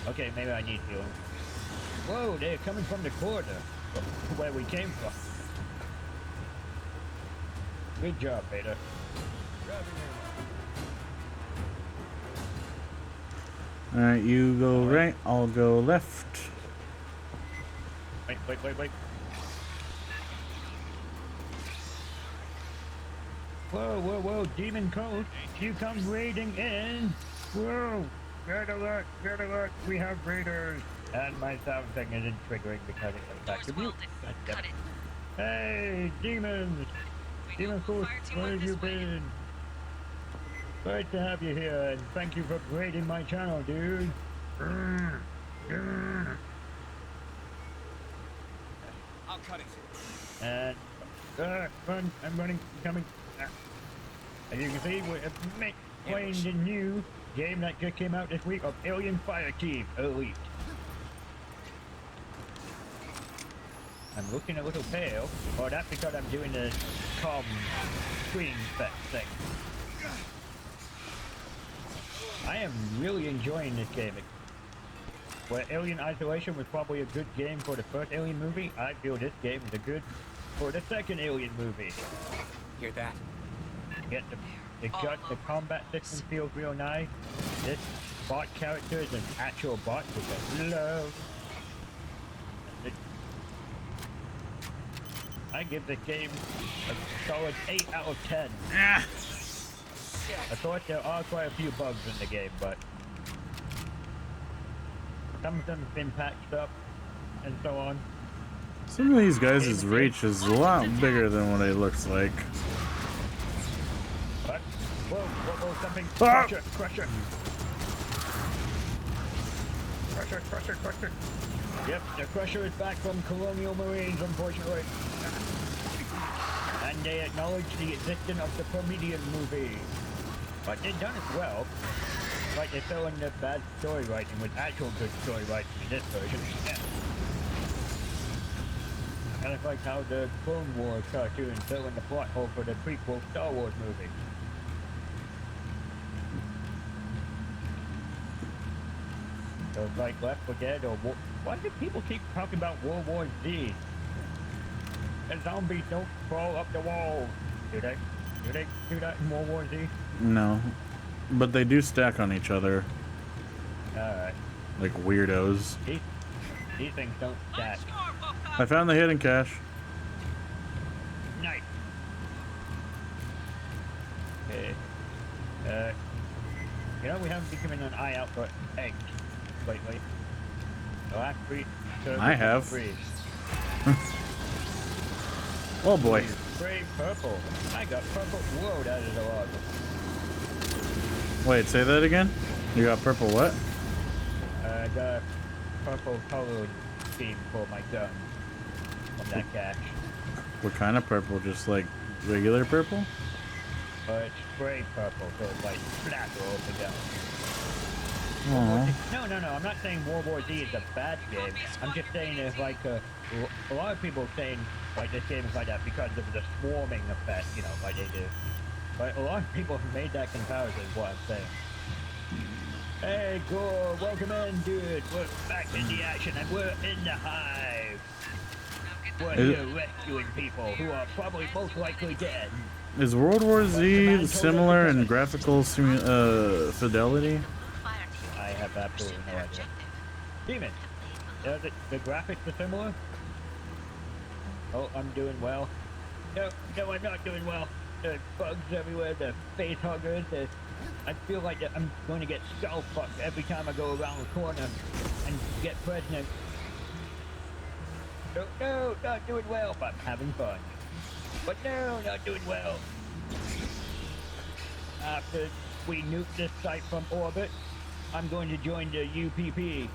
Okay, maybe I need healing. Whoa, they're coming from the corner. Where we came from. Good job, Peter. Alright, you go right, I'll go left. Wait. Whoa, demon coach, you come raiding in. Whoa, red alert, we have raiders. And my sound thing isn't triggering because it comes back to mute. Cut it. Hey, demons! Demon coach, where have you been? Great to have you here, and thank you for raiding my channel, dude. I'll cut it. And run, I'm running, coming. As you can see, we're playing the new game that just came out this week of Alien Fireteam Elite. I'm looking a little pale. Oh, that's because I'm doing the calm screen thing. I am really enjoying this game. Where Alien Isolation was probably a good game for the first Alien movie, I feel this game is a good for the second Alien movie. Hear that? Get the combat system feels real nice. This bot character is an actual bot, which I love. I give this game a solid 8 out of 10. I thought there are quite a few bugs in the game, but some of them have been patched up and so on. Some of these guys' reach is a lot bigger than what it looks like. What? Whoa, something. Ah! Crusher. Yep, the Crusher is back from Colonial Marines, unfortunately. And they acknowledge the existence of the Promethean movie. But they've done it well. Like they fill in the bad story writing with actual good story writing in this version. Yeah. Kind of like how the Clone Wars cartoon fill in the plot hole for the prequel Star Wars movie. So it's like Left 4 Dead or why do people keep talking about World War Z? The zombies don't crawl up the walls. Do they? Do they do that in World War Z? No. But they do stack on each other. Alright. Like weirdos. These things don't stack. I found the hidden cache. Nice. Okay. You know, we haven't been keeping an eye out for eggs lately. The last three. I have. Oh boy. Gray purple. I got purple. Whoa, that is a lot. Wait, say that again? You got purple what? I got purple colored theme for my gun from that cache. What kind of purple? Just like regular purple? It's spray purple, so it's like flat all together. Aww. No, I'm not saying World War Z is a bad game. I'm just saying there's like a lot of people saying like this game is like that because of the swarming effect, you know, like they do. But a lot of people have made that comparison, is what I'm saying. Hey, Gore, welcome in, dude. We're back in the action and we're in the hive. We're here rescuing people who are probably most likely dead. Is World War Z similar in graphical fidelity? I have absolutely no idea. Demon, the graphics are similar? Oh, I'm doing well. No, I'm not doing well. There's bugs everywhere, the face huggers, I feel like I'm going to get skull fucked every time I go around the corner and get pregnant. No, not doing well, but having fun. But no, not doing well. After we nuke this site from orbit, I'm going to join the UPP,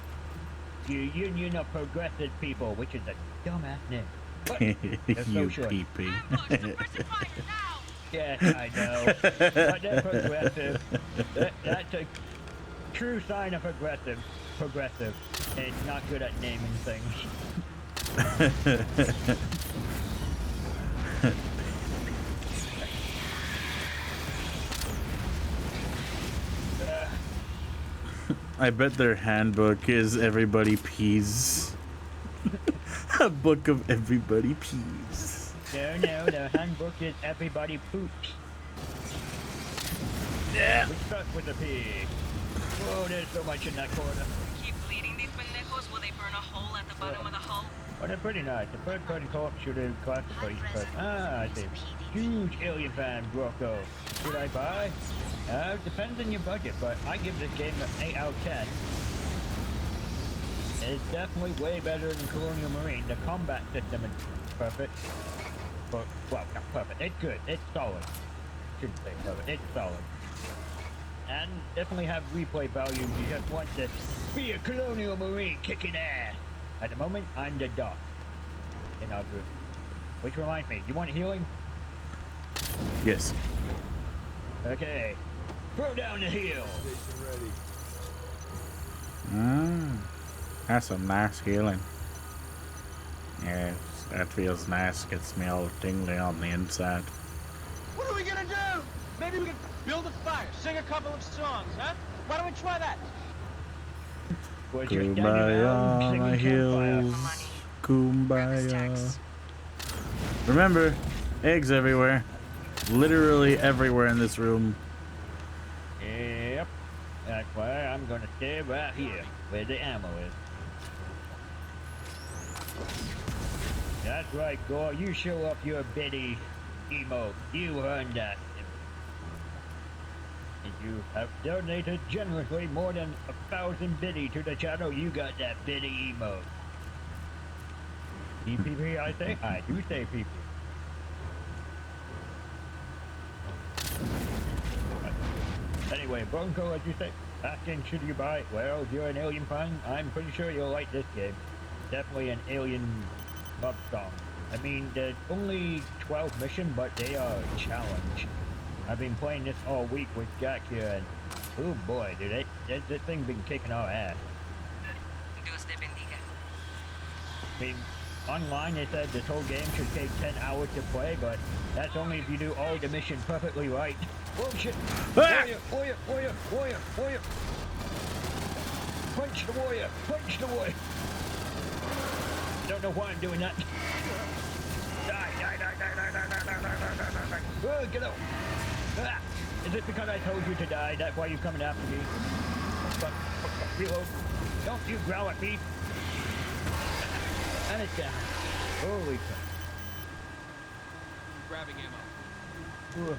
the Union of Progressive People, which is a dumbass name. But they're so short. UPP. Yes, I know. But they're progressive. That's a true sign of progressive, and not good at naming things. I bet their handbook is everybody peas. A book of everybody pees. No, the handbook is everybody poops. Yeah. We start with the pig. Oh, there's so much in that corner. Keep bleeding these pendejos. Will they burn a hole at the bottom of the hull? Oh, they're pretty nice. The third-party co-op shooter classified. I see. Huge alien fan, Rocco. Should I buy? Depends on your budget, but I give this game an 8 out of 10. It's definitely way better than Colonial Marine. The combat system is perfect. But, well, not perfect. It's good. It's solid. Shouldn't say perfect. It's solid. And definitely have replay value. You just want to be a Colonial Marine kicking ass. At the moment, I'm the doc in our group. Which reminds me, you want healing? Yes. Okay. Throw down the heel. That's some nice healing. Yes, that feels nice. Gets me all tingly on the inside. What are we gonna do? Maybe we can build a fire, sing a couple of songs, huh? Why don't we try that? Kumbaya on the hills. Kumbaya. Remember, eggs everywhere. Literally everywhere in this room. Yep. That's why I'm gonna stay right here, where the ammo is. That's right, Gore. You show off your bitty emote. You earned that. And you have donated generously more than 1,000 biddy to the channel. You got that biddy emote. EPP, I say? I do say PP. Anyway, Bronco, as you say, asking should you buy it? Well, if you're an Alien fan, I'm pretty sure you'll like this game. Definitely an Alien love song. I mean, there's only 12 missions, but they are a challenge. I've been playing this all week with Jack here, and oh boy, dude, this thing been kicking our ass. Dios te bendiga. I mean, online they said this whole game should take 10 hours to play, but that's only if you do all the missions perfectly right. Oh shit! Warrior! Warrior! Punch the warrior! Punch the warrior! Don't know why I'm doing that. Die! Oh, get out! Ah. Is it because I told you to die? That's why you're coming after me? Fuck, reload. Don't you growl at me! And it's down. Holy crap. Grabbing ammo. Ugh.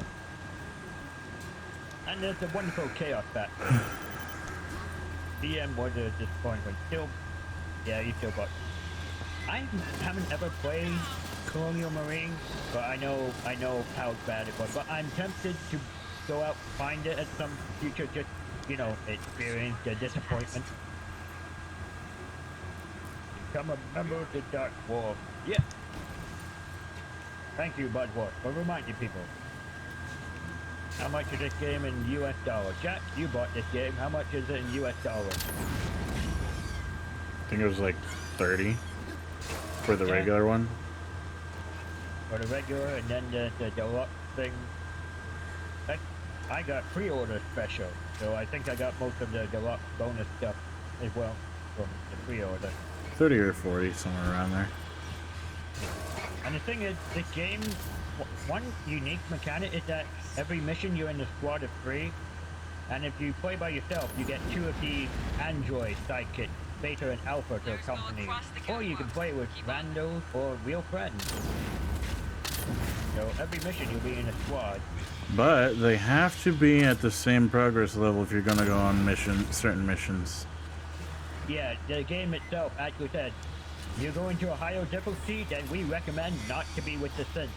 And there's a wonderful chaos factor. DM was a disappointment. Still, yeah, you still got. I haven't ever played Colonial Marine, but I know how bad it was. But I'm tempted to go out and find it at some future, just, you know, experience the disappointment. Become a member of the Dark War. Yeah. Thank you, Budwar, for reminding people. How much is this game in US dollars? Jack, you bought this game. How much is it in US dollars? I think it was like 30 for the regular one. For the regular, and then the deluxe thing. I got pre-order special, so I think I got most of the deluxe bonus stuff as well from the pre-order. 30 or 40, somewhere around there. And the thing is, this game, one unique mechanic is that every mission you're in the squad is free, and if you play by yourself, you get 2 of the android sidekicks, Beta and Alpha, to accompany you. Or you can play with randos or real friends. So every mission you'll be in a squad. But they have to be at the same progress level if you're gonna go on certain missions. Yeah, the game itself actually said, you go into a higher difficulty, then we recommend not to be with the synth.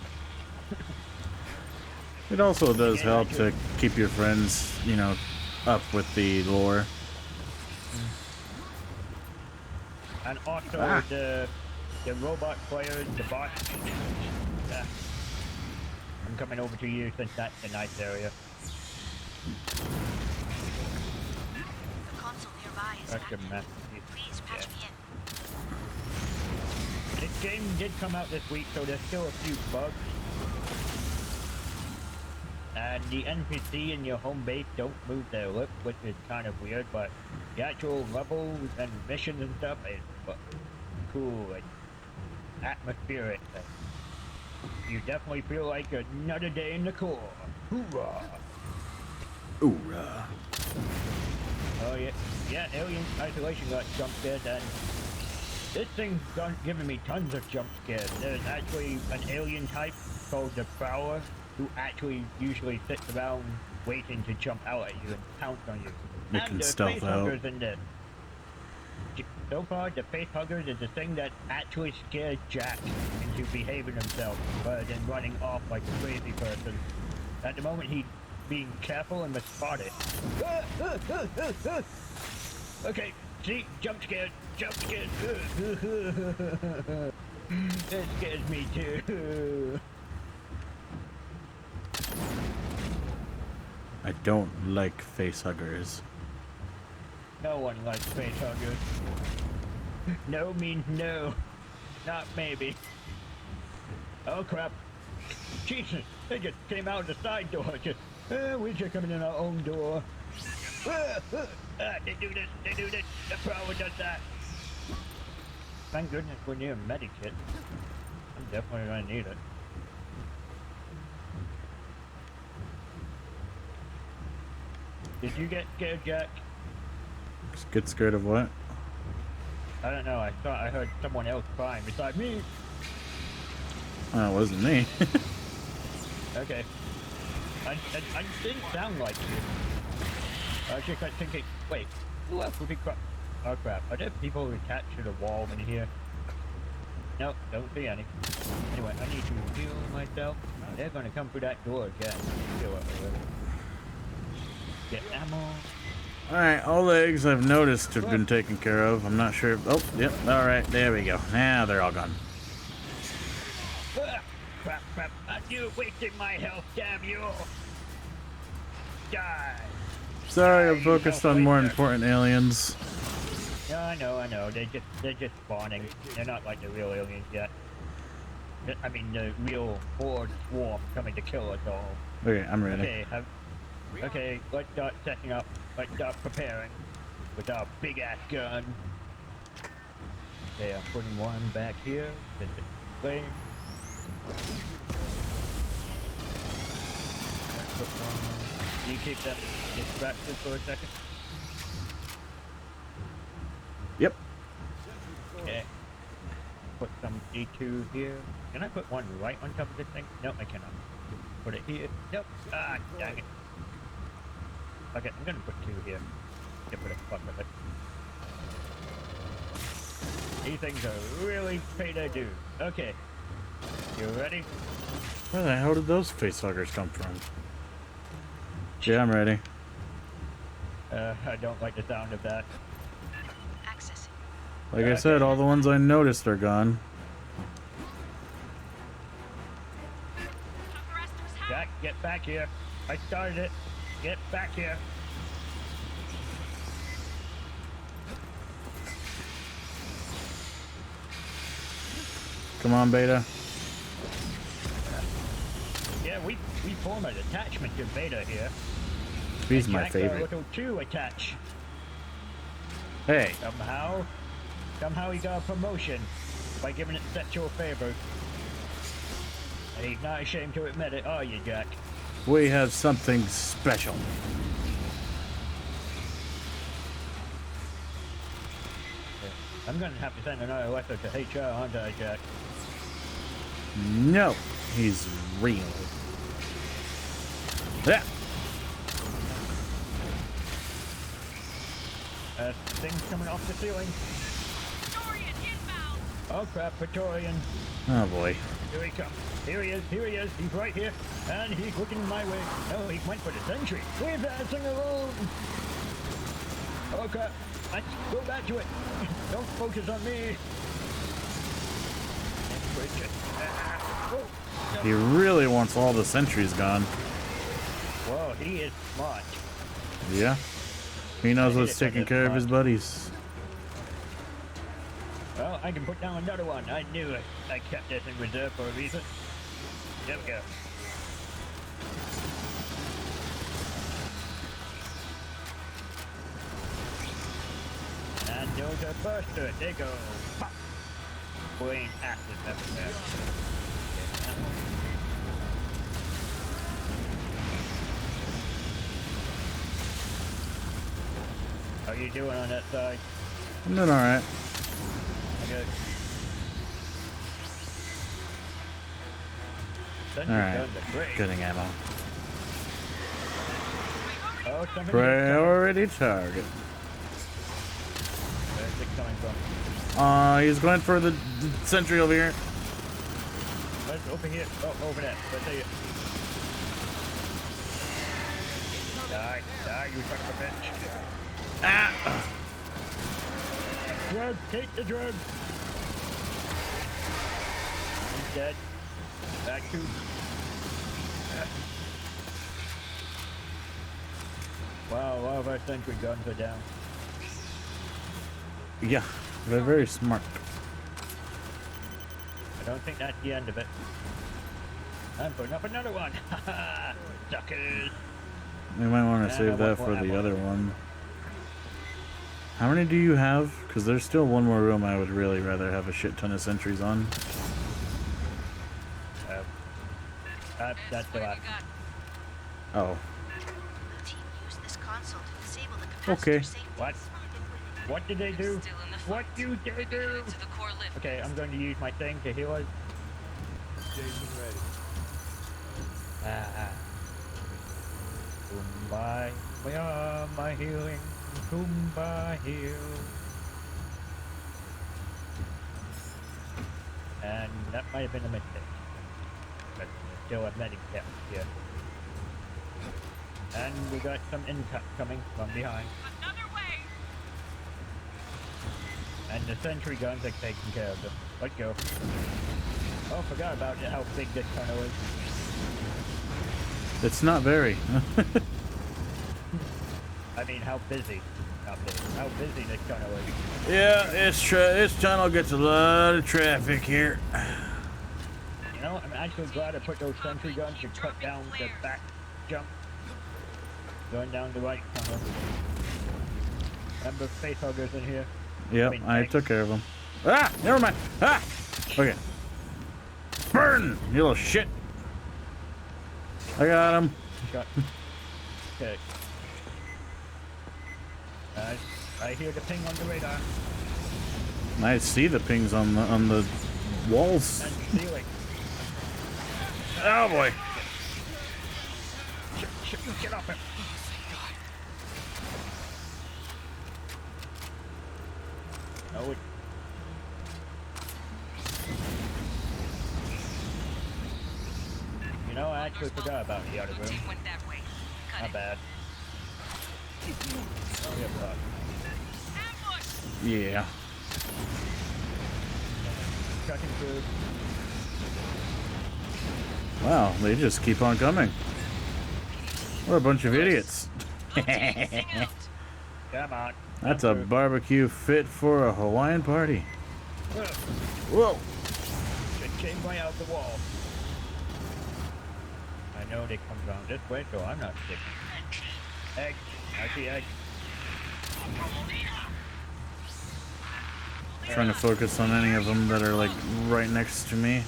It also does help to keep your friends, you know, up with the lore. And also the robot players, the bots. I'm coming over to you since that's a nice area. The console nearby is That's a active. mess. Please patch me in. This game did come out this week, so there's still a few bugs. And the NPC in your home base don't move their lips, which is kind of weird, but the actual levels and missions and stuff is cool. And atmospheric thing. You definitely feel like another day in the core. Hoorah! Hoorah! Oh yeah, yeah. Alien Isolation got jump scared, and this thing's giving me tons of jump scares. There's actually an alien type called the Prowler who actually usually sits around waiting to jump out at you and pounce on you. They And can there's stealth face out. huggers in this. So far, the face huggers is the thing that actually scares Jack into behaving himself rather than running off like a crazy person. At the moment, he's being careful and spotted. Okay, see, jump scared, jump scared. That scares me too. I don't like face huggers. No one likes face huggers. No means no. Not maybe. Oh crap. Jesus, they just came out the side door. Just, we're just coming in our own door. They do this, they do this. The Prowler does that. Thank goodness we're near a medikit. I'm definitely gonna need it. Did you get scared, Jack? Get scared of what? I don't know, I thought I heard someone else crying beside me. It wasn't me. Okay. I didn't sound like you. I was just thinking, wait, who else would be oh crap, are there people who attached to the wall in here? Nope, don't see any. Anyway, I need to heal myself. They're gonna come through that door again. Heal up a little. Get ammo. Alright, all the eggs I've noticed have been taken care of. I'm not sure. Oh, yep, alright, there we go. Now they're all gone. Crap, crap. You wasted my health, damn you! Die! Sorry, I'm focused on more important aliens. Yeah, I know. They're just spawning. They're not like the real aliens yet. I mean, the real horde swarm coming to kill us all. Okay, I'm ready. Okay, okay, let's start setting up. Let's start preparing with our big ass gun. Okay, I'm putting one back here. Set the flame. Put one. You keep that distracted for a second. Yep. Okay. Put some D2 here. Can I put one right on top of this thing? No, I cannot. Put it here. Nope. Ah, dang it. Okay, I'm gonna put two here. Get rid of the fuck of it. These things are really pay their dues. Okay. You ready? Where the hell did those facehuggers come from? Yeah, I'm ready. I don't like the sound of that. Like I said, all the ones I noticed are gone. Jack, get back here. I started it. Get back here. Come on, Beta. Yeah, we form an attachment to Beta here. He's and my Jack favorite. got a little two attach. Hey. Somehow he got a promotion by giving it sexual favor. And he's not ashamed to admit it, are you, Jack? We have something special. I'm gonna have to send another letter to HR, aren't I, Jack? No, he's real. Yeah. Things coming off the ceiling. Oh crap, Praetorian. Oh boy. Here he comes. Here he is, he's right here. And he's looking my way. No, he went for the sentry. We're dancing alone. Oh crap, let's go back to it. Don't focus on me. He really wants all the sentries gone. Whoa, he is smart. Yeah. He knows what's taking care of his buddies. Well, I can put down another one. I knew it. I kept this in reserve for a reason. There we go. And those are burster. They go pop. brain acid everywhere. How you doing on that side? I'm doing alright. Good. Alright. Getting ammo. Oh, priority target. Where's it coming from? He's going for the sentry over here. Where's over here? Oh, over there. Where's it? Die, you son of a bitch. Ah! Drug, take the drug. He's dead. Back to. Wow, all of our sentry guns are down. Yeah, they're very smart. I don't think that's the end of it. I'm putting up another one. Haha, suckers. We might want to save that for the other one. How many do you have? Because there's still one more room I would really rather have a shit ton of sentries on. That's the last. Oh. Team use this console to disable the capacitor Okay. safety. What did they do? What do they do? Okay, I'm going to use my thing to heal us. Jason ready. Kumbaya, my healing. Kumbaya heal. And that might have been a mistake. But still a medic cap here. And we got some income coming from behind. Another way. And the sentry guns are taking care of them. Let's go. Oh, forgot about how big this tunnel is. It's not very. I mean, how busy. Not busy. How busy this tunnel is. Yeah, this tunnel gets a lot of traffic here. You know, I'm actually glad I put those sentry guns to cut down the back jump. Going down the right tunnel. Remember facehuggers in here? Yep, I took care of them. Ah! Never mind! Ah! Okay. Burn! You little shit! I got him. Okay. I hear the ping on the radar. I see the pings on the walls. And ceiling. Oh boy! Get off it! No, you know, I actually forgot about the other room. Not bad. Oh, Yeah. Cutting through. Wow, they just keep on coming. What a bunch of idiots. Come on. That's a barbecue fit for a Hawaiian party. Whoa! It came right out the wall. I know they come down this way, so I'm not sticking. Egg. I see egg. Trying to focus on any of them that are like right next to me.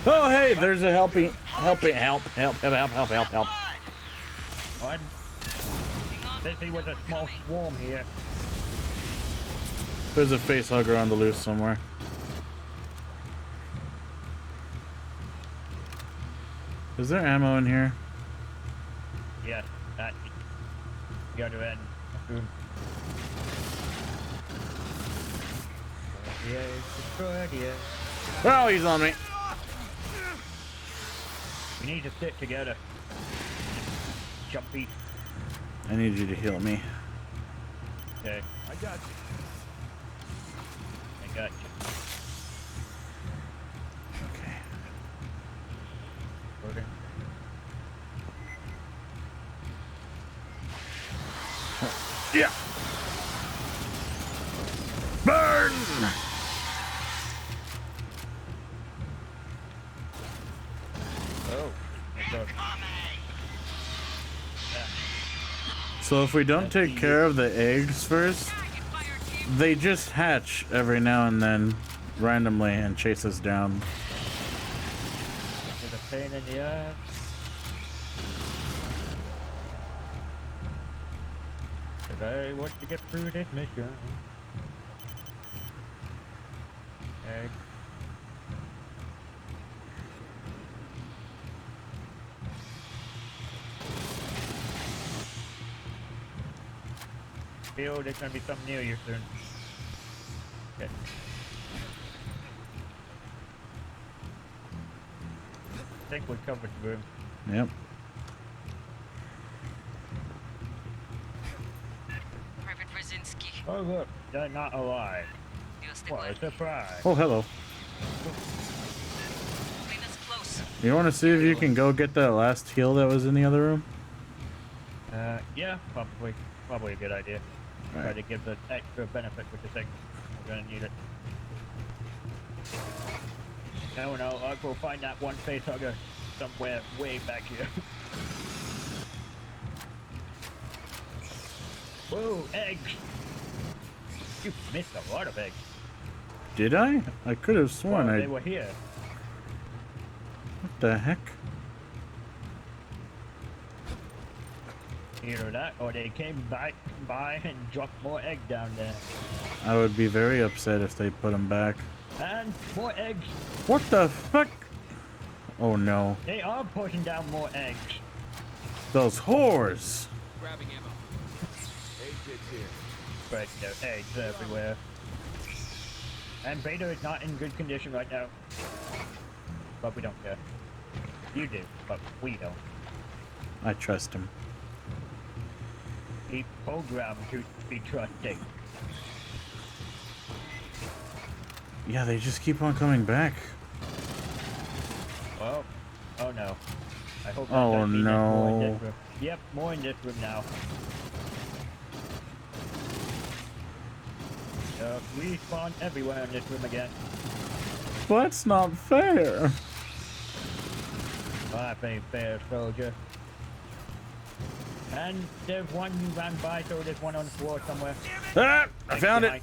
Oh hey, there's a help. What? Busy with a small swarm here. There's a face hugger on the loose somewhere. Is there ammo in here? Yes, that. The other end. Boom. Oh, he's on me. We need to stick together. Jumpy. I need you to heal me. Okay. I got you. I got you. Okay. Okay. Yeah. Burn! Oh. So if we don't take care of the eggs first, they just hatch every now and then randomly and chase us down. With a pain in the ass. I want to get through this mission. Egg. Feel there's gonna be something near you soon. Okay. I think we covered the room. Yep. Private Brzezinski. Oh look, they're not alive. What a surprise. Oh, hello. Lena's close. You want to see if you can go get that last heal that was in the other room? Yeah, probably a good idea. Try Right. to give the extra benefit with the thing. We're gonna need it. No, I'll go find that one facehugger somewhere way back here. Whoa, eggs! You missed a lot of eggs. Did I? I could have sworn Well, I... they were here. What the heck? Either that, or they came by and dropped more egg down there. I would be very upset if they put them back. And more eggs. What the fuck? Oh no. They are pushing down more eggs. Those whores! Grabbing ammo. Agents here. But there's eggs everywhere. And Beta is not in good condition right now. But we don't care. You do, but we don't. I trust him. He programmed to be trusting. Yeah, they just keep on coming back. Well, oh no. I hope that Oh doesn't mean there's more in no. this room. Yep, more in this room now. Respawn everywhere in this room again. That's not fair. Life ain't fair, soldier. And there's one you ran by, so there's one on the floor somewhere. Ah! I found it!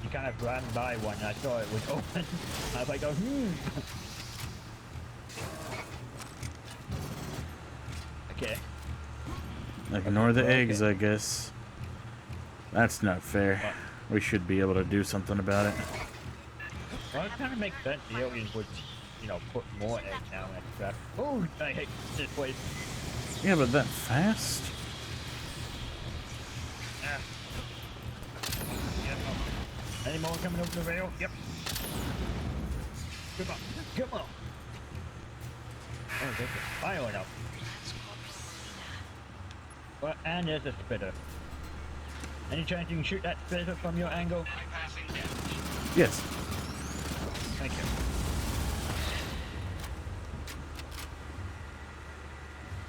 You kind of ran by one, I saw it was open. I was like, oh, Okay. Ignore the eggs, I guess. That's not fair. We should be able to do something about it. Well, it kind of makes sense. The aliens would, you know, put more eggs down and stuff. Oh, I hate this place. Yeah, but that fast? Ah. Yep. Any more coming over the rail? Yep. Come on. Come on. Oh, there's a fire up. Well, and there's a spitter. Any chance you can shoot that spitter from your angle? Yes. Thank you.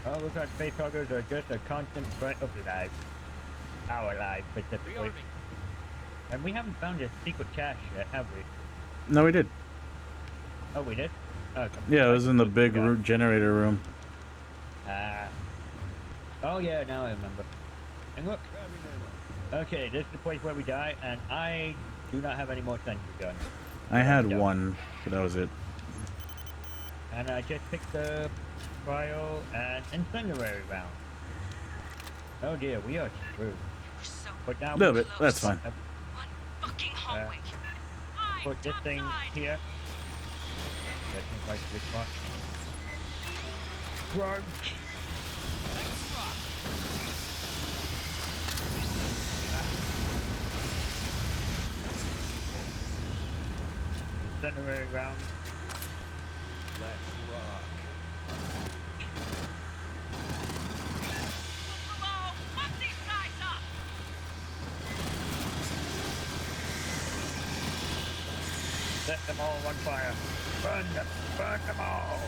Oh, looks like facehuggers are just a constant threat of life. Our life, specifically. And we haven't found a secret cache yet, have we? No, we did. Oh, we did? Oh, Yeah, it was in the big generator room. Oh yeah, now I remember. And look. Okay, this is the place where we die, and I do not have any more sentry guns. I had one, but that was it. And I just picked the cryo and incendiary round. Oh dear, we are screwed. But now A little bit, that's fine. Fucking hallway. Put this thing here. That seems like a good spot. Crunch! Incendiary round. Let's rock. Below! Fuck these guys up! Set them all on fire. Burn them all.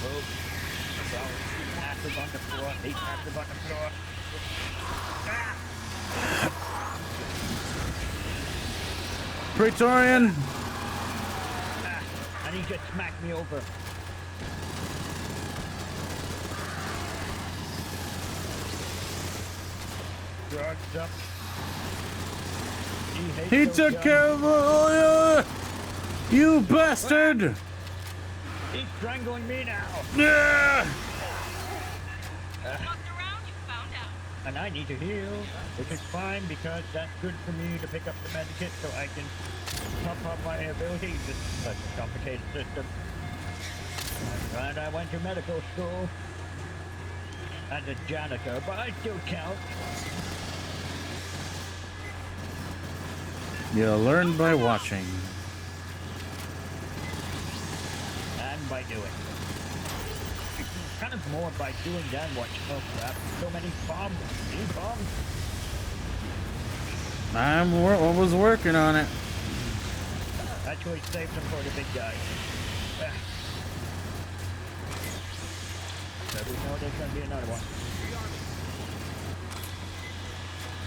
Oh, active on the floor. 8 active on the floor. Praetorian! And he just smacked me over. Drugs up. He took care of you bastard! He's strangling me now. Yeah! And I need to heal, which is fine because that's good for me to pick up the medikit so I can top up my abilities. It's such a complicated system. I'm glad I went to medical school as a janitor, but I still count. You learn by watching. And by doing. Kind of more by doing than watching. Oh crap, so many bombs. These bombs. I was working on it. Actually saved them for the big guy. So we know there's gonna be another one.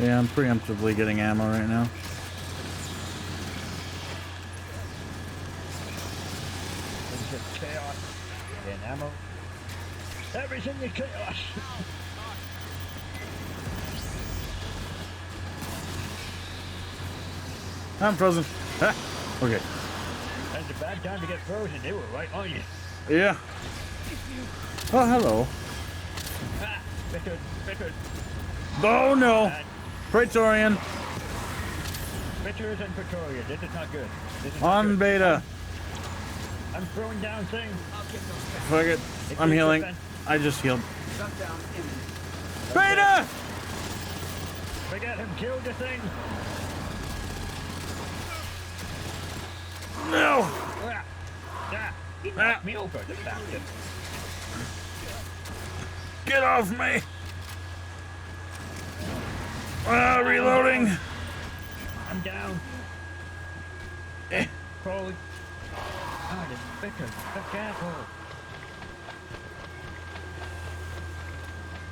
Yeah, I'm preemptively getting ammo right now. It's just chaos and ammo. Everything is chaos. I'm frozen. Ah, okay. That's a bad time to get frozen. They were right on you. Yeah. Oh, hello. Ah, bitters. Oh no. Praetorian. Bitters and Pretoria. This is not good. This is On good. beta. I'm throwing down things. Fuck it. I'm healing. I just healed. Beta! Forget him. Kill the thing. No. He knocked me over, the bastard. Get off me. Reloading. I'm down. Crawling. Oh, this bitter. Be careful.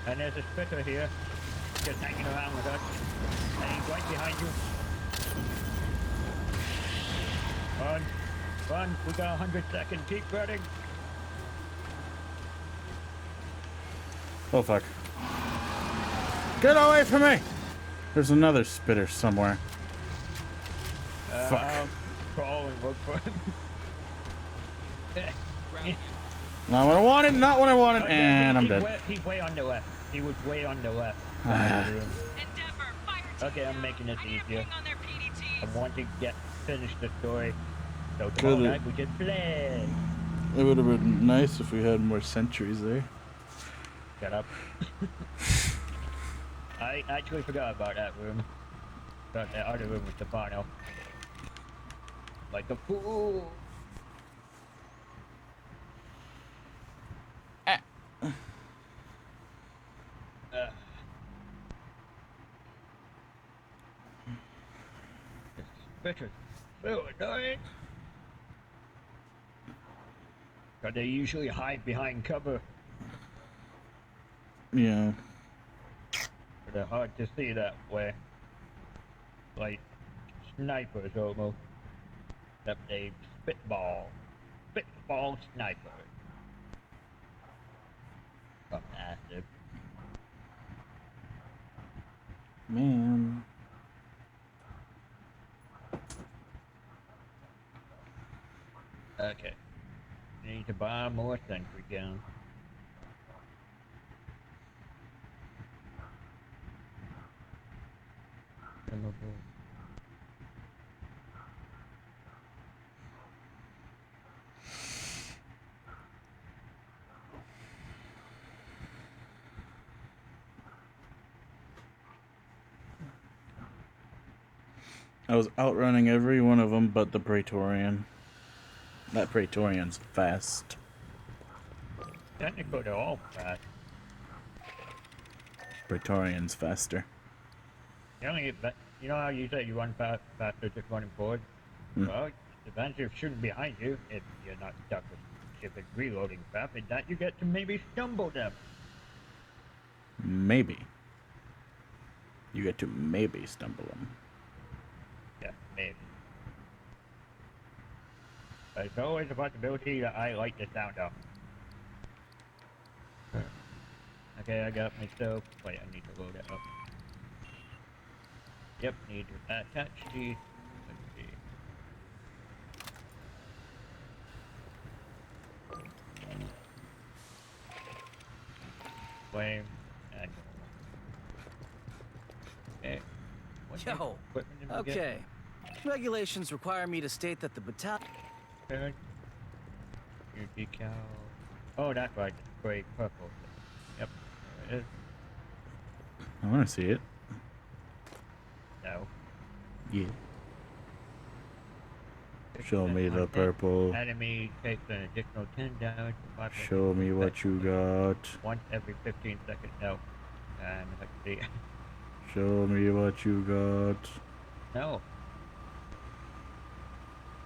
And there's a spitter here, just hanging around with us. And he's right behind you. Run, we got 100 seconds, keep running. Oh fuck. Get away from me! There's another spitter somewhere. Fuck. I'm crawling, look for him. Not what I wanted, not what I wanted, Okay, and I'm dead. He's way on the left. He was way on the left. Okay, I'm making this easier. I want to finish the story. So tomorrow night we can play. It would have been nice if we had more sentries there. Shut up. I actually forgot about that room. But the other room was the final. Like a fool. Bitter. So annoying. But they usually hide behind cover. Yeah. But they're hard to see that way. Like snipers almost. Except they spitball. Spitball sniper. From acid. Man. Okay. Need to buy more sentry guns. I was outrunning every one of them but the Praetorian. That Praetorian's fast. Technically, they're all fast. Praetorian's faster. You only get, you know how you say you run faster just running forward? Well, the advantage of shooting behind you, if you're not stuck with specific reloading crap, is that you get to maybe stumble them. Maybe. You get to maybe stumble them. Yeah, maybe. But it's always a possibility that I like the sound of. Okay, I got my stove. Wait, I need to load it up. Yep, need to attach these. Let's see. Flame and okay. Yo, okay. Regulations require me to state that the battalion... Your decal. Oh, that's right. Gray purple. Yep, there it is. I want to see it. No. Yeah. Show me the purple. Enemy takes an additional 10 damage. Show me what you got. Once every 15 seconds. No. And let's see. Show me what you got. No.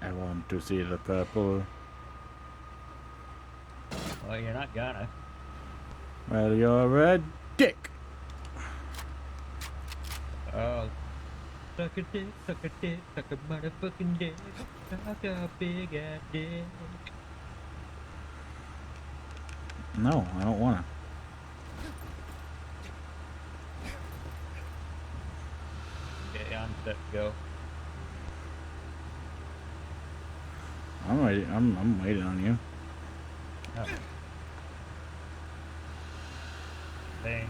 I want to see the purple. Well, you're not gonna. Well, you're a dick. Oh. Suck a dick, suck a dick, suck a motherfucking dick. Suck a big ass dick. No, I don't want to. Okay, I'm set to go. I'm waiting. I'm waiting on you. Oh. Thing.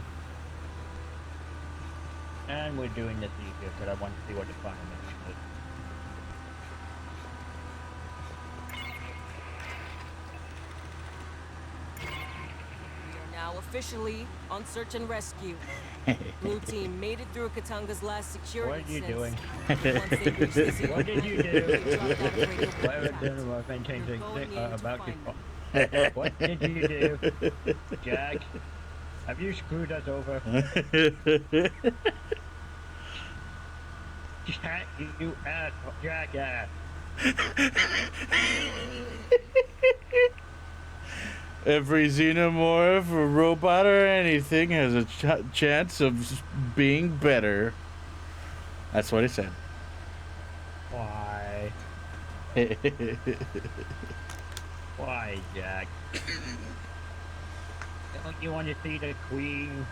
And we're doing this easier because I want to see what the final mission is. We are now officially on search and rescue. Blue team made it through Katanga's last security. What are you since doing? once they reached the zero, What did you do? they dropped out of radio Whatever contact. dinner I've been changing Going in to about you. find them. What did you do? Jack? Have you screwed us over? Jack, you ass, jackass. Every xenomorph or robot or anything has a chance of being better. That's what he said. Why? Why, Jack? Don't you want to see the Queen?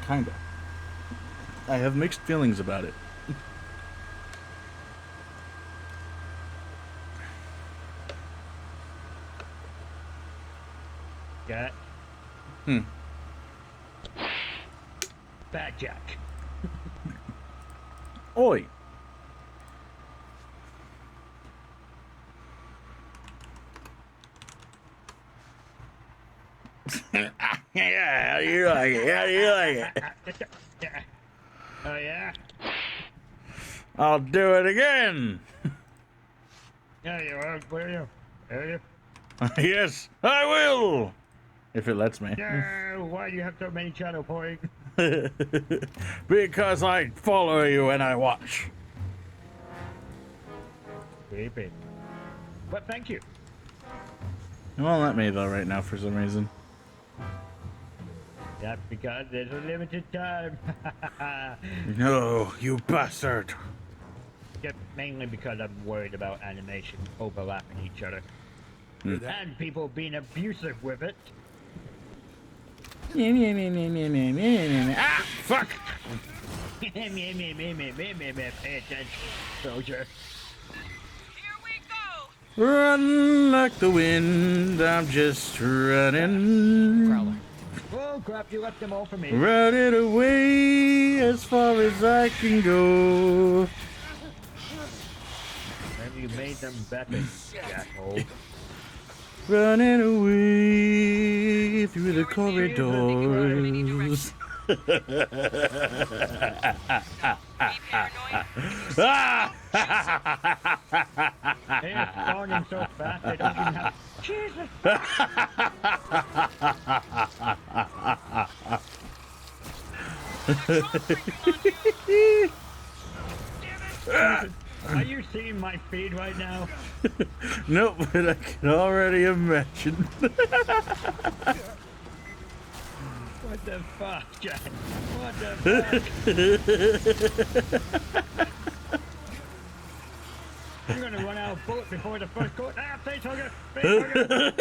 Kinda. I have mixed feelings about it. Jack? Bad Jack. Oi! Yeah, how do you like it? How do you like it? Oh, yeah? I'll do it again! Yeah, you are. Where are you? Are you? Yes, I will! If it lets me. Yeah, why do you have so many shadow points? Because I follow you and I watch. Creepy. But thank you. It won't let me though right now for some reason. That's because there's a limited time. No, you bastard. Just mainly because I'm worried about animation overlapping each other. And people being abusive with it. Ah, fuck! Pay attention, soldier. Run like the wind, I'm just running. Oh crap, you left them all for me. Running away as far as I can go. Maybe you made them better, jackhole. Running away through the corridors. They are spawning so fast they don't even have... Jesus! Are you seeing my feed right now? Nope, but I can already imagine. What the fuck, Jack? What the fuck? You're gonna run out of bullets before the first court. Ah, facehugger! Facehugger!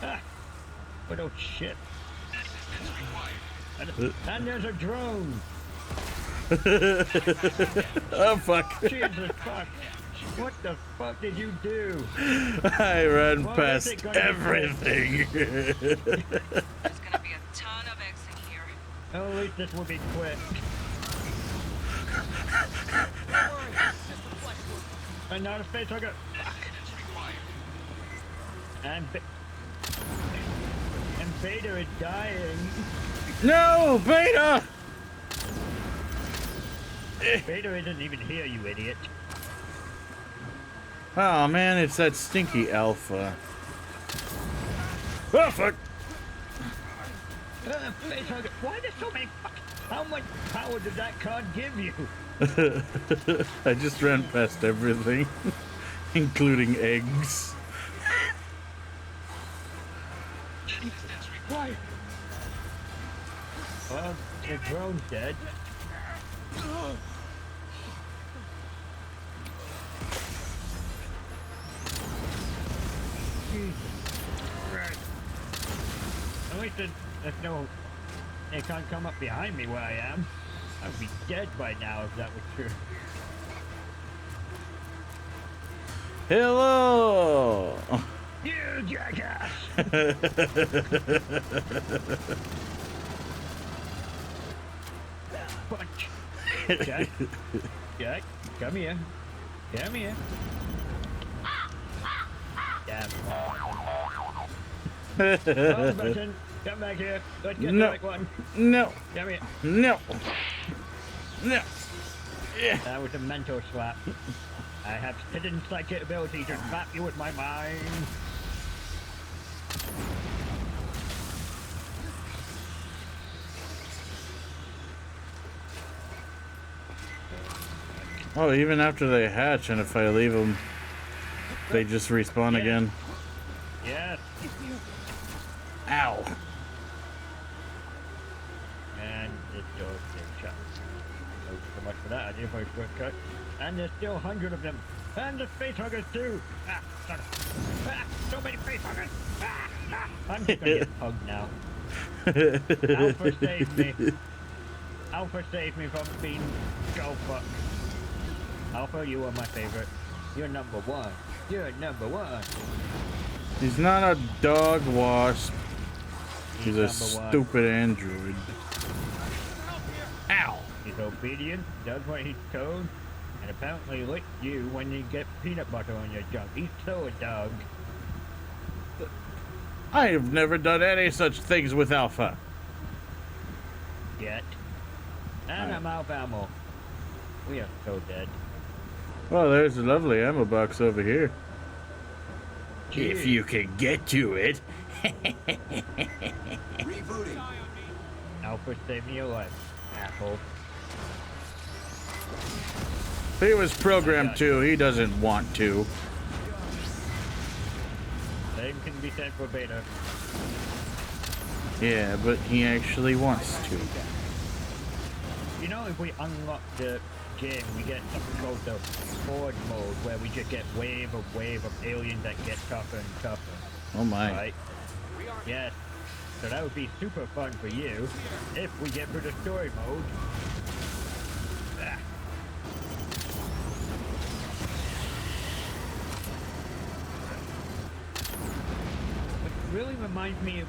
Ah! What oh shit. And there's a drone! Oh fuck. Jesus fuck. What the fuck did you do? I ran Well, past everything. There's gonna be a ton of eggs in here. Oh, at least this will be quick. Another space hugger. And Beta is dying. No, Beta! Beta isn't even here, you idiot. Oh man, it's that stinky alpha. Oh fuck! Space hugger. Why there's so many? How much power did that card give you? I just ran past everything, including eggs. Why? Well, the drone's dead. Jesus Christ. At least there's no... They can't come up behind me where I am. I would be dead by now if that was true. Hello! You jackass! Punch! Jack! Jack, come here. Come here. Damn. Wrong button. Come back here. Let's get the right one. No. Come here. No. No. Yeah. That was a mental slap. I have hidden psychic ability to slap you with my mind. Oh, even after they hatch, and if I leave them, they just respawn again. Yes. Ow. And this door's been shut. Oh, so much for that. I did a very shortcut. And there's still 100 of them. And the face huggers too. Ah, son of... ah, so many face huggers. Ah, ah. I'm just gonna get hugged now. Alpha saved me. Alpha saved me from being skull fucked. Alpha, you are my favorite. You're number one. You're number one. He's not a dog wasp. He's a number one. stupid android. Ow! He's obedient, does what he's told, and apparently licks you when you get peanut butter on your junk. He's so a dog. I have never done any such things with Alpha. Yet. And I'm out of ammo. We are so dead. Well, there's a lovely ammo box over here. Jeez. If you can get to it. Rebooting. Alpha saved me your life, asshole. He was programmed to. He doesn't want to. Same can be said for Beta. Yeah, but he actually wants to. You know, if we unlock the game, we get something called the Horde mode, where we just get wave of aliens that get tougher and tougher. Oh my. Right? Yes. So that would be super fun for you if we get through the story mode. Ah. Which really reminds me of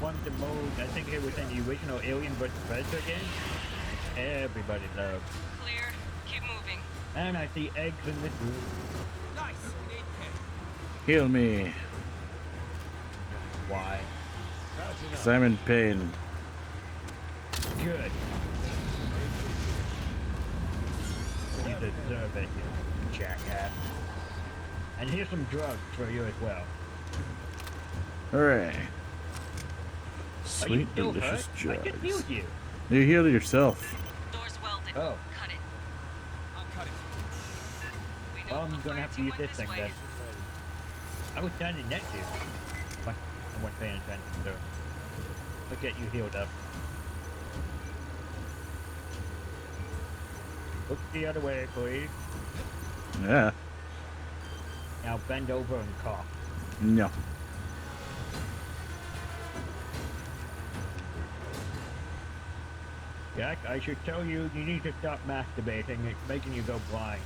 one of the modes, I think it was in the original Alien vs. Predator game. Everybody loves. Clear. Keep moving. And I see eggs in this room. Nice. Heal me. Why? Cause I'm in pain. Good. You deserve it, you jackass. And here's some drugs for you as well. Hooray. Are Sweet, you still delicious hurt? I drugs. just healed you. You healed yourself. Door's welded. Oh. Cut it. I'll cut it. We know Well, I'm the gonna fire have to team use went this thing way. then. I was standing next to you. But I wasn't paying attention, so. Look at you healed up. Look the other way, please. Yeah. Now bend over and cough. No. Jack, I should tell you, you need to stop masturbating. It's making you go blind.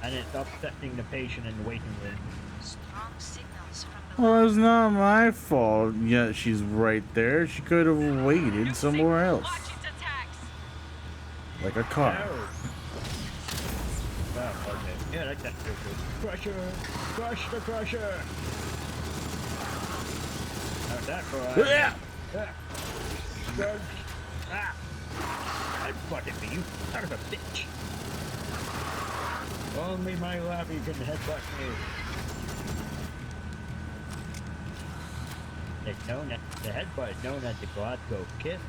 And it's upsetting the patient in the waiting room. Strong signals from below. Well, it's not my fault. Yeah, she's right there. She could have waited somewhere else. Like a car. Oh, okay. Yeah, that's good. Crusher! Crush the crusher! How's that for Yeah. Drugs. Ah! I fucking for you, son of a bitch! Only my lobby can headbutt me. It's known as, the headbutt is known as the Glasgow kiss.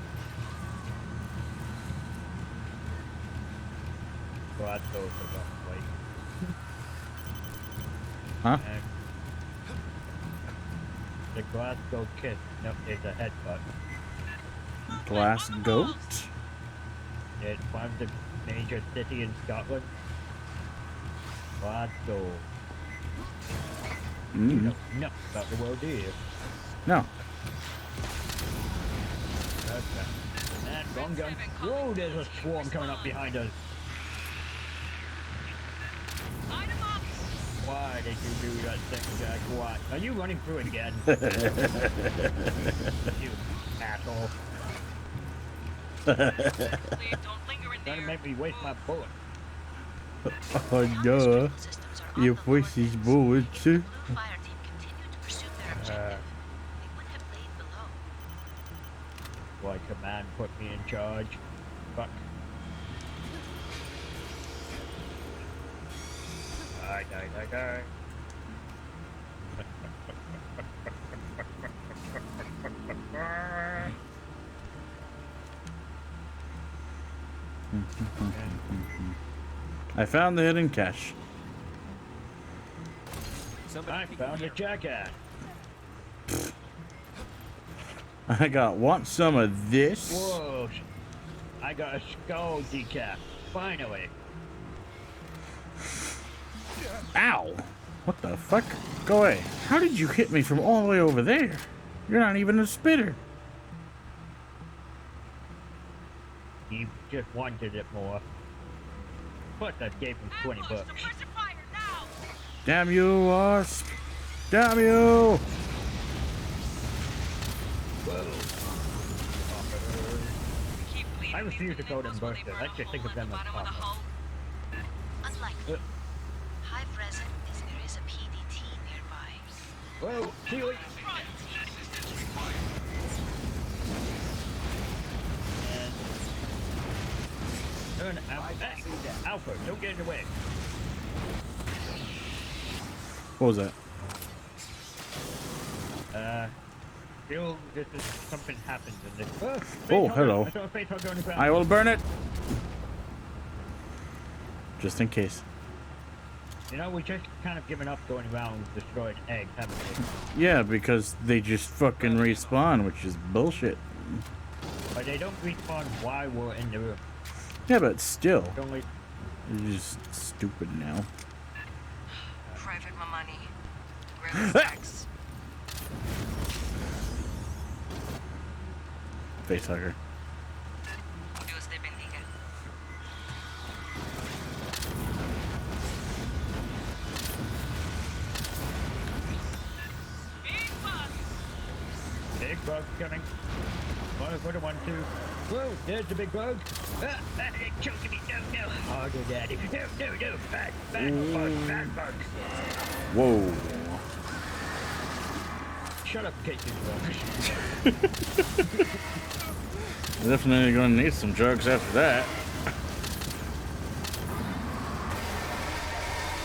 Glasgow is a rough place. Huh? And the Glasgow kiss is a headbutt. Glass goat? It's one of the major city in Scotland. Glasgow. You know nothing about the world, do you? No. Okay. And wrong gun. Whoa, there's a swarm coming up behind us. Why did you do that thing, Jack? What? Are you running through it again? You asshole. Trying to make me waste my bullet. Oh no. You waste these bullets too? Fire team continued to pursue their objective. They would have laid below. Why command put me in charge? Fuck. Die. I found the hidden cache. I found a jackass. I want some of this. Whoa. I got a skull decap. Finally. Ow! What the fuck? Go away. How did you hit me from all the way over there? You're not even a spitter. He just wanted it more. Plus, I gave him 20 bucks. Damn you, Wasp! Damn you! I refuse to call them busters. I just think of them as poppers. Unlikely. Hive resin is there is a PDT nearby. Whoa, Keely! And Alpha, don't get in the way. What was that? Feel this is something happens in this. Oh, hello. I saw a face hugger on the ground. I will burn it. Just in case. You know, we just kind of given up going around with destroyed eggs, haven't we? Yeah, because they just fucking respawn, which is bullshit. But they don't respawn while we're in the room. Yeah, but still. Only... You're just stupid now. Private Mamani. Darkwaspx. Facehugger. Dios te bendiga. Big bug coming. What a 1, 2. Whoa, there's the big bug. It's choking me. No. Oh, go daddy. No. Bad bug. Whoa. Shut up, Kate. Definitely gonna need some drugs after that.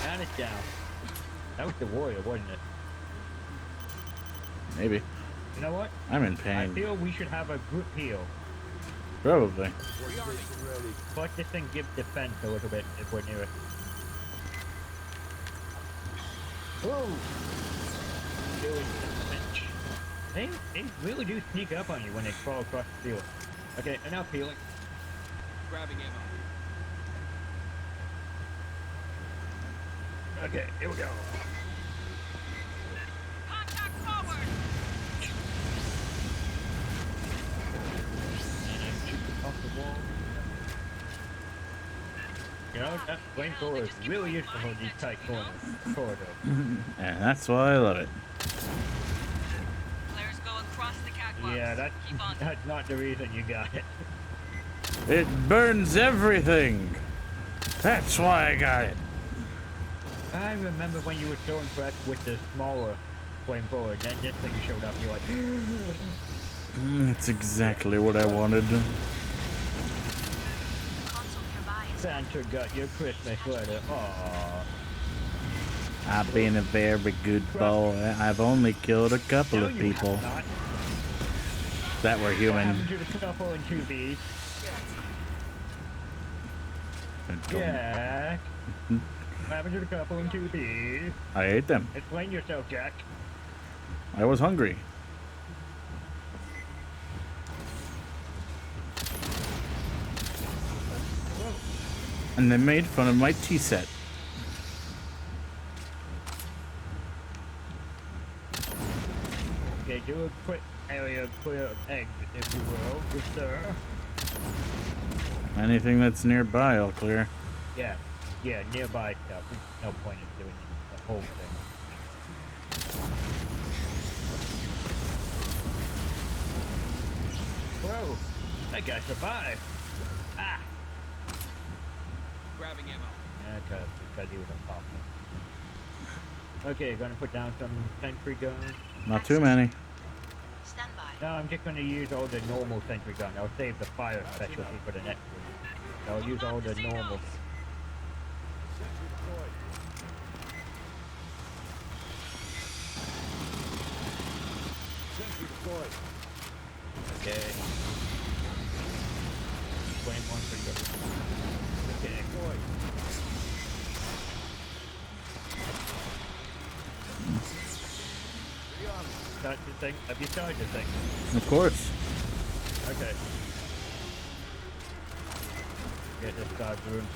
And it's down. That was the warrior, wasn't it? Maybe. You know what? I'm in I pain. feel we should have a group heal. Probably. Let this thing give defense a little bit if we're near it. Whoa! Doing damage. They really do sneak up on you when they crawl across the field. Okay, enough healing. Grabbing ammo. Okay, here we go. Contact forward! off the wall. You know, that flamethrower is really useful in these tight corridors. And that's why I love it. Flares go across the catwalks. Yeah, that's not the reason you got it. It burns everything. That's why I got it. I remember when you were so impressed with the smaller flamethrower, then this thing showed up, you're like... That's exactly what I wanted. Santa got your Christmas letter. Aww. I've been a very good boy. I've only killed a couple of people that were human. What happened to the couple and 2Bs? Jack. What happened to the couple and 2Bs? I ate them. Explain yourself, Jack. I was hungry. And they made fun of my tea set. Okay, do a quick area clear of eggs, if you will, good sir. Anything that's nearby, I'll clear. Yeah, nearby stuff. There's no point in doing the whole thing. Whoa, that guy survived. Ah! Grabbing ammo. Yeah, because he was a pop. Okay, gonna put down some sentry guns. Not too many. Stand by. No, I'm just gonna use all the normal sentry gun. I'll save the fire specialty for the next one. So I'll use all the normal. Okay. Flame one pretty good. Okay. Start the thing. Have you started the thing? Of course. Okay. Get this guard room.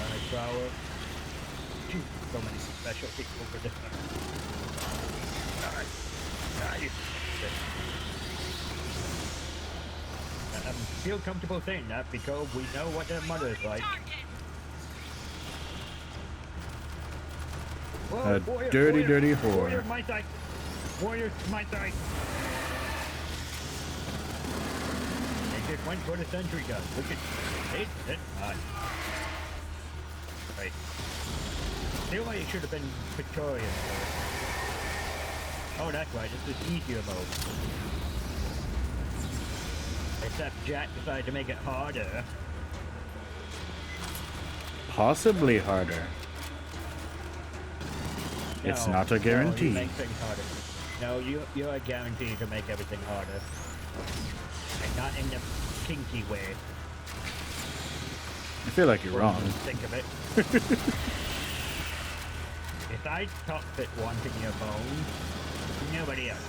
Alright, flower. So many specialties over this one. Alright. Nice. I feel comfortable saying that because we know what their mother is like. Whoa, A dirty whore. Warrior, my side. Warrior, my side. They just went for the sentry gun. Look at it. Right. Feel like it should have been Victorian. Oh, that's right. This is easier mode. Except Jack decided to make it harder. Possibly harder. It's not a guarantee. No, you make things harder. No, you're a guarantee to make everything harder. And not in the kinky way. I feel like you're wrong. Think of it. If I top it once in your bones, nobody else.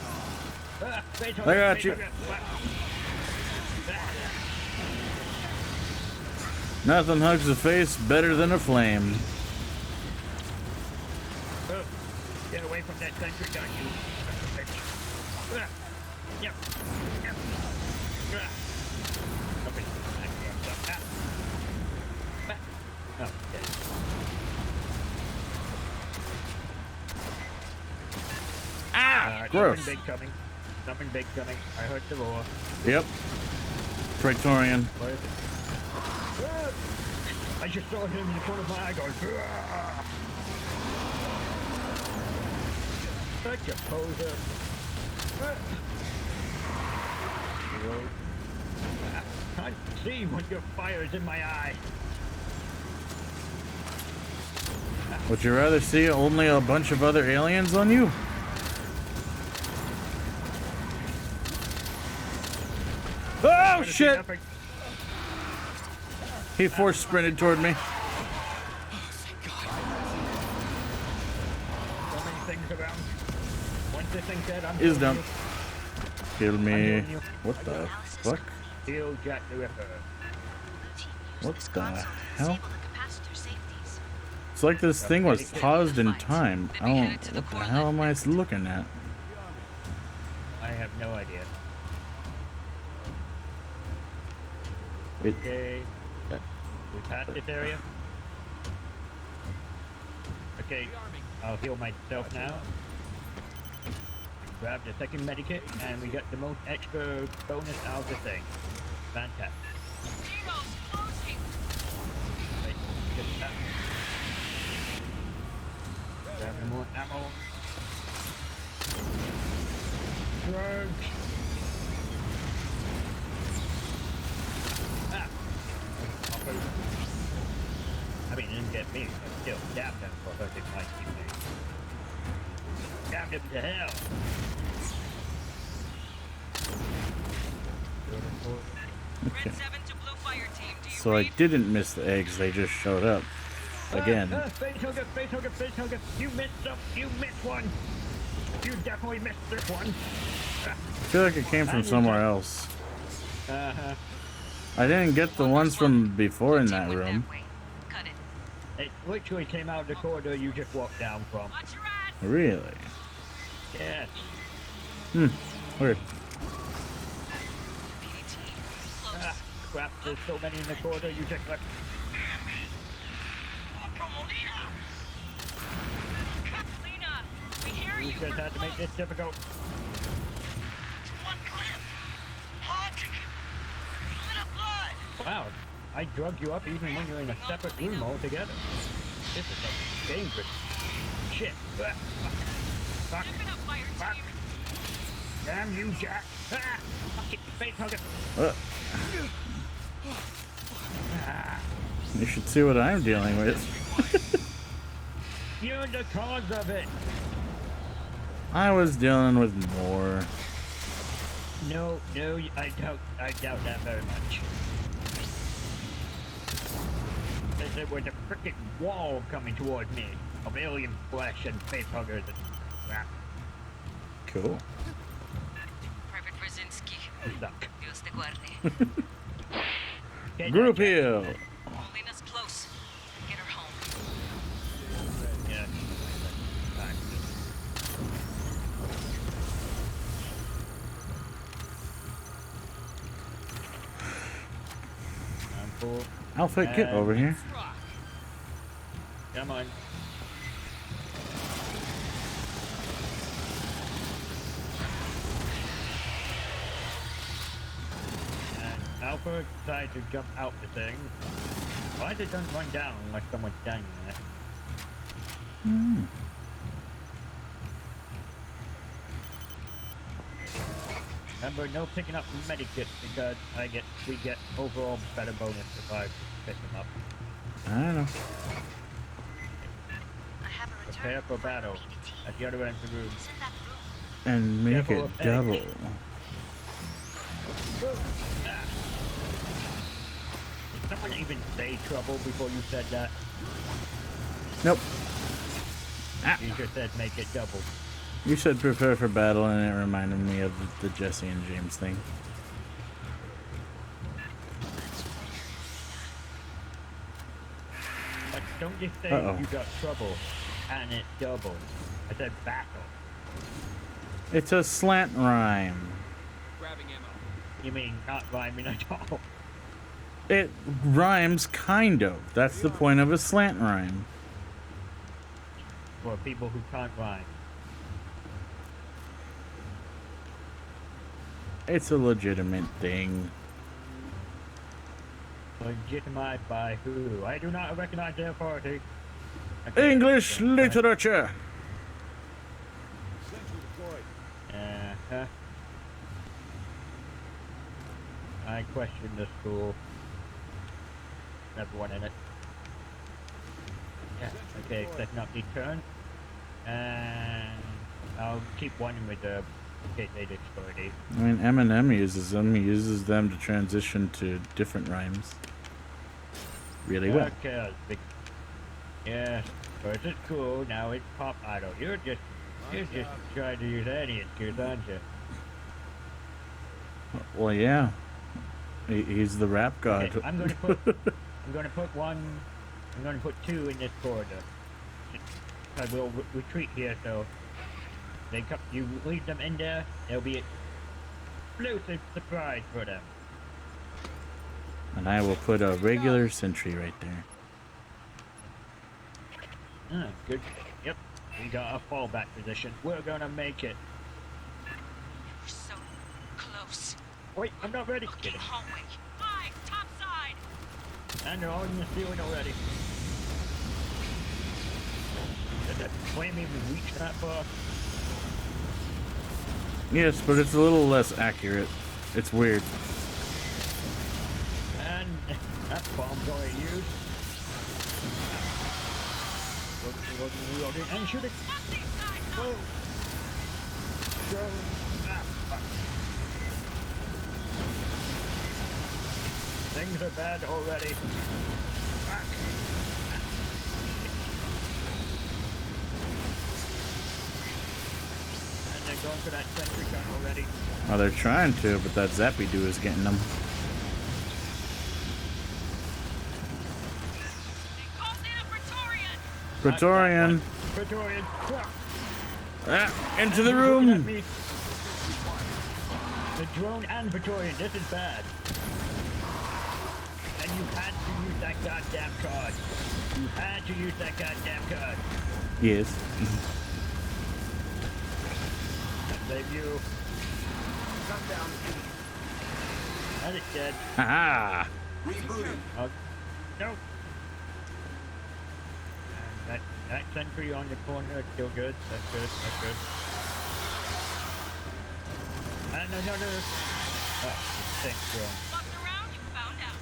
I got you. Nothing hugs a face better than a flame. Get away from that sentry gun, you bitch. Yep. Okay. Ah! Gross. Something big coming. Something big coming. I heard the roar. Yep. Praetorian. What is it? I just saw him in the corner of my eye going. Such a poser. I can't see when your fire is in my eye. Would you rather see only a bunch of other aliens on you? Oh shit! He force sprinted toward me. So many things around. Once this thing's dead, I'm Is killing done. you. Kill me. What the fuck? Kill Jack the Ripper. What the hell? It's like this thing was paused in time. I don't. What the hell am I looking at? no idea. It, Okay. We passed this area. Okay, I'll heal myself now. Grab the second medikit, and we got the most extra bonus out of the thing. Fantastic. Heroes, closing! Wait, get that. Grab more ammo. Drugs. Ah! I mean, it didn't get me, but still, damn them for hurting my teammates. Damn them to hell! okay. Red 7 to Blue Fire Team. Do you So I read? didn't miss the eggs, they just showed up. Again. Face hugger, face hugger, face hugger. You missed some, you missed one. You definitely missed this one. I feel like it came from somewhere else. Uh-huh. I didn't get the ones from before in that room. Cut it. It literally came out of the corridor you just walked down from. Watch your ass. Really? Yes. Weird. Ah, crap, there's so many in the corridor you just left. Lena, we hear You you. just had to make this difficult. One clip. Hot. Lit of blood. Wow, I drugged you up even when you're in a separate room altogether. This is a dangerous shit. Fuck. Fuck. Fuck. Damn you, Jack. Ah, fucking face hugger. Ah, You should see what I'm dealing with. you're the cause of it. I was dealing with more. No, I doubt that very much. There was a frickin' wall coming towards me of alien flesh and face huggers and crap. Cool. Private Brzezinski. Suck. Dios te guarde. Okay, Group now, heal. Lena's close. Get her home. Yeah. Fine. I'm full. Alpha, get over here. Come on. And Alpha decided to jump out the thing. Why does it don't run down unless someone's standing there? Remember, no picking up medikits because we get overall better bonus if I pick them up. I know. I have a return Prepare for battle at the other end of the room. It's in that room. And make Careful it of double. eggs. Ah. Did someone even say trouble before you said that? Nope. Ah. You just said make it double. You said prepare for battle, and it reminded me of the Jesse and James thing. But don't just say you got trouble and it's double. I said battle. It's a slant rhyme. Grabbing ammo. You mean not rhyming at all? It rhymes, kind of. That's the point of a slant rhyme. For people who can't rhyme. It's a legitimate thing. Legitimized by who? I do not recognize their authority. Okay. English literature. Uh-huh. I question the school. Everyone in it. Yeah, okay, setting up the turn. And I'll keep one with the case they destroy these. I mean, Eminem uses them. He uses them to transition to different rhymes. Really well. Okay, yes, first it's cool, now it's pop idol. You're just trying to use any excuse, aren't you? Well, yeah. He's the rap god. Okay, I'm gonna put two in this corridor. I will retreat here, so they come. You leave them in there. They'll be explosive surprise for them. And I will put a regular sentry right there. Good. Yep. We got a fallback position. We're gonna make it. We're so close. Wait, I'm not ready. Looking hallway. 5, top side. And they're all in the ceiling already. Did that flame even reach that far? Yes, but it's a little less accurate. It's weird. And that bomb's already used. Reloading and shooting. Whoa. Fuck. Things are bad already. Fuck. And they're going for that sentry gun already. Oh, they're trying to, but that zappy dude is getting them. Praetorian. Praetorian. Into the room. The drone and Praetorian. This is bad. And you had to use that goddamn card. You had to use that goddamn card. Yes. Save you. Come down. And it's dead. Haha. Rebooting. No. That sentry on the corner is still good. That's good. That's good. And another. Oh, thanks, drone. Looked around, you found out.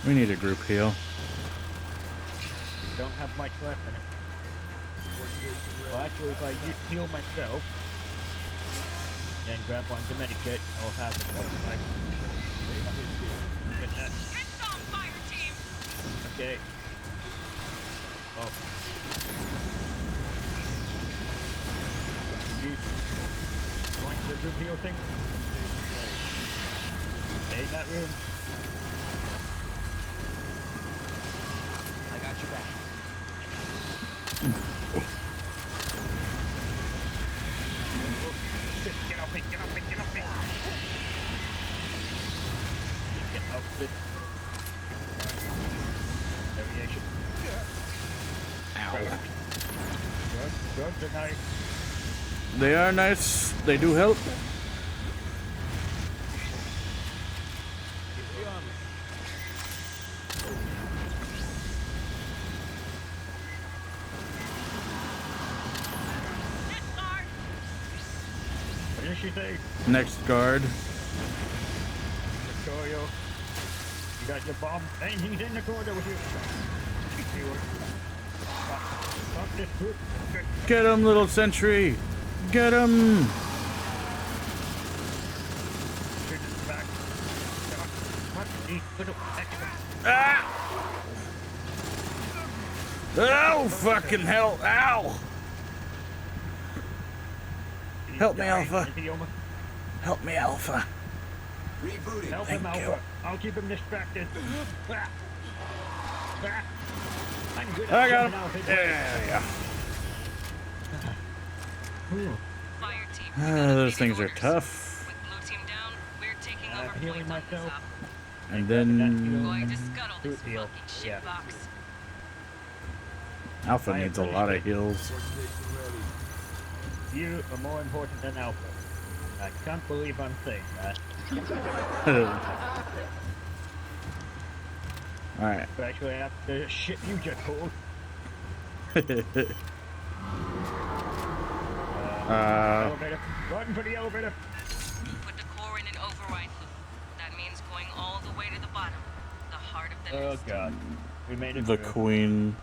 We need a group heal. Don't have much left in it. Well, actually, if I just heal myself, then grab one to medikit, I'll have it. Get some, fire team! Okay. Oh. Going to the group heal thing? Stay in that room. I got your back. Get off it, get off it, get off it! Get off it. Variation. Ow. Drugs are nice. They are nice. They do help. What did she say? Next guard. Victoria, you got your bomb, and he's in the corridor with you. Fuck this group. Get him, little sentry. Get him. Back. Fuck these little extra. Ah! Oh, fucking hell. Ow. Help me, Alpha. Help me, Alpha. Rebooting. Help him, Alpha. I'll keep him distracted. I'm good at I got him. Alpha. Yeah. Fire team. Those things are tough. With blue team down, we're taking over healing point on this myself. up. And then Going to scuttle this heal. fucking shitbox. Alpha needs a lot of heals. You are more important than Alpha. I can't believe I'm saying that. Alright. Especially after the shit you just pulled. Elevator. Run for the elevator. Put the core in an override loop. That means going all the way to the bottom. The heart of the Oh nest. god. We made it The through. queen.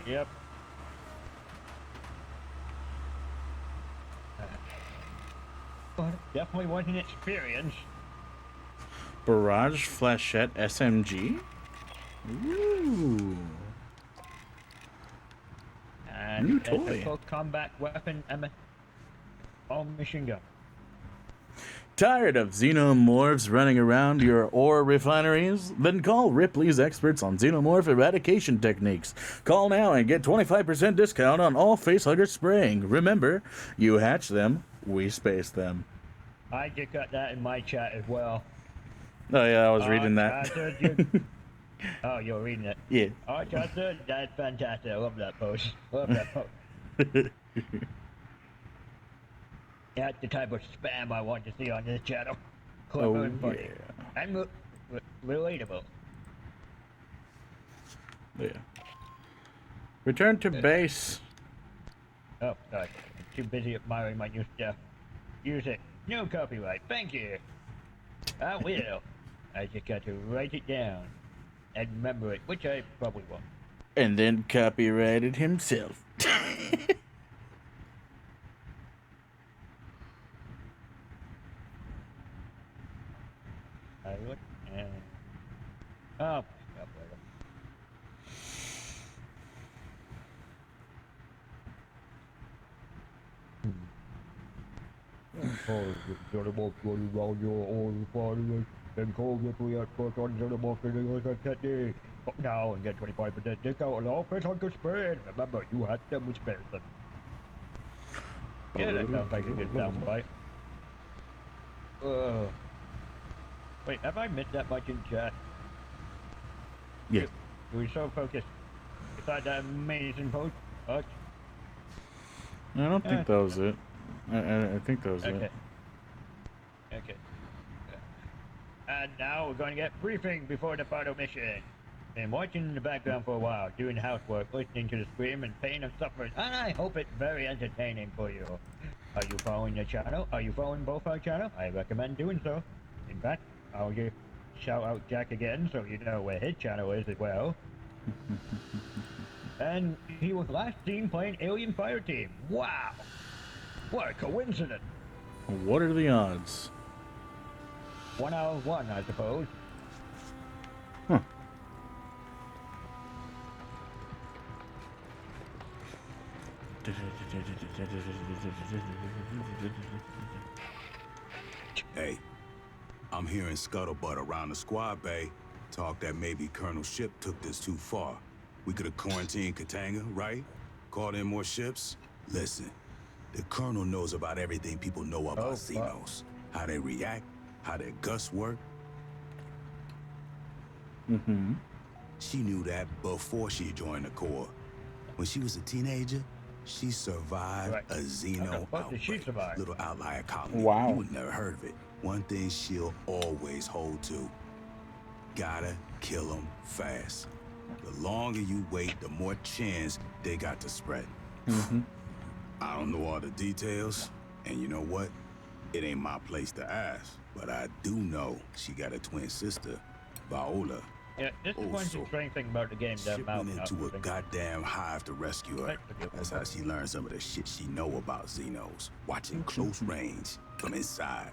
Yep. But definitely was an experience. Barrage Flashette SMG? Ooh. And New it's toy. a full combat weapon and a all machine gun. Tired of xenomorphs running around your ore refineries? Then call Ripley's experts on xenomorph eradication techniques. Call now and get 25% discount on all facehugger spraying. Remember, you hatch them, we space them. I just got that in my chat as well. Oh yeah, I was reading that. Oh, you're reading it? Yeah. Oh, Chester, that's fantastic. I love that post. Love that post. That's the type of spam I want to see on this channel. Clever and funny. Yeah. And relatable. Yeah. Return to base. Oh, sorry. I'm too busy admiring my new stuff. Use it. No copyright. Thank you. I will. I just got to write it down and remember it, which I probably won't. And then copyrighted himself. I would. Oh, now and get 25% discount on all facehugger spread. Remember, you had them with spares them. Yeah, that sounds like a good soundbite. Wait, have I missed that much in chat? Yeah. You were so focused. Besides that amazing post. I don't think that was it. I think that was it. Okay. And now we're going to get briefing before the final mission. Been watching in the background for a while, doing housework, listening to the scream and pain of suffering, and I hope it's very entertaining for you. Are you following the channel? Are you following both our channel? I recommend doing so. In fact, I'll just shout out Jack again so you know where his channel is as well. And he was last seen playing Alien Fireteam. Wow! What a coincidence! What are the odds? 1 out of 1, I suppose. Huh. Hey, I'm hearing scuttlebutt around the squad bay. Talk that maybe Colonel Ship took this too far. We could have quarantined Katanga, right? Called in more ships? Listen, the Colonel knows about everything people know about Xenos. How they react, how their guts work. Mm-hmm. She knew that before she joined the Corps. When she was a teenager, she survived a Xeno outbreak. Little outlier colony. Wow. You would never heard of it. One thing she'll always hold to. Gotta kill them fast. The longer you wait, the more chance they got to spread. Mm-hmm. I don't know all the details, and you know what? It ain't my place to ask, but I do know she got a twin sister, Viola. Yeah, this is one strange thing about the game that went into a goddamn hive to rescue her. That's how she learned some of the shit she know about Xenos, watching close range from inside.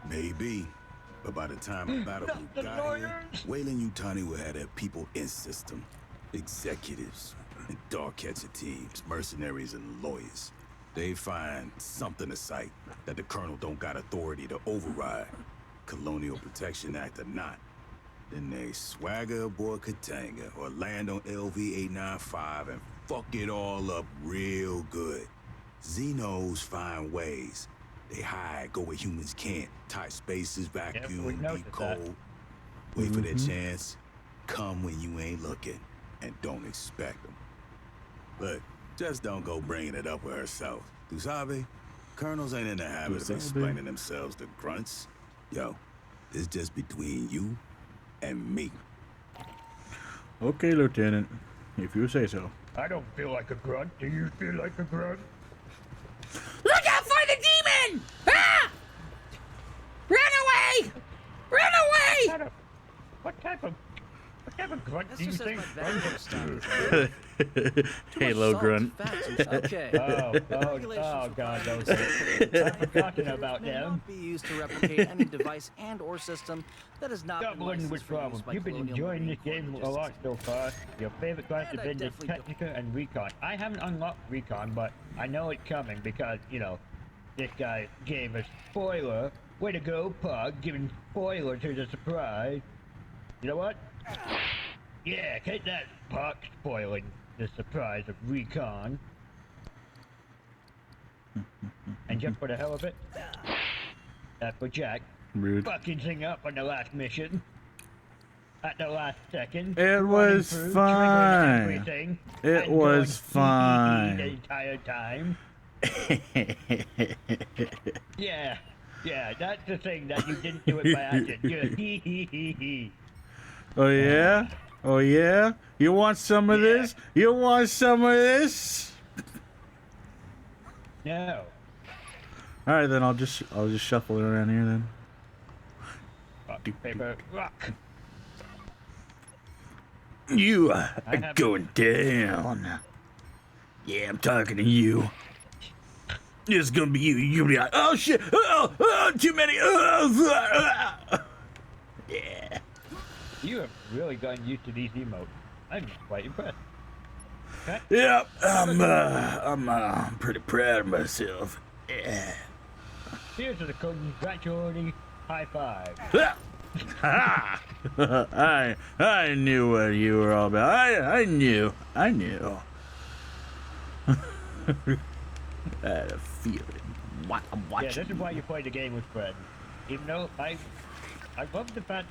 Maybe, but by the time a battlefield got here, Weyland-Yutani will have their people in system. Executives, and dog catcher teams, mercenaries, and lawyers. They find something to cite that the Colonel don't got authority to override. Colonial Protection Act or not. Then they swagger aboard Katanga or land on LV-895 and fuck it all up real good. Xenos find ways. They hide, go where humans can't. Tight spaces, vacuum, deep cold. Wait for their chance. Come when you ain't looking. And don't expect them. But just don't go bringing it up with herself. Tu sabe? Colonels ain't in the habit of explaining themselves to grunts. Yo, it's just between you and me. Okay, Lieutenant. If you say so. I don't feel like a grunt. Do you feel like a grunt? Look out for the demon! Ah! Run away! Run away! What type of of grunt do you Just think? says my vacuum stop. Halo grunt. Okay. Oh God, those I've forgotten about may them. not be used to replicate any device and or system that has not been Dublin with licensed for use problems. by You've been Colonial enjoying Marine this Corps game a logistics. lot so far. Your favorite class And has I been the definitely don't- Technica and Recon. I haven't unlocked Recon, but I know it's coming because, you know, this guy gave a spoiler. Way to go, Pug, giving spoiler to the surprise. You know what? Yeah, take that, Puck, spoiling the surprise of Recon. And just for the hell of it, that's for Jack. Rude. Fucking thing up on the last mission. At the last second. It running was through, triggering fine. everything, It and was going the fine. entire time. Yeah, that's the thing that you didn't do it by accident. Just hee hee hee hee. Oh yeah? Oh yeah? You want some of this? You want some of this? No. All right, then I'll just shuffle it around here then. Rock, paper, rock. You are going down. Yeah, I'm talking to you. It's gonna be you. You'll be like, oh shit! Oh, too many! Yeah. You have really gotten used to these emotes. I'm quite impressed. Okay. Yep, I'm pretty proud of myself. Yeah. Here's the congratulatory high five. I knew what you were all about. I knew. I had a feeling. I'm watching. Yeah, this is why you play the game with friends. Even though I love the fact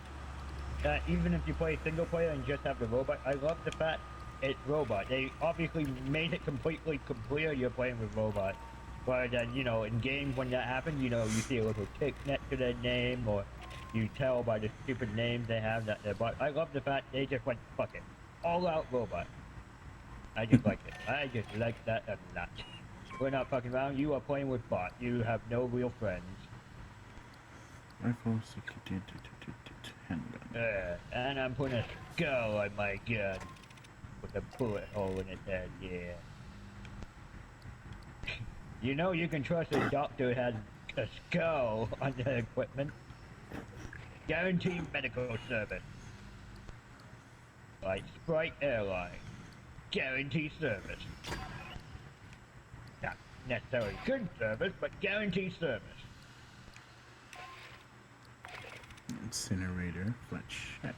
that even if you play single player and just have the robot, I love the fact it's robot. They obviously made it completely clear you're playing with robot. Rather than, you know, in games when that happens, you know, you see a little tick next to their name, or you tell by the stupid names they have that they're bot. I love the fact they just went, fuck it. All out robot. I just like it. I just like that a lot. We're not fucking around. You are playing with bot. You have no real friends. Rifle, handgun. And I'm putting a skull on my gun with a bullet hole in its head. Yeah. You know you can trust a doctor who has a skull on their equipment. Guaranteed medical service. Like Sprite Airline. Guaranteed service. Not necessarily good service, but guaranteed service. Incinerator, flechette.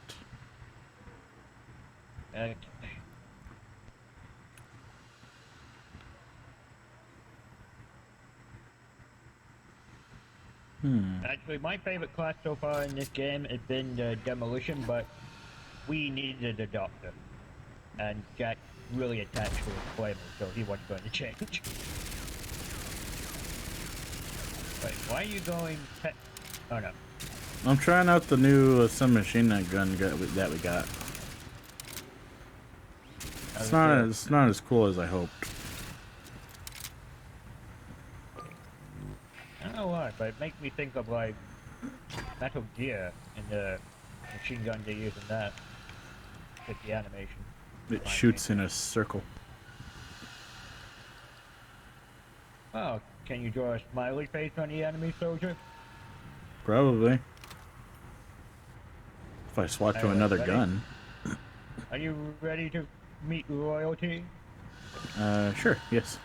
Okay. Actually, my favorite class so far in this game has been the demolition, but we needed a doctor. And Jack really attached to his flamer, so he wasn't going to change. Wait, why are you going pet? Oh no. I'm trying out the new submachine gun that we got. It's not as cool as I hoped. I don't know why, but it makes me think of like Metal Gear and the machine gun they use in that. With the animation. It shoots in a circle. Oh, can you draw a smiley face on the enemy soldier? Probably. If I swap to Alright, another ready? gun. Are you ready to meet royalty? Sure, yes.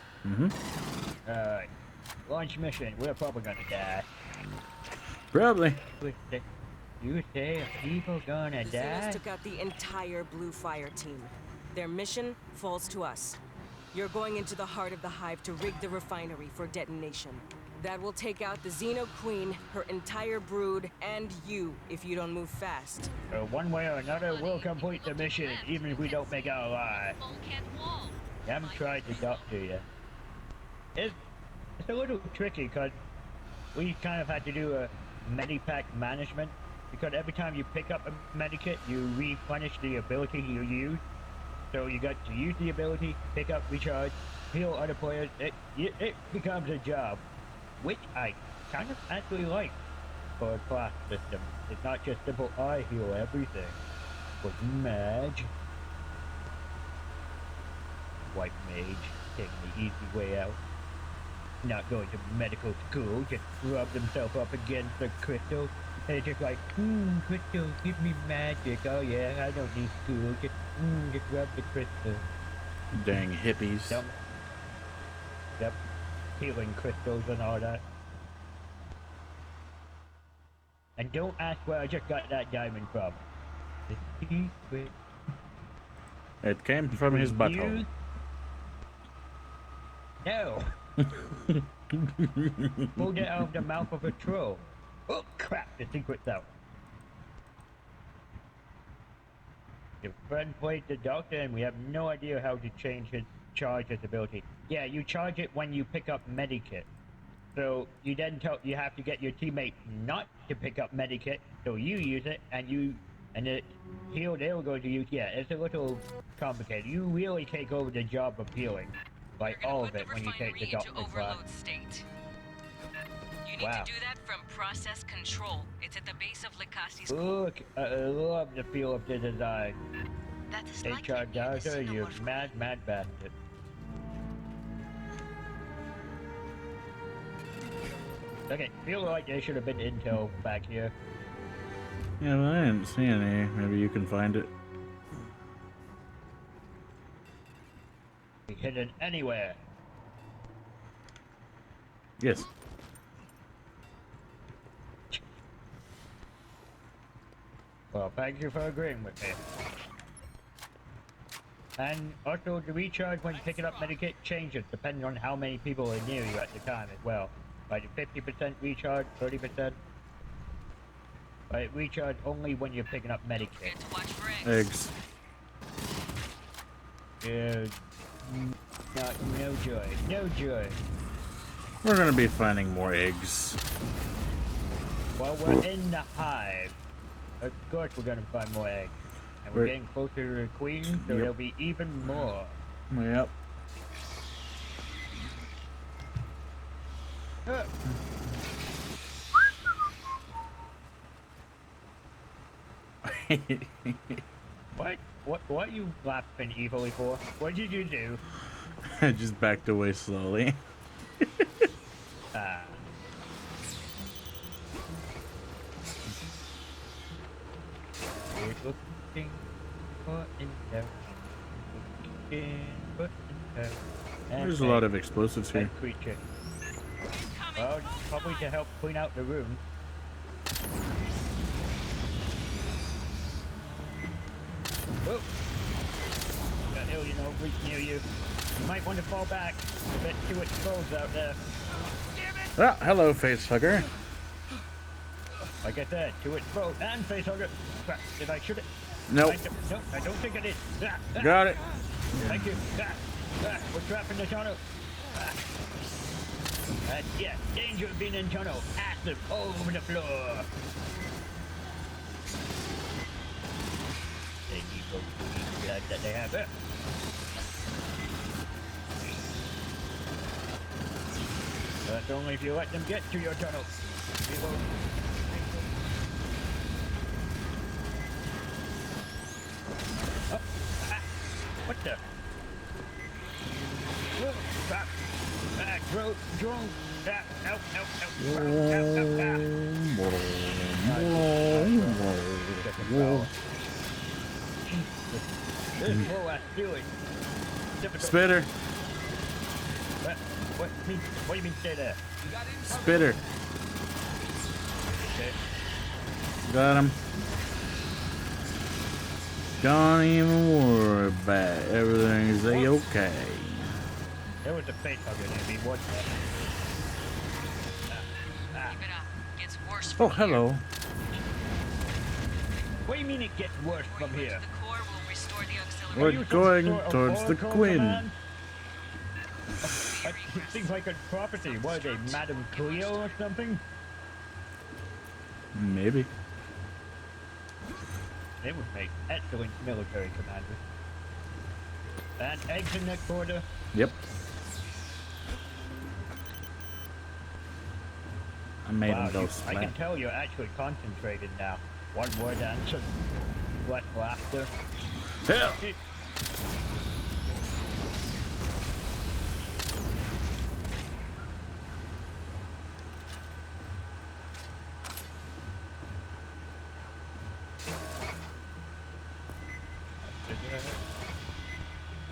Alright. Launch mission. We're probably gonna die. Probably. You say people gonna The die? Xenos took out the entire Blue Fire team. Their mission falls to us. You're going into the heart of the hive to rig the refinery for detonation. That will take out the Xeno Queen, her entire brood, and you if you don't move fast. One way or another, we'll complete the mission, even if we don't make it alive. I haven't tried to talk to you. It's a little tricky, because we kind of had to do a medipack management, because every time you pick up a medikit, you replenish the ability you use. So you got to use the ability, pick up, recharge, heal other players. It becomes a job, which I kind of actually like for a class system. It's not just simple, I heal everything. Was Madge. White mage, taking the easy way out. Not going to medical school, just rub himself up against the crystal. And it's just like, crystal, give me magic. Oh yeah, I don't need school, just rub the crystal. Dang hippies. Yep. Healing crystals and all that. And don't ask where I just got that diamond from. The secret. It came from his butthole. No! Pulled it out of the mouth of a troll. Oh crap, the secret's out. Your friend played the doctor and we have no idea how to change his charge ability. Yeah, you charge it when you pick up medikit. So you then you have to get your teammate not to pick up medikit, so you use it and they'll go to use. Yeah, it's a little complicated. You really take over the job of healing. Like all of it when you take the doctor class. You need to do that from process control. It's at the base of Licasi's. Look, I love the feel of the design. HR Dowser, you mad bastard. Okay, feel like there should have been intel back here. Yeah, but I didn't see any. Maybe you can find it. Hidden anywhere. Yes. Well, thank you for agreeing with me. And also, the recharge when picking up medikit changes depending on how many people are near you at the time as well. Like 50% recharge, 30%. Like recharge only when you're picking up medikit. Eggs. Yeah. No joy. No joy. We're gonna be finding more eggs. While we're in the hive, of course we're gonna find more eggs. And we're getting closer to the queen, so there'll be even more. Yep. What are you laughing evilly for? What did you do? I just backed away slowly. Ah. We're looking for intel. Looking for intel. There's a lot of explosives here. Creature. Well, probably to help clean out the room. Whoa! Got hill, you know, reach near you. You might want to fall back. A bit too exposed out there. Ah, hello, facehugger. Like I said, too exposed and facehugger. Did I shoot it? Nope. No, I don't think I did. Got it. Thank you. We're trapping the tunnel. Yeah, danger of being in tunnel. Acid all over the floor. They need those blood that they have. That's only if you let them get to your tunnel. Oh, what the? Whoa, stop. Drone. Spitter. What do you mean stay there? Spitter. Okay. Got him. Don't even worry about it. Everything's okay. There was a face hugger near me, wasn't there? Keep it up. Gets worse Oh, from hello. here. What do you mean it gets worse from here? The core will restore the auxiliary. We're going towards the Queen. It seems like a property. What are they, Madame Cleo or something? Maybe. They would make excellent military commanders. And eggs in that quarter. Yep. I made him go I smack. can tell you're actually concentrated now. One word answer. less laughter. Hell.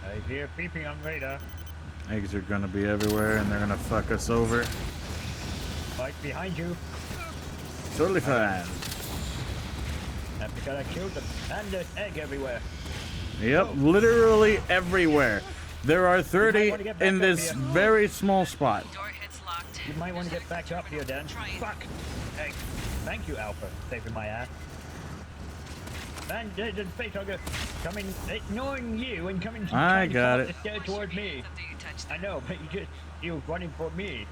I hear peeping on radar. Eggs are gonna be everywhere and they're gonna fuck us over. Right behind you. Totally fine. Have to gotta kill them. And there's egg everywhere. Yep, literally everywhere. There are 30 in this very small spot. You might want to get back up here, Dan. Fuck! Hey, thank you, Alpha, saving my ass. Man, there's a face hugger coming, ignoring you and coming I got it. the stairs towards me. I know, but you were running for me.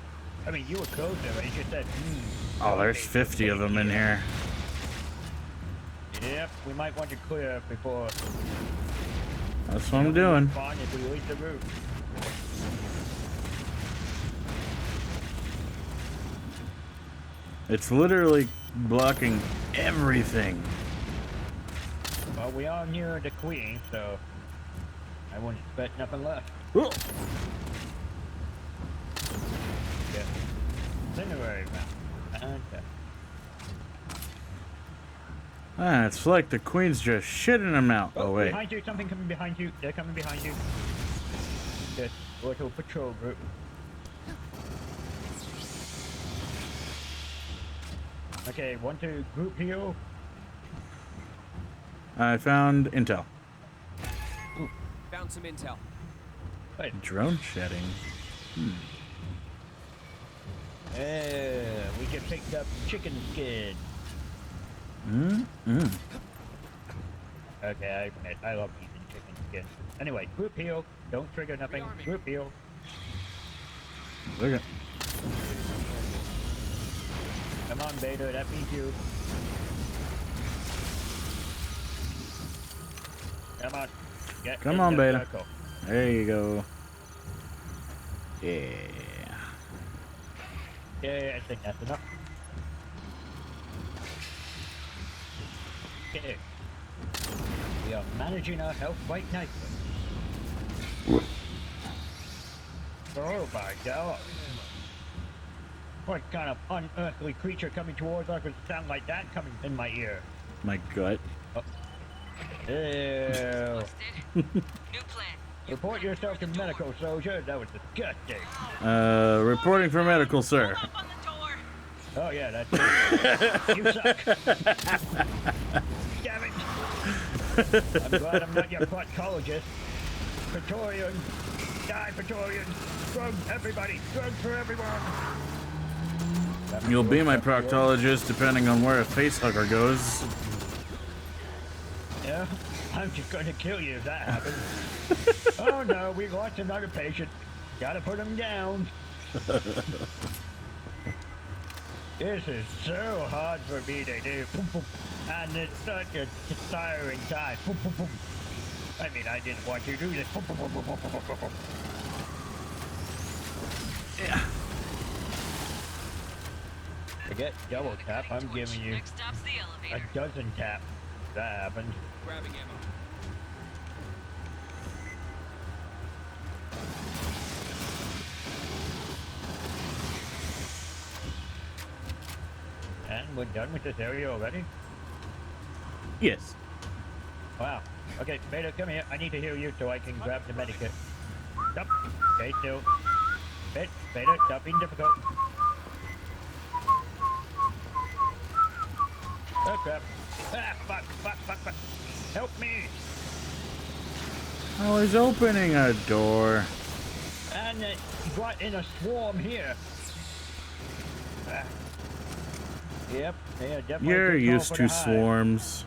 I mean, you were closer, but you just said, Oh, there's 50 of them in here. Yep, we might want to clear before. That's what I'm doing. Fine if we leave the route. It's literally blocking everything. Well, we are near the queen, so I wouldn't expect nothing left. Ooh. Yeah. Incendiary map. Okay. Ah, it's like the queen's just shitting them out. Oh, wait. Behind you, something coming behind you. They're coming behind you. This little patrol group. Okay, want to group heal? I found intel. Ooh, found some intel. Wait. Drone shedding. We just picked up chicken skin. Okay, I admit, I love eating chicken skin. Anyway, group heal. Don't trigger nothing. Group heal. Look at. Come on, Beta, that means you. Come on. Get Come on, Beta. Circle. There you go. Yeah. Yeah, I think that's enough. Okay. We are managing our health quite nicely. Oh my god. What kind of unearthly creature coming towards us would sound like that coming in my ear? My gut. Oh. Ew. New plan. Report yourself to medical, soldier. That was disgusting. Reporting for medical, sir. Oh yeah, that's it. You suck. Damn it. I'm glad I'm not your proctologist. Praetorian. Die, Praetorian. Drugs, everybody. Drugs for everyone. You'll be my proctologist depending on where a face hugger goes. Yeah, I'm just going to kill you if that happens. Oh no, we lost another patient. Gotta put him down. This is so hard for me to do. And it's such a tiring time. I mean, I didn't want to do this. Yeah. Forget double tap, I'm giving you a dozen taps. That happened. Grabbing ammo. And we're done with this area already? Yes. Wow. Okay, Beta, come here. I need to heal you so I can grab the medikit. Stop. Stay still. Beta, stop being difficult. Oh crap. Ah, fuck. Help me. I was opening a door. And got in a swarm here. Ah. Yep, they are definitely. You're used to swarms.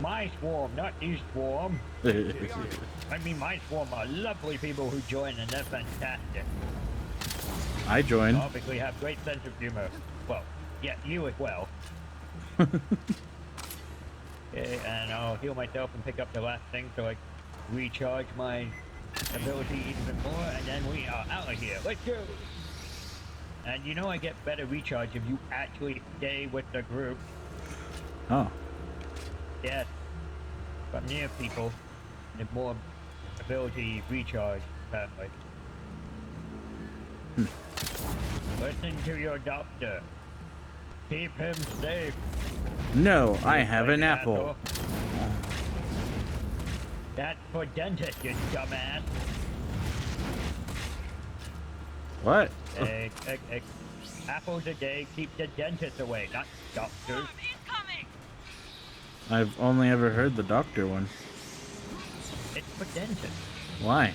My swarm, not these swarm. I mean, my swarm are lovely people who join, and they're fantastic. I joined. Obviously have great sense of humor. Well, yeah, you as well. Okay, and I'll heal myself and pick up the last thing so I recharge my ability even more, and then we are out of here. Let's go! And you know I get better recharge if you actually stay with the group. Oh. But near people, the more ability recharge, apparently. Listen to your doctor. Keep him safe. No, I have an apple. That's for dentist, you dumbass. What? Apples a day keep the dentist away, not doctors. I've only ever heard the doctor one. It's for dentists. Why?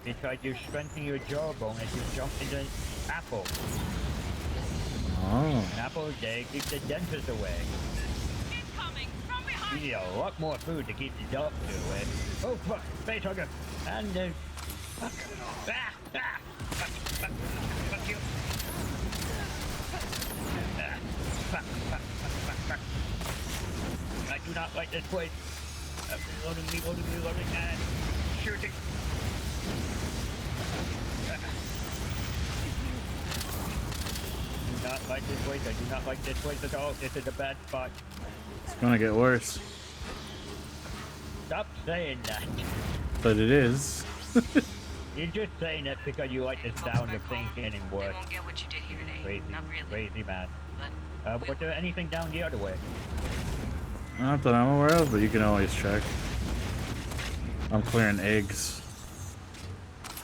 Because you strengthen your jawbone as you jump into an apple. Oh. An apple a day keeps the dentist away. You need a lot more food to keep the doctor away. Oh fuck, space hugger. And fuck. Fuck you. Fuck. I do not like this place. Loading me, and shooting. Do not like this place. I do not like this place at all. This is a bad spot. It's gonna get worse. Stop saying that. But it is. You're just saying that because you like the sound of things getting worse. Won't get what you did here today. Crazy, Not really. crazy man. Was there anything down the other way? Not that I'm aware of, but you can always check. I'm clearing eggs.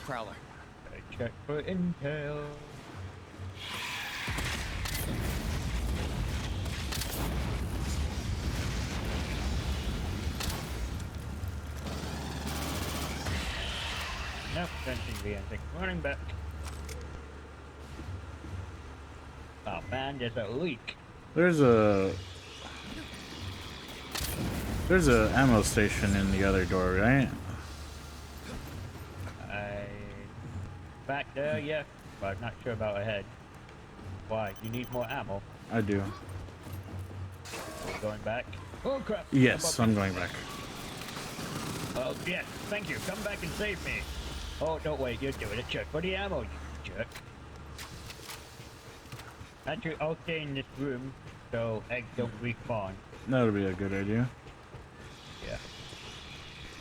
Prowler. Check for intel. Nope, don't seem to be anything. Running back. Oh man, there's a leak. There's a ammo station in the other door, right? Back there, yeah, but I'm not sure about ahead. Why? You need more ammo? I do. Going back? Oh crap! Yes, I'm going back. Oh yes, thank you. Come back and save me. Oh, don't wait, you're doing it. Check for the ammo, you jerk. Actually, I'll stay in this room so eggs don't respawn. That'll be a good idea. Yeah.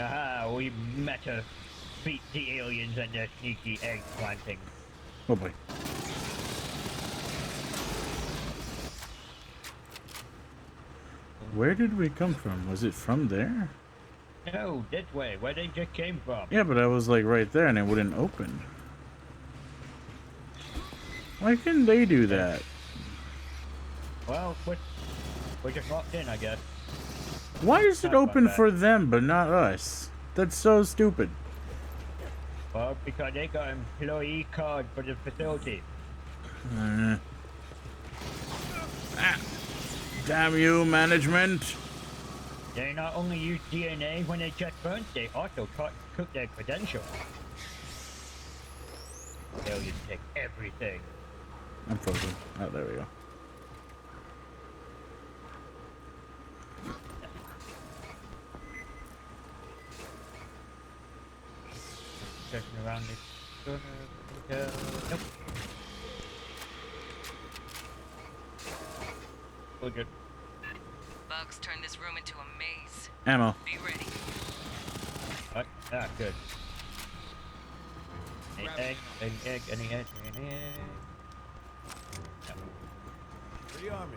Aha, we meta beat the aliens and their sneaky egg planting. Oh boy. Where did we come from? Was it from there? No, this way, where they just came from. Yeah, but I was like right there and it wouldn't open. Why couldn't they do that? Well, we're just locked in, I guess. Why is it open for them but not us? That's so stupid. Well, because they got employee card for the facility. Damn you, management. They not only use DNA when they check burns, they also cook their credentials. Aliens take everything. I'm frozen. Oh, there we go. Checking around this corner. Nope. We're good. Bugs turn this room into a maze. Ammo. Be ready. What? Ah, good. Any egg, any egg. Yep. Rearm me.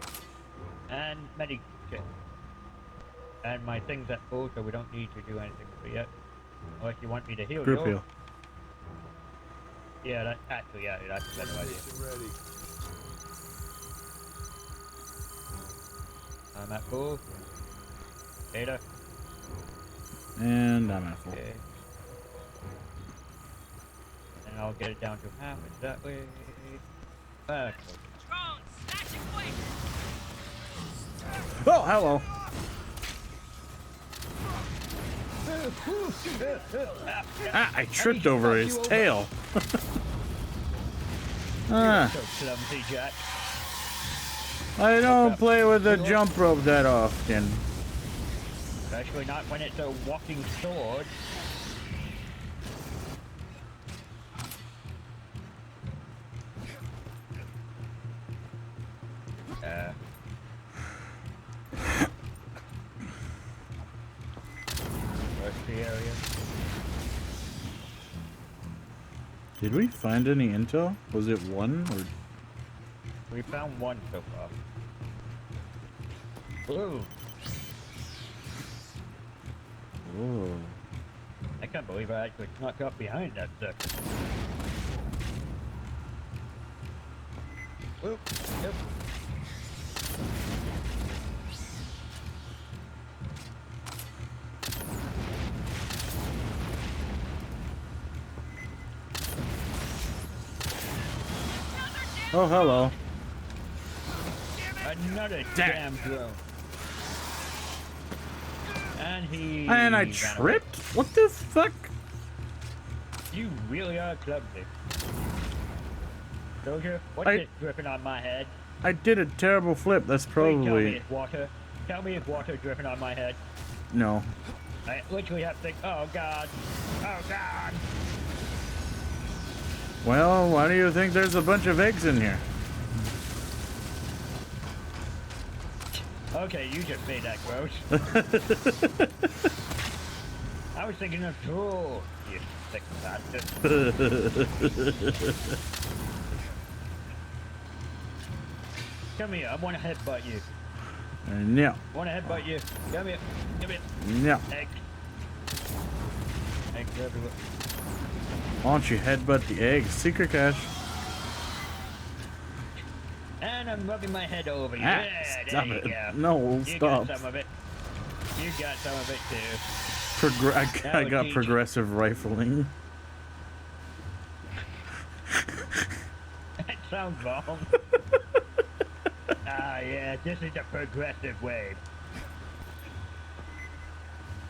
And medic kit. And my thing's at full, so we don't need to do anything with it yet. Unless you want me to heal you. Group heal. Yeah, that's a better idea. Ready. I'm at full. Data. And I'm at full. Okay. And I'll get it down to half that way. Back. Drones, snatch it quick! Oh, hello. I tripped over his tail. You're so clumsy, Jack. I don't play with the jump rope that often. Especially not when it's a walking sword. Did we find any intel? Was it one or? We found one so far. Ooh. Whoa. I can't believe I actually snuck up behind that sucker. Whoop. Yep. Oh, hello. Another damn drone. And I tripped? What the fuck? You really are clumsy. Soldier, what's this dripping on my head? I did a terrible flip. That's probably... Tell me it's water. Tell me it's water dripping on my head. No. I literally have to think, oh god. Oh god. Well, why do you think there's a bunch of eggs in here? Okay, you just made that gross. I was thinking of drool, you sick bastard. Come here, I want to headbutt you. No. I want to headbutt you. Come here. Come here. No. Egg. Eggs everywhere. Why don't you headbutt the eggs? Secret cache. And I'm rubbing my head over you. Ah, Yeah, stop there it. you go. No, you stop. Got some of it. You got some of it too. I got progressive rifling. That sounds wrong. Ah, yeah, this is the progressive wave.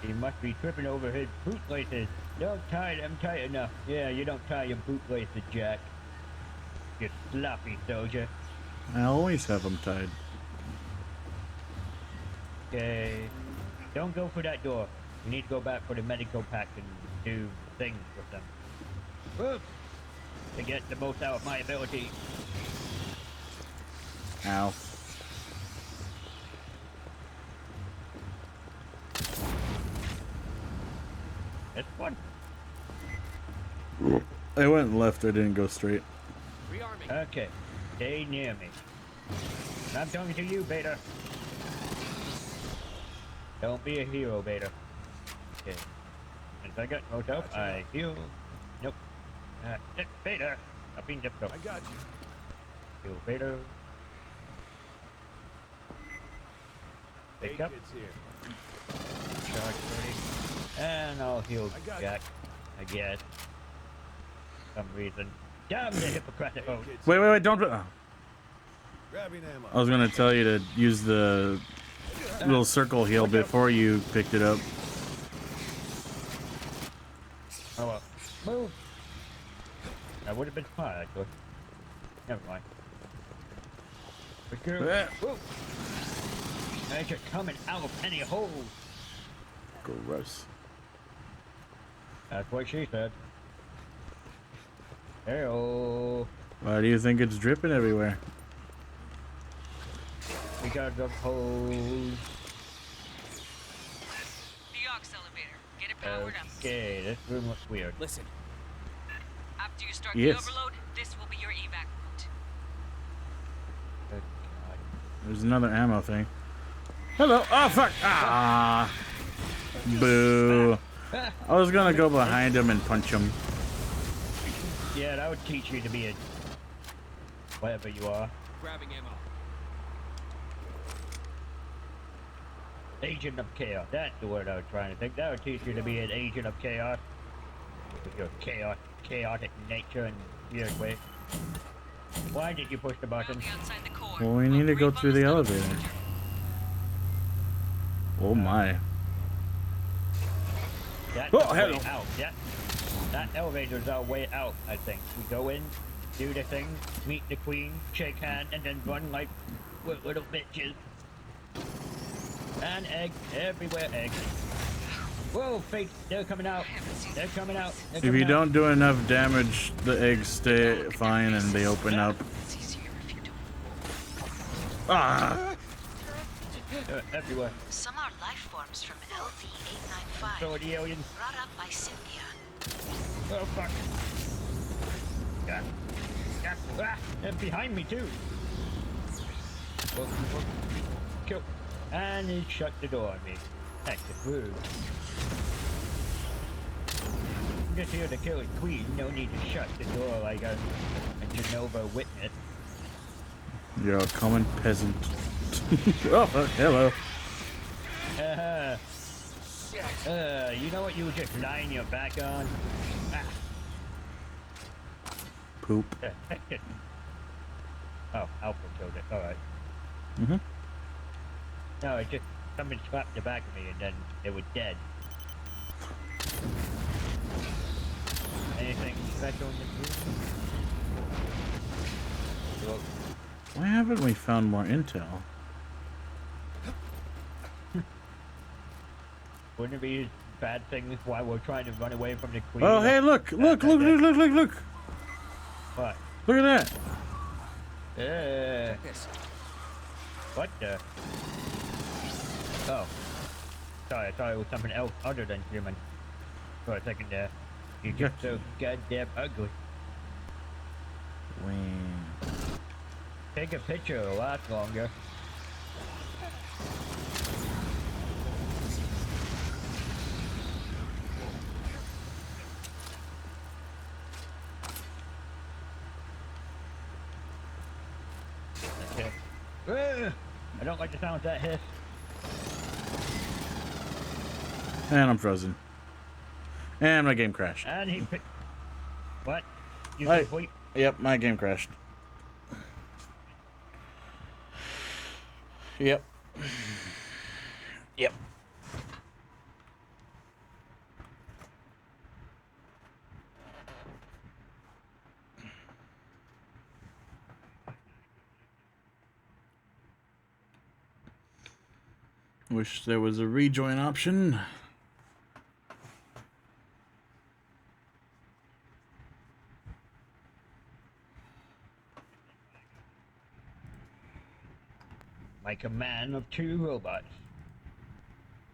He must be tripping over his boot laces. Don't tie them tight enough. Yeah, you don't tie your boot laces, Jack. You sloppy soldier. I always have them tied. Okay. Don't go for that door. You need to go back for the medical pack and do things with them. Whoop! To get the most out of my ability. Ow. This one. I went left, I didn't go straight. Okay. Stay near me. I'm talking to you, Beta. Don't be a hero, Beta. Okay. Since I got knocked out, I heal. Nope. Beta. I'm being difficult. I got you. Heal Beta. Pick up. Here. Charge 30. And I'll heal Jack. I guess. For some reason. Damn the Hippocratic oath. Wait, don't... Oh. Grabbing ammo. I was gonna tell you to use the little circle heal before you picked it up. Oh well. Move! That would have been smart, actually. Never mind. Whoa! As you're coming out of any hole! Gross. That's what she said. Hey-oh. Why do you think it's dripping everywhere? Because of holes. The aux elevator. Get it powered up. Okay, this room looks weird. Listen. After you start Yes. the overload, this will be your evac route. Good God. There's another ammo thing. Hello. Oh, fuck. Ah. Boo. I was gonna go behind him and punch him. Yeah, that would teach you to be a... whatever you are. Grabbing ammo. Agent of chaos. That's the word I was trying to think. That would teach you to be an agent of chaos. With your chaotic nature and weird way. Why did you push the button? Well, we need to go through the elevator. Oh my. That's Oh, our way hello. out. That elevator's our way out, I think. We go in, do the thing, meet the queen, shake hand, and then run like little bitches. And egg, everywhere egg. Whoa, fake, they're coming out. They're coming out. They're If coming you out. don't do enough damage, the eggs stay fine and they open up. Ah! Everywhere. Some are life forms from LV-895. So are the aliens. Brought up by Cynthia. Oh, fuck. God. God. Ah, and behind me too. Whoa. Kill. And he shut the door on me. Exit rude. I'm just here to kill a queen. No need to shut the door like a Genova witness. You're a common peasant. Oh, hello. You know what you were just lying your back on? Ah. Poop. Oh, Alpha killed it. Alright. Mm-hmm. No, it just, somebody slapped the back of me and then it was dead. Anything special in this room? Why haven't we found more intel? Wouldn't it be a bad thing while we're trying to run away from the queen? Oh, hey, look! Look! What? Look at that! What the? Oh. Sorry, I thought it was something else other than human. For a second there. You're just so goddamn ugly. Take a picture, it'll last longer. I don't like the sound of that hiss. And I'm frozen. And my game crashed. And he picked... What? You Right. complete? Yep, my game crashed. Yep. Yep. Wish there was a rejoin option. Like a man of two robots.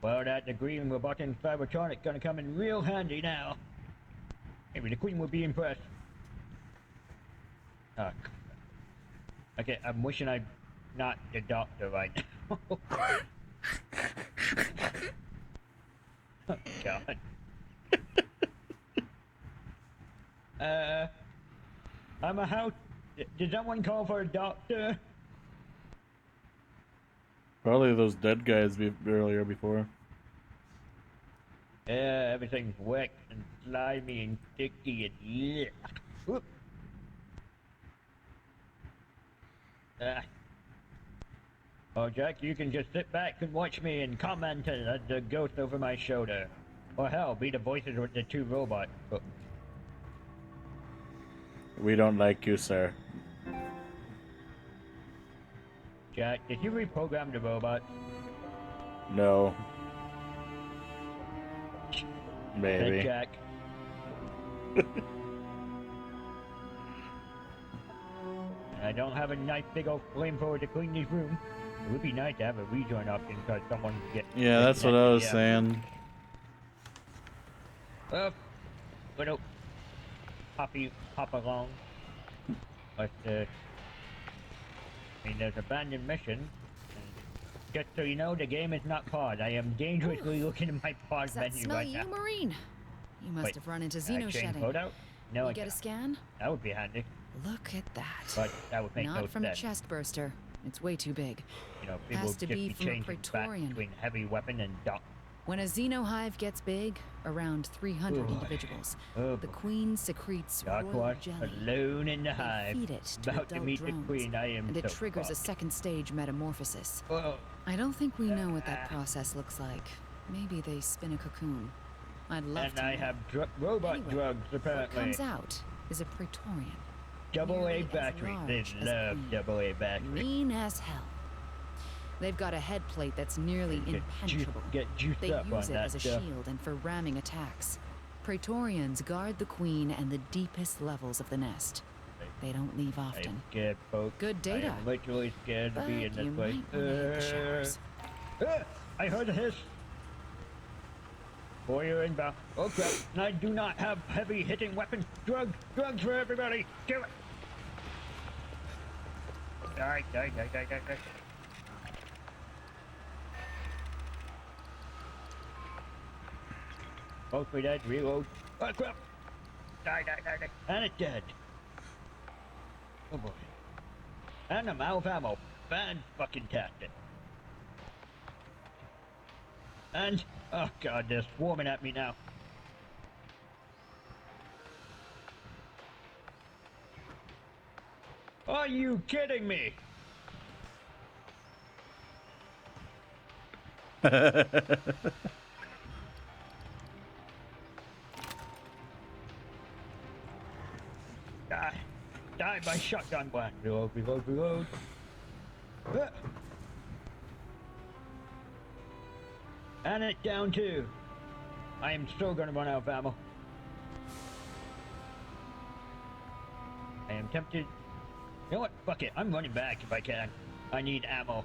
Well, that the green robotic Cybertronic gonna come in real handy now. Maybe the queen will be impressed. Okay, I'm wishing I'm not the doctor right now. Oh, God. I'm a house. Did someone call for a doctor? Probably those dead guys earlier before. Everything's wet and slimy and sticky and yeah. Whoop. Oh, Jack, you can just sit back and watch me and comment at the ghost over my shoulder. Or hell, be the voices with the two robots. Oh. We don't like you, sir. Jack, did you reprogram the robot? No. Maybe. Hey, Jack. I don't have a nice big old flamethrower to clean this room. It would be nice to have a rejoin option because someone gets... Yeah, that's what I was saying. Little hop along. But, I mean, there's abandoned mission. Just so you know, the game is not paused. I am dangerously looking at my pause menu Smell right you, now. Marine. You must have run into Xeno shedding. No, you get a scan? That would be handy. Look at that. But that would make Not no from sense. a chest burster. It's way too big. You know, people Has to just be from a changing Praetorian. back between heavy weapon and dock. When a Xeno hive gets big, around 300 individuals, the queen secretes royal Darkwaspx jelly. alone in the They hive. feed it to About to adult meet drones, the queen. I am and it so triggers a fucked. second stage metamorphosis. Oh. I don't think we know what that process looks like. Maybe they spin a cocoon. I'd love And to I know. have robot Anyway, drugs, what apparently. comes out is a Praetorian. Double A nearly as batteries. They large as a love queen. double A batteries. Mean as hell. They've got a head plate that's nearly impenetrable. Get juiced They up use on it that as a stuff. shield and for ramming attacks. Praetorians guard the queen and the deepest levels of the nest. They don't leave I am often. scared, folks. Good data. I am literally scared to be in But this you place. might wanna hit the showers. I heard a hiss. For your inbound. Oh crap, I do not have heavy hitting weapons. Drugs for everybody. Kill it. Die. Mostly dead, reload. Oh crap. Die. And it's dead. Oh boy. And I'm out of ammo. Fan-fucking-tastic. And, oh god, they're swarming at me now. Are you kidding me? Die by shotgun blast. Reload. And it's down too. I am still gonna run out of ammo. I am tempted. You know what? Fuck it. I'm running back if I can. I need ammo.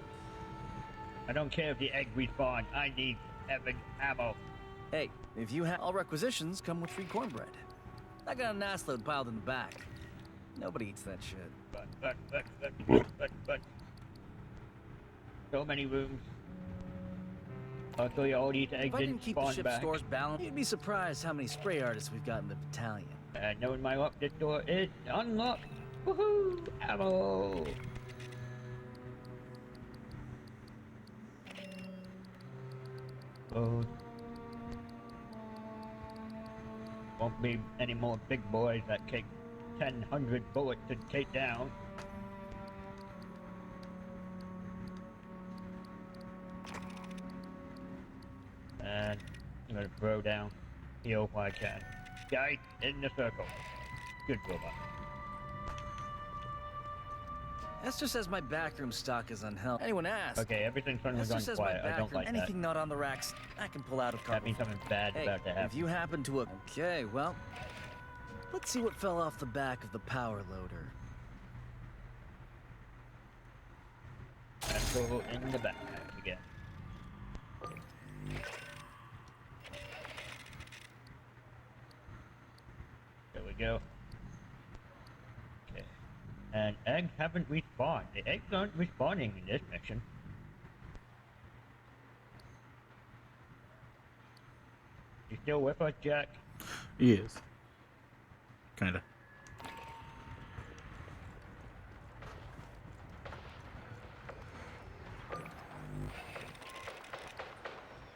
I don't care if the egg respawn. I need effing ammo. Hey, if you have all requisitions, come with free cornbread. I got an ass load piled in the back. Nobody eats that shit. But. So many rooms. Luckily, all these eggs if I didn't keep the ship's back. stores balanced, you'd be surprised how many spray artists we've got in the battalion. And knowing my luck, this door is unlocked. Woohoo! Ammo! Oh. Won't be any more big boys that take 1,000 bullets to take down. And I'm gonna throw down, heal if I can. Guys, in the circle. Good robot. Esther says my backroom stock is unhealthy. Anyone asked? Okay, everything's suddenly Esther gone says quiet. my I don't backroom, like anything that. not on the racks, I can pull out of That means something bad's about to happen. If you happen to okay, well, let's see what fell off the back of the power loader. Let's go in the backpack again. There we go. Okay. And eggs haven't respawned. The eggs aren't respawning in this mission. You still with us, Jack? He is. Kinda.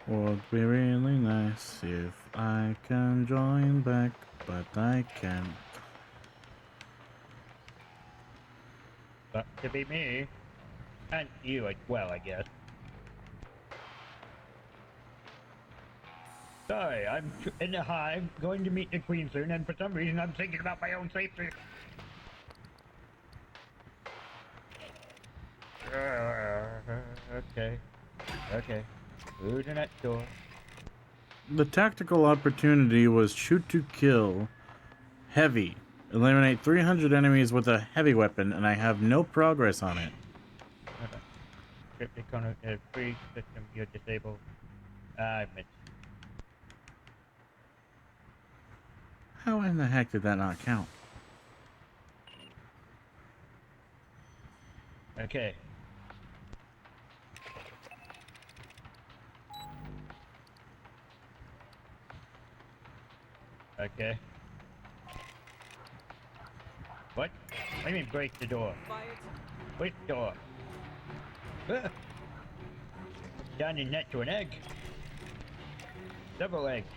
Would be really nice if I can join back, but I can't. That could be me. And you as well, I guess. Sorry, I'm in the hive, going to meet the queen soon, and for some reason I'm thinking about my own safety. Okay. Through the next door. The tactical opportunity was shoot to kill. Heavy. Eliminate 300 enemies with a heavy weapon, and I have no progress on it. Free system, you're disabled. I missed. How in the heck did that not count? Okay. Okay. What? Let me break the door. Which door? Down in net to an egg. Several eggs.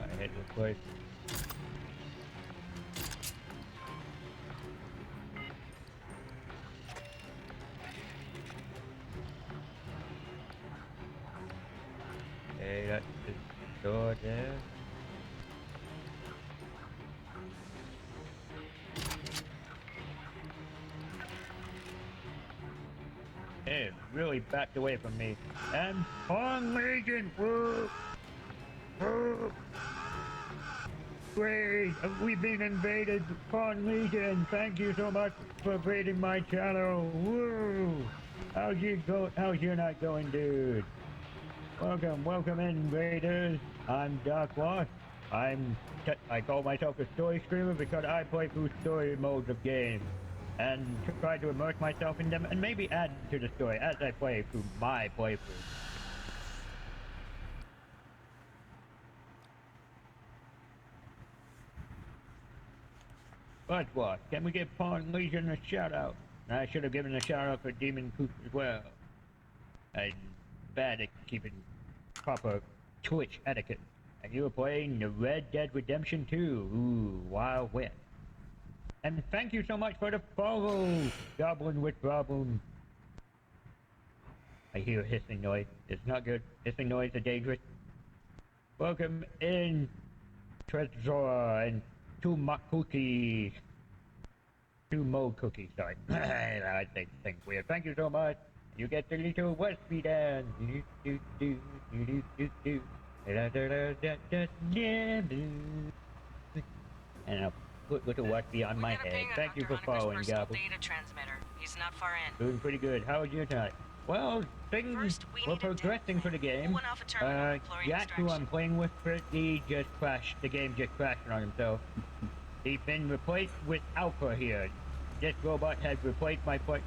I hit this place. Okay, that's the door there. It really backed away from me. And Pawn Legion! Whoa! Whoa! Great! We've been invaded! Pawn Legion! Thank you so much for raiding my channel! Woo! How's your night going, dude? Welcome in, Raiders. I'm Darkwaspx. I call myself a story streamer because I play through story modes of games and try to immerse myself in them and maybe add to the story as I play through my playthrough. But what? Can we give Pawn Legion a shout out? I should have given a shout out for Demon Coop as well. I'm bad at keeping proper Twitch etiquette. And you were playing the Red Dead Redemption 2. Ooh, Wild West. And thank you so much for the follow, Goblin with Problem. I hear a hissing noise. It's not good. Hissing noise are dangerous. Welcome in, Trezor and two cookies. Two Mo cookies, sorry. I think weird. Thank you so much. You get the little Westby dance. And I'll put little Westby on my head. Thank you for following, Gobble. He's not far in. Doing pretty good. How was your time? Well, things were progressing for the game. Jack, who I'm playing with, he just crashed. The game just crashed on himself. He's been replaced with Alpha here. This robot has replaced my foot,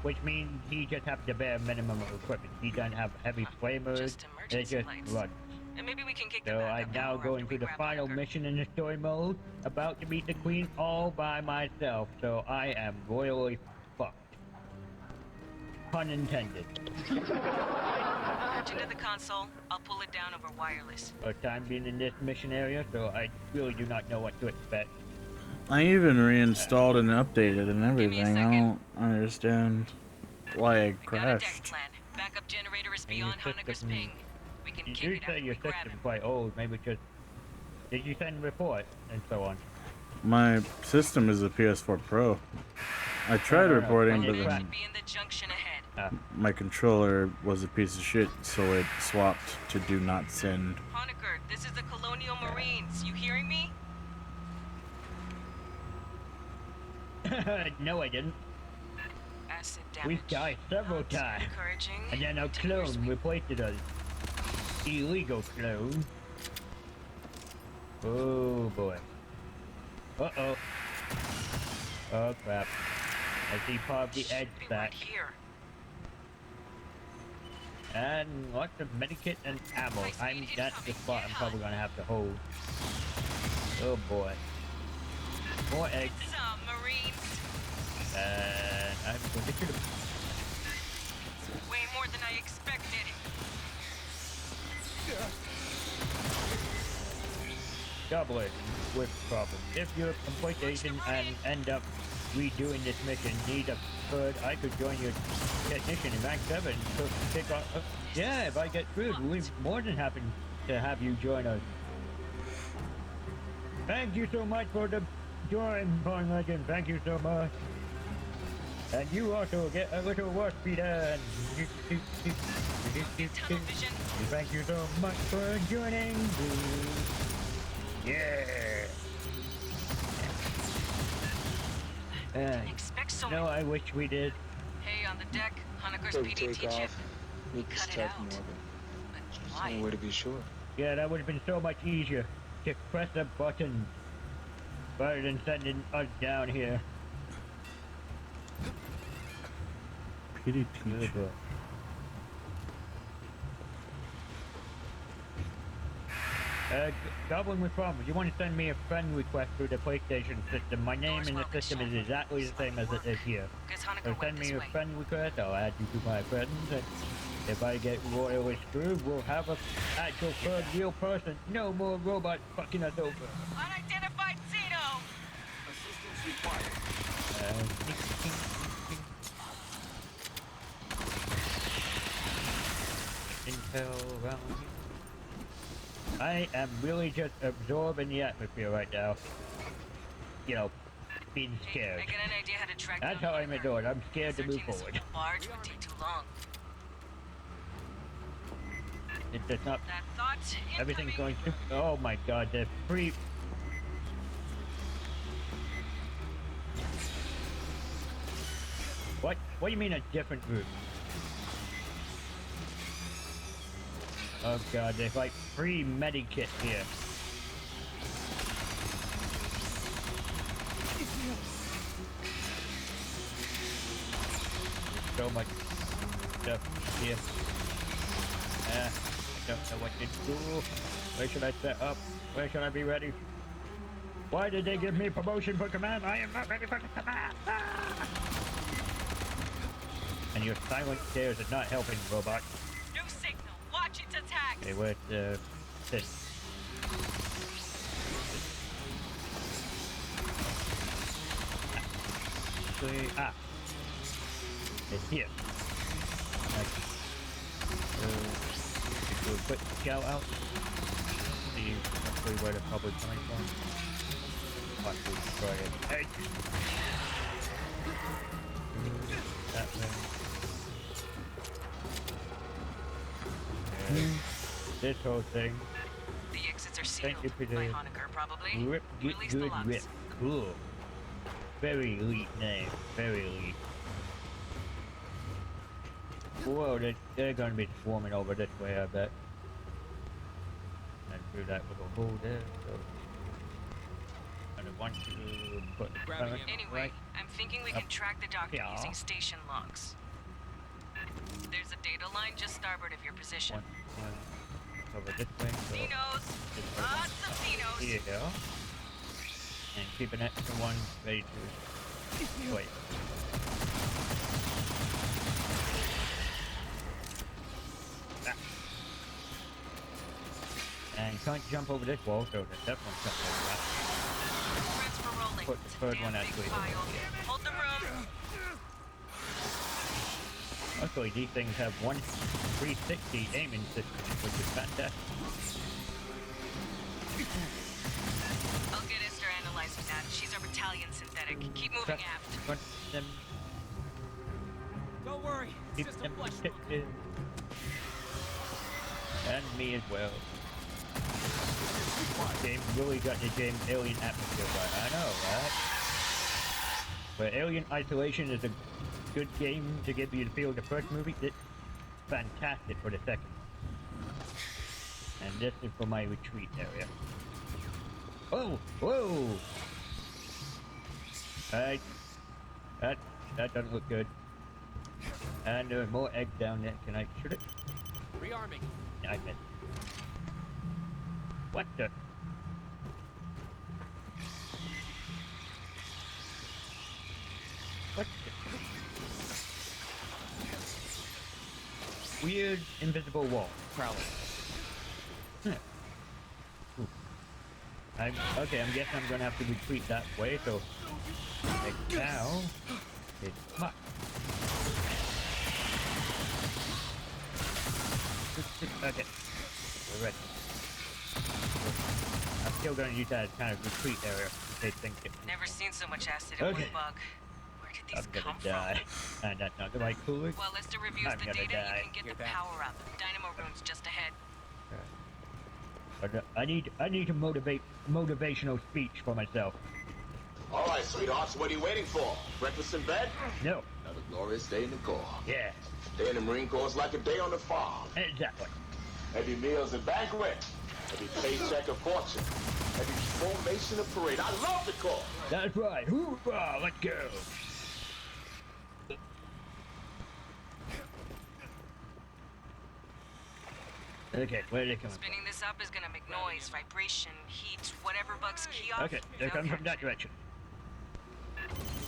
which means he just has the bare minimum of equipment. He doesn't have heavy flamers. It just runs. And maybe we can kick So I'm now going through the final mission in the story mode, about to meet the Queen all by myself. So I am royally fucked. Pun intended. Patch into the console. I'll pull it down over wireless. First time being in this mission area, so I really do not know what to expect. I even reinstalled and updated and everything. I don't understand why I crashed. Backup generator is beyond Honeger's ping. We can kick You it say your system's quite old, maybe just... Did you send reports and so on? My system is a PS4 Pro. I tried reporting, but then my controller was a piece of shit, so it swapped to do not send. Honecker, this is the Colonial Marines. You hearing me? No, I didn't. Acid damage. We've died several times. And then our clone replaced us. Illegal clone. Oh boy. Uh-oh. Oh crap. I see part of the edge back. And lots of medikit and ammo. That's the spot I'm probably gonna have to hold. Oh boy. More eggs. And I'm going to shoot him. Way more than I expected. Goblin with problem. If you're a PlayStation and end up redoing this mission, need a third, I could join your technician in Rank 7 to pick up. Yeah, if I get through, we're more than happy to have you join us. Thank you so much for the join, Pawn Legend. Thank you so much. And you also get a little work be done. Thank you so much for joining. Yeah. No, I wish we did. Hey, on the deck, Honecker's PDT chip. We cut it out. Why? No way to be sure. Yeah, that would have been so much easier. Just press a button rather than sending us down here. PDT. Goblin with problems. You want to send me a friend request through the PlayStation system? My name in the system is exactly the same as it is here. So send me a friend request, I'll add you to my friends, and if I get royally screwed, we'll have an actual third real person. No more robots fucking us over. Unidentified Xeno! Assistance required. Intel around here. I am really just absorbing the atmosphere right now. You know, being scared. I get an idea how to track That's how I'm adored. I'm scared to move forward. Large would take too long. It does not. Everything's going to. Oh my god, the free. What do you mean a different route? Oh god, there's like 3 medikits here. So much stuff here. I don't know what to do. Where should I set up? Where should I be ready? Why did they give me promotion for command? I am not ready for the command! Ah! And your silent scares are not helping, robot. New signal. Watch its attack. Okay, where's this? It's here. Do a quick scout out. See roughly where they're probably coming from. Watch me destroy it. Hey! That way. And this whole thing. The exits are Thank sealed. you for the By Honecker, probably. Rip, get Release the good, locks. rip. Cool. Very elite name. Very elite. Whoa, they're gonna be swarming over this way, I bet. And through that little hole there, so... And I want to put the current Anyway, right I'm thinking we up can track the doctor here. using station logs. There's a data line just starboard of your position. One over this way, so... Xenos! Lots of Xenos! Here. And keep an extra one ready to... Wait. And you can't jump over this wall, so that one's jump over that. Reds for rolling. Put the third one actually. Hold the room. Luckily, these things have 360 aiming system, which is fantastic. I'll get Esther analyzing that. She's a battalion synthetic. Keep moving aft. Run them. Don't worry, Keep it's just a them flush. protected. And me as well. Game really got the game Alien atmosphere right. I know, right? But Alien Isolation is a good game to give you the feel of the first movie. It's fantastic for the second. And this is for my retreat area. Oh! Whoa! Alright. That doesn't look good. And there are more eggs down there. Can I shoot it? Rearming. I missed. What the? What the? Weird invisible wall. Prowler. Okay, I'm guessing I'm gonna have to retreat that way, so like now it's much. Okay, we're ready. I'm still gonna use that as kind of retreat area in case things get. Never seen so much acid in one bug. Where did these I'm gonna die. And that's not the right cooler. While Lester reviews I'm the gonna data, die. you can get the power up. Dynamo room's just ahead. But I need a motivational speech for myself. All right, sweethearts, what are you waiting for? Breakfast in bed? No. Another glorious day in the Corps. Yeah. Day in the Marine Corps is like a day on the farm. Exactly. Every meal's a banquet. Every paycheck a fortune. Every formation a parade. I love the Corps. That's right. Hoorah! Let's go. Okay, where are they coming Spinning this up is gonna make noise, vibration, heat, whatever bugs key off. Okay, they're coming from that direction.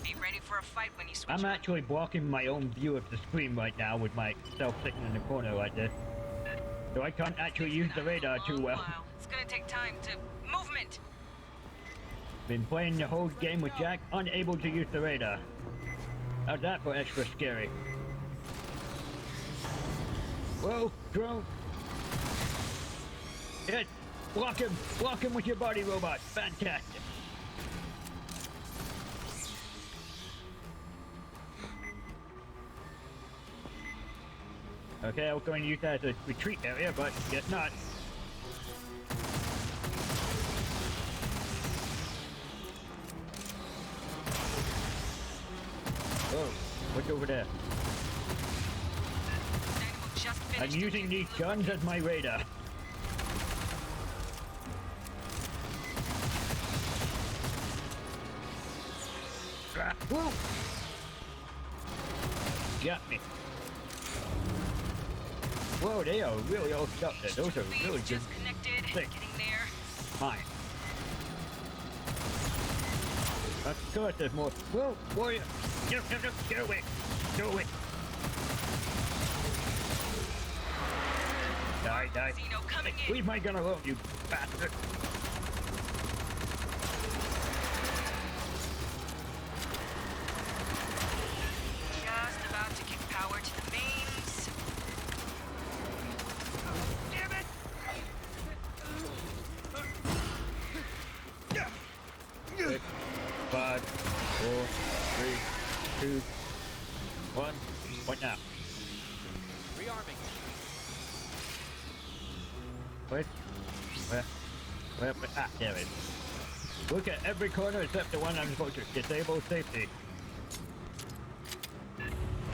Be ready for a fight when you switch. I'm actually blocking my own view of the screen right now with myself sitting in the corner like this. So I can't actually use the radar too well. It's gonna take time to movement. Been playing the whole game with Jack, unable to use the radar. How's that for extra scary? Whoa, drone! Hit! Block him with your body robot! Fantastic! Okay, I was going to use that as a retreat area, but guess not. Oh, what's over there? I'm using these guns as my radar. Whoa! Got me. Whoa, they are really all stuck there. Those are really good. Connected. Things. Getting there. Fine. Of course there's more. Whoa, warrior! No, get away! Go away! Die. Hey, leave my gun alone, you bastard! Just about to give power to the mains. Damn it! 6, 5, 4, 3, 2, 1. What now? Rearming. Wait. Where? Ah, damn it. Look at every corner except the one I'm supposed to disable safety.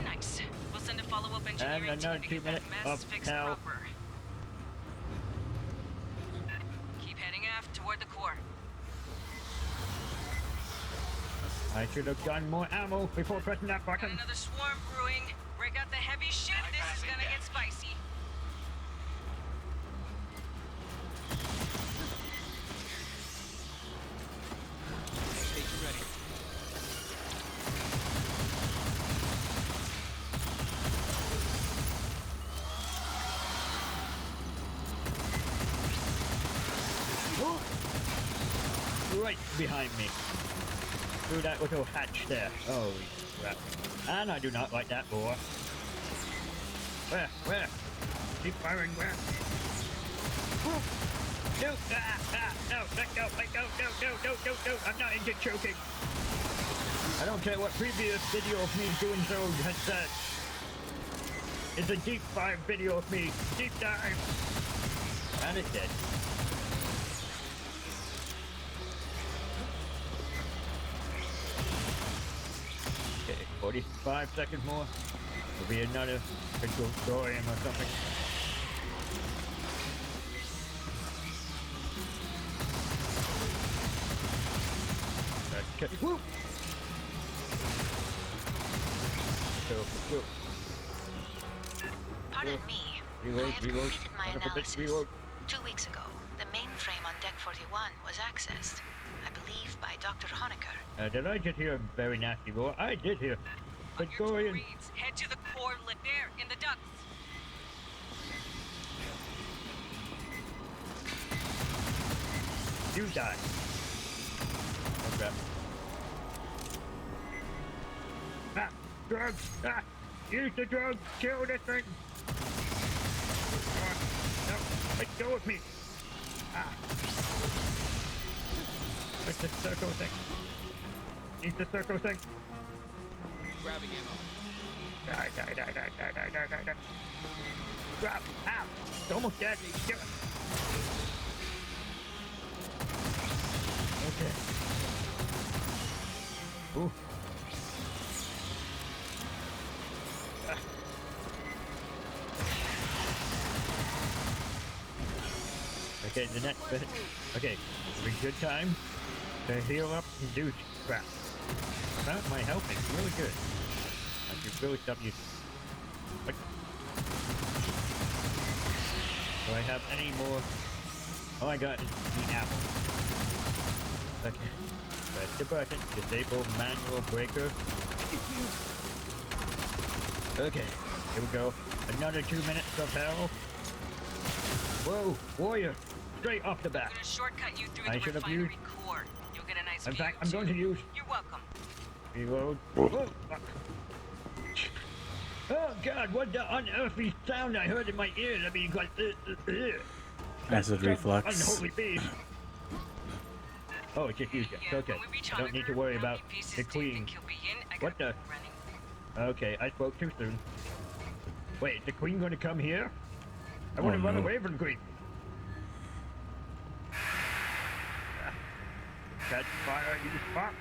Nice. We'll send a follow-up And engineering another team to 2 get that minutes mess of fixed hell. proper. Keep heading aft toward the core. I should have gotten more ammo before pressing that Got button. another swarm brewing. Break out the heavy shit. This is gonna get spicy. Station ready. Right behind me. Through that little hatch there. Holy crap. And I do not like that boar. Where? Keep firing, where? Whoa. No, no, let go, I'm not into choking. I don't care what previous video of me doing so has said. It's a deep dive video of me. Deep dive. And it's dead. Okay, 45 seconds more. There'll be another petroleum or something. Okay. Woo! Go. Pardon me. Reload. I have completed my analysis. Reload. 2 weeks ago, the mainframe on Deck 41 was accessed, I believe, by Dr. Honecker. Did I just hear a very nasty roar? I did hear. But go in. Reeds, head to the core lit there in the ducts. You die. Oh crap. Ah! Drugs! Ah! Use the drugs! Kill this thing! No! Let go of me! Ah! What's the circle thing? Use the circle thing! Grabbing ammo. Die. Drop! Ow! It's almost dead! Kill it! Okay. Ooh. Okay, the next bit. Okay, it'll be good time to heal up and do crap. Found my health is really good. I should really stop using. What? Do I have any more? All I got is the apple. Okay. Press the button. Disable manual breaker. Okay. Here we go. Another 2 minutes of hell. Whoa, warrior! Straight off the bat. I'm gonna shortcut you through I the should have refinery used. core. You'll get a nice In view, fact, I'm too. going to use. You're welcome. Reload. Whoa, fuck. Oh God! What the unearthly sound I heard in my ears? I mean, like. Acid reflux. Unholy beast. Oh, it's just used. It's okay. I don't need to worry about the queen. What the? Okay, I spoke too soon. Wait, is the queen going to come here? I want to run away from the queen. Catch fire, you fuck.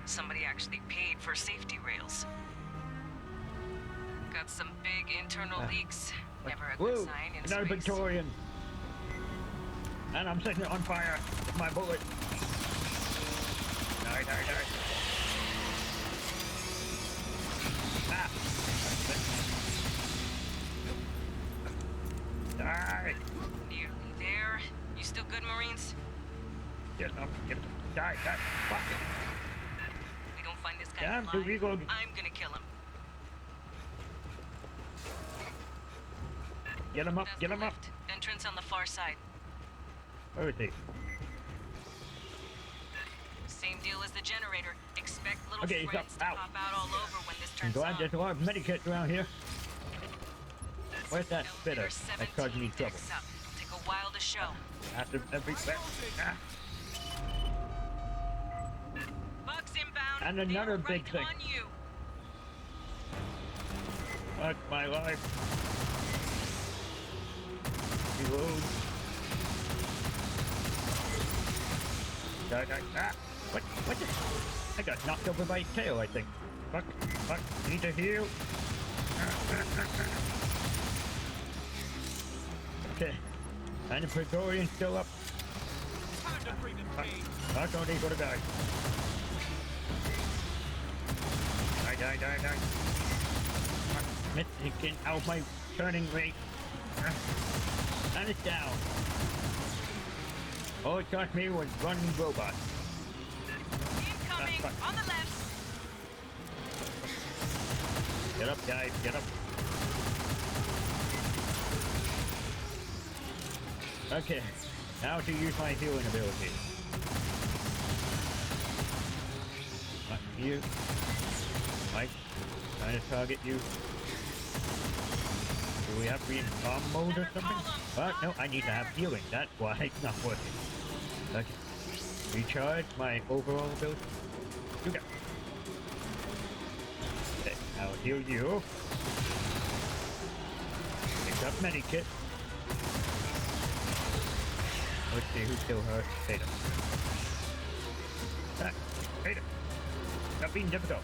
Somebody actually paid for safety rails. Got some big internal leaks. Never a good Whoa, sign in another space. Victorian. And I'm setting it on fire with my bullet. Die. Get him. Die. Fuck. We don't find this guy Damn, alive, we go. I'm gonna kill him. Get him up. That's Get the him up. lift. Entrance on the far side. Where is he? Same deal as the generator. Expect little Okay, he's friends up. to Ow. pop out all over when this I'm turns glad on. there's a lot of medikits around here. Where's that spitter that's causing me trouble? Picks up. Take a while to show. After every Bugs inbound. And another They're big right thing. on you. Fuck my life. Reload. Die. What the? I got knocked over by his tail, I think. Fuck. Need to heal. Okay. And the Praetorian's still up. Fuck, don't need to die. Die. Taking out my turning rate. And it's down. All it cost me was one robot. Incoming on the left. Get up, guys, get up. Okay, now to use my healing ability. You. Mike, trying to target you. Do we have to be in calm mode or something? No, I need to have healing. That's why it's not working. Okay. Recharge my overall ability. You go. Okay, I'll heal you. Pick up medikit. Let's see who's still hurt. Beta. Beta. Stop being difficult.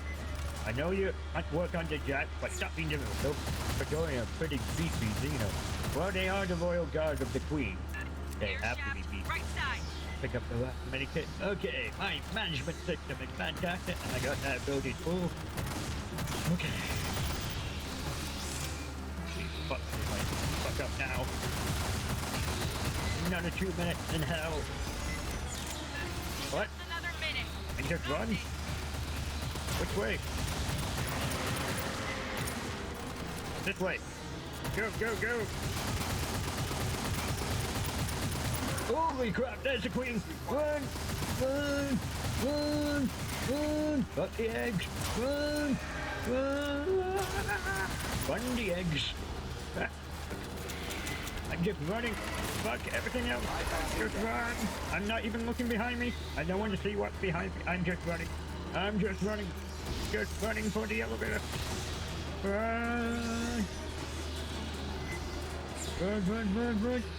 I know you want to work on the Jack, but stop being difficult. Those Praetorian are pretty beefy, Xeno. Well, they are the royal guard of the Queen. They have to be beefy. Right side. Pick up the last medikit. Okay, my management system is fantastic, and I got that ability full. Okay. Fuck up now. Another 2 minutes in hell. What? Another minute. And just run? Which way? This way. Go. Holy crap, there's the Queen. Run. Fuck the eggs. Run the eggs. I'm just running. Fuck everything else. Just run. I'm not even looking behind me. I don't want to see what's behind me. I'm just running. Just running for the elevator. Run.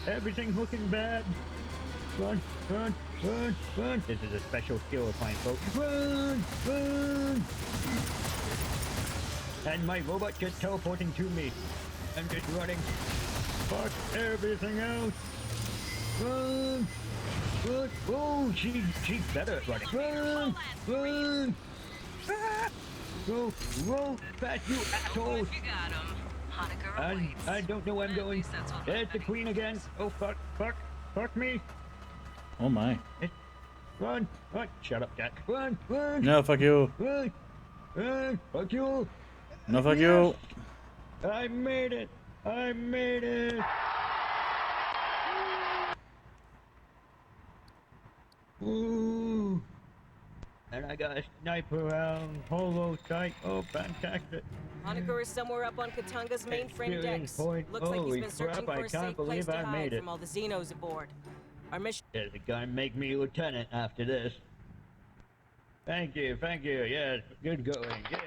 Everything's looking bad. Run. This is a special skill of mine, folks. Run. And my robot just teleporting to me. I'm just running. Fuck everything else. Run. Oh, she's better at running. Run. Go fast, you assholes. I don't know where I'm going. There's the Queen again. Oh, fuck me. Oh my. Run. Shut up, Jack. Run. No, fuck you. Run. Fuck you. No, fuck you. I made it. Ooh. And I got a sniper round, holo sight. Oh, fantastic. Honecker is somewhere up on Katanga's mainframe decks. Point. Looks like he's Holy been searching crap, for a safe place to hide from all the Xenos aboard. Our mission... They're gonna make me lieutenant after this. Thank you. Yes, good going. Yeah.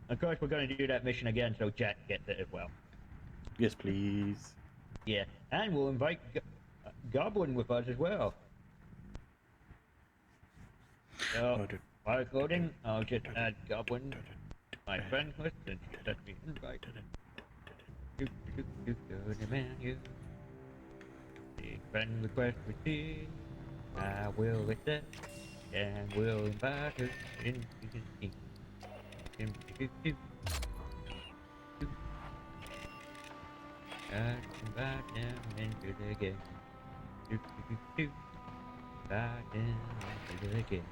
Of course, we're gonna do that mission again so Jack gets it as well. Yes, please. Yeah, and we'll invite Goblin with us as well. So, while loading, I'll just add Goblin to my friend list and let me invite. Go to the menu. The friend request received. I will accept and will invite her into the team. I invite them into the game. Back in again. Okay,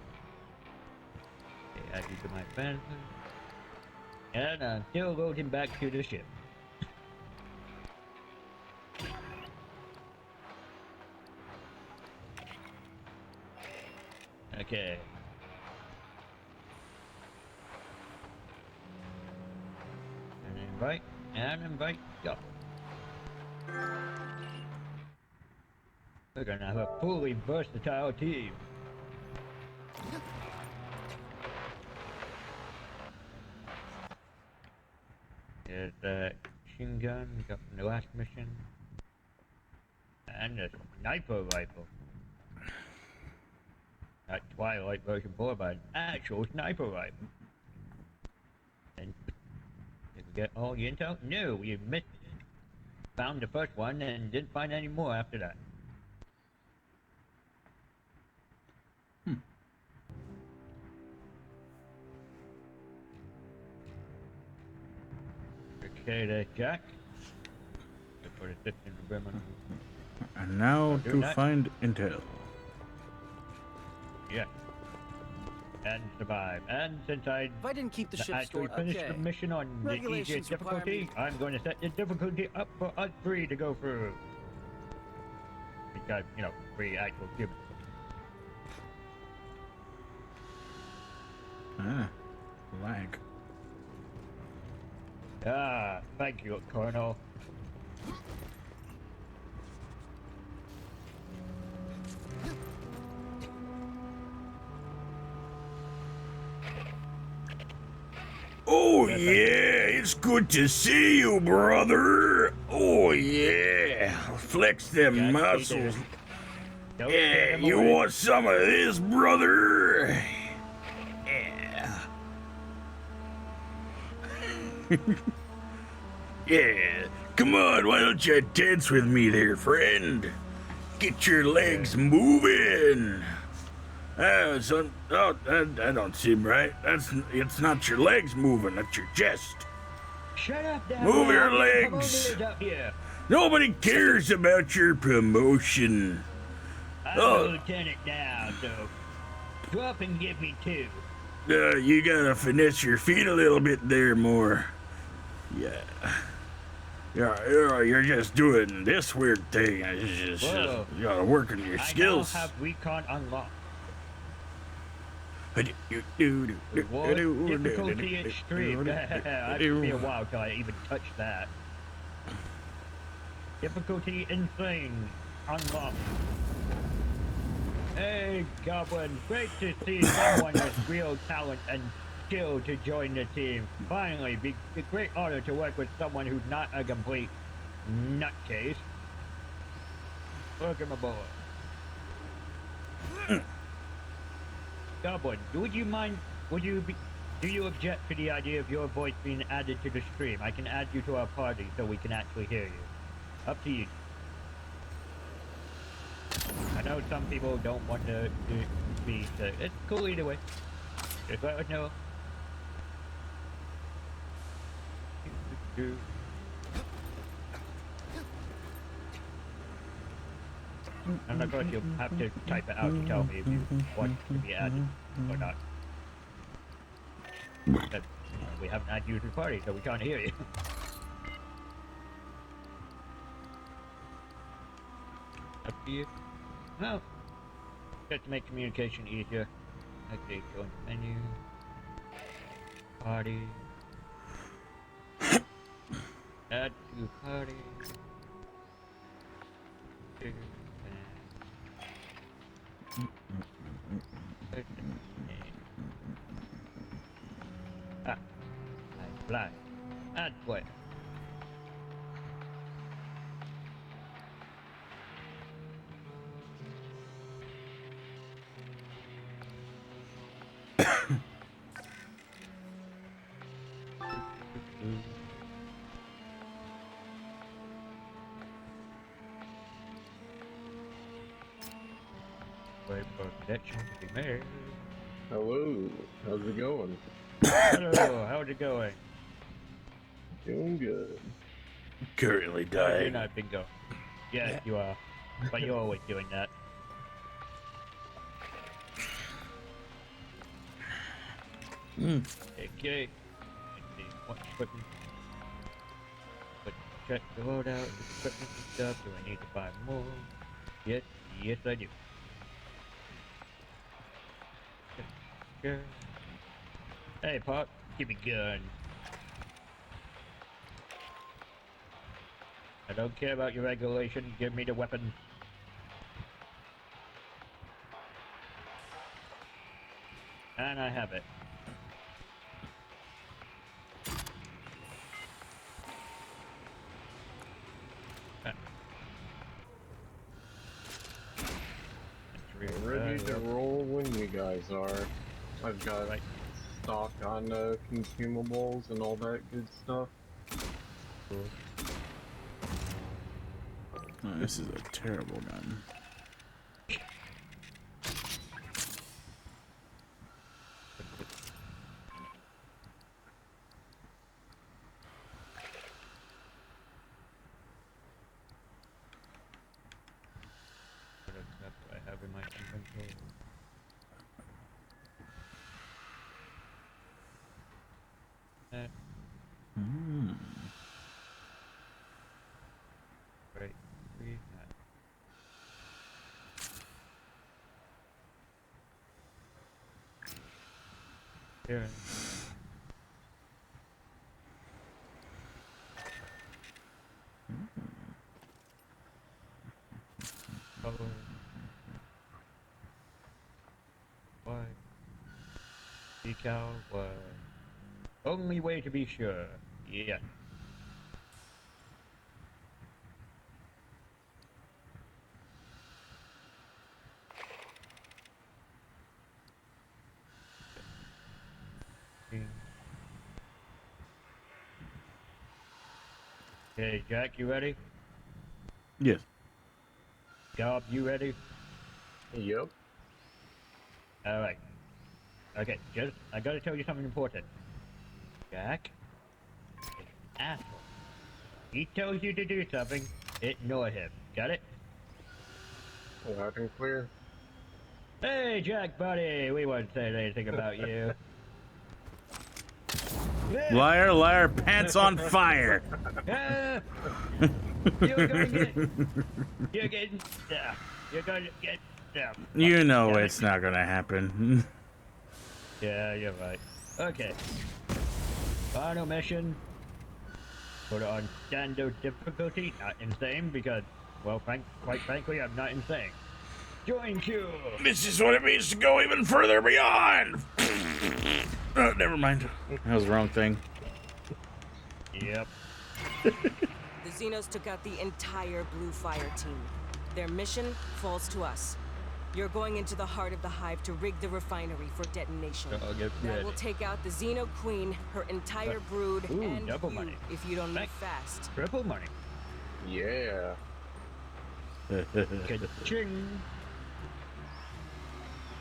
add you to my friends. And I'm still loading back to the ship. Okay. And invite, go. We're gonna have a fully versatile team. There's the machine gun we got from the last mission. And a sniper rifle. Not Twilight version 4, but an actual sniper rifle. And did we get all the intel? No, we missed it. Found the first one and didn't find any more after that. Okay, there's Jack. For the 15 women. And now to find intel. Yeah. And survive. And since if I didn't keep the ship actually stored, finished okay. the mission on the easiest difficulty, I'm going to set the difficulty up for us three to go through. Because, you know, 3 actual humans. Lag. Ah, thank you, Colonel. Oh yeah, it's good to see you, brother. Oh yeah, flex them muscles. Yeah, you want some of this, brother? Yeah. Yeah, come on, why don't you dance with me there, friend? Get your legs moving. That don't seem right. It's not your legs moving, that's your chest. Shut up, Dad. Move your legs. Nobody cares about your promotion. I'm a lieutenant now, so drop and give me 2. You gotta finesse your feet a little bit there more. Yeah. You're just doing this weird thing. You gotta work on your skills. I now have recon unlocked. Difficulty extreme. It took me a while till I even touched that. Difficulty insane. Unlocked. Hey, Goblin. Great to see someone with real talent and skill to join the team. Finally, be a great honor to work with someone who's not a complete nutcase. Welcome aboard. Goblin, do you object to the idea of your voice being added to the stream? I can add you to our party so we can actually hear you. Up to you. I know some people don't want to be, so it's cool either way. Just let us know. And of course you'll have to type it out to tell me if you want to be added or not. But we haven't added you to the party, so we can't hear you. Up to you. Well, just to make communication easier. Okay, go into menu. Party. Add to party. I fly. Add player. Wait for connection to be made. Hello, how's it going? Hello, how's it going? Doing good. Currently You're dying. not bingo. Yes, you are. But you're always doing that. Okay. Let's see what equipment. But check the loadout, equipment and stuff. Do I need to buy more? Yes, yes I do. Okay. Hey, Pop, give me gun. I don't care about your regulation. Give me the weapon. And I have it. Ready to roll when you guys are. I've got stock on consumables and all that good stuff. Oh, this is a terrible gun. What I have in my inventory. Right, read that. Here. Color. Why? Decal was only way to be sure. Yeah. Okay, Jack, you ready? Yes. Gob, you ready? Yep. Alright. Okay, just, I gotta tell you something important. Jack is an asshole. He tells you to do something, ignore him. Got it? Loud and clear. Hey, Jack, buddy! We won't say anything about you. Liar, liar, pants on fire. You're gonna get... You're getting... You're gonna get... You know it's not gonna happen. Yeah, you're right. Okay. Final mission. Put it on standard difficulty, not insane, because, well, quite frankly, I'm not insane. Join queue! This is what it means to go even further beyond! Oh, never mind. That was the wrong thing. Yep. The Xenos took out the entire Blue Fire team. Their mission falls to us. You're going into the heart of the hive to rig the refinery for detonation. I'll get That ready. will take out the Xeno Queen, her entire brood, Ooh, and double you, money. if you don't move fast. Triple money. Yeah. Ka-ching.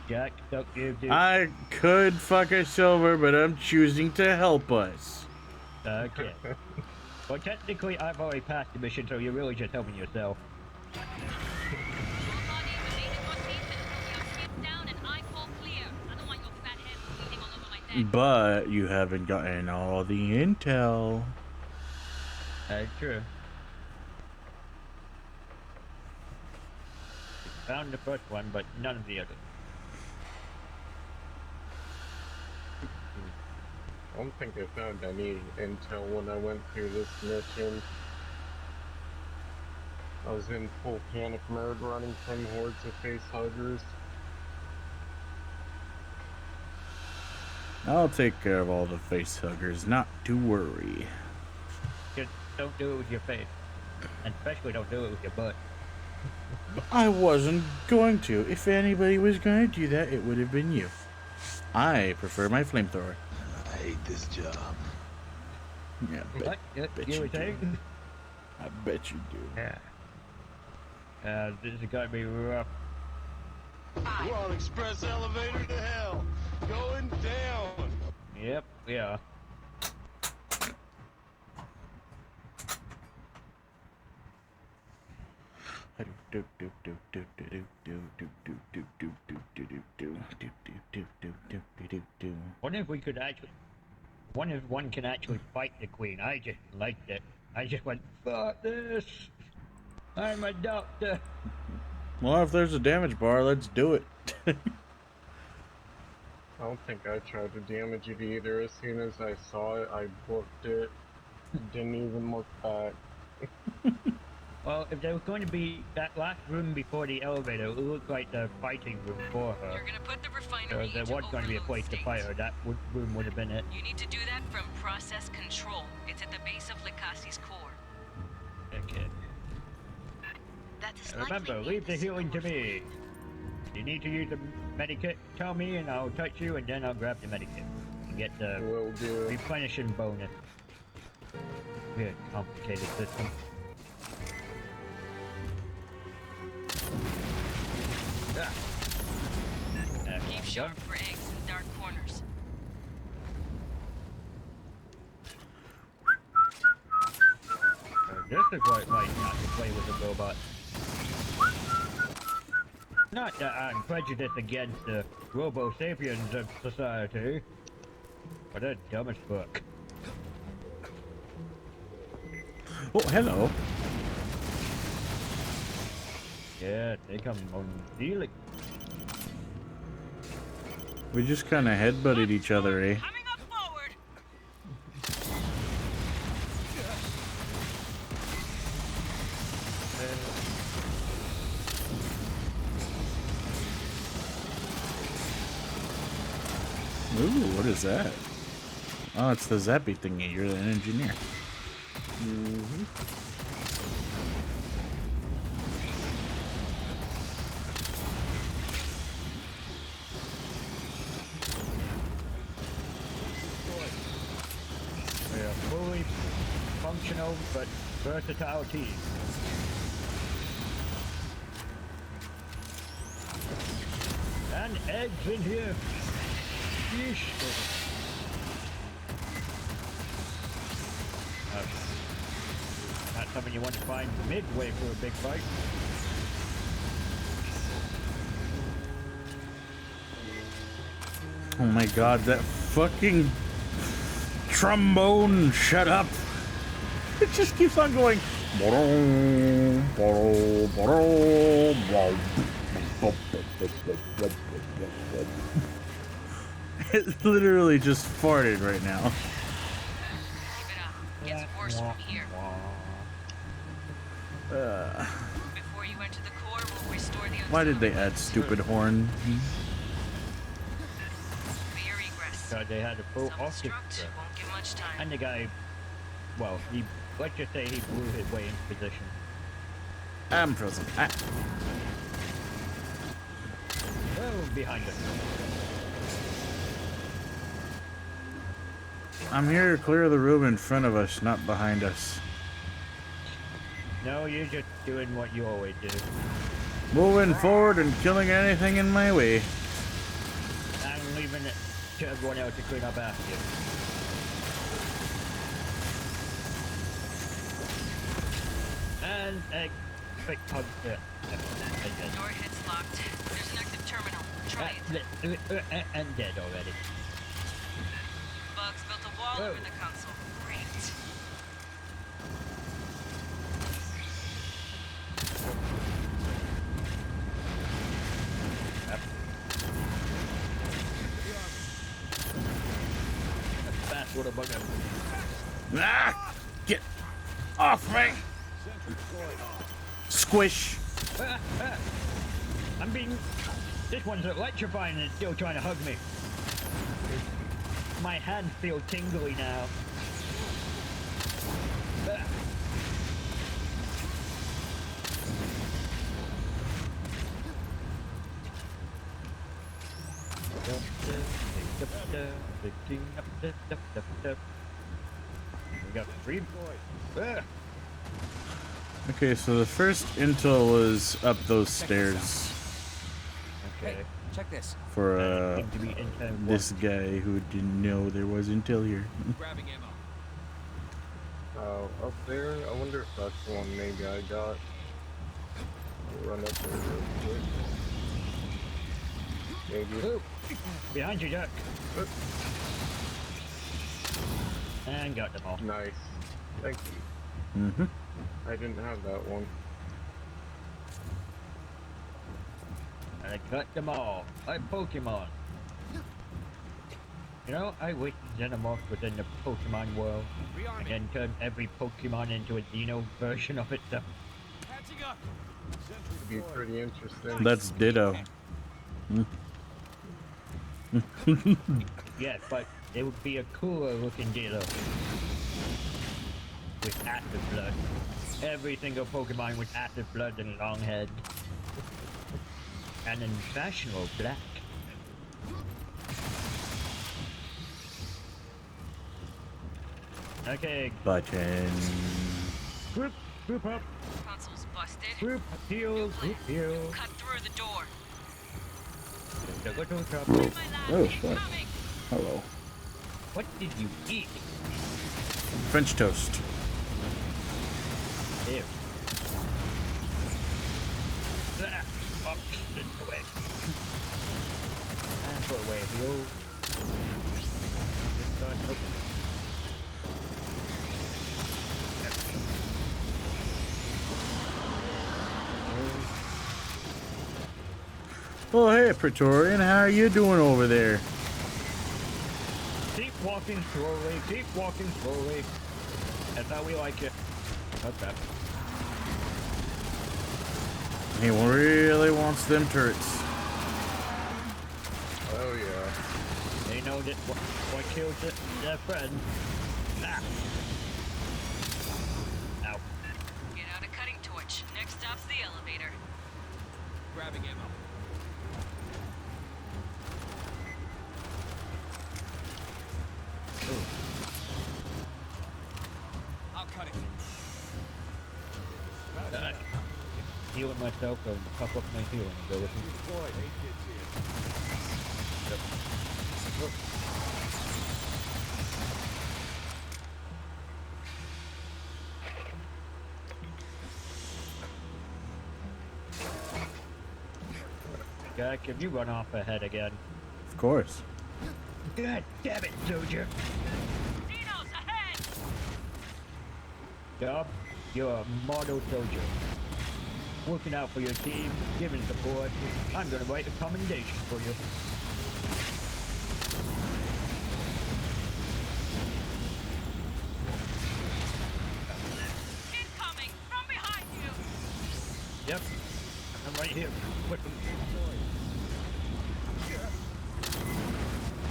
Jack, don't you do... I could fuck us over, but I'm choosing to help us. Okay. Well, technically, I've already passed the mission, so you're really just helping yourself. But you haven't gotten all the intel. That's true. Found the first one, but none of the others. I don't think I found any intel when I went through this mission. I was in full panic mode running from hordes of facehuggers. I'll take care of all the face huggers, not to worry. Just don't do it with your face. And especially don't do it with your butt. I wasn't going to. If anybody was going to do that, it would have been you. I prefer my flamethrower. I hate this job. Yeah, What? bet You you were do. saying? I bet you do. Yeah. This is gonna be rough. We're on express elevator to hell. Going down. Yep, we are. I do Wonder if we could actually. Wonder if one can actually fight the queen. I just liked it. I just went, fuck this. I'm a doctor. Well, if there's a damage bar, let's do it. I don't think I tried to damage it either. As soon as I saw it, I booked it. Didn't even look back. Well, if there was going to be that last room before the elevator, it looked like the fighting room for her. You're gonna put the refinery So there was going to be a place to fight her. That room would have been it. You need to do that from process control. It's at the base of Likasi's core. Okay. Remember, leave the healing to me. You need to use the medikit. Tell me, and I'll touch you, and then I'll grab the medikit and get the replenishing bonus. Weird, complicated system. Keep sharp for eggs in dark corners. This is what it's like not to play with a robot. Not that I'm prejudiced against the Robo-Sapiens of society, but they're dumb as fuck. Oh, hello. Yeah, they come on feeling. We just kind of headbutted each other, eh? Ooh, what is that? Oh, it's the zappy thingy. You're an engineer. Mm-hmm. We are fully functional but versatile team. And eggs in here. Yeesh. Not something you want to find midway for a big fight. Oh my god, that fucking trombone, shut up. It just keeps on going. It literally just farted right now. Keep it up. Gets worse from here. Before you enter the core, we'll restore the Why did they add stupid horn? clear egress. God, they had a full orchestra. Won't get much time. And the guy, well, let's just say he blew his way into position. I'm frozen. Oh, behind us. I'm here to clear the room in front of us, not behind us. No, you're just doing what you always do. Moving forward and killing anything in my way. I'm leaving it to everyone else to clean up after you. And quick hug. Door head's locked. There's an active terminal. Try it. And dead already. Bugs built a wall over the console. Great. Fast little bugger. Ah! Get off me! Squish! I'm being... This one's electrifying and it's still trying to hug me. My hands feel tingly now. We got 3 boys. Okay, so the first intel was up those stairs. Okay. Hey, check this. For this guy who didn't know there was intel here. Grabbing ammo. Oh, up there? I wonder if that's the one maybe I got. Run up there real quick. Maybe. Oop. Behind you, Jack. Oop. And got them all. Nice. Thank you. Mm-hmm. I didn't have that one. I got them all. Like Pokemon. You know, I wish Xenomorph was in the Pokemon world. And then turn every Pokemon into a Xeno version of itself. It'd be pretty interesting. That's Ditto. Yes, but it would be a cooler looking Ditto. With acid blood. Every single Pokemon with acid blood and long head. And in fashionable black. Okay. Button. Group up. Console's busted. Group heal. Cut through the door. Oh, fuck. Hello. What did you eat? French toast. Ew. Up, away. And put away, heal. Oh, hey, Praetorian, how are you doing over there? Keep walking slowly. That's how we like it. Okay. He really wants them turrets. Oh, yeah. They know that what kills their friend. Ah. Ow. Get out a cutting torch. Next stop's the elevator. Grabbing ammo. I'll cut it. Healing myself and pop up my healing ability. Yep. God, can you run off ahead again? Of course. God damn it, soldier! Dino's ahead! Yup, you're a model soldier. Working out for your team, giving support. I'm gonna write a commendation for you. Incoming! From behind you! Yep, I'm right here. What?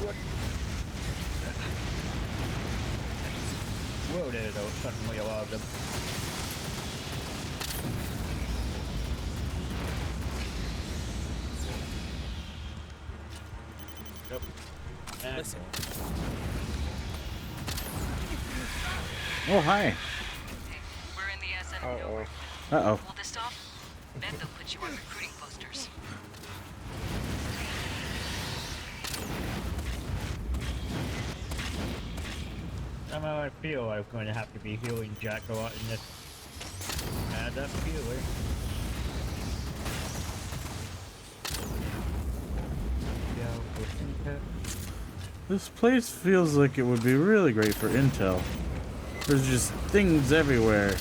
What? Whoa there, though. Suddenly a lot of them. Yep. Listen. Oh, hi. We're in the SN. Uh-oh. Pull this off, then they'll put you on recruiting posters. Somehow I feel I'm going to have to be healing Jack a lot in this. And that feeling. This place feels like it would be really great for intel. There's just things everywhere.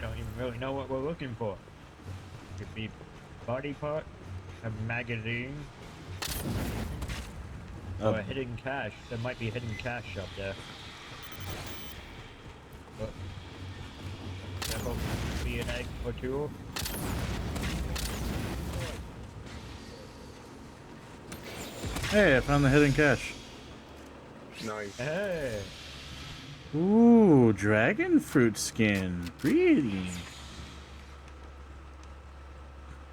Don't even really know what we're looking for. Could be body part, a magazine, or a hidden cache. There might be a hidden cache up there. But there will be an egg or two. Hey, I found the hidden cache. Nice. Hey. Ooh, dragon fruit skin. Pretty.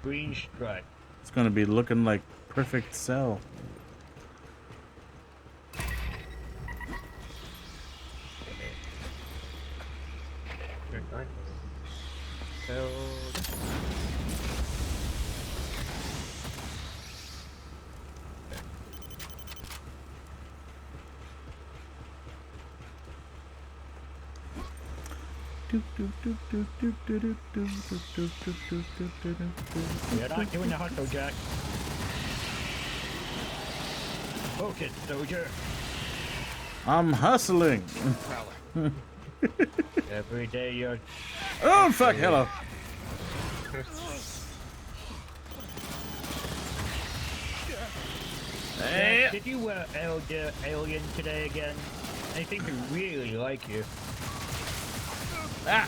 Green stripe. It's gonna be looking like perfect cell. You're not doing the hustle, Jack. Focus, soldier. I'm hustling. Every day you're... Oh, fuck, hello. Hey. Did you elder alien today again? I think to really like you. Ah.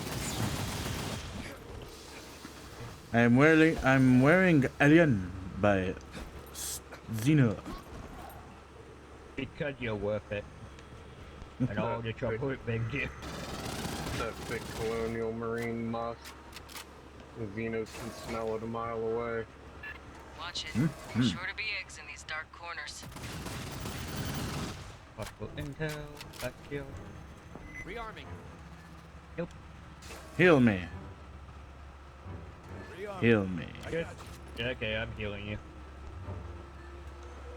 I'm wearing Alien by Xeno. Because you're worth it. And all the trouble it brings you. That thick colonial marine musk. The Xenos can smell it a mile away. Watch it. There's sure to be eggs in these dark corners. Possible intel, back kill. Rearming. Nope. Heal me. Heal me. Good. Okay, I'm healing you.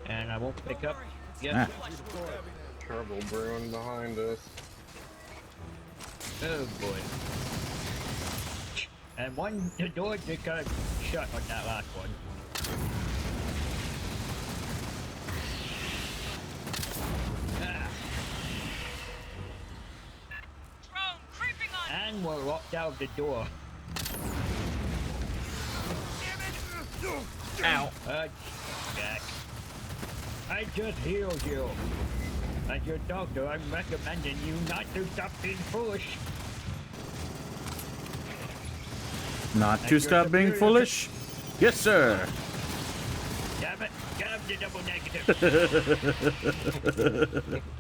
And I won't pick up. Yes. Trouble brewing behind us. Oh boy. And the door just got shut on that last one. Drone creeping on. And we're locked out of the door. Ow. Jack. I just healed you. As your doctor, I'm recommending you not to stop being foolish. Not to stop being foolish? Yes, sir. Damn it. Damn the double negative.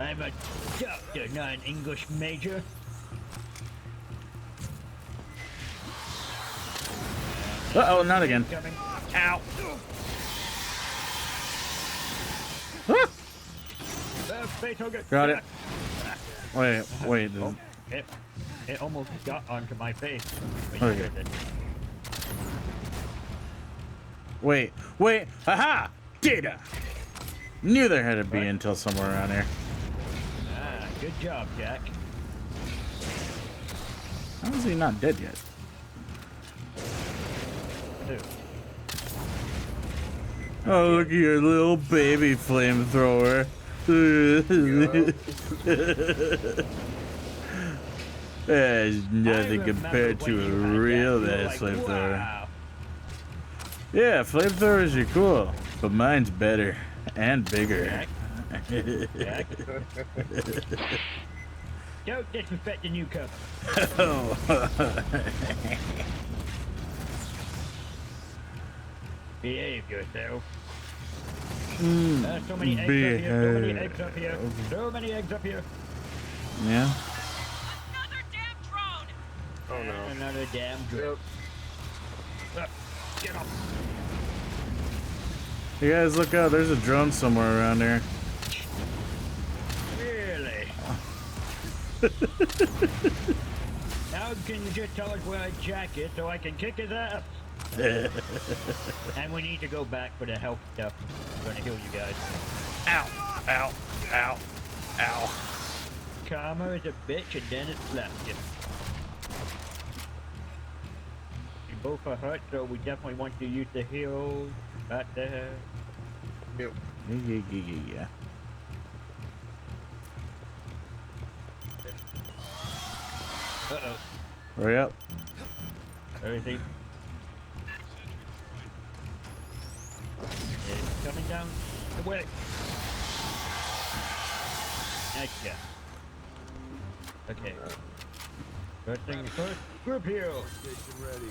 I'm a doctor, not an English major. Uh-oh, not again. Coming. Ow. Got it. Wait. Oh, it almost got onto my face. Okay. Wait. Aha! Data! Knew there had to be intel somewhere around here. Ah, good job, Jack. How is he not dead yet? Oh, look at your little baby flamethrower. There's nothing compared to a real ass flamethrower. Wow. Yeah, flamethrowers are cool, but mine's better and bigger. Jack. Don't disrespect the newcomer. Behave yourself. So many eggs up here. So many eggs up here. Yeah. Another damn drone. Oh no. Another damn drone. Get up. You guys look out, there's a drone somewhere around here. Really? Now can you just tell us where Jack is so I can kick his ass? And we need to go back for the health stuff. I'm gonna heal you guys. Ow. Karma is a bitch and then it slaps you. You both are hurt, so we definitely want to use the heal right there. Yep. Yeah. Uh-oh. Hurry up. Where is he? It's coming down the way. Nice job. Okay. First thing first, group heal. Station ready.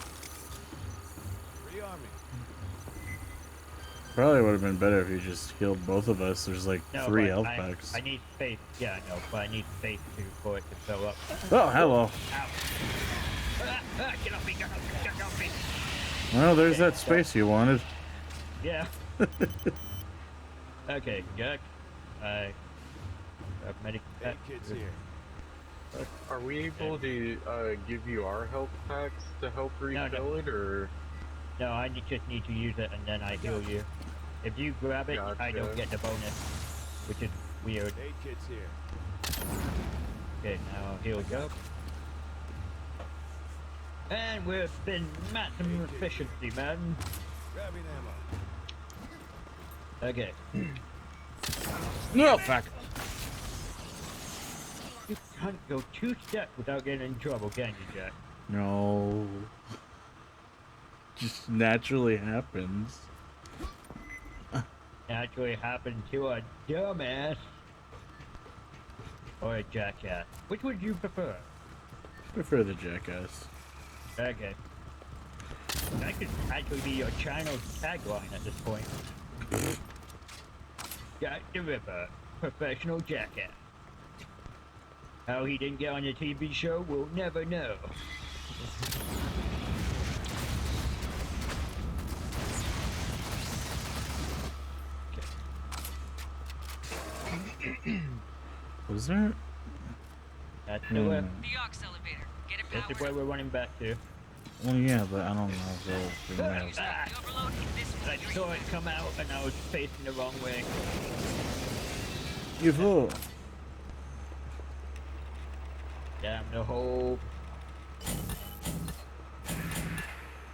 Rearming. Probably would have been better if you just healed both of us. There's like 3 health packs. I need space. Yeah, I know, but I need space for it to fill up. Oh, hello. Ow. Get off me, get off me. Well, there's that space you wanted. Yeah. Okay, Jack. I have medic. Kids here. Are we able to give you our health packs to help refill it, or? No, I just need to use it and then I heal you. If you grab it, I don't get the bonus, which is weird. 8 kids here. Okay, now I'll heal you up. And we've been maximum efficiency, man. Grabbing ammo. Okay. No, fuck. You can't go 2 steps without getting in trouble, can you, Jack? No. Just naturally happens. Naturally happened to a dumbass. Or a jackass. Which would you prefer? Prefer the jackass. Okay. That could actually be your channel's tagline at this point. Jack the Ripper, professional jackass. How he didn't get on the TV show, we'll never know. Was there? That's the way. The aux elevator. Get it This is powered. where we're running back to. Well, yeah, but I don't know if they'll bring that up. The overload is this I way. saw it come out and I was facing the wrong way. You fool. Damn the whole.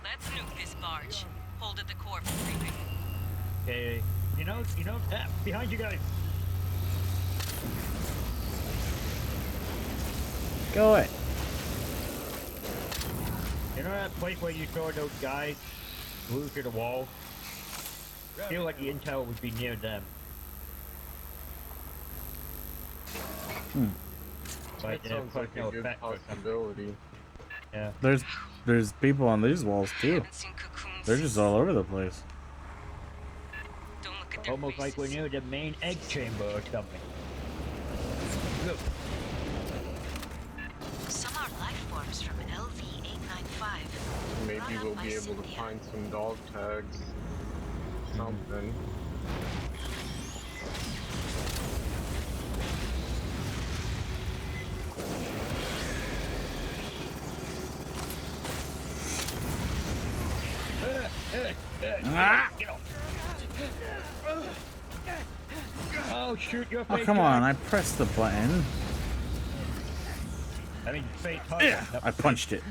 Let's nuke this barge. Hold at the core for briefing. Okay. You know, behind you guys. Go away. You know that place where you saw those guys glued to the wall? I feel like the intel would be near them. But That sounds like a good possibility. Yeah. There's people on these walls too. They're just all over the place. Almost like we're near the main egg chamber or something. Look. Some are life forms from LV-895. Maybe we'll be able to find some dog tags. Something. Get off. Oh, shoot your Oh, face. come on. I pressed the button. I mean, face Yeah, I punched it.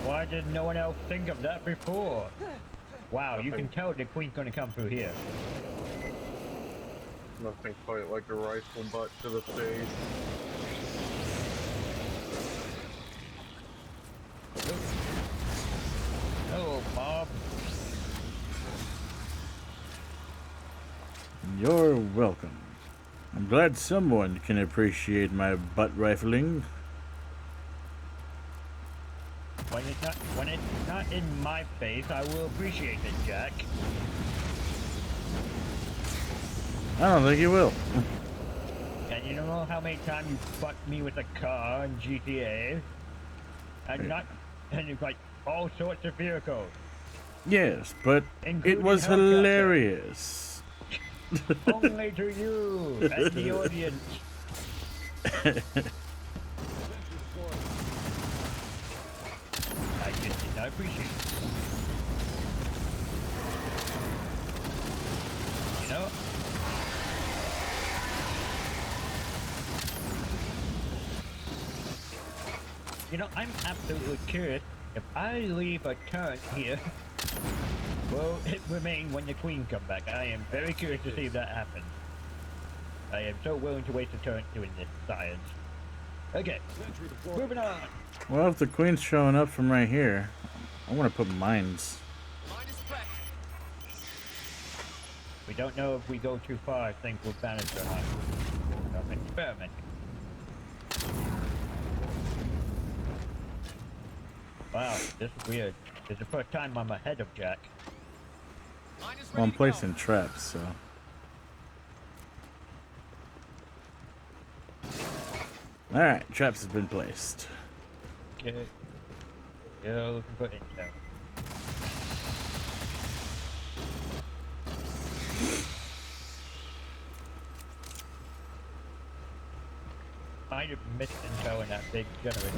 Why did no one else think of that before? Wow, you can tell the queen's gonna come through here. Nothing quite like a rifle butt to the face. Hello, Bob. You're welcome. I'm glad someone can appreciate my butt rifling. When it's not in my face, I will appreciate it, Jack. I don't think you will. And you don't know how many times you fucked me with a car in GTA? And it's like all sorts of vehicles. Yes, but it Including was Hellcat. hilarious. Only to you and the audience. I appreciate it. You know? You know, I'm absolutely curious. If I leave a turn here, will it remain when the queen comes back? I am very curious to see if that happens. I am so willing to waste a turn doing this science. Okay, moving on. Well, if the queen's showing up from right here, I want to put mines. We don't know if we go too far, things will vanish or not. I'm experimenting. Wow, this is weird. This is the first time I'm ahead of Jack. Well, I'm placing traps, so. Alright, traps have been placed. Okay. Yeah, looking for intel. Might have missed intel in that big generator.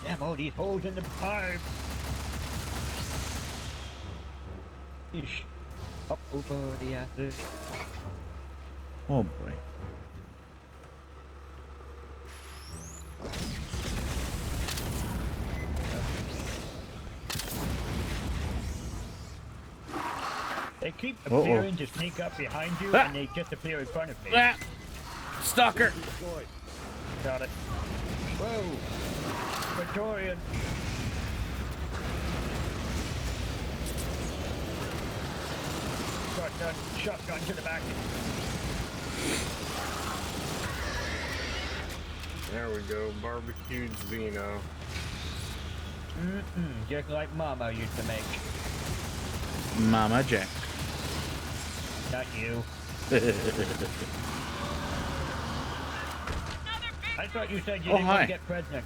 Damn all these holes in the pipe! Eesh. Up over the acid. Oh boy. They keep appearing to sneak up behind you, and they just appear in front of me. Stalker! Got it. Whoa! Praetorian! Shotgun to the back. There we go, barbecued Xeno. Just like Mama used to make. Mama Jack. Not you. I thought you said you didn't want to get pregnant.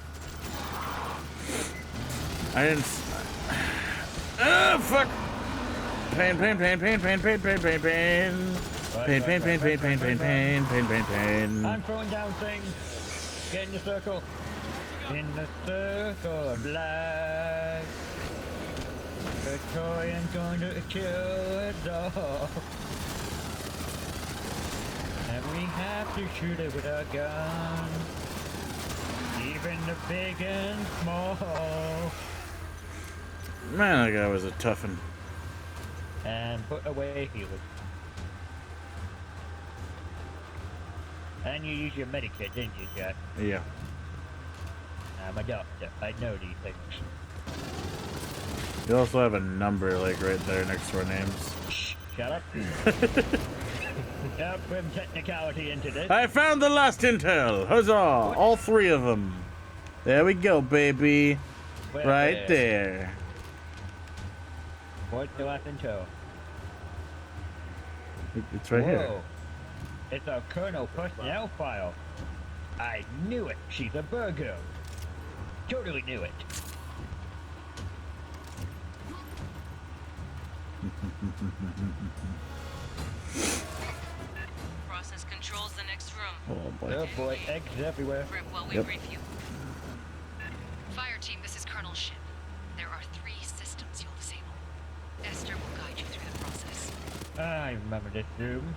I didn't. Oh, fuck! Pain. Pain. I'm throwing down things. Get in the circle. In the circle of life. Victorian's going to kill us all. And we have to shoot it with a gun. Even the big and small. Man, that guy was a toughin'. And put away healing. And you use your medikit, didn't you, Jack? Yeah. I'm a doctor. I know these things. You also have a number, like, right there next to our names. Shut up. Don't bring technicality into this. I found the last intel! Huzzah! All three of them. There we go, baby. Right there. What's the last intel? It's right here. It's a Colonel personnel file. I knew it. She's a Virgo. Totally knew it. Process controls the next room. Oh boy. Oh boy, eggs everywhere. While we brief you. Fire team, this is Colonel Ship. There are 3 systems you'll disable. Esther will guide you through the process. I remember this room.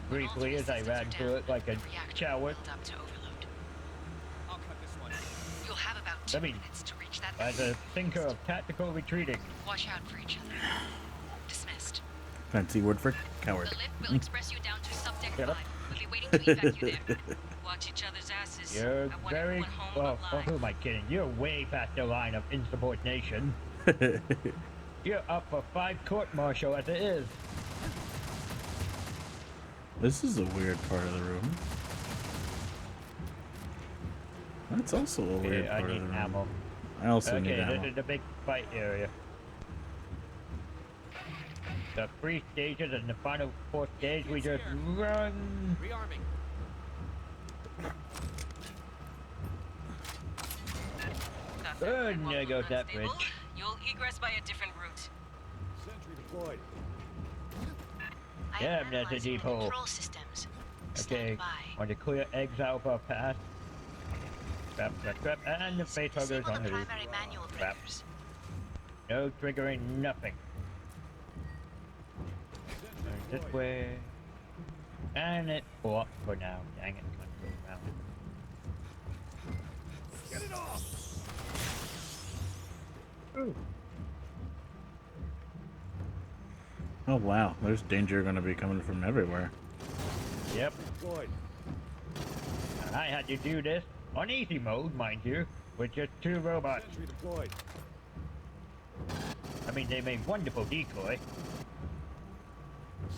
Briefly as I ran through it like a coward. You'll have about 2 minutes to reach that. As a thinker of tactical retreating. Watch out for each other. Dismissed. Fancy word for coward. The lift will express you down to subdeck 5. Shut up. We'll be waiting to evac you there. Watch each other's asses. You're very... Oh, who am I kidding? You're way past the line of insubordination. You're up for 5 court-martial as it is. This is a weird part of the room. That's also a weird part of the room. Ammo. I also need Okay, ammo. this is the big fight area. The 3 stages and the final 4th stage, we just run. Rearming. Good, there goes that bridge. You'll egress by a different route. Sentry deployed. Yeah, that's a deep hole. Control systems. Okay, want to clear eggs out of our path. Trap, and the face huggers on the roof. Trap. No triggering, nothing. This way. And it blocked for now. Dang it, let's go around. Get it off! Ooh. Oh wow, there's danger gonna be coming from everywhere. Yep. Deployed. And I had to do this on easy mode, mind you, with just 2 robots. Sentry deployed. I mean, they made wonderful decoy.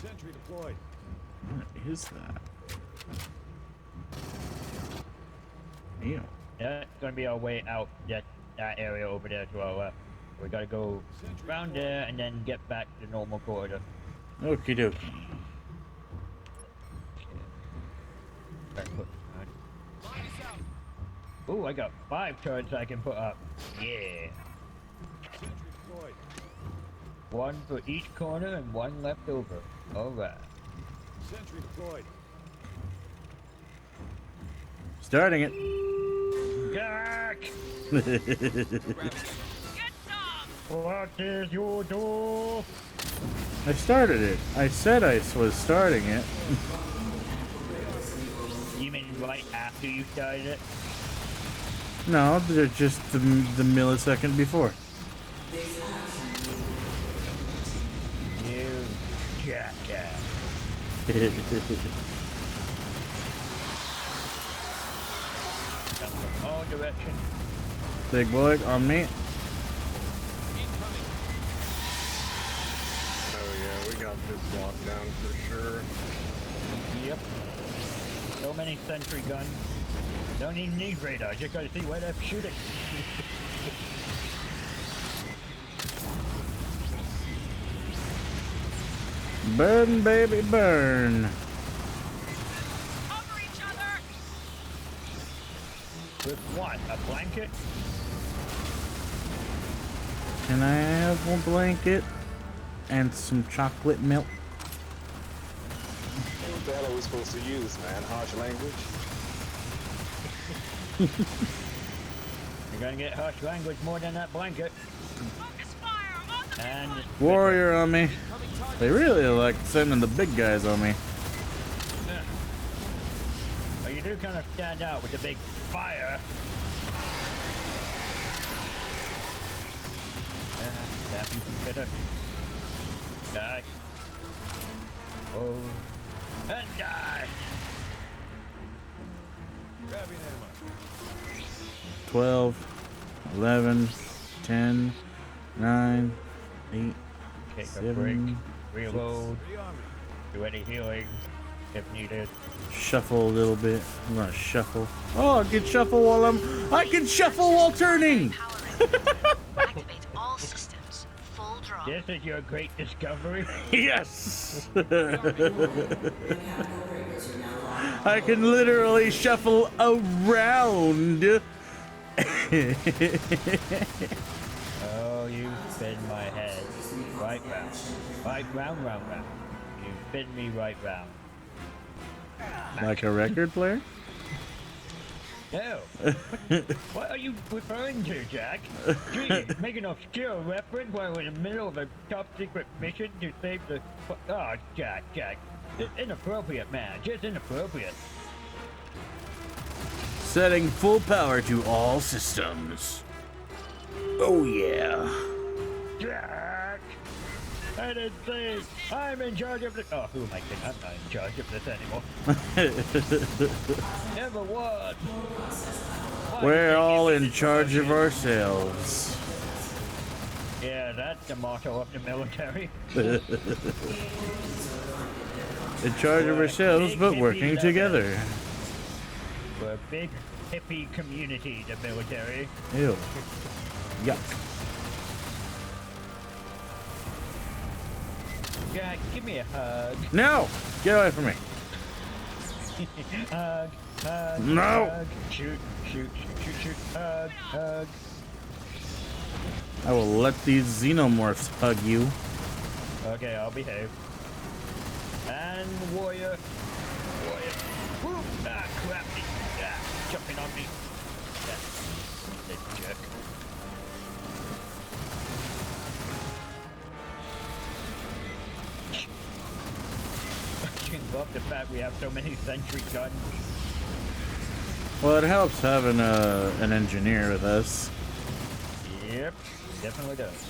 Sentry deployed. What is that? Ew. That's gonna be our way out that area over there to our left. We gotta go around there and then get back to the normal corridor. Okie dokie. Ooh, I got 5 turrets I can put up. Yeah. Sentry deployed. 1 for each corner and 1 left over. Alright. Sentry deployed. Starting it. Jack! What is your door? I started it. I said I was starting it. like after you started it? No, they're just the millisecond before. You jackass. Come from all directions. Big boy, on me. Oh yeah, we got this locked down for sure. Yep. So many sentry guns. Don't even need radar, just gotta see where they're shooting. Burn, baby, burn. Cover each other! With what? A blanket? Can I have one blanket and some chocolate milk? What the hell are we supposed to use, man? Harsh language? You're gonna get harsh language more than that blanket. And Warrior on me. They really like sending the big guys on me. well, you do kind of stand out with the big fire. That you better die. Oh, and die. Grabbing ammo. 12, 11, 10, 9, 8, Take a 7, break. Reload. Do any healing if needed. Shuffle a little bit. I'm gonna shuffle. Oh, I can shuffle I can shuffle while turning. Activate all systems. Full draw. This is your great discovery. Yes. I can literally shuffle around. Oh, you spin my head right round. Right round, round, round. You spin me right round. Like a record player? No. What are you referring to, Jack? Gee, make an obscure reference while we're in the middle of a top secret mission to save the... Oh, Jack. It's inappropriate, man. Just inappropriate. Setting full power to all systems. Oh yeah. Jack! I didn't say I'm in charge of the... Oh, who am I kidding? I'm not in charge of this anymore. Never was. We're all in charge of ourselves. Yeah, that's the motto of the military. In charge of ourselves, but working together. We're a big hippie community, the military. Ew. Yuck. Jack, give me a hug. No! Get away from me. Hug. No! Hug. Shoot. Hug. I will let these xenomorphs hug you. Okay, I'll behave. And warrior. Woo! Ah, crap me. Ah, jumping on me. That jerk. I love the fact we have so many sentry guns. Well, it helps having an engineer with us. Yep, definitely does.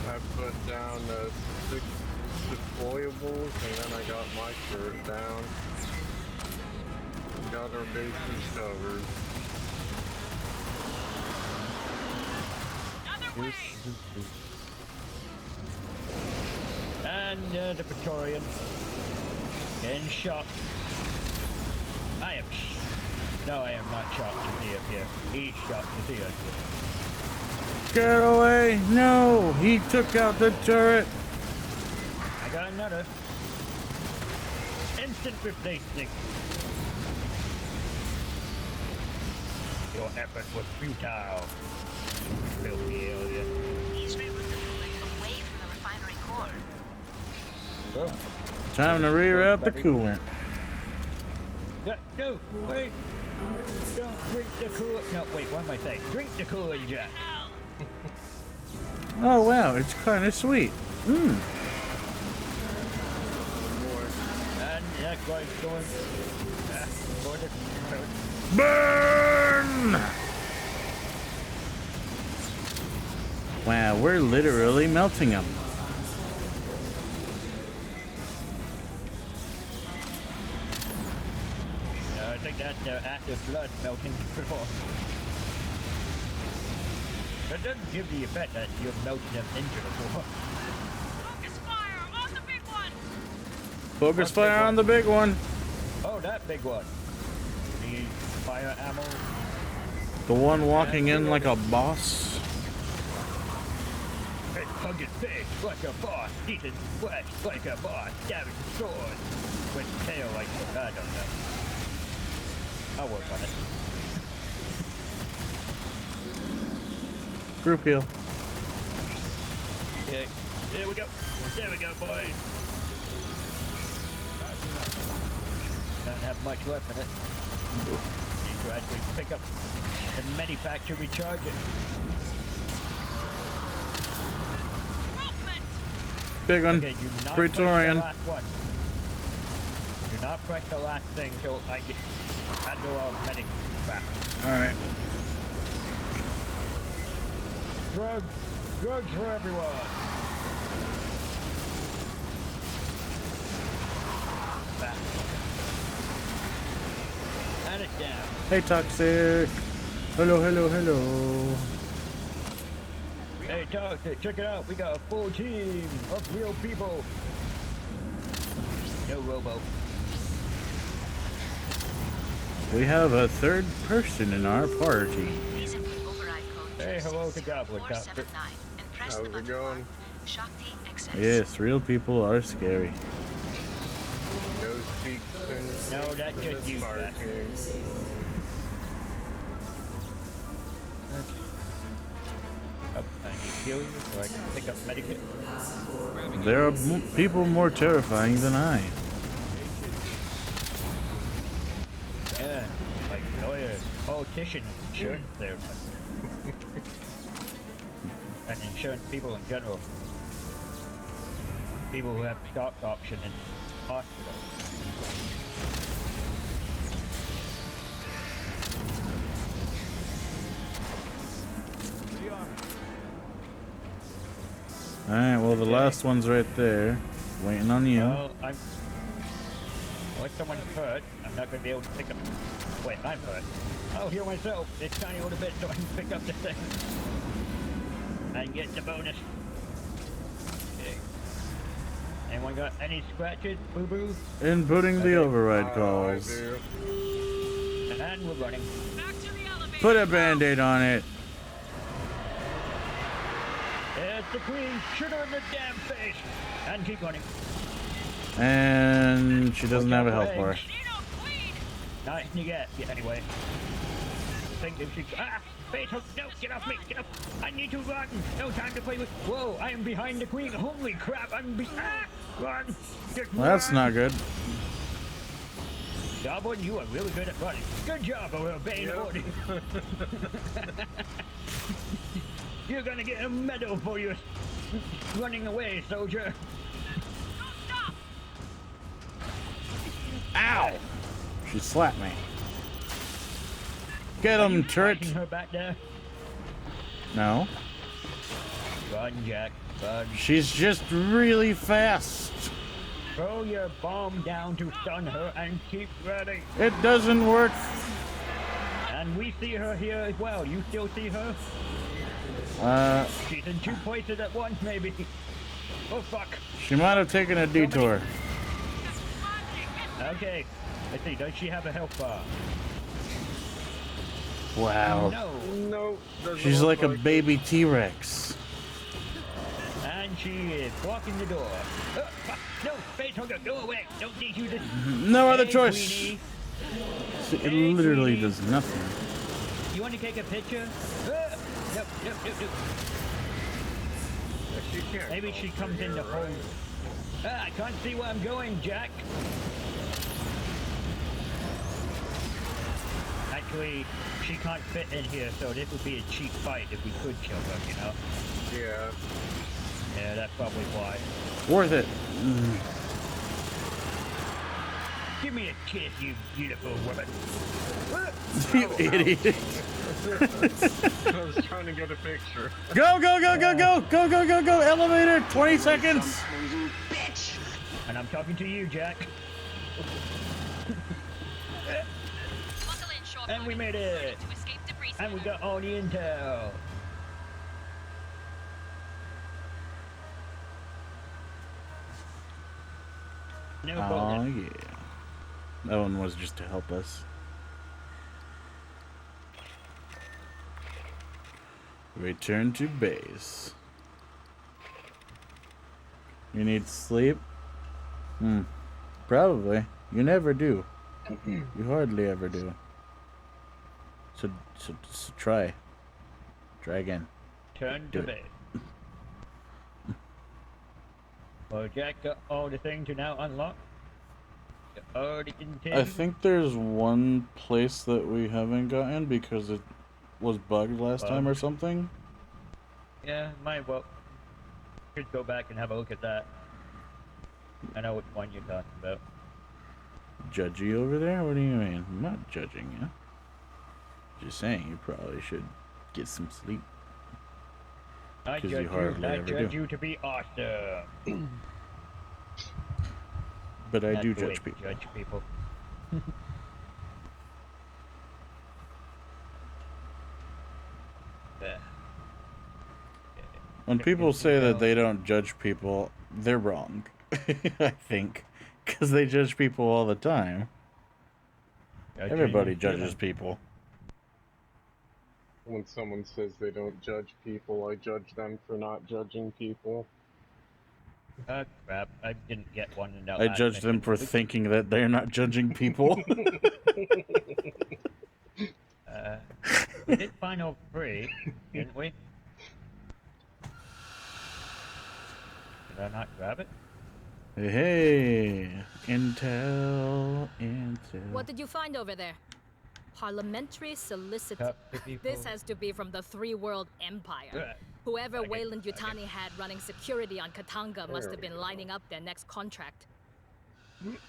I put down 6 deployables and then I got my turret down. Got our bases covered. And the Praetorian. Getting shot. I am No, I am not shot to see up here. He's shot to see us. Get away! No! He took out the turret! I got another. Instant replacing. Your effort was futile. Filthy alien. He's rerouted the building away from the refinery core. Oh. Time to reroute the coolant. No, wait. Don't drink the coolant. No, wait, what am I saying? Drink the coolant, Jack. Oh wow, it's kind of sweet. Mmm. And that guy's going to Burn! Wow, we're literally melting them. I think that's active blood melting before. That doesn't give the effect that you're melting them into the floor. Focus fire on the big one. Focus fire on the big one. Oh, that big one. Need fire ammo. The one walking in like a boss. It's hugging big like a boss. Eating flesh like a boss. Stabbing sword. With tail like I don't know. I'll work on it. Group heal. Yeah, there we go. There we go, boys. Don't have much left in it. Need to actually pick up and manufacture, recharge it. Big one. Okay, do not Praetorian. press the last one. Do not press the last thing till I get handle our medic back. Alright. Drugs for everyone. Back. And it's down. Hey, Toxic. Hello, hello, hello. Hey, Toxic, check it out. We got a full team of real people. No robo. We have a third person in our party. Hey, hello to Goblin Copter. How's it going? Yes, real people are scary. No speak. No, that's just you, Jack. Up, I need to heal you so I can pick up medikit. There are people more terrifying than I. Yeah, like lawyers, politicians, insurance therapists. And insurance people in general. People who have stock option in hospitals. Alright, well the last one's right there. Waiting on you. Well, unless someone's hurt, I'm not going to be able to pick up... Wait, I'm hurt. I'll heal myself. It's tiny little bit so I can pick up the thing. And get the bonus. Okay. Anyone got any scratches, boo-boo? Inputting the override calls. And we're running. Put a band-aid on it. It's the queen. Shoot her in the damn face. And keep running. And she doesn't have a health bar. Nice to get. Yeah, anyway. Think if she... Ah! Face hook! No! Get off me! Get up! I need to run! No time to play with... Whoa! I am behind the queen! Holy crap! I'm Ah! Run! Just Well, that's run! not good. Goblin, you are really good at running. Good job of obeying orders. You're gonna get a medal for your running away, soldier. Ow! She slapped me. Get him, turret! Her back there? No. Run, Jack. Run. She's just really fast. Throw your bomb down to stun her and keep running. It doesn't work. And we see her here as well. You still see her? She's in two places at once, maybe. Oh, fuck. She might have taken a detour. Okay. Let's see. Does she have a health bar? Wow. No. She's like a baby T-Rex. And she is blocking the door. Fuck. No, space hugger, go away. Don't need you to... No other Hey, choice. Queenie. It literally does nothing. You want to take a picture? Nope. Maybe she comes in the hole. I can't see where I'm going, Jack. Actually, she can't fit in here, so this would be a cheap fight if we could kill her, you know? Yeah. Yeah, that's probably why. Worth it. Give me a kiss, you beautiful woman. You idiot. I was trying to get a picture. Go, go, go, go, go, go, go, go, go, elevator, 20 seconds. And I'm talking to you, Jack. And we made it. And we got all the intel. No Oh bonus. yeah. That one was just to help us. Return to base. You need sleep? Probably. You never do. You hardly ever do. So try. Try again. Turn Do to bed. Well, Jack got all the things to now unlock. Already I think there's one place that we haven't gotten because it was bugged last time or something. Yeah, might well. Should go back and have a look at that. I know which one you're talking about. Judgy over there? What do you mean? I'm not judging you. Just saying you probably should get some sleep. I judge you to be awesome. But I That's do the way judge to people. Judge people. Yeah. When people say that they don't judge people, they're wrong. I think. Because they judge people all the time. Everybody judges people. When someone says they don't judge people, I judge them for not judging people. Crap, I didn't get one in that I last judge them mission. for thinking that they're not judging people. We did find all three, didn't we? Did I not grab it? Hey, intel. What did you find over there? Parliamentary solicitude. This has to be from the Three World Empire. Whoever Wayland Yutani had running security on Katanga must have been lining up their next contract.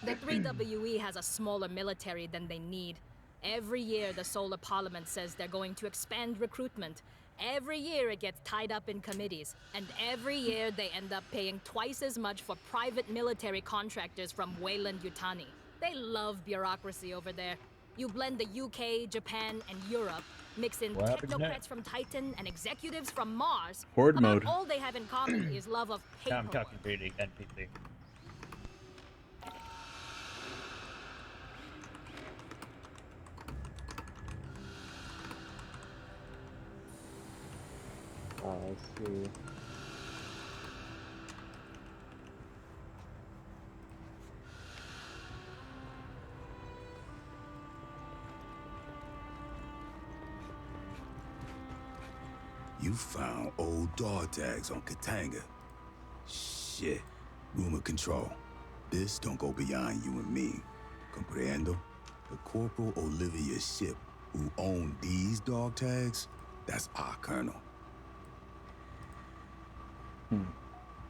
The 3WE has a smaller military than they need. Every year the Solar Parliament says they're going to expand recruitment. Every year it gets tied up in committees. And every year they end up paying twice as much for private military contractors from Wayland Yutani. They love bureaucracy over there. You blend the UK, Japan, and Europe, mix in technocrats from Titan and executives from Mars. Horde About mode. all they have in common is love of paper. I'm talking to the NPC. Oh, I see. You found old dog tags on Katanga. Shit. Rumor control. This don't go beyond you and me. Comprendo? The Corporal Olivia ship who owned these dog tags, that's our colonel.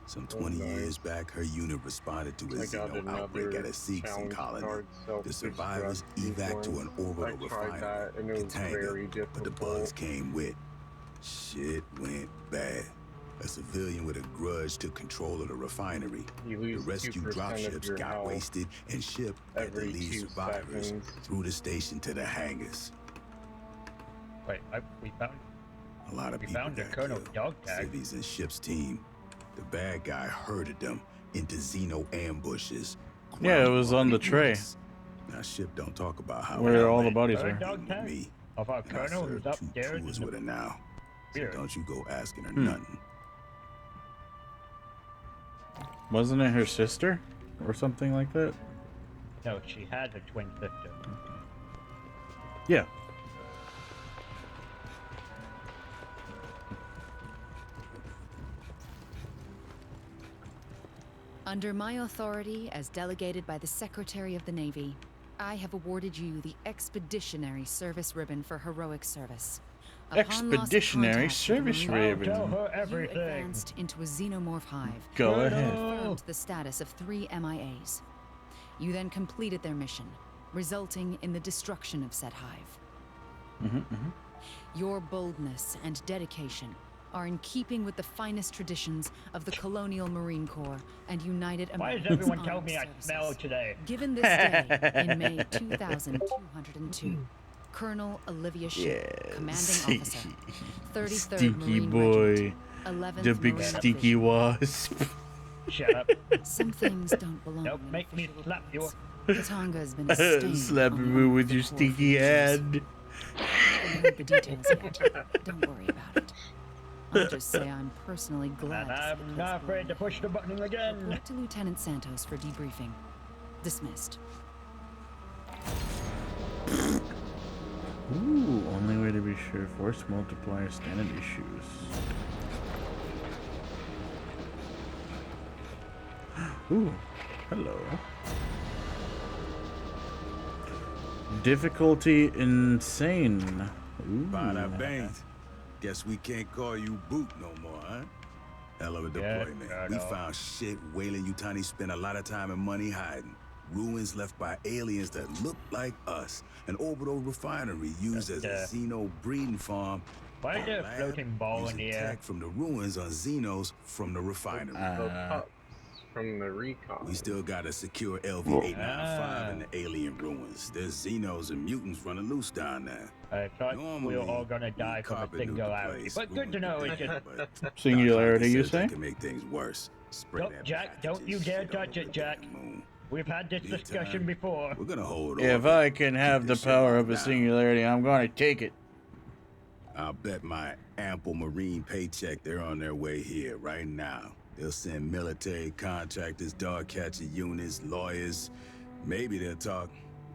Some 20 years back, her unit responded to a Xeno outbreak at a Seegson colony. The survivors evac to an orbital refinery, Katanga, but the bugs came with. Shit went bad. A civilian with a grudge took control of the refinery. The rescue dropships got wasted and shipped had to lead survivors through the station to the hangars. Wait, we found... A lot of people got killed. Civies and ship's team. The bad guy herded them into Xeno ambushes. Yeah, it was on the tray. Now ship don't talk about how where all the bodies are. Me. Of our colonel who's upstairs. Tours with her now. So don't you go asking her nothing. Wasn't it her sister? Or something like that? No, she had a twin sister. Yeah. Under my authority as delegated by the Secretary of the Navy, I have awarded you the Expeditionary Service Ribbon for heroic service. Expeditionary Service Ribbon. You advanced into a xenomorph hive. Go ahead. And confirmed the status of 3 MIAs. You then completed their mission, resulting in the destruction of said hive. Your boldness and dedication are in keeping with the finest traditions of the Colonial Marine Corps and United Why American does everyone Armed tell me I Services. smell today? Given this day in May 2202, Colonel Olivia Ship, commanding officer, 33rd Stinky Marine boy. Regiment, 11th The big Marine stinky Division. wasp. Shut up. Some things don't belong. Don't make me slap you. Katanga's been a stain Slap on me the with your Corps for stinky years. hand. I haven't heard the details yet. Don't worry about it. I'll just say I'm personally glad. And I'm not afraid to push the button again. Report to Lieutenant Santos for debriefing. Dismissed. Ooh, only way to be sure. Force multiplier standard issues. Ooh, hello. Difficulty insane. Ooh. Bada bang. Guess we can't call you Boot no more, huh? Hell of a deployment. We found shit Weyland-Yutani spent a lot of time and money hiding. Ruins left by aliens that look like us. An orbital refinery used as a Xeno breeding farm. Why is there a floating ball in the air? Tech from the ruins on Xenos from the refinery. From the recon. We still got a secure LV-895 in the alien ruins. There's Xenos and mutants running loose down there. I thought we were all gonna die from a singularity, but good to know it's just... Singularity, you say? Can make things worse. Nope, Jack, don't you dare touch it, Jack. We've had this discussion before. We're gonna hold on. If I can have the power of a singularity, I'm gonna take it. I'll bet my ample marine paycheck they're on their way here right now. They'll send military contractors, dog catcher units, lawyers. Maybe they'll talk.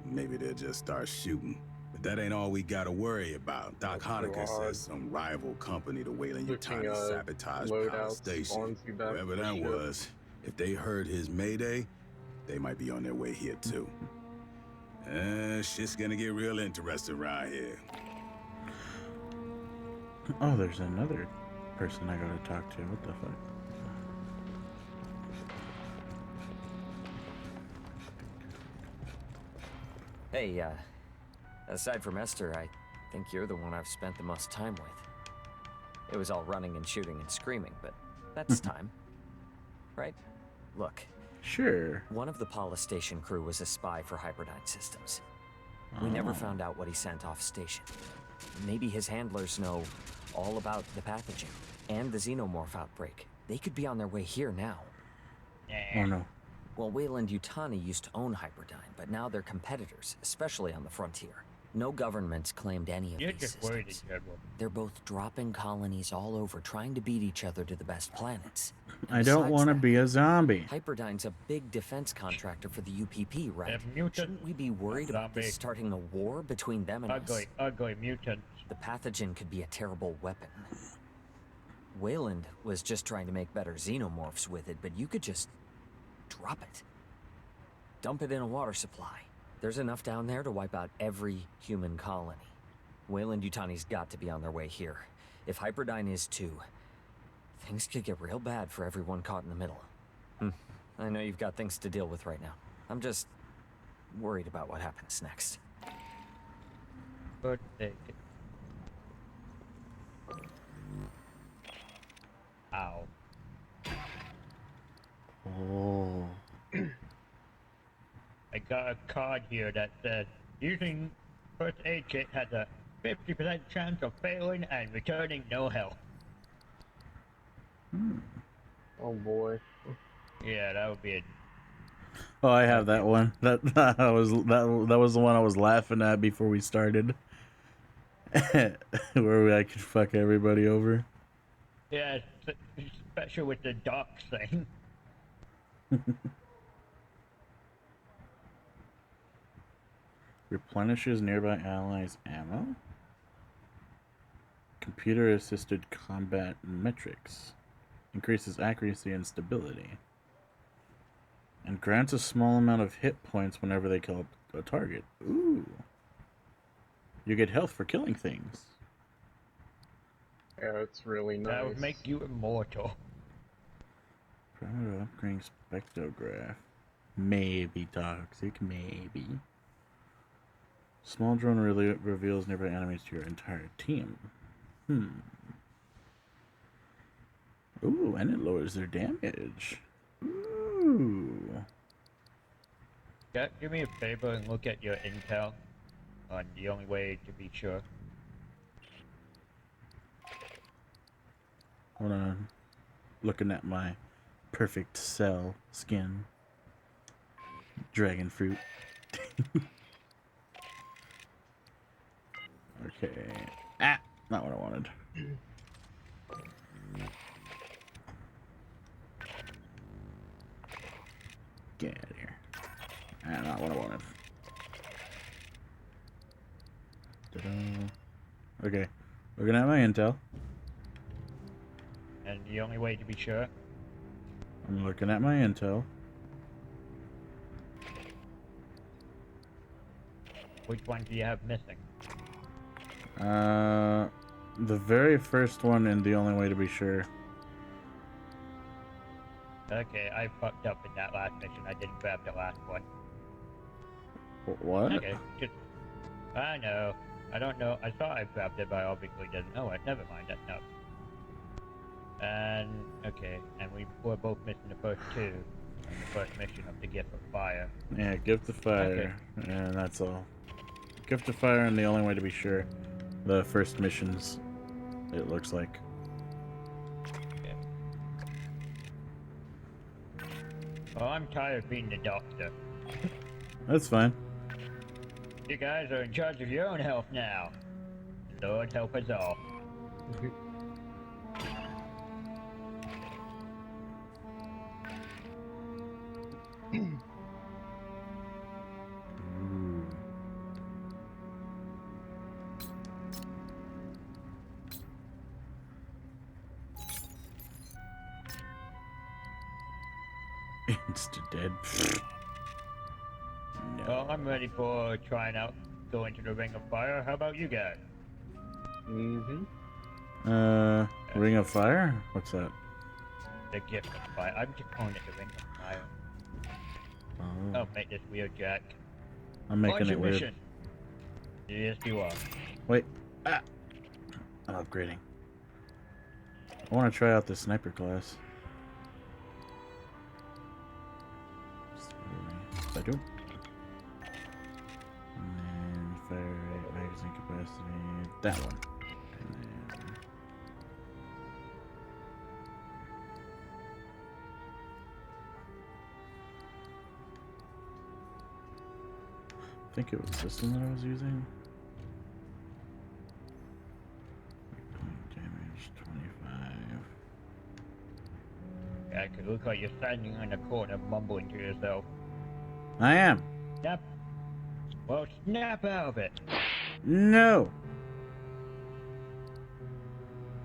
Maybe they'll just start shooting. But that ain't all we gotta worry about. Doc Honecker says some rival company to Weyland-Yutani sabotaged Power Station. Whoever that was, if they heard his mayday, they might be on their way here too. Shit's gonna get real interesting around here. Oh, there's another person I gotta talk to. What the fuck? Hey, aside from Esther, I think you're the one I've spent the most time with. It was all running and shooting and screaming, but that's time. Right? Look. Sure. One of the Paula Station crew was a spy for Hyperdyne Systems. We never found out what he sent off station. Maybe his handlers know all about the pathogen and the xenomorph outbreak. They could be on their way here now. Oh no. Well, Weyland-Yutani used to own Hyperdyne, but now they're competitors, especially on the frontier. No government's claimed any of these systems. They're both dropping colonies all over, trying to beat each other to the best planets. I don't want to be a zombie. Hyperdyne's a big defense contractor for the UPP, right? Shouldn't we be worried about this starting a war between them and us? Ugly mutant. The pathogen could be a terrible weapon. Weyland was just trying to make better xenomorphs with it, but you could just drop it. Dump it in a water supply. There's enough down there to wipe out every human colony. Weyland-Yutani's got to be on their way here. If Hyperdyne is too, things could get real bad for everyone caught in the middle. I know you've got things to deal with right now. I'm just worried about what happens next. Good take. Ow. Oh. I got a card here that said using first aid kit has a 50% chance of failing and returning no health. Oh boy. Yeah, that would be it. Oh, I have that one. That was the one I was laughing at before we started. Where I could fuck everybody over. Yeah, especially with the dock thing. Replenishes nearby allies' ammo. Computer-assisted combat metrics. Increases accuracy and stability. And grants a small amount of hit points whenever they kill a target. Ooh. You get health for killing things. Yeah, it's really nice. That would make you immortal. Promote upgrading spectrograph. Maybe toxic, maybe. Small drone reveals nearby enemies to your entire team. Ooh, and it lowers their damage. Ooh. Yeah, do me a favor and look at your intel on the only way to be sure. Hold on. Looking at my perfect cell skin. Dragon fruit. Okay. Ah! Not what I wanted. Get out of here. Ah, not what I wanted. Ta-da. Okay. Looking at my intel. And the only way to be sure? I'm looking at my intel. Which one do you have missing? The very first one and the only way to be sure. Okay, I fucked up in that last mission. I didn't grab the last one. What? Okay, just... I know. I don't know. I thought I grabbed it, but I obviously didn't know it. Never mind, that's no. And, okay, and we were both missing the first two. And the first mission of the Gift of Fire. Yeah, Gift of Fire. Okay. And that's all. Gift of Fire and the only way to be sure. The first missions, it looks like. Okay. Well, I'm tired of being the doctor. That's fine. You guys are in charge of your own health now. Lord help us all. Insta-dead. No. Well, I'm ready for trying out going to the Ring of Fire. How about you guys? Ring of Fire? What's that? The Gift of Fire. I'm just calling it the Ring of Fire. Oh. Don't make this weird, Jack. I'm making it weird. Mission. Yes, you are. Wait. Ah! I'm upgrading. I want to try out the sniper class. I do. And then fire rate, magazine capacity, that one. And then I think it was this one that I was using. Damage 25. Yeah, it could look like you're standing in a corner mumbling to yourself. I am. Snap. Well, snap out of it. No.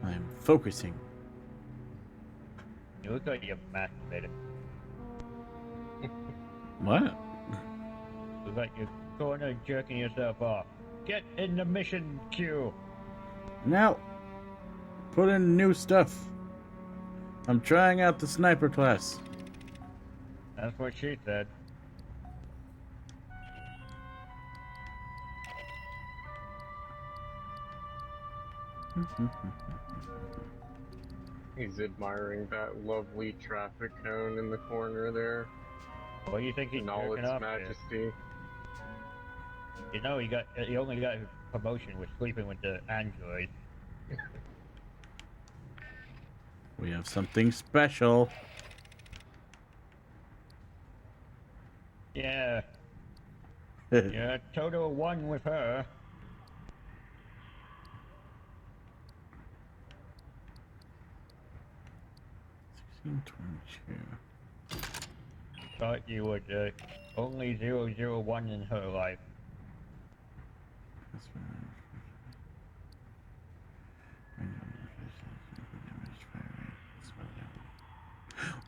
I'm focusing. You look like you're masturbating. What? Look like you're corner jerking yourself off. Get in the mission queue. Now, put in new stuff. I'm trying out the sniper class. That's what she said. He's admiring that lovely traffic cone in the corner there. What do you think he's in all its majesty? You know, he only got his promotion with sleeping with the android. We have something special. Yeah. You're a total one with her. Thought you were the only 001 in her life.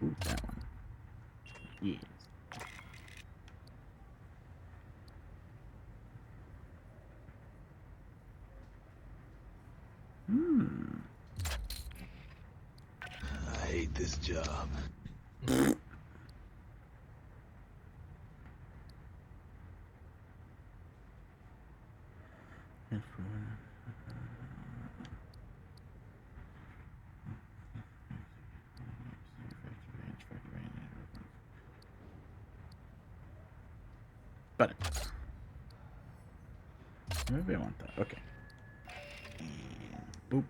Ooh, that one. Yes. I hate this job. button. Maybe I want that. Okay. And boop.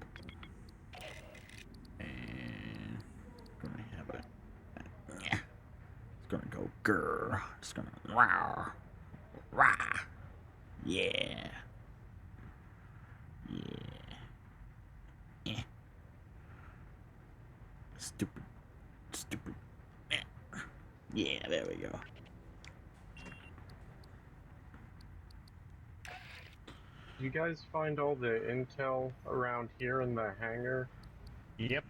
And gonna have it. Yeah. It's gonna go grrr. It's gonna rah. Rah. Yeah. Yeah. Yeah. Stupid. Stupid. Yeah, there we go. You guys find all the intel around here in the hangar? Yep.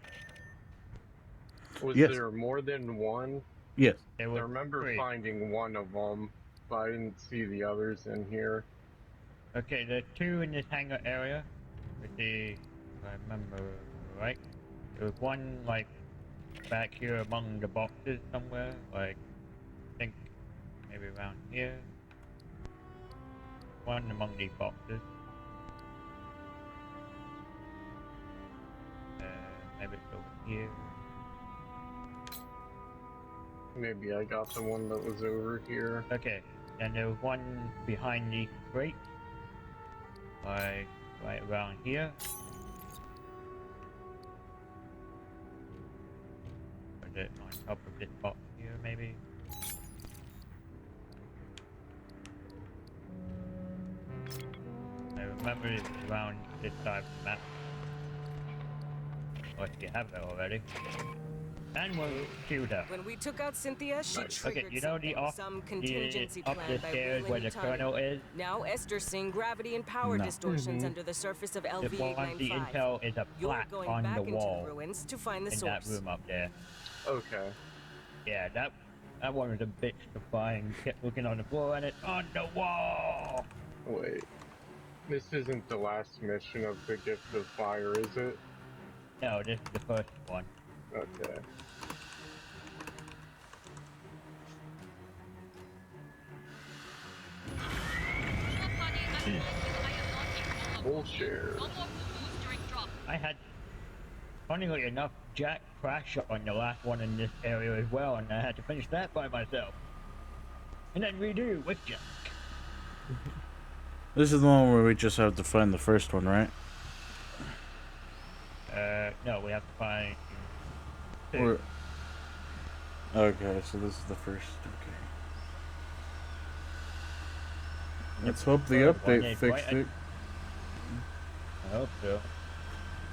Was Yes. there more than one? Yes. I remember finding one of them, but I didn't see the others in here. Okay, there's 2 in this hangar area. Let's see if I remember right. There was one like back here among the boxes somewhere, like I think maybe around here. One among these boxes. Maybe it's over here. Maybe I got the one that was over here. Okay, and there was one behind the crate. Like right around here. Or is it on top of this box here, maybe? I remember it's around this side of the map. Or if you have that already. And we'll shoot her. When we took out Cynthia, she triggered you know the off, some contingency up plan the by stairs where the Wayland colonel is? Now Esther's seeing gravity and power distortions under the surface of The LV-895. intel is a plaque going on back the into wall the ruins to find the in source. that room up there. Okay. Yeah, that one was a bitch to find. Kept looking on the floor and it's on the wall. Wait. This isn't the last mission of the Gift of Fire, is it? No, this is the first one. Okay. Bullshit. I had, funnily enough, Jack crash on the last one in this area as well, and I had to finish that by myself. And then redo with Jack. This is the one where we just have to find the first one, right? No, we have to find... Or... Okay, so this is the first, okay. Let's hope the update fixed it. I hope so.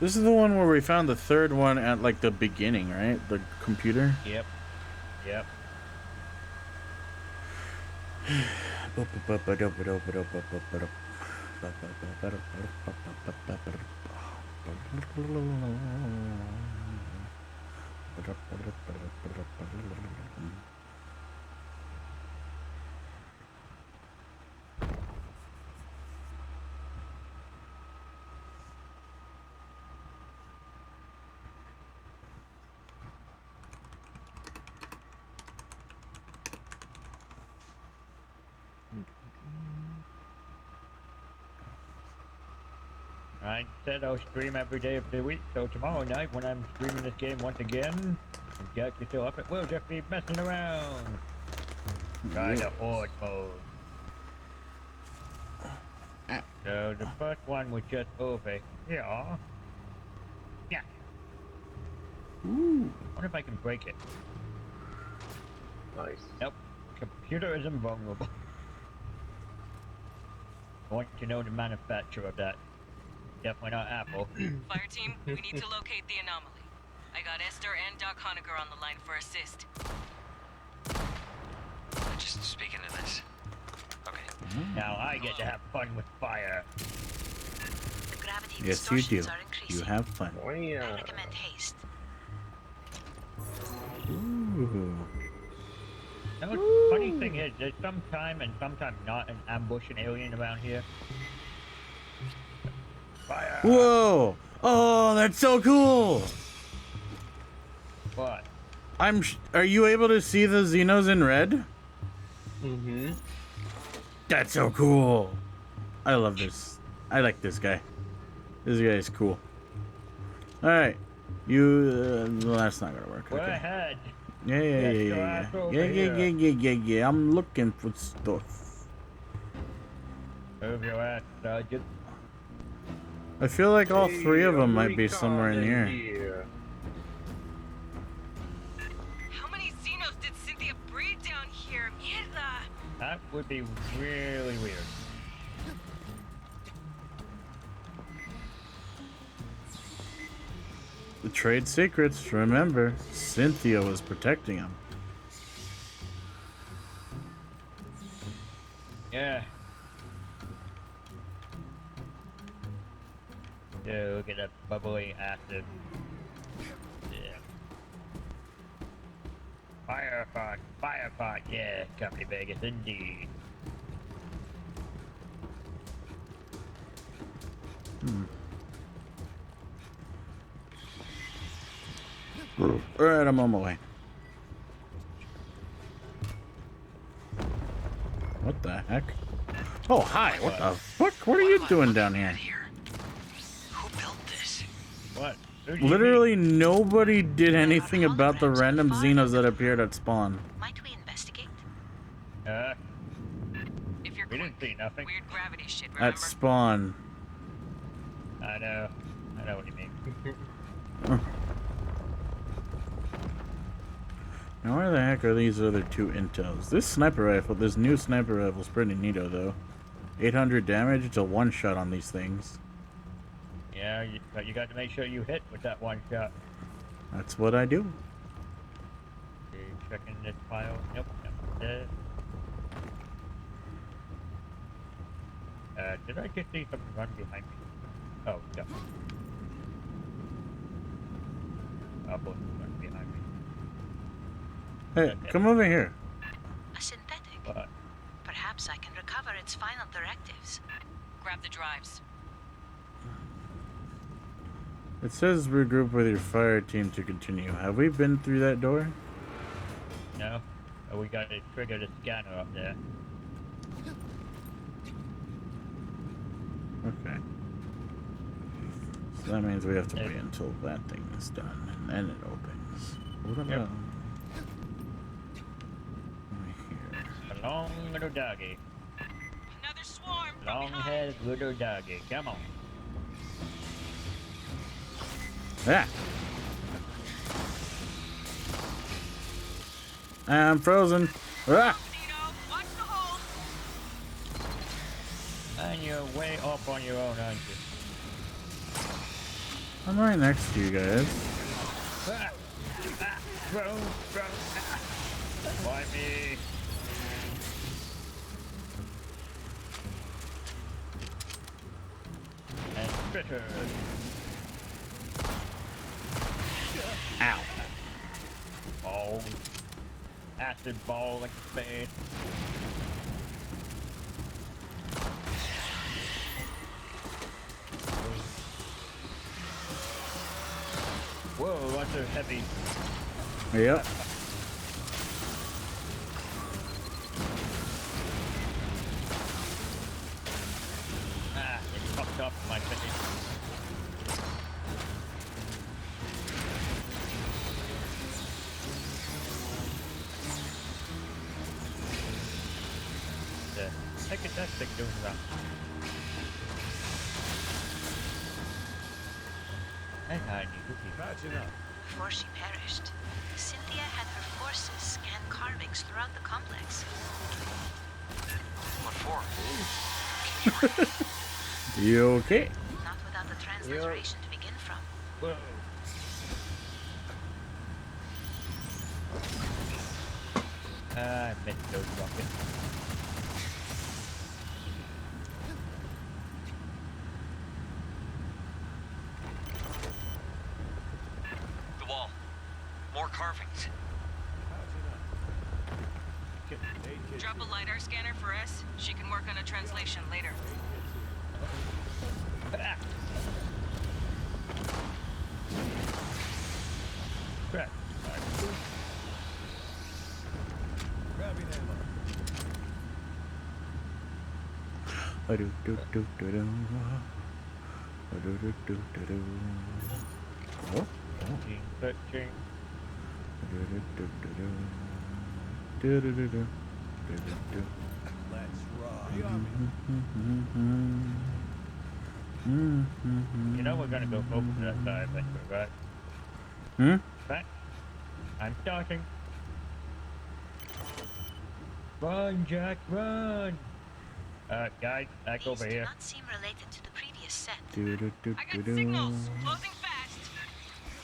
This is the one where we found the third one at, like, the beginning, right? The computer? Yep. Yep. I said I'll stream every day of the week, so tomorrow night when I'm streaming this game once again, if Jack is still up, it will just be messing around. Kinda horde mode. So the first one was just over here. Yeah. Ooh. Wonder if I can break it. Nice. Nope. Computer is invulnerable. I want to know the manufacturer of that. Definitely not Apple. Fire team, we need to locate the anomaly. I got Esther and Doc Honecker on the line for assist. Just speaking to this. Okay. Now I get to have fun with fire. The gravity Yes, you do. distortions are increasing. You have fun. Oh, yeah. I recommend haste. Ooh. Now, the funny thing is, there's sometime and sometimes not an ambush an alien around here. Fire! Whoa! Oh, that's so cool! What? Are you able to see the Xenos in red? Mm-hmm. That's so cool! I love this. I like this guy. This guy is cool. Alright. Well, that's not gonna work. Go Okay. ahead. Yeah. I'm looking for stuff. Move your ass, Sergeant. I feel like all three of them might be somewhere in here. How many Xenos did Cynthia breed down here? Mierda! That would be really weird. The trade secrets, remember, Cynthia was protecting them. Yeah. Yeah, look at that bubbly acid. Yeah. Firefight, yeah, Company Vegas, indeed. Alright, I'm on my way. What the heck? Oh, hi, what the fuck? What are you doing down here? Who built this? What? Literally nobody did anything about the random Xenos that appeared at spawn. Might we investigate? If you're we didn't see nothing. Weird gravity shit, remember? At spawn. I know what you mean. Now where the heck are these other two intels? This sniper rifle, this new sniper rifle is pretty neato though. 800 damage, it's a one shot on these things. Yeah, but you got to make sure you hit with that one shot. That's what I do. Okay, checking this file. Yep, dead. Did I just see something run behind me? Oh, yeah. Oh, boy, run behind me. Hey, come over here. A synthetic? What? Perhaps I can recover its final directives. Grab the drives. It says regroup with your fire team to continue. Have we been through that door? No. Oh, we got to trigger the scanner up there. Okay. So that means we have to wait until that thing is done, and then it opens. What about Yep. over here? A long little doggy. Another swarm. Long-haired little doggy. Come on. Ah! I'm frozen. Ah! And you're way off on your own, aren't you? I'm right next to you guys. Why me? And bitter. Ow. Ball. Acid ball like a spade. Whoa, that's a heavy. Yep. Ah, it fucked up my finish. Look at that thing doing that. And I need to keep matching up. Before she perished, Cynthia had her forces scan carvings throughout the complex. What for? You okay? Not without the transliteration to begin from. Whoa. I missed those rockets. The wall. More carvings. Drop a LiDAR scanner for S. She can work on a translation later. Crap. Grabbing ammo. Oh. Searching. Let's rock. You know we're gonna go over to that side eventually, right? Hmm? Right? I'm starting. Run, Jack, run! Guys, back over here. Not seem related to the previous set. I got signals. Closing fast.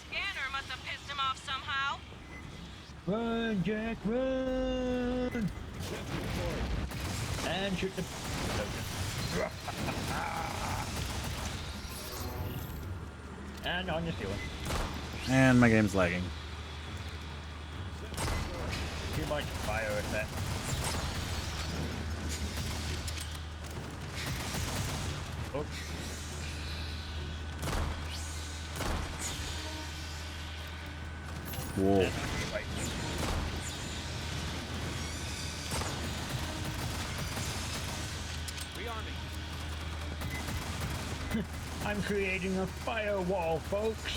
Scanner must have pissed him off somehow. Run, Jack, run! And shoot the... And on your ceiling. And my game's lagging. Too much fire with that. Oops. Whoa. I'm creating a firewall, folks.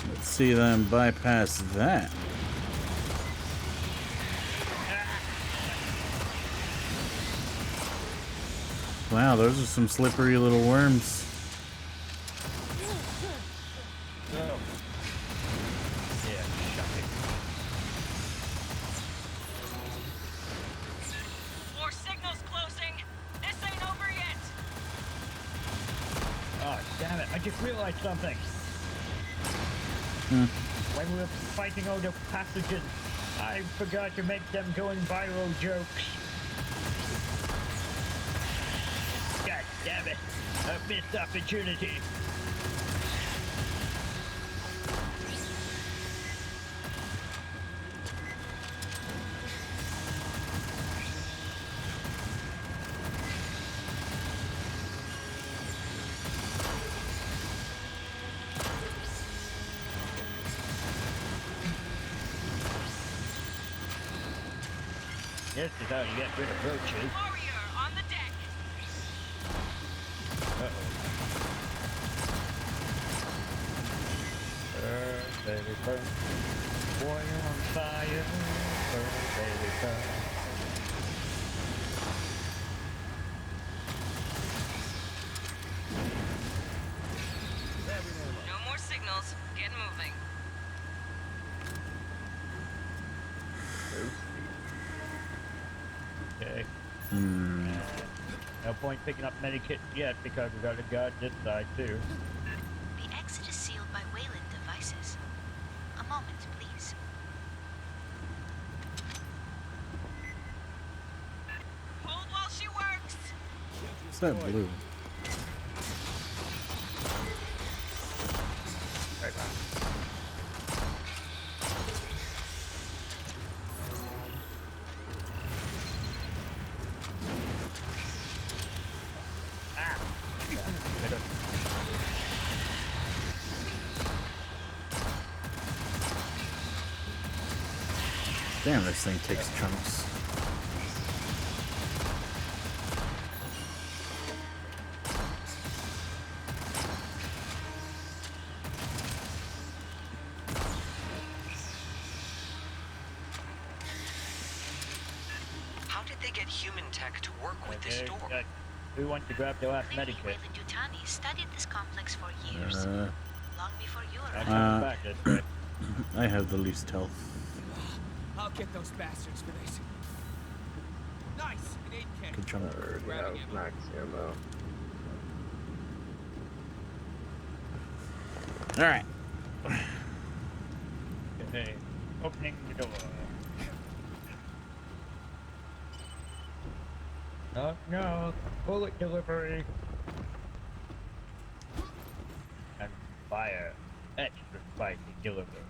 Let's see them bypass that. Wow, those are some slippery little worms. More signals closing. This ain't over yet. Oh, damn it. I just realized something. When we were fighting all the passages, I forgot to make them going viral jokes. God damn it. A missed opportunity. This is how you get rid of roaches. Warrior on the deck. Burn, baby, burn. Warrior on fire. Burn, baby, burn. No more signals. Get moving. Okay. No point picking up medikits yet because we got to guard this side too. The exit is sealed by Wayland devices. A moment, please. Hold while she works. What's that blue? Right now. Damn, this thing takes chunks. How did they get human tech to work with this door? Who wants to grab the last Clearly, medikit? Wayland Yutani studied this complex for years. Long before you arrived. Back this way. I have the least health. I'll get those bastards for this. Nice! An 8K. Good jump. Already have max ammo. Alright. Okay. Opening the door. Oh no! Bullet delivery! And fire. Extra spicy delivery.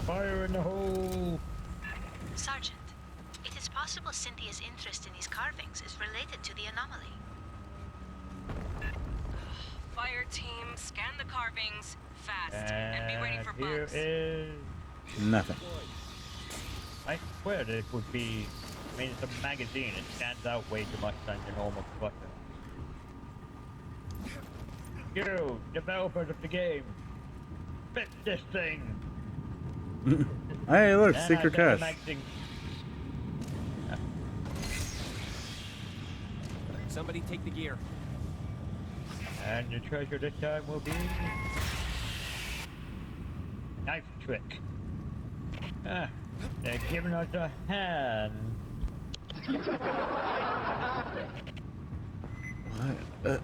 Fire in the hole! Sergeant, it is possible Cynthia's interest in these carvings is related to the anomaly. Fire team, scan the carvings fast and be ready for here bugs. is Nothing. I swear this would be. I mean, it's a magazine. It stands out way too much than your normal clutter. You, developers of the game, fix this thing. Hey, look, Then secret I cache. Somebody take the gear. And the treasure this time will be knife trick. Ah, they're giving us a hand. What?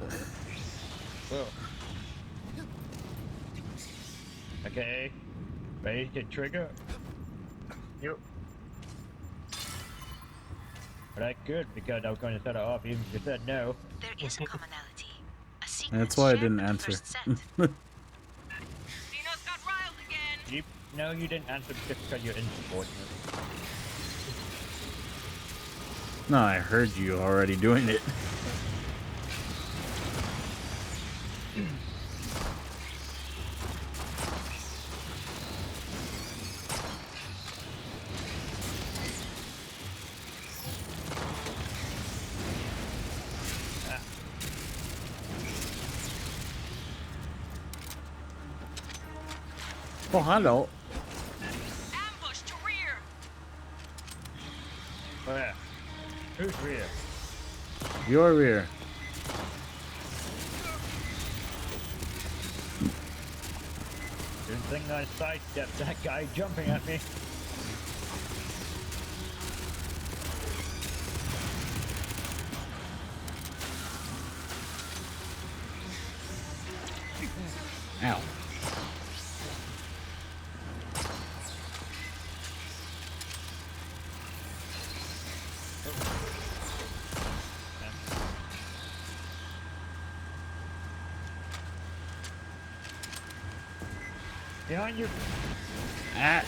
Whoa. Okay, ready to trigger? Yep. Well, that's good because I was going to set it off even if you said no. There is a commonality. A sequence That's why I shared didn't with the answer. first set. Xenos got riled again. No, you didn't answer just because you're insubordinate. No, I heard you already doing it. Oh, hello. Ambush to rear. Where? Who's rear? Your rear. Didn't think I sidestepped that guy jumping at me. Ow. Behind you. Ah.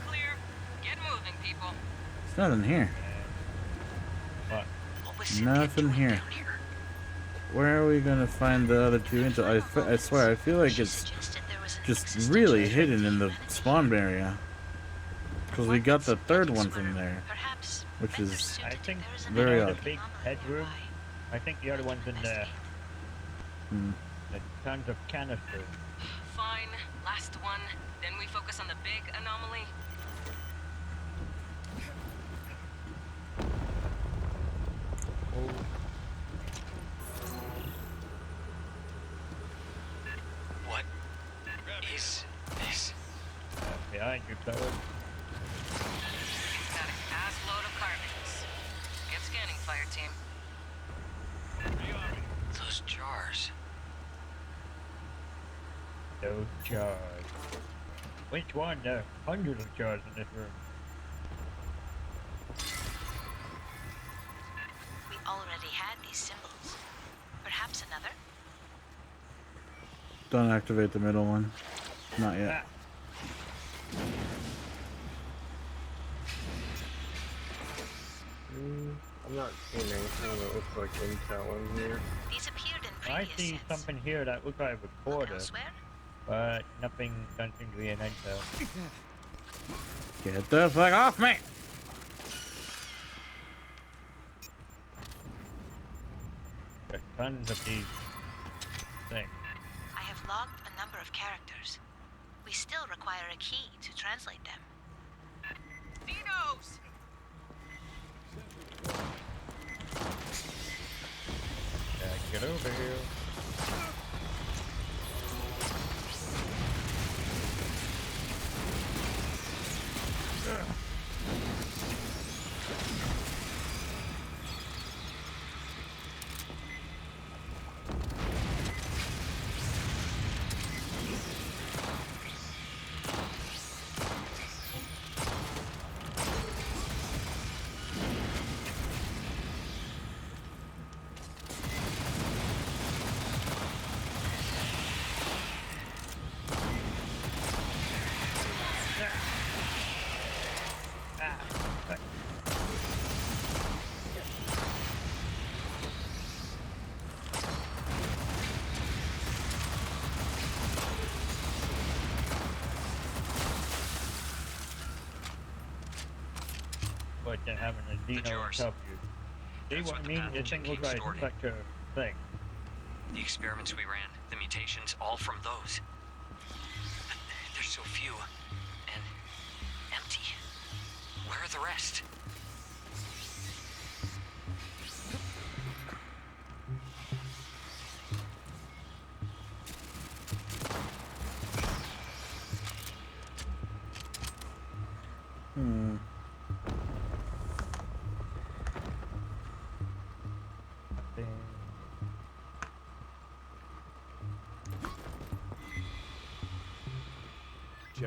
Clear. Get moving, people. There's nothing here. What? Nothing here. Where are we gonna find the other two intel? I swear, I feel like it's just really hidden in the spawn area. Because we got the third one from there. Which is I think very the odd. big headroom. I think the other one's in there. Hmm. There's tons of canisters. Fine, last one. Then we focus on the big anomaly. What is this? Behind you, fellas. Got a ass load of cartons. Get scanning, fire team. Those jars. Those jars. Which one? There are hundreds of jars in this room. We already had these symbols. Perhaps another? Don't activate the middle one. Not yet. Ah. I'm not seeing anything that looks like intel in here. These appeared in I previous see sets. something here that looks like a recorder, Elsewhere? but nothing doesn't seem to be an intel. Get the fuck off me! There's tons of these things. I have logged a number of characters. We still require a key to translate them. Xenos! Get over here. than having a Xeno help you. See what I mean? This thing looks like such a thing. The experiments we ran, the mutations, all from those. There's so few. And empty. Where are the rest?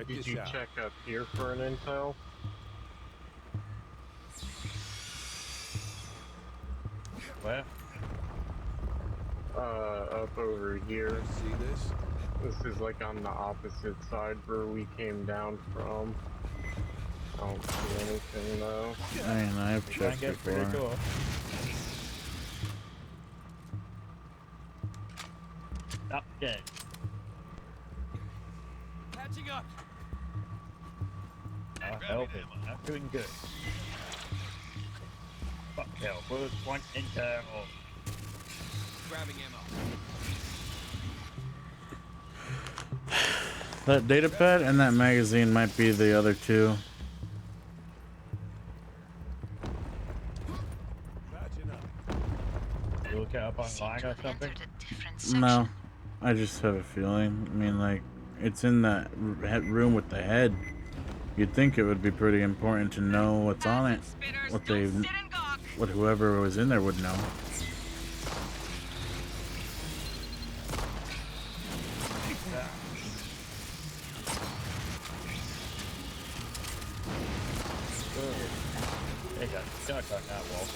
Did you check up here for an intel? Where? Up over here. See this? This is like on the opposite side where we came down from. I don't see anything though. I mean, I've checked before. Up dead. Catching up. Helping. Not doing good. Fuck hell. Where's one intel? Grabbing ammo. That data pad and that magazine might be the other two. You look it up online or something? No, I just have a feeling. I mean, like, it's in that room with the head. You'd think it would be pretty important to know what's on it. What whoever was in there would know. They got stuck on that wall.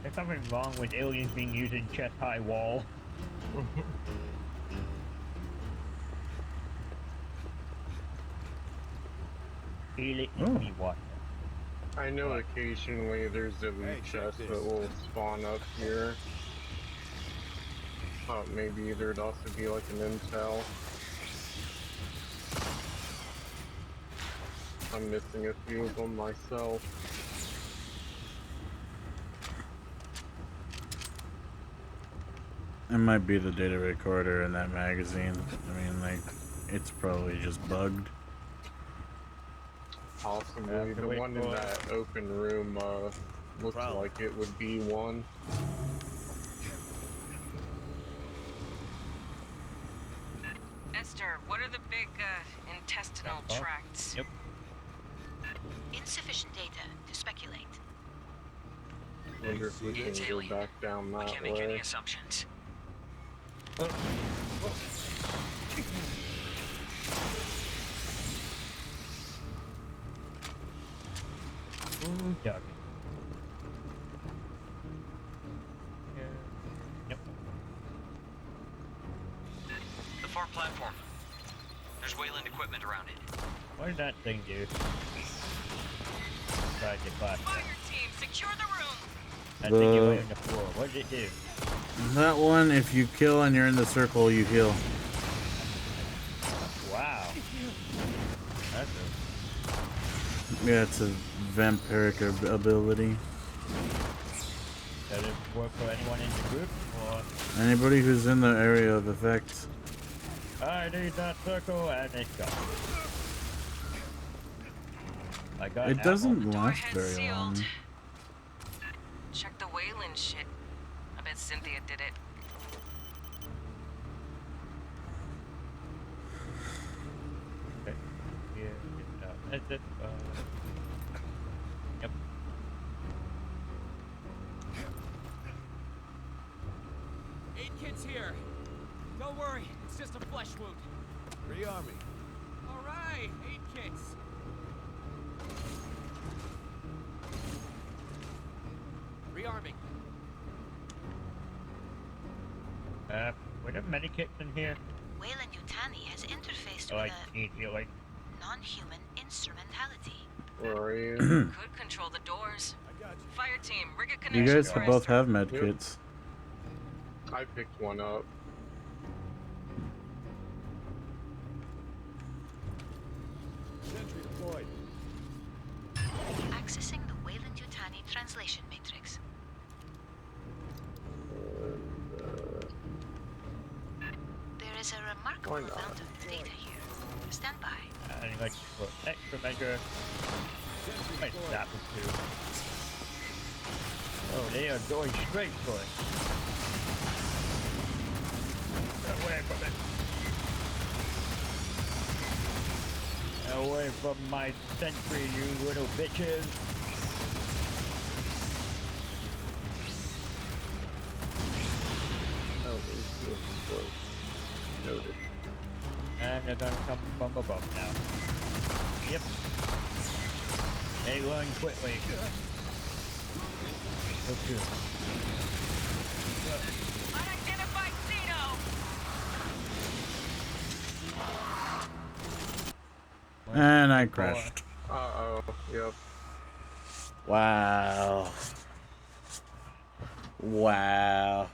There's something wrong with aliens being using chest-high wall. Feel it in me, what? I know occasionally there's a loot chest that will spawn up here. Thought maybe there'd also be like an intel. I'm missing a few of them myself. It might be the data recorder in that magazine. I mean, like, it's probably just bugged. Possibly. The one in that open room looks like it would be one. Esther, what are the big intestinal tracts? Yep. Insufficient data to speculate. Wonder if we can go back down that way. We can't make any assumptions. Ooh, doggy. Yep. The far platform. There's Wayland equipment around it. What did that thing do? Tried to clap. Fire team, secure the room. That thing you lay on the floor. What did it do? That one, if you kill and you're in the circle, you heal. Wow. That's Yeah, it's a vampiric ability. Does it work for anyone in the group, or? Anybody who's in the area of effect. I need that circle, and it's gone. I got It doesn't last very long. Check the Wayland shit. I bet Cynthia did it. Okay. Yeah, that's it. Yep. Aid kit's here. Don't worry, it's just a flesh wound. Rearm me. All right, aid kits. rearming. Were there medikits in here? Wayland Yutani has interfaced Like, with healing. a non-human instrumentality. Where are you? Could control the doors. Fire team, rig a You connection guys for both Esther. have med kits. I picked one up. Sentry deployed. Accessing the Wayland Yutani translation matrix. There is a remarkable amount of data here. Stand by. And like for extra measure. Might stop it too. Oh, they are going straight for it. Away from it. Away from my sentry, you little bitches. Oh, this is close. Noted. And they're gonna come from above now. Yep. They learn quickly. Okay. Unidentified Xeno! And I crashed. Uh-oh, yep. Wow. Wow.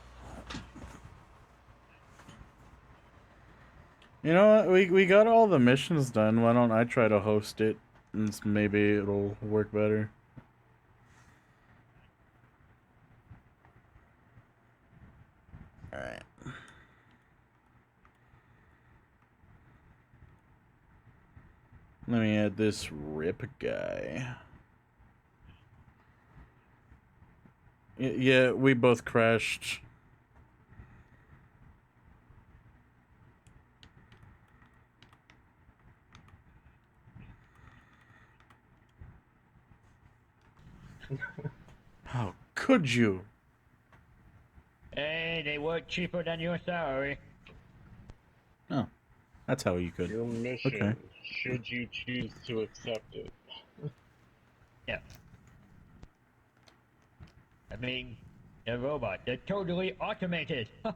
You know what? We got all the missions done. Why don't I try to host it? And maybe it'll work better. Alright. Let me add this rip guy. Yeah, we both crashed. How could you? Hey, they work cheaper than your salary. Oh, that's how you could. Your mission, Okay. should you choose to accept it. Yeah. I mean, they're robots. They're totally automated. I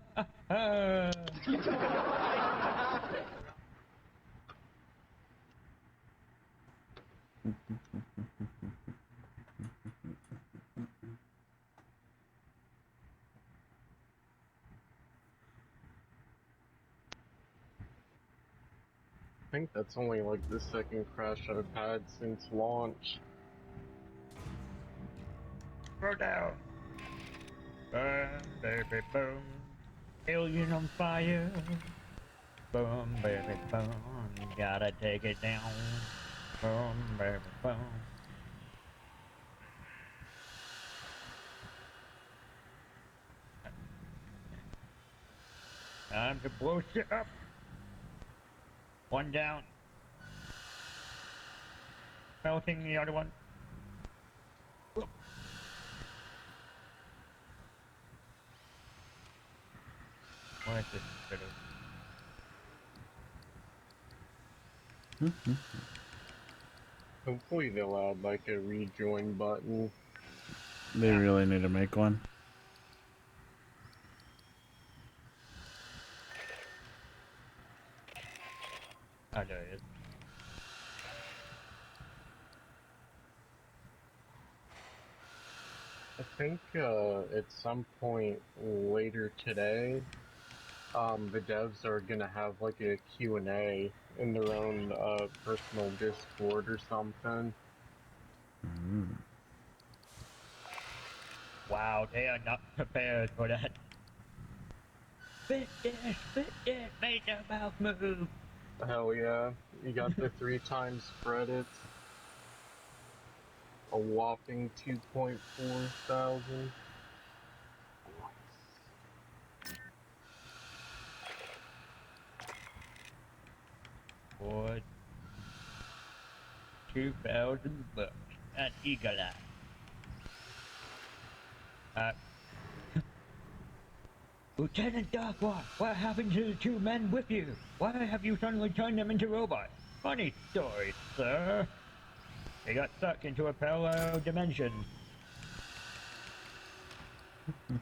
think that's only like the second crash I've had since launch. Throw down. Burn, baby, boom. Alien on fire. Boom, baby, boom. Gotta take it down. Boom, baby, boom. Time to blow shit up. One down. Melting the other one. What is this critter? Hopefully they'll add like a rejoin button. They really need to make one. Oh, there it is. I think at some point later today, the devs are gonna have like a Q&A in their own personal Discord or something. Wow, they are not prepared for that. Spit this, make the mouth move. Hell yeah, you got the 3 times credits. A whopping 2.4 thousand. What? 2,000 bucks. That's Eagle Eye. Lieutenant Darkwaspx, what happened to the 2 men with you? Why have you suddenly turned them into robots? Funny story, sir. They got sucked into a parallel dimension. I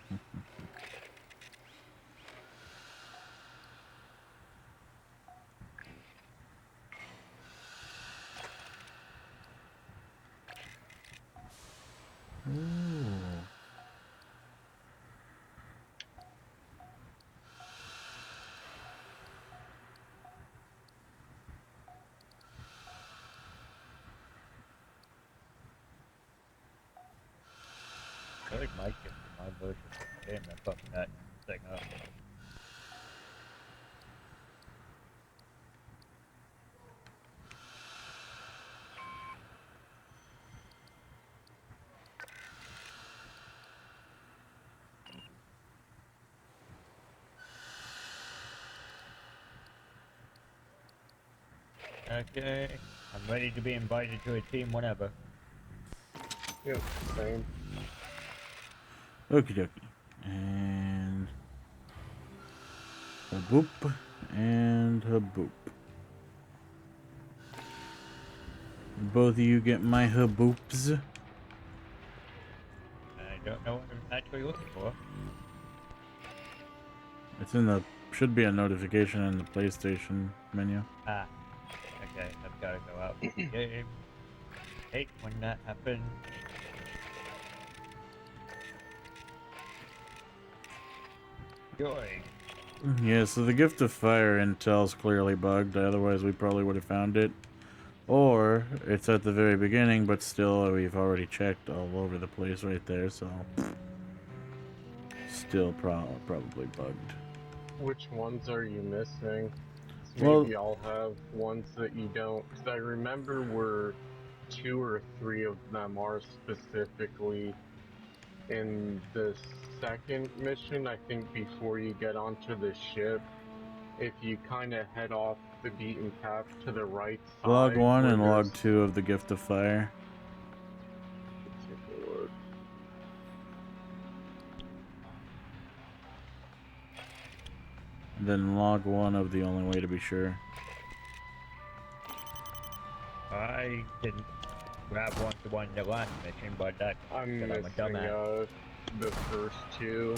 think Mike gets my version of the game and fucking that thing up. Okay, I'm ready to be invited to a team whenever. Yep, same. Okie dokie. And a boop and a boop. Both of you get my haboops. I don't know what I'm actually looking for. It's in the should be a notification in the PlayStation menu. Ah, okay, I've got to go out of the game. Hate when that happens. Joy. Yeah, so the Gift of Fire intel's clearly bugged, otherwise we probably would have found it. Or it's at the very beginning, but still we've already checked all over the place right there, so still probably bugged. Which ones are you missing? Well, Maybe I'll have ones that you don't. Because I remember where 2 or 3 of them are specifically in the second mission. I think before you get onto the ship, if you kind of head off the beaten path to the right side. Log 1 and there's... log 2 of the Gift of Fire. Let's take a look. Then log 1 of the only way to be sure. I didn't grab one in the last mission, but that I'm a missing dumbass. the first 2.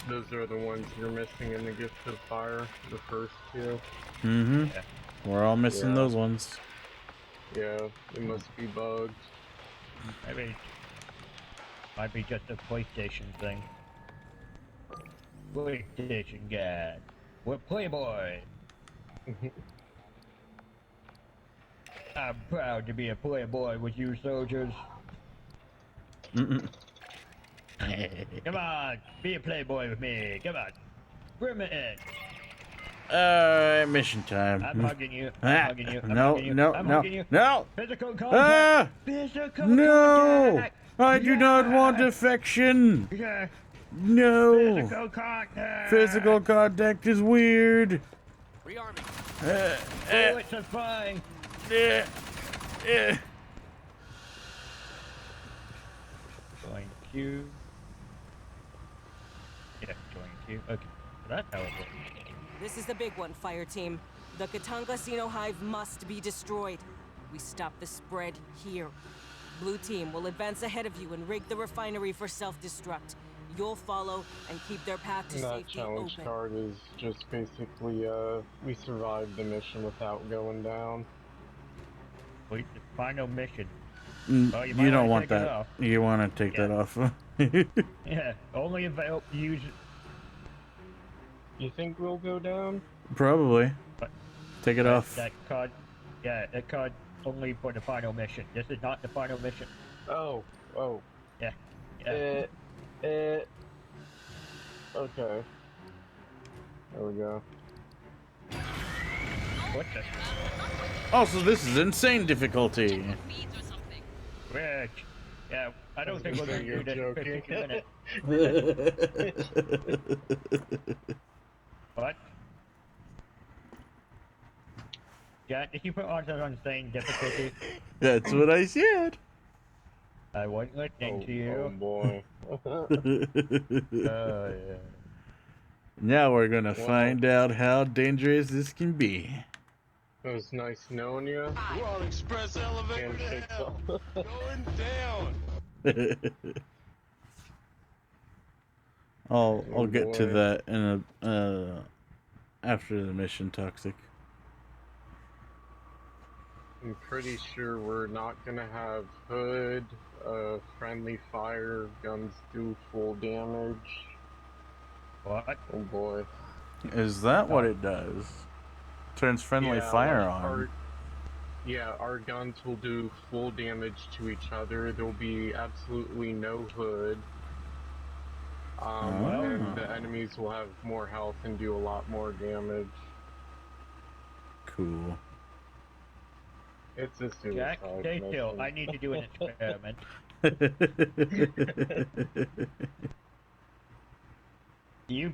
Those are the ones you're missing in the Gift of Fire, the first 2. Mm-hmm. Yeah. We're all missing those ones. Yeah, it must be bugged. Maybe might be just a PlayStation thing. PlayStation guy. We're Playboy. I'm proud to be a Playboy with you soldiers. Come on, be a Playboy with me. Come on. Bring me in. Alright, mission time. I'm hugging you. I'm hugging you. I'm No, hugging you. no, I'm no, hugging you. no! Physical contact. Ah! Physical No! contact. I do not want affection! Yeah. No! Physical contact. Physical contact is weird! Rearming. Bullets are flying. Join queue. Yeah, join queue. Okay, so that's how it works. This is the big one, Fire Team. The Katanga Xeno Hive must be destroyed. We stop the spread here. Blue Team will advance ahead of you and rig the refinery for self-destruct. You'll follow and keep their path to That safety challenge open. card is just basically, we survived the mission without going down. Wait, the final mission. Oh, you don't want that. You want to take that off. Yeah, only if I use it. You think we'll go down? Probably. But take it off. That card, yeah, that card only for the final mission. This is not the final mission. Oh. Yeah. Yeah. Okay. There we go. What the? Also, this is insane difficulty. Rich. Yeah, I don't think we're going to do this in 52 minutes. What? Yeah, did you put on insane difficulty? That's what I said. I wasn't listening to you. Oh boy. Oh yeah. Now we're gonna find out how dangerous this can be. It was nice knowing you. We're on express elevator to hell. Going down. I'll get to that in a after the mission, Toxic. I'm pretty sure we're not gonna have hood, friendly fire, guns do full damage. What? Oh boy. Is that what it does? Turns friendly fire on. Our guns will do full damage to each other. There'll be absolutely no hood. And the enemies will have more health and do a lot more damage. Cool. It's a suicide Jack, stay mission. still. I need to do an experiment. You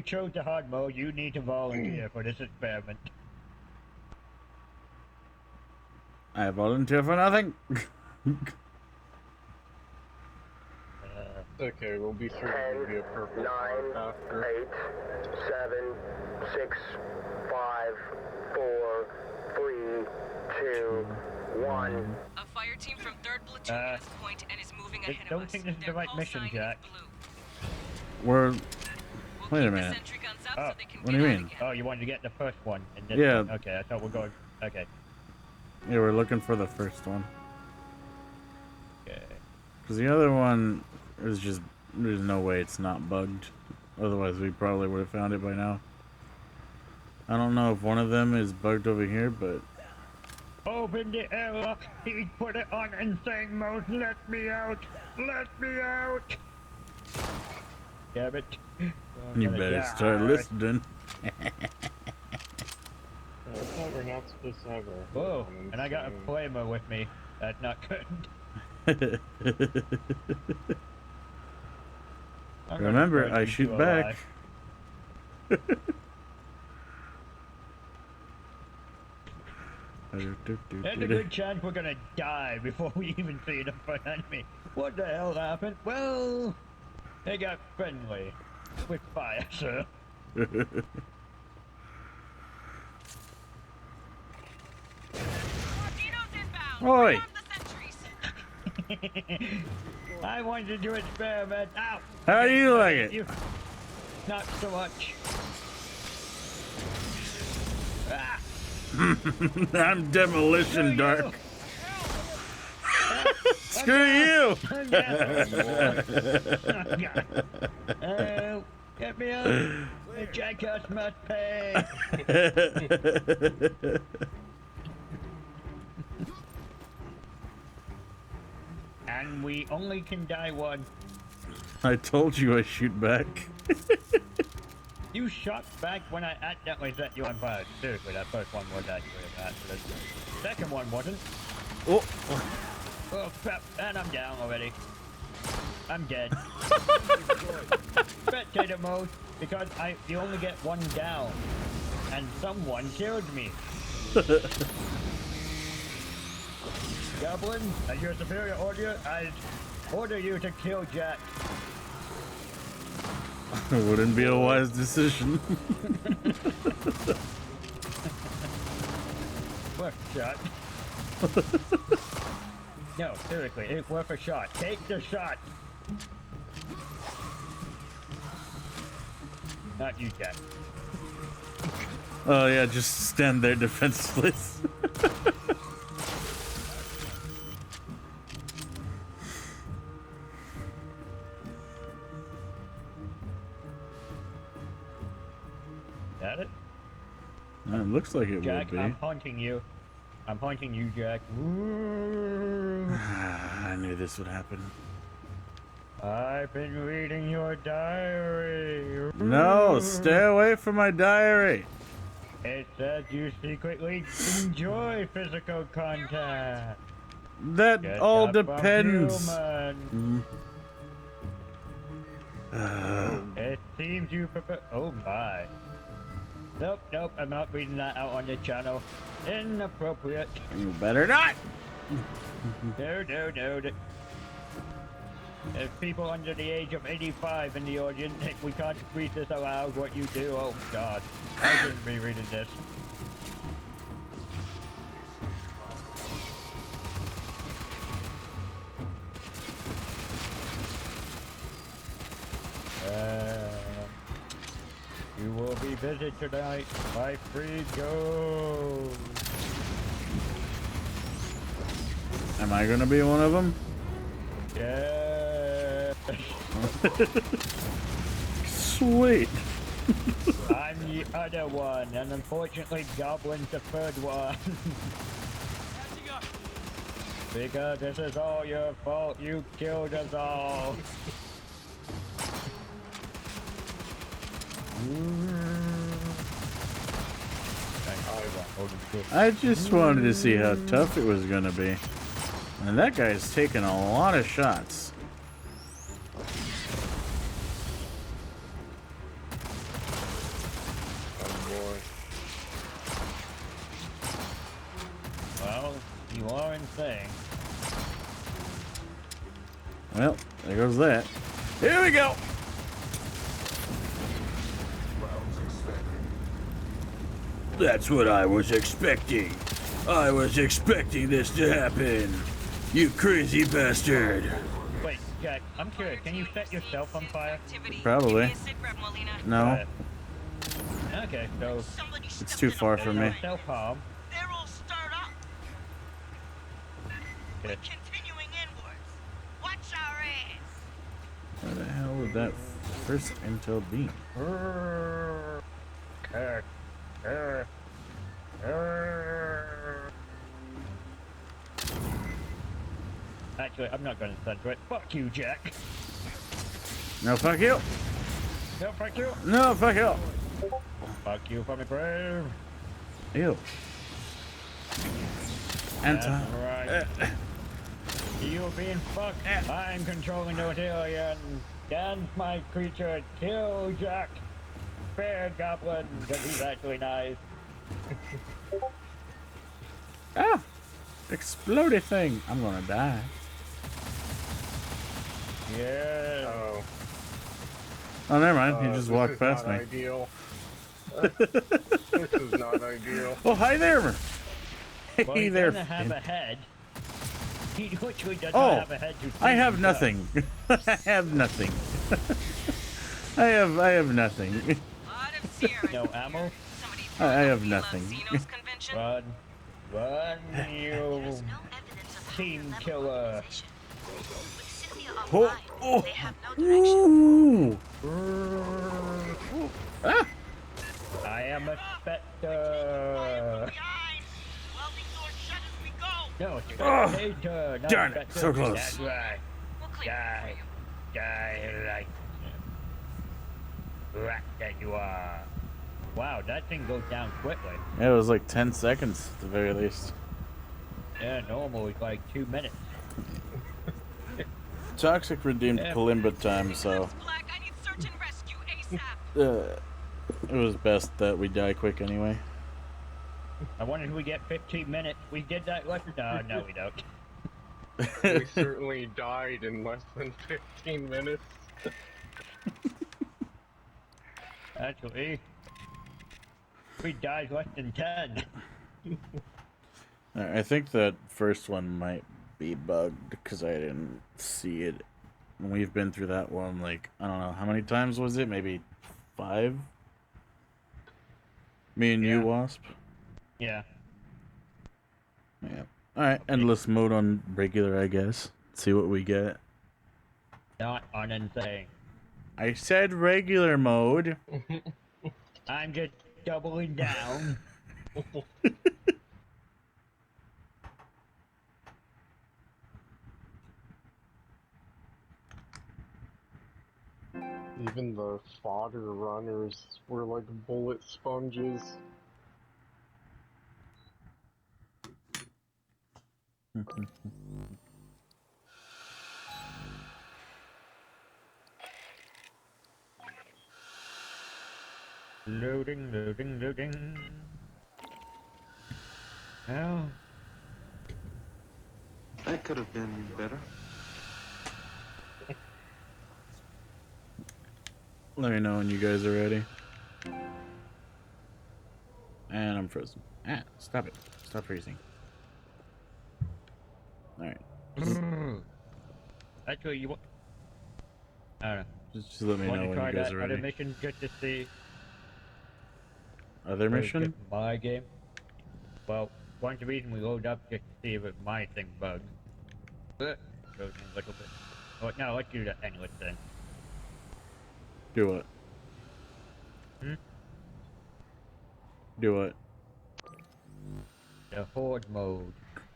chose the hard mode. You need to volunteer for this experiment. I volunteer for nothing. Okay, we'll be sure to be a purple 9, after. 8, 7, 6, 5, 4, 3, 2, 1. A fire team from 3rd Platoon has point and is moving ahead of us. Don't think this is the right mission, Jack. We're... Wait a minute. Oh, what do you mean? Oh, you wanted to get the first one. And this Yeah. one. Okay, I thought we're going... Okay. Yeah, we're looking for the first one. Okay. Because the other one is just... There's no way it's not bugged. Otherwise, we probably would have found it by now. I don't know if one of them is bugged over here, but... Open the airlock. He put it on insane mode. Let me out. Let me out. Damn it. You better start listening. I thought we're not supposed to have a... Whoa, and I got a flamer with me. That's not good. Remember, I shoot back. There's a good chance we're gonna die before we even see the front enemy. What the hell happened? Well, they got friendly with fire, sir. Oi! I wanted to do an experiment. Ow! How do you like it? Not so much. Ah. I'm demolition, Dark. Screw you! Get me up! The jackass must pay! And we only can die one. I told you I shoot back. You shot back when I accidentally set you on fire. Seriously, that first one was actually an accident. Second one wasn't. Oh. Oh crap, and I'm down already. I'm dead. Spectator mode, because you only get one down. And someone killed me. Goblin, as your superior order, I order you to kill Jack. It wouldn't be a wise decision. Worth a shot. No, seriously, it's worth a shot. Take the shot. Not you, Jack. Oh yeah, just stand there defenseless. Got it? It looks like it Jack, would be. I'm haunting you. I'm haunting you, Jack. I knew this would happen. I've been reading your diary. No, stay away from my diary. It says you secretly enjoy physical contact. That Get all up from depends. human. It seems you prefer. Oh my. Nope, nope, I'm not reading that out on the channel. Inappropriate. You better not. No. There's people under the age of 85 in the audience. We can't read this aloud. What you do? Oh God, I shouldn't be reading this. visit tonight. My free go. Am I gonna be one of them? Yeah. Sweet. I'm the other one, and unfortunately Goblin's the third one. Because this is all your fault, you killed us all. I just wanted to see how tough it was gonna be. And that guy's taking a lot of shots. Well, you are insane. Well, there goes that. Here we go! That's what I was expecting. I was expecting this to happen. You crazy bastard. Wait, Jack, I'm curious. Can you set yourself on fire? Probably. No. Okay, so... It's too far for me. Self-harm. They're all stirred up. Okay. Continuing inwards. Watch our ass. Where the hell would that first intel be? Actually, I'm not going to stand for it. Fuck you, Jack. No, fuck you. No, fuck you. No, fuck you. Fuck you for me, brave. Ew. Anton. Right. You being fucked. I'm controlling the battalion. Dance my creature. Kill Jack. Fair Goblin, because he's actually nice. Ah! Explodey thing. I'm gonna die. Yeah. Oh, never mind. He just walked past me. Ideal. This is not ideal. Oh, hi there. Hey Well, he there. doesn't have a head. He literally does Oh, not have a head to I have himself. nothing. I have nothing. I have nothing. No ammo? I have nothing. Run. Run, you team killer. Oh, oh. Ooh. Ah. I am a spectre. No, spectator, not Darn it, spectre. so close. That's right. Die. Die like rat that you are. Wow, that thing goes down quickly. Yeah, it was like 10 seconds at the very least. Yeah, normal is like 2 minutes. Toxic redeemed Kalimba time, so it was best that we die quick anyway. I wondered if we get 15 minutes. We did that last time. No, we don't. We certainly died in less than 15 minutes. Actually, we died less than 10. I think that first one might be bugged because I didn't see it. We've been through that one like, I don't know, how many times was it? Maybe 5? Me and you, Wasp? Yeah. Yeah. Alright, endless mode on regular, I guess. See what we get. Not on insane. I said regular mode. I'm just doubling down. Even the fodder runners were like bullet sponges. Loading, loading, loading. Well, that could have been better. Let me know when you guys are ready. And I'm frozen. Ah, stop it. Stop freezing. Alright. Actually, you want... I don't know. Just let me know when you guys are ready. Mission just to see. other mission? Just my game. Well, one of the reason we load up just to see if my thing bugs. But goes in a little bit. Oh, no, let's do that endless then. Do what? Hmm? Do what? The horde mode.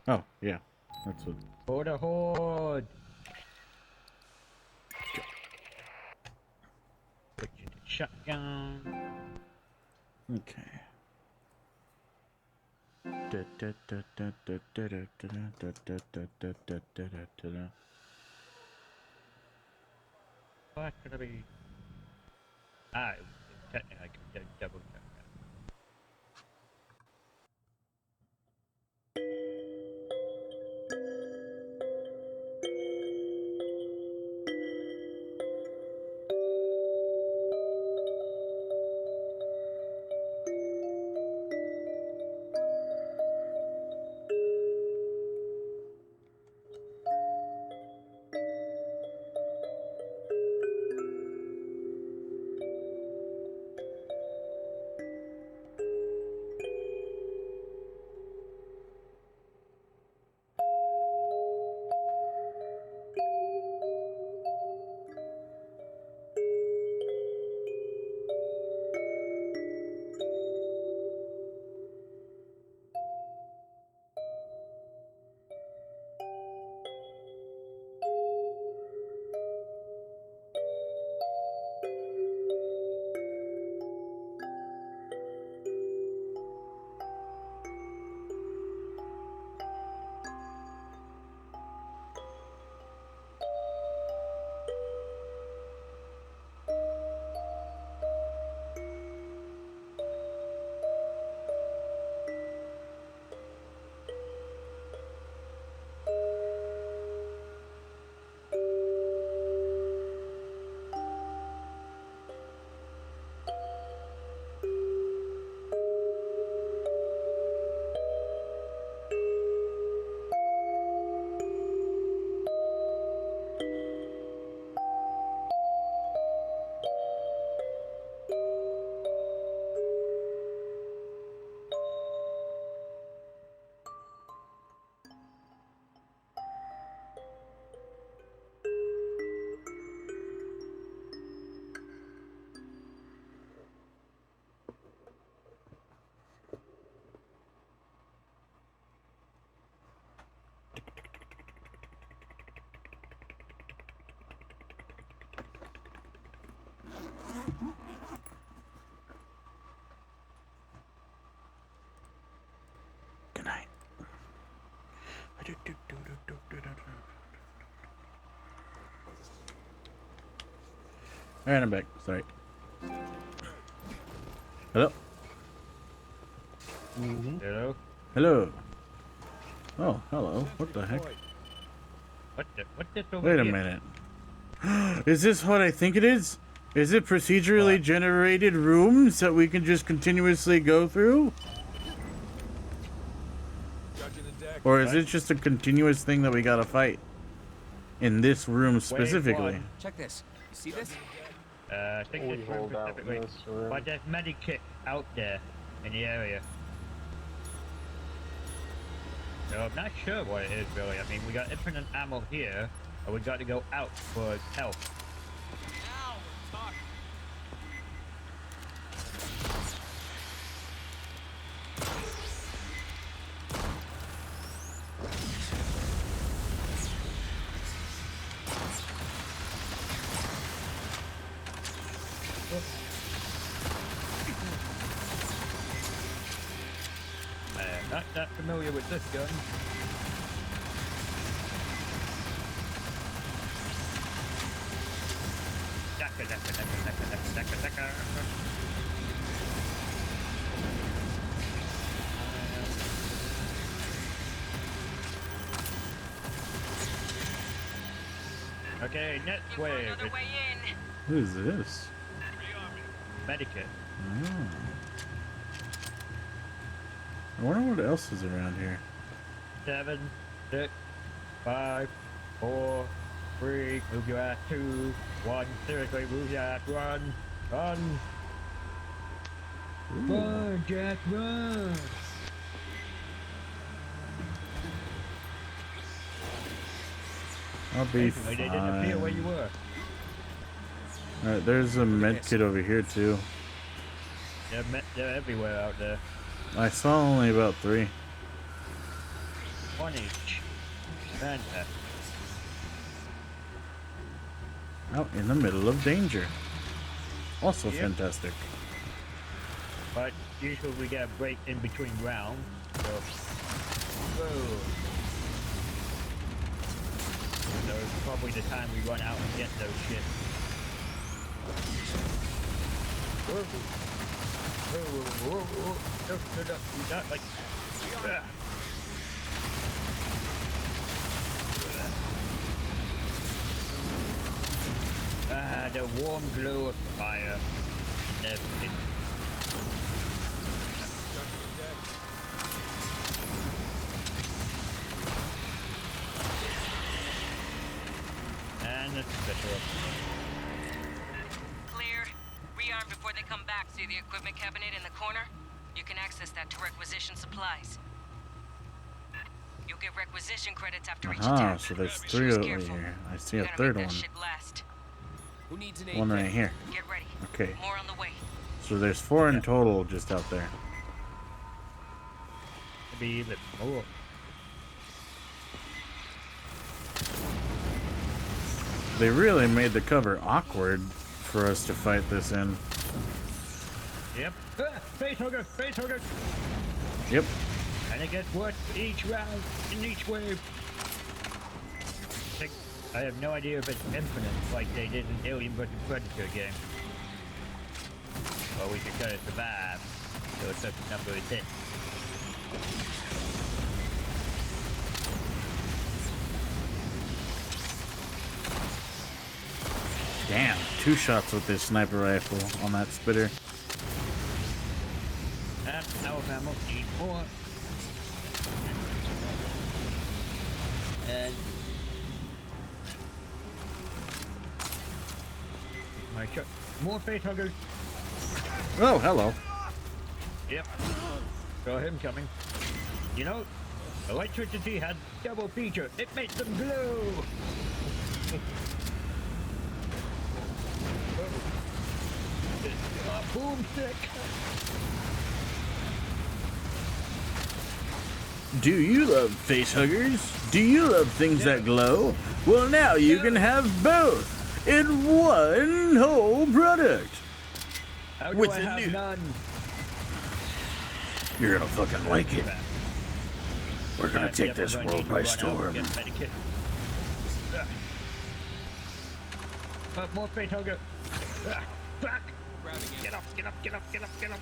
Oh, yeah. That's what. For the horde! Switching to shotgun. Okay. What's gonna be? Ah, technically I can double check that. Good night. Alright, I'm back. Sorry. Hello? Hello? Hello. Oh, hello. What the heck? What's this over Wait a here? minute. Is this what I think it is? Is it procedurally generated rooms that we can just continuously go through? Or is it just a continuous thing that we gotta fight? In this room specifically? Check this. You see this? I think this room specifically. But there's medikit out there in the area. So I'm not sure what it is really. I mean, we got infinite ammo here, but we got to go out for health. Now we're talking. Not that familiar with this gun. Okay, next wave. What is this? Medikit. Oh. I wonder what else is around here. 7, 6, 5, 4, 3, move your ass, 2, 1, seriously, move your ass, run, run. Run, Jack, run! I'll be I didn't appear where you fine. were. Alright, there's a med kit over here too. They're everywhere out there. I saw only about 3. 1 each. Fantastic. Out in the middle of danger. Also Yep. fantastic. But usually we get a break in between rounds, so... Whoa! So it's probably the time we run out and get those shit. Whoa! Whoa, whoa, whoa, whoa. No, not like... Ah, the warm glow of fire. Everything. And it's special. Clear. Rearm before they come back. See the equipment cabinet in the corner? You can access that to requisition supplies. You'll get requisition credits after each attack. So there's 3 over here. I see a third one. Who needs an One right here. Get ready. Okay. More on the way. So there's 4 in total just out there. Maybe even more. They really made the cover awkward for us to fight this in. Yep. Face hugger! Face hugger! Yep. And it gets worse each round, in each wave. I have no idea if it's infinite, like they did in Alien vs. Predator game. Or we could try to survive, so it's such a number of hits. Damn, 2 shots with this sniper rifle on that spitter. And our ammo, need more. And my shot. More face huggers. Oh, hello. Yep. Saw him coming. You know, electricity had double feature. It makes them glow. Boomstick. Do you love face huggers? Do you love things that glow? Well, now you can have both in one whole product. How do With I the have new- none? You're gonna fucking like it. We're gonna take this world by storm. More face hugger. Fuck. Get up, get up, get up, get up, get up.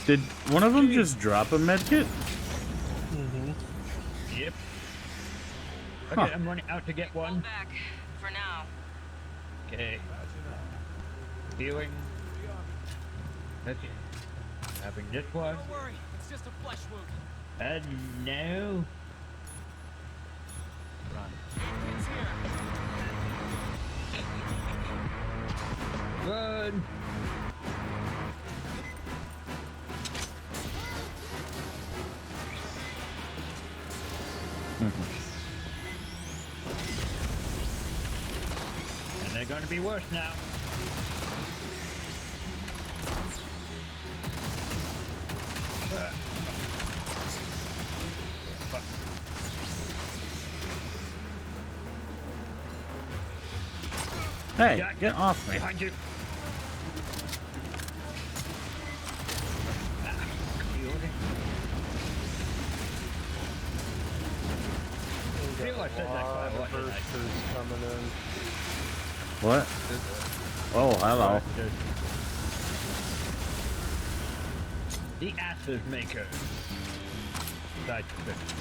Did one of them just drop a medkit? Mm-hmm. Yep. Okay, Huh. I'm running out to get one. Back for now. Okay. Healing. That's it. Having this one. Don't worry, it's just a flesh wound. And now. Run. It's here. Run! And they're going to be worse now. Hey, get off me. Behind you. I feel like there's that coming in. What? Oh, hello. The Asses Maker. Side effect.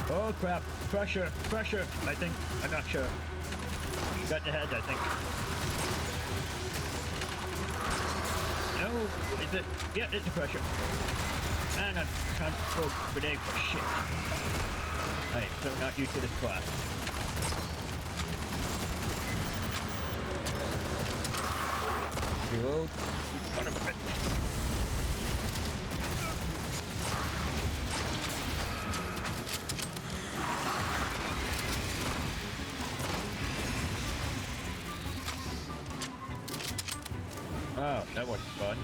Oh crap, pressure, pressure, I think, I'm not sure. Got the head, I think. No, is it? Yeah, it's a pressure. And I'm trying to throw grenade for shit. Right, so not used to this class. Reload. Son of a bitch. Oh, that was fun.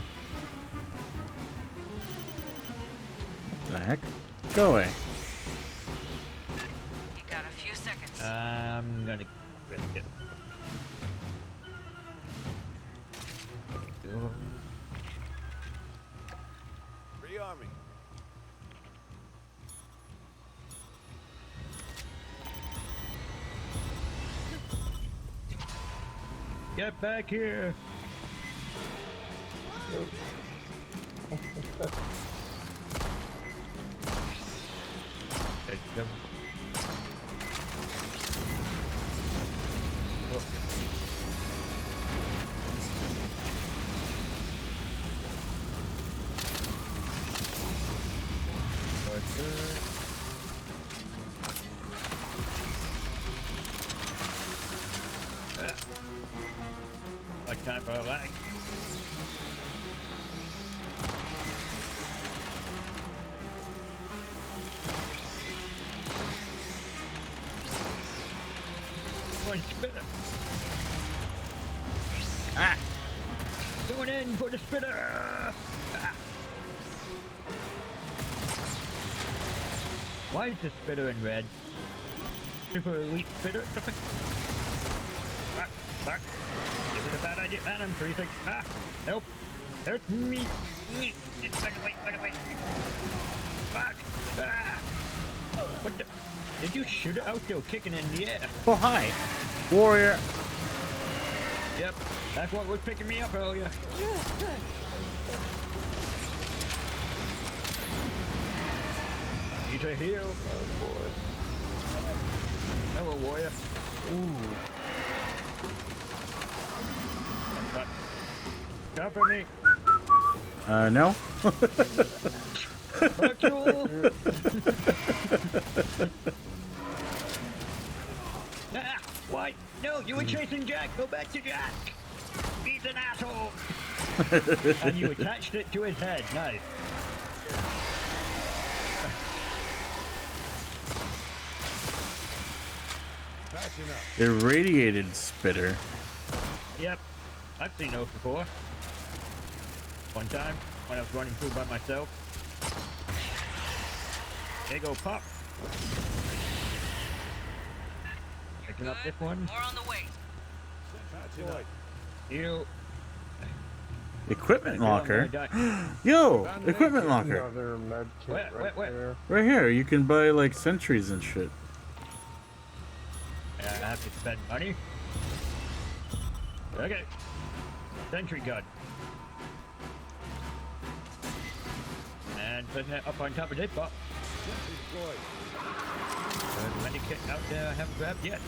The heck? Go away. You got a few seconds. I'm gonna risk it. Rearming. Get back here! Like time for a lag. One spitter. Ah! Going in for the spitter. Ah. Why is the spitter in red? Super elite spitter? Fuck. Is it a bad idea? Man, I'm freezing. Ah! Help! Help me! Back away! Fuck! Ah! What the? Did you shoot it out there kicking in the air? Oh, hi. Warrior. Yep, that's what was picking me up earlier. Need to heal. Oh boy. Hello, warrior. Ooh. Cover me. No. Virtual. Ah, why? No, you were chasing Jack. Go back to Jack. He's an asshole. And you attached it to his head. Nice. Irradiated spitter. Yep, I've seen those before. One time, when I was running through by myself. There you go, pop. Picking up this one. More on the way. You. Equipment locker. Yo, equipment locker. Where? Right here. You can buy like sentries and shit. I have to spend money. Okay. Sentry gun. And put that up on top of this box. Medikit out there I haven't grabbed yet.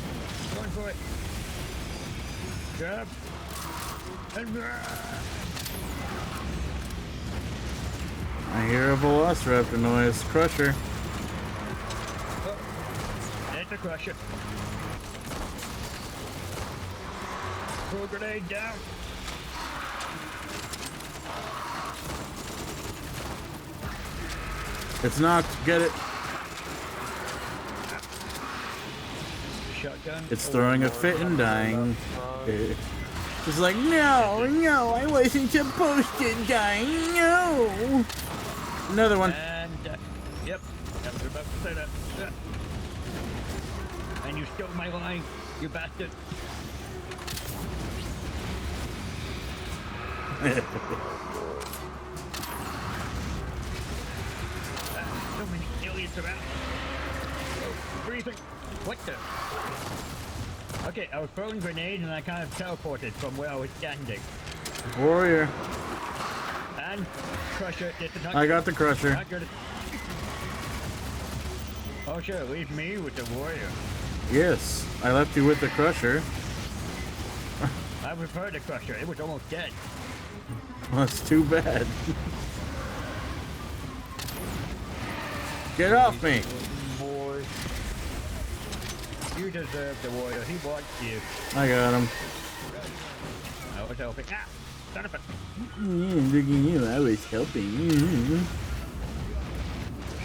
Going for it. Grab. And I hear a velociraptor noise. Crusher. oh, that's a crusher. Throw a grenade down. It's knocked. Get it. Shotgun. It's throwing a fit and dying. It's like, no, I wasn't supposed to die. No. Another one. And, yep, I was about to say that. And you stole my line, you bastard. So many aliens around. Oh, freezing. What the? Okay, I was throwing grenades and I kind of teleported from where I was standing. Warrior. And crusher. I got the crusher. Not good. Oh sure, leave me with the warrior. Yes, I left you with the crusher. I prefer the crusher. It was almost dead. Well, that's too bad. Get off me! Boy. You deserve the warrior. He wants you. I got him. I was helping. Ah! Son of a... Look at you, I was helping.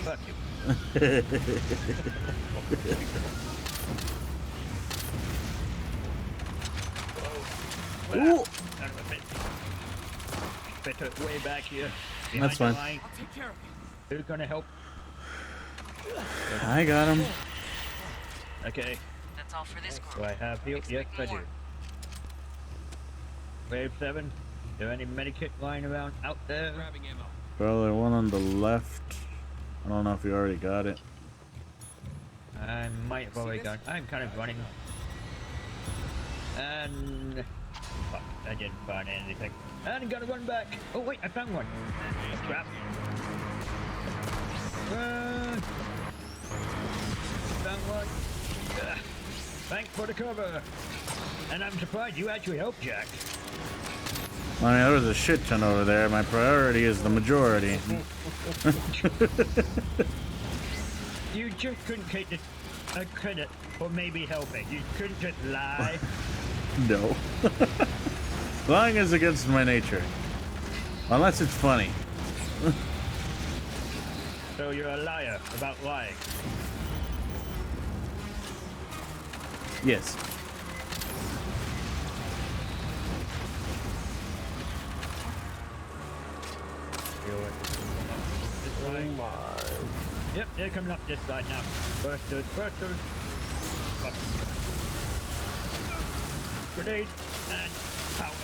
Fuck you. Ooh. Son of a bitch. Better way back here. That's fine. I'll take care of you. Who's gonna help? I got him. Okay. That's all for this group. Do I have heal? Yes, I do. Wave 7. Is there any medikit lying around out there? Grabbing ammo. Probably one on the left. I don't know if you already got it. I might have already gone. I'm kind of running. And... Fuck, I didn't find anything. And I gotta run back. Oh wait, I found one. Crap. Found one. Thanks for the cover. And I'm surprised you actually helped, Jack. I mean, there was a shit ton over there. My priority is the majority. You just couldn't take the credit for maybe helping. You couldn't just lie. No. Lying is against my nature. Unless it's funny. So you're a liar about lying. Yes. Oh my. Yep, they're coming up this side now. Bursters. Fuck. Grenade and power.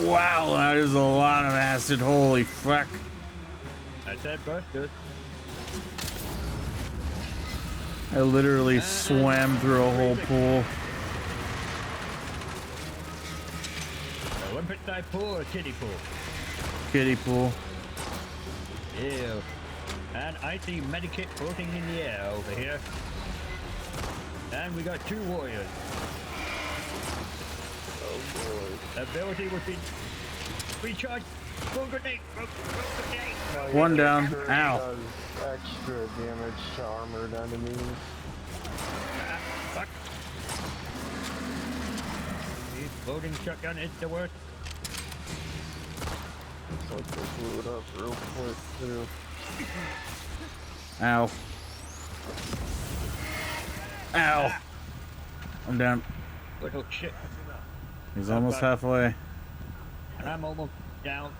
Wow, that is a lot of acid. Holy fuck. I said bursters. I literally swam through a whole pool. Olympic type pool or kiddie pool? Kiddie pool. Ew. And I see medikit floating in the air over here. And we got 2 warriors. Oh boy. Ability would be recharge. Full grenade. One down. Ow. Does extra damage to armored enemies. Fuck. Loading shotgun is the worst. Looks like they blew it up real quick too. Ow. Ow. I'm down. Little shit. He's almost halfway. And I'm almost down.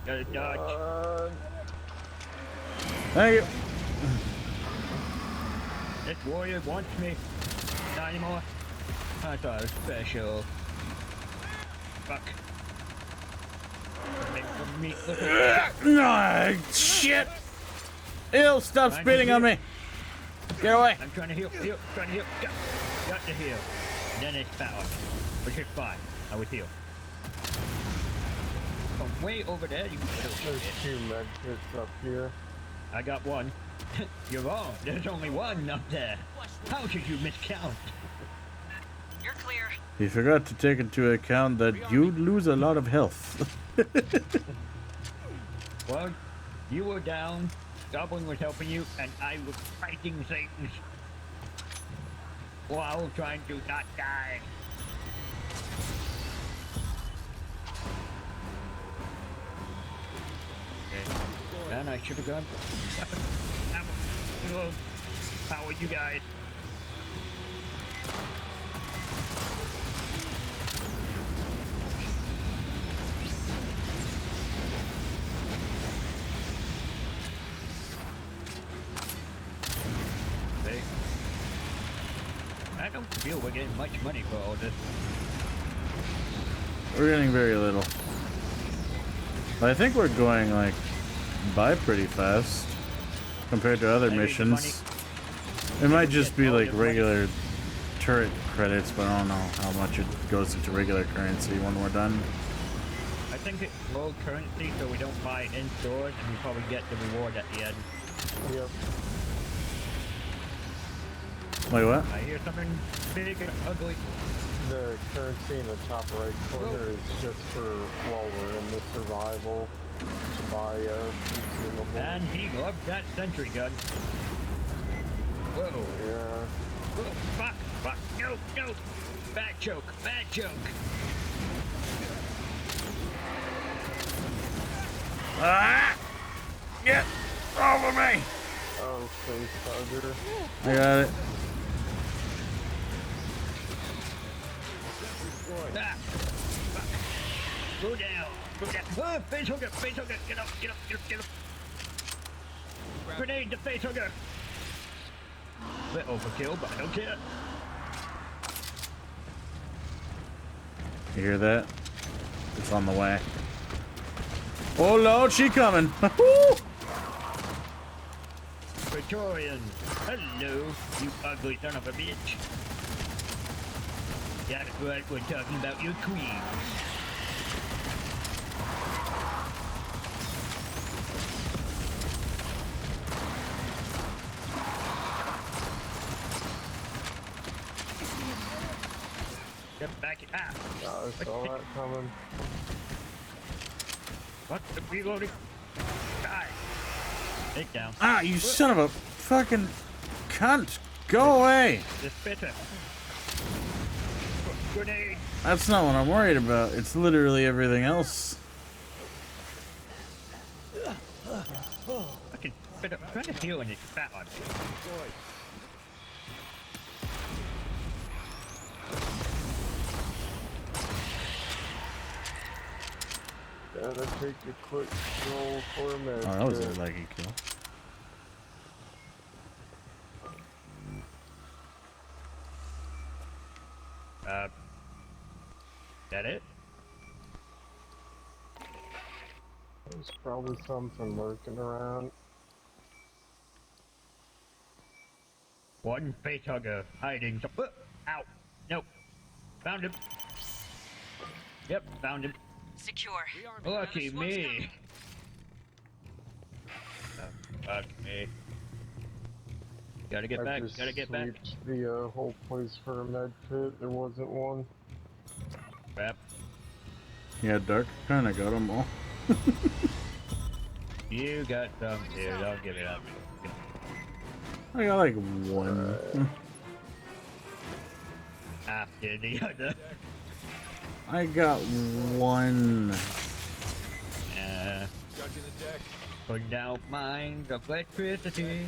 Gotta dodge. Thank you. This warrior wants me. Not anymore. I thought it was special. Fuck. No, shit! Ew, stop spitting on me! Get away! I'm trying to heal, trying to heal. Got to heal. And then it's power. Which is fine. I would heal. From way over there, you can There's 2 medkits up here. I got 1. You're wrong. There's only 1 up there. How could you miscount? You're clear. He forgot to take into account that you'd lose a lot of health. Well, you were down, Goblin was helping you, and I was fighting things while trying to not die. Okay. And I should have gone. How are you guys? I don't feel we're getting much money for all this. We're getting very little. But I think we're going, like, by pretty fast compared to other missions. It might just be, like, regular turret credits, but I don't know how much it goes into regular currency when we're done. I think it's low currency, so we don't buy in stores, and we probably get the reward at the end. Yep. Wait, what? I hear something big and ugly. The currency in the top right corner is just for while we're in the survival to buy consumable. And he loved that sentry gun. Whoa. Yeah. Whoa, fuck, no, bad joke. Ah! Get off of me! Oh, face hugger. I got it. Ah. Go down. Go down. Oh, face hugger. Face hugger. Get up. Get up. Get up. Get up. Grenade the face hugger. Bit overkill, but I don't care. You hear that? It's on the way. Oh Lord, she coming! Praetorian, hello, you ugly son of a bitch. That's right, we're talking about your queen. Get back it up. I saw that coming. What? The reloading? Die. Take down. Ah, you son of a fucking cunt! Go away! This better. Grenade. That's not what I'm worried about. It's literally everything else. Fucking better. I'm trying to heal and it's fat on me. Gotta take a quick roll for a minute. Oh, that was a leggy kill. That it? There's probably something lurking around. One face hugger hiding. Ow. Nope. Found him. Yep, found him. Secure. Lucky me. Fuck me. Gotta get back. Gotta get back. The whole place for a med kit. There wasn't one. Crap. Yeah, Dark kinda got them all. You got some too. Don't give it up. I got like one. After the other. I got one. Putting out mines of electricity.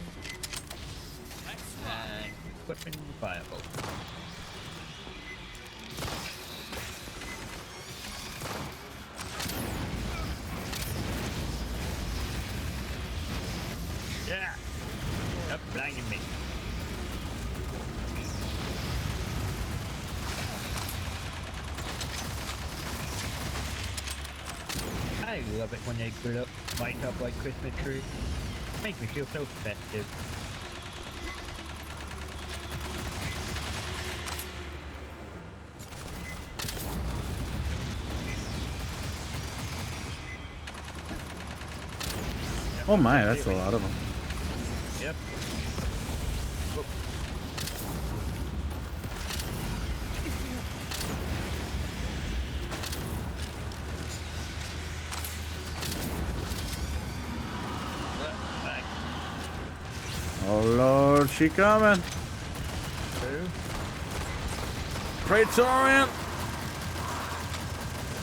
And equipment firebolt. Yeah! Stop blinding me. I love it when they light up like Christmas trees. Makes me feel so festive. Oh my, that's a lot of them. Yep. Oh Lord, she coming. Who? Praetorian.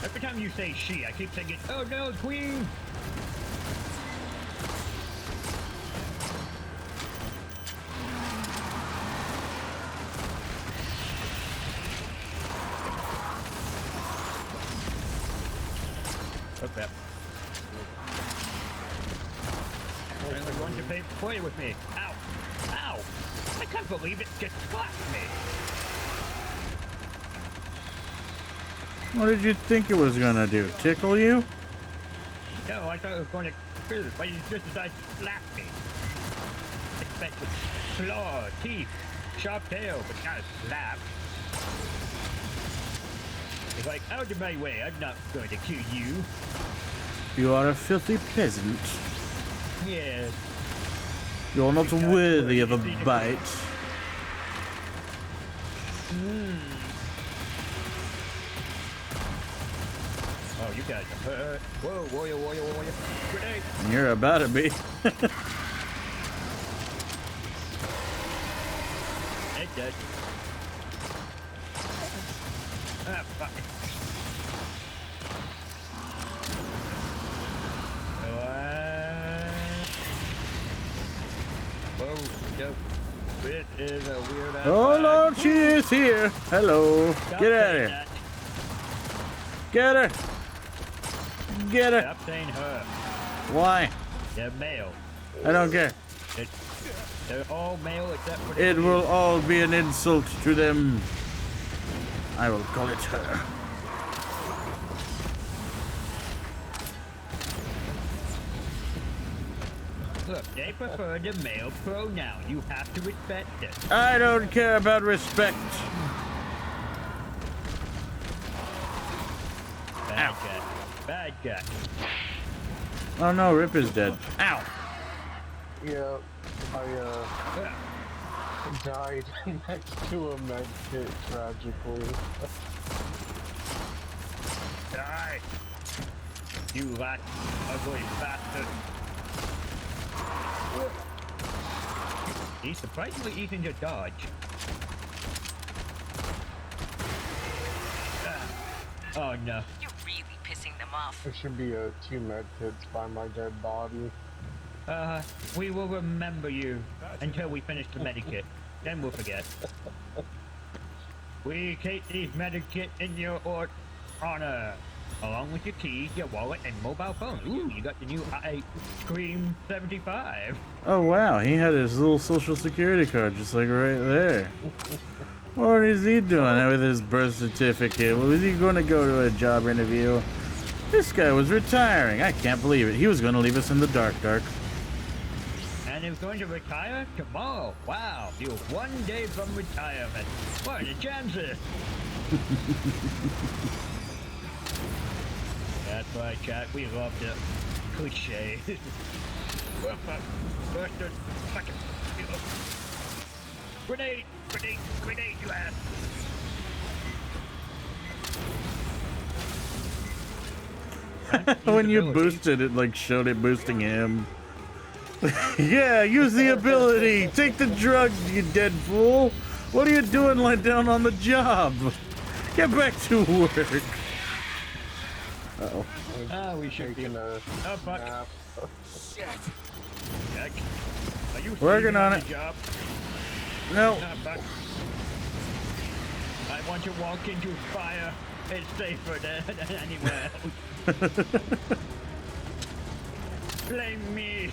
Every time you say she, I keep thinking, oh no, queen! What's that? Everyone to play with me. Ow! Ow! I can't believe it just slapped me! What did you think it was gonna do? Tickle you? No, I thought it was going to kill, but you just decided to slap me. Expect with claw, teeth, sharp tail, but not a slap. It's like, out of my way, I'm not going to kill you. You are a filthy peasant. Yes. You're not worthy of a bite. Oh, you guys are hurt. Whoa, warrior. Grenade! You're about to be. It's dead. Ah, fuck. This is a weird ass Oh bag. Lord, she is here. Hello. Stop Get at saying her. that. Get her. Get her. Stop saying her. Why? They're male. I don't care. They're all male except for the It will female. all be an insult to them. I will call it her. Look, they prefer the male pronoun. You have to respect it. I don't care about respect. Bad guy. Bad guy. Oh no, Rip is dead. Ow. Yeah, I died next to a med kit tragically. Die! You rat, ugly bastard! He's surprisingly easy to dodge. Oh no. You're really pissing them off. There should be 2 med kits by my dead body. We will remember you until we finish the medikit. Then we'll forget. We keep these medikits in your honor. Along with your keys, your wallet, and mobile phone. Ooh, you got the new ice cream 75. Oh wow, he had his little social security card just like right there. What is he doing with his birth certificate? Was he going to go to a job interview? This guy was retiring. I can't believe it. He was going to leave us in the dark. And he was going to retire tomorrow. Wow, you're 1 day from retirement. What are the chances? That's why, chat, we love the cliche. Grenade! Grenade! Grenade, you ass! When you boosted it, like showed it boosting him. Yeah, use the ability. Take the drugs, you dead fool. What are you doing lying down on the job? Get back to work. Uh-oh. Ah, we should be. Oh, fuck. Shit. Jack, are you Working on it. Job? No. Ah, fuck. I want to walk into fire. It's safer than anywhere else. Blame me.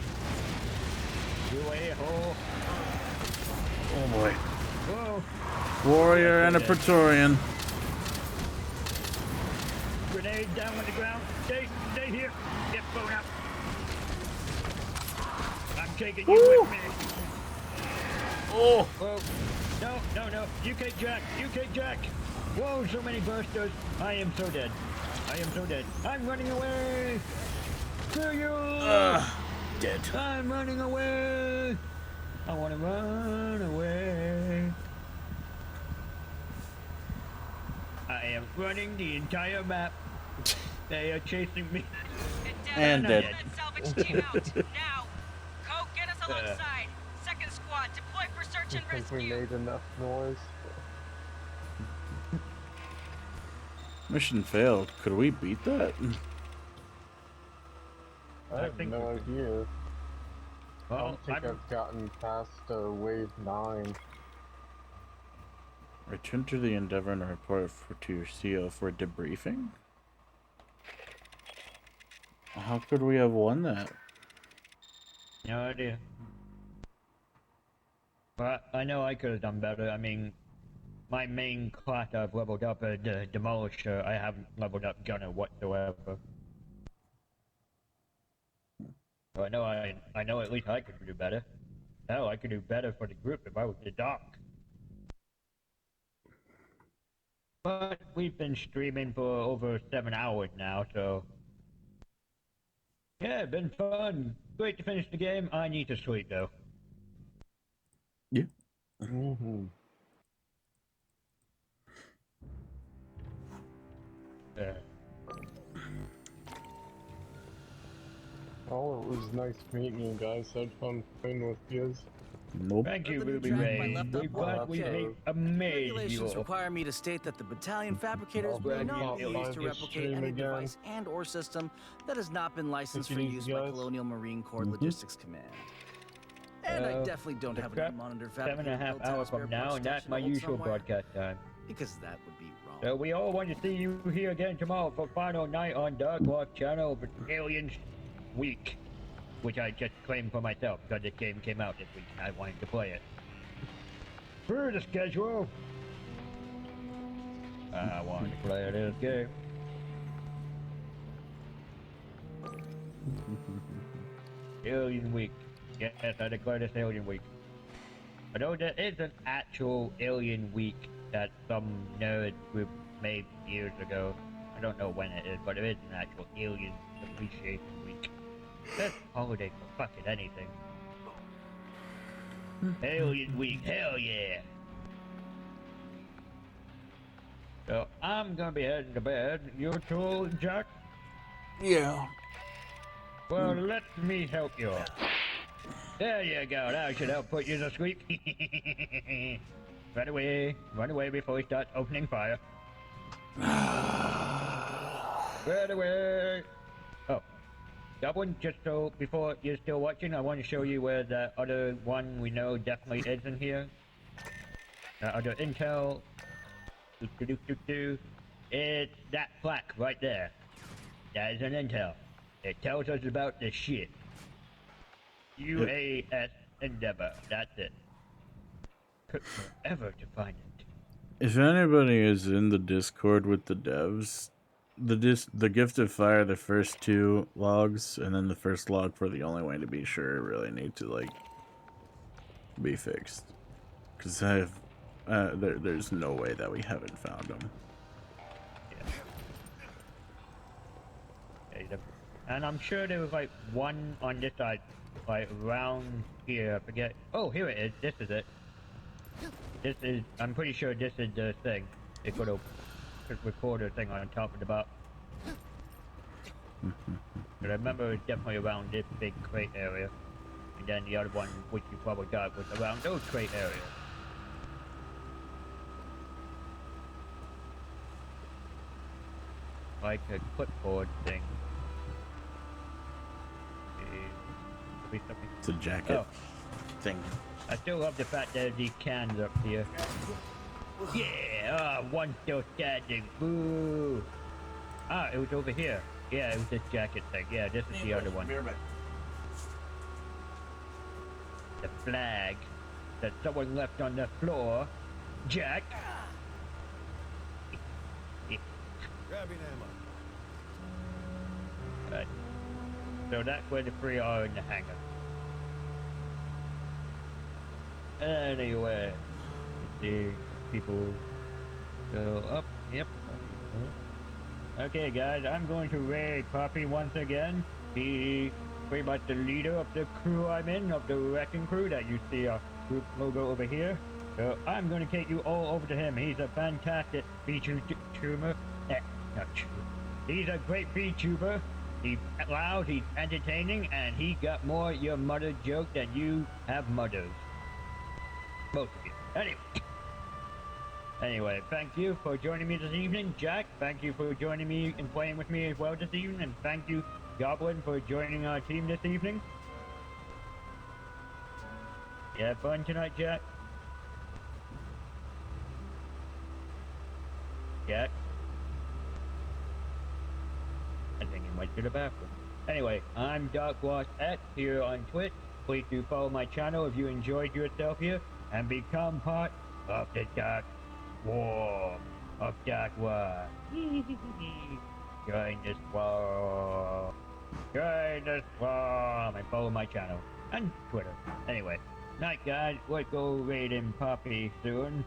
You a-hole. Oh boy. Whoa. Warrior and a Praetorian. Grenade down on the ground. Stay here. Get blown up. I'm taking you with me. Oh. Whoa. No. UK Jack. Whoa, so many bursters. I am so dead. I'm running away. Screw you. Dead. I'm running away. I want to run away. I am running the entire map. They are chasing me. And dead. Salvage team out. Now, Coke, get us alongside. Second squad, deploy for search and I think we rescue. made enough noise. Mission failed. Could we beat that? I have no idea. I Well, don't think I've gotten past wave 9. Return to the Endeavor and report to your CO for debriefing? How could we have won that? No idea. But I know I could have done better. I mean, my main class I've leveled up at Demolisher. I haven't leveled up Gunner whatsoever. So I know at least I could do better. Hell, I could do better for the group if I was the doc. But we've been streaming for over 7 hours now, so... Yeah, been fun. Great to finish the game. I need to sleep, though. Yeah. Oh, it was nice meeting you guys. Had fun playing with you. Nope. Thank you, Ruby Ray. We're glad we made Regulations you. require me to state that the battalion fabricators will not be used to replicate any device and/or system that has not been licensed for use by Colonial Marine Corps Logistics Command. And I definitely don't have an unmonitored fabricator 7.5 hours from now, and that's my usual broadcast time. Because that would be wrong. So we all want to see you here again tomorrow for final night on Darkwaspx channel of Aliens Week, which I just claimed for myself because this game came out this week and I wanted to play it. For the schedule, I wanted to play this game. Alien Week. Yes, I declare this Alien Week. Although there is an actual Alien Week that some nerd group made years ago. I don't know when it is, but there is an actual Alien Appreciation Week. That's a holiday for fucking anything. Alien Week, hell yeah! So I'm gonna be heading to bed. You too, Jack? Yeah. Well, let me help you. There you go, that should help put you to sleep. Run away before we start opening fire. Run away! Oh, that one, just so before you're still watching, I want to show you where the other one we know definitely is in here. Other intel. It's that plaque right there. That is an intel. It tells us about the shit. UAS Endeavor. That's it. Took forever to find it. If anybody is in the Discord with the devs, the gift of fire, the first 2 logs, and then the first log for the only way to be sure really need to like be fixed. Because I have there's no way that we haven't found them. Yeah. And I'm sure there was like one on this side, like around here. I forget. Oh, here it is. This is it. This is. I'm pretty sure this is the thing. It could have recorder thing on top of the box. But I remember it was definitely around this big crate area, and then the other one, which you probably got, was around those crate areas. Like a clipboard thing. It's a jacket thing. I still love the fact that these cans up here. Yeah, one still standing. Boo! Ah, it was over here. Yeah, it was this jacket thing. Yeah, this is the other one. The flag that someone left on the floor. Jack. Grabbing ammo. Right. So that's where the 3 are in the hangar. Anyway, the people go up. Yep. Okay, guys, I'm going to raid Poppy once again. He's pretty much the leader of the crew I'm in, of the wrecking crew that you see our group logo over here. So I'm going to take you all over to him. He's a fantastic VTuber. Not true. He's a great VTuber. He's loud, he's entertaining, and he got more your mother joke than you have mothers. Both of you. Anyway, thank you for joining me this evening. Jack, thank you for joining me and playing with me as well this evening. And thank you, Goblin, for joining our team this evening. You had fun tonight, Jack? Jack? I think he went to the bathroom. Anyway, I'm Darkwaspx here on Twitch. Please do follow my channel if you enjoyed yourself here and become part of the Dark War of Darkwaspx. Join this war. Join this war. And follow my channel and Twitter. Anyway, night guys. Let's go raiding Poppy soon.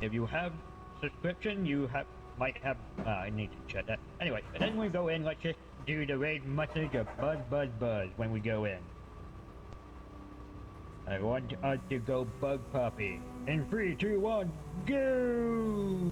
If you have subscription, you might have. I need to check that. Anyway, then we go in. Let's just do the raid message of buzz, buzz, buzz when we go in. I want us to go bug Poppy. In 3, 2, 1, go!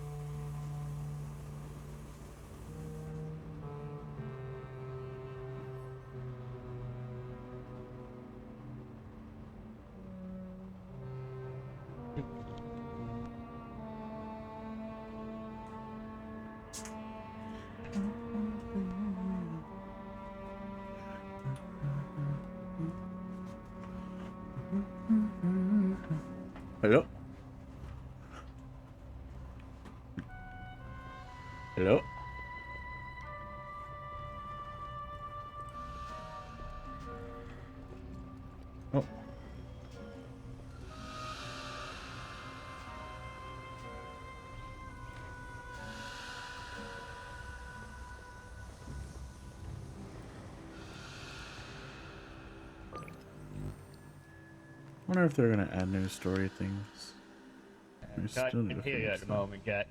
Hello? Hello? Oh. I wonder if they're gonna add new story things. I can't hear you at the moment, Jack.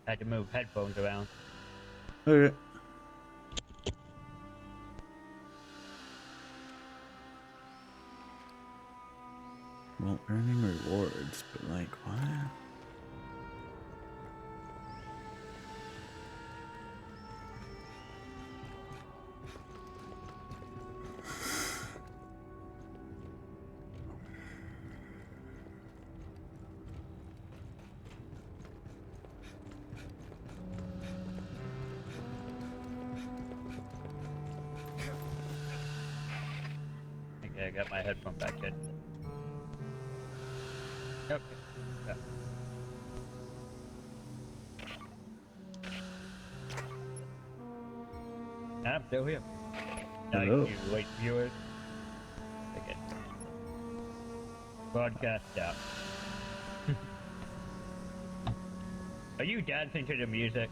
I had to move headphones around. Okay. Well, earning rewards, but like, what? Okay, I got my headphone back in. Yep. Yeah. I'm still here. Hello. Thank you, late viewers. Okay. Broadcast out. Are you dancing to the music?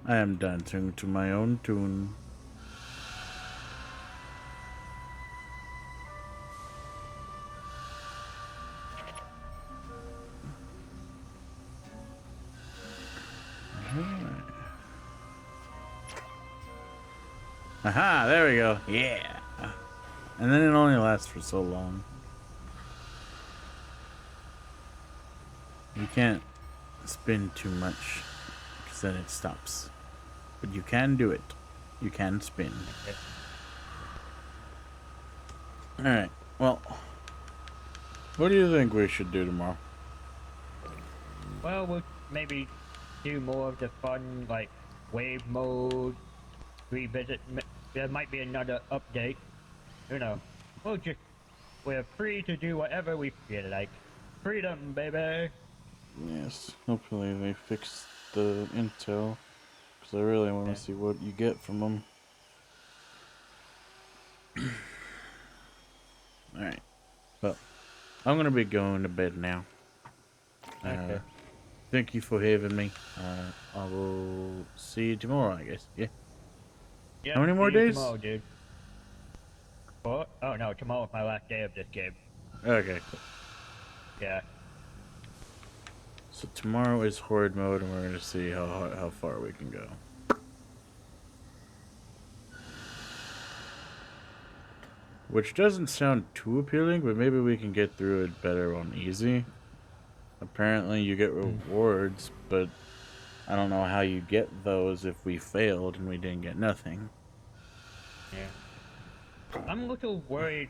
I am dancing to my own tune. Aha, there we go. Yeah. And then it only lasts for so long. You can't spin too much because then it stops. But you can do it. You can spin. Okay. Alright, well, what do you think we should do tomorrow? Well, we'll maybe do more of the fun, like, wave mode, revisit. There might be another update. You know, we're free to do whatever we feel like. Freedom, baby! Yes, hopefully they fix the intel, because I really want to see what you get from them. Alright, well, I'm going to be going to bed now. Okay. Thank you for having me. I will see you tomorrow, I guess. Yeah. Yeah, How many more see you days? tomorrow, dude. What? Oh no, tomorrow's my last day of this game. Okay, cool. Yeah. So tomorrow is horde mode, and we're going to see how far we can go. Which doesn't sound too appealing, but maybe we can get through it better on easy. Apparently you get rewards, but I don't know how you get those if we failed and we didn't get nothing. Yeah. I'm a little worried.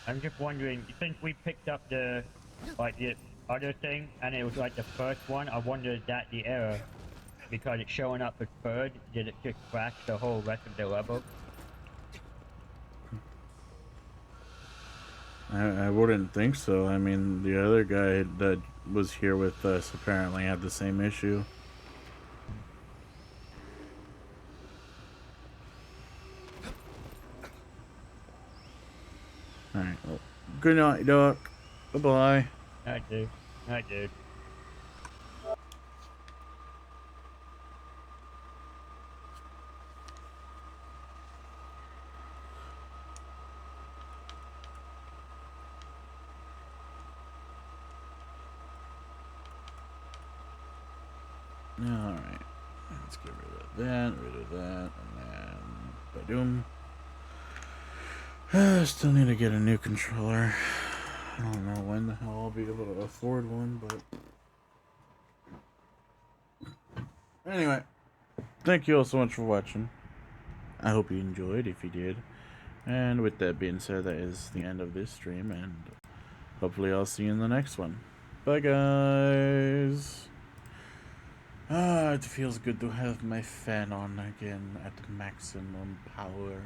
I'm just wondering, since we picked up the other thing, and it was like the first one, I wonder is that the error? Because it's showing up as third, did it just crash the whole rest of the level? I wouldn't think so. I mean, the other guy that was here with us apparently had the same issue. Alright, well, good night, Doc. Bye-bye. Night, dude. Night, dude. Alright. Let's get rid of that, and then ba-doom. Still need to get a new controller. I don't know when the hell I'll be able to afford one, but anyway, thank you all so much for watching. I hope you enjoyed, if you did. And with that being said, that is the end of this stream, and hopefully I'll see you in the next one. Bye, guys. Ah, it feels good to have my fan on again at maximum power.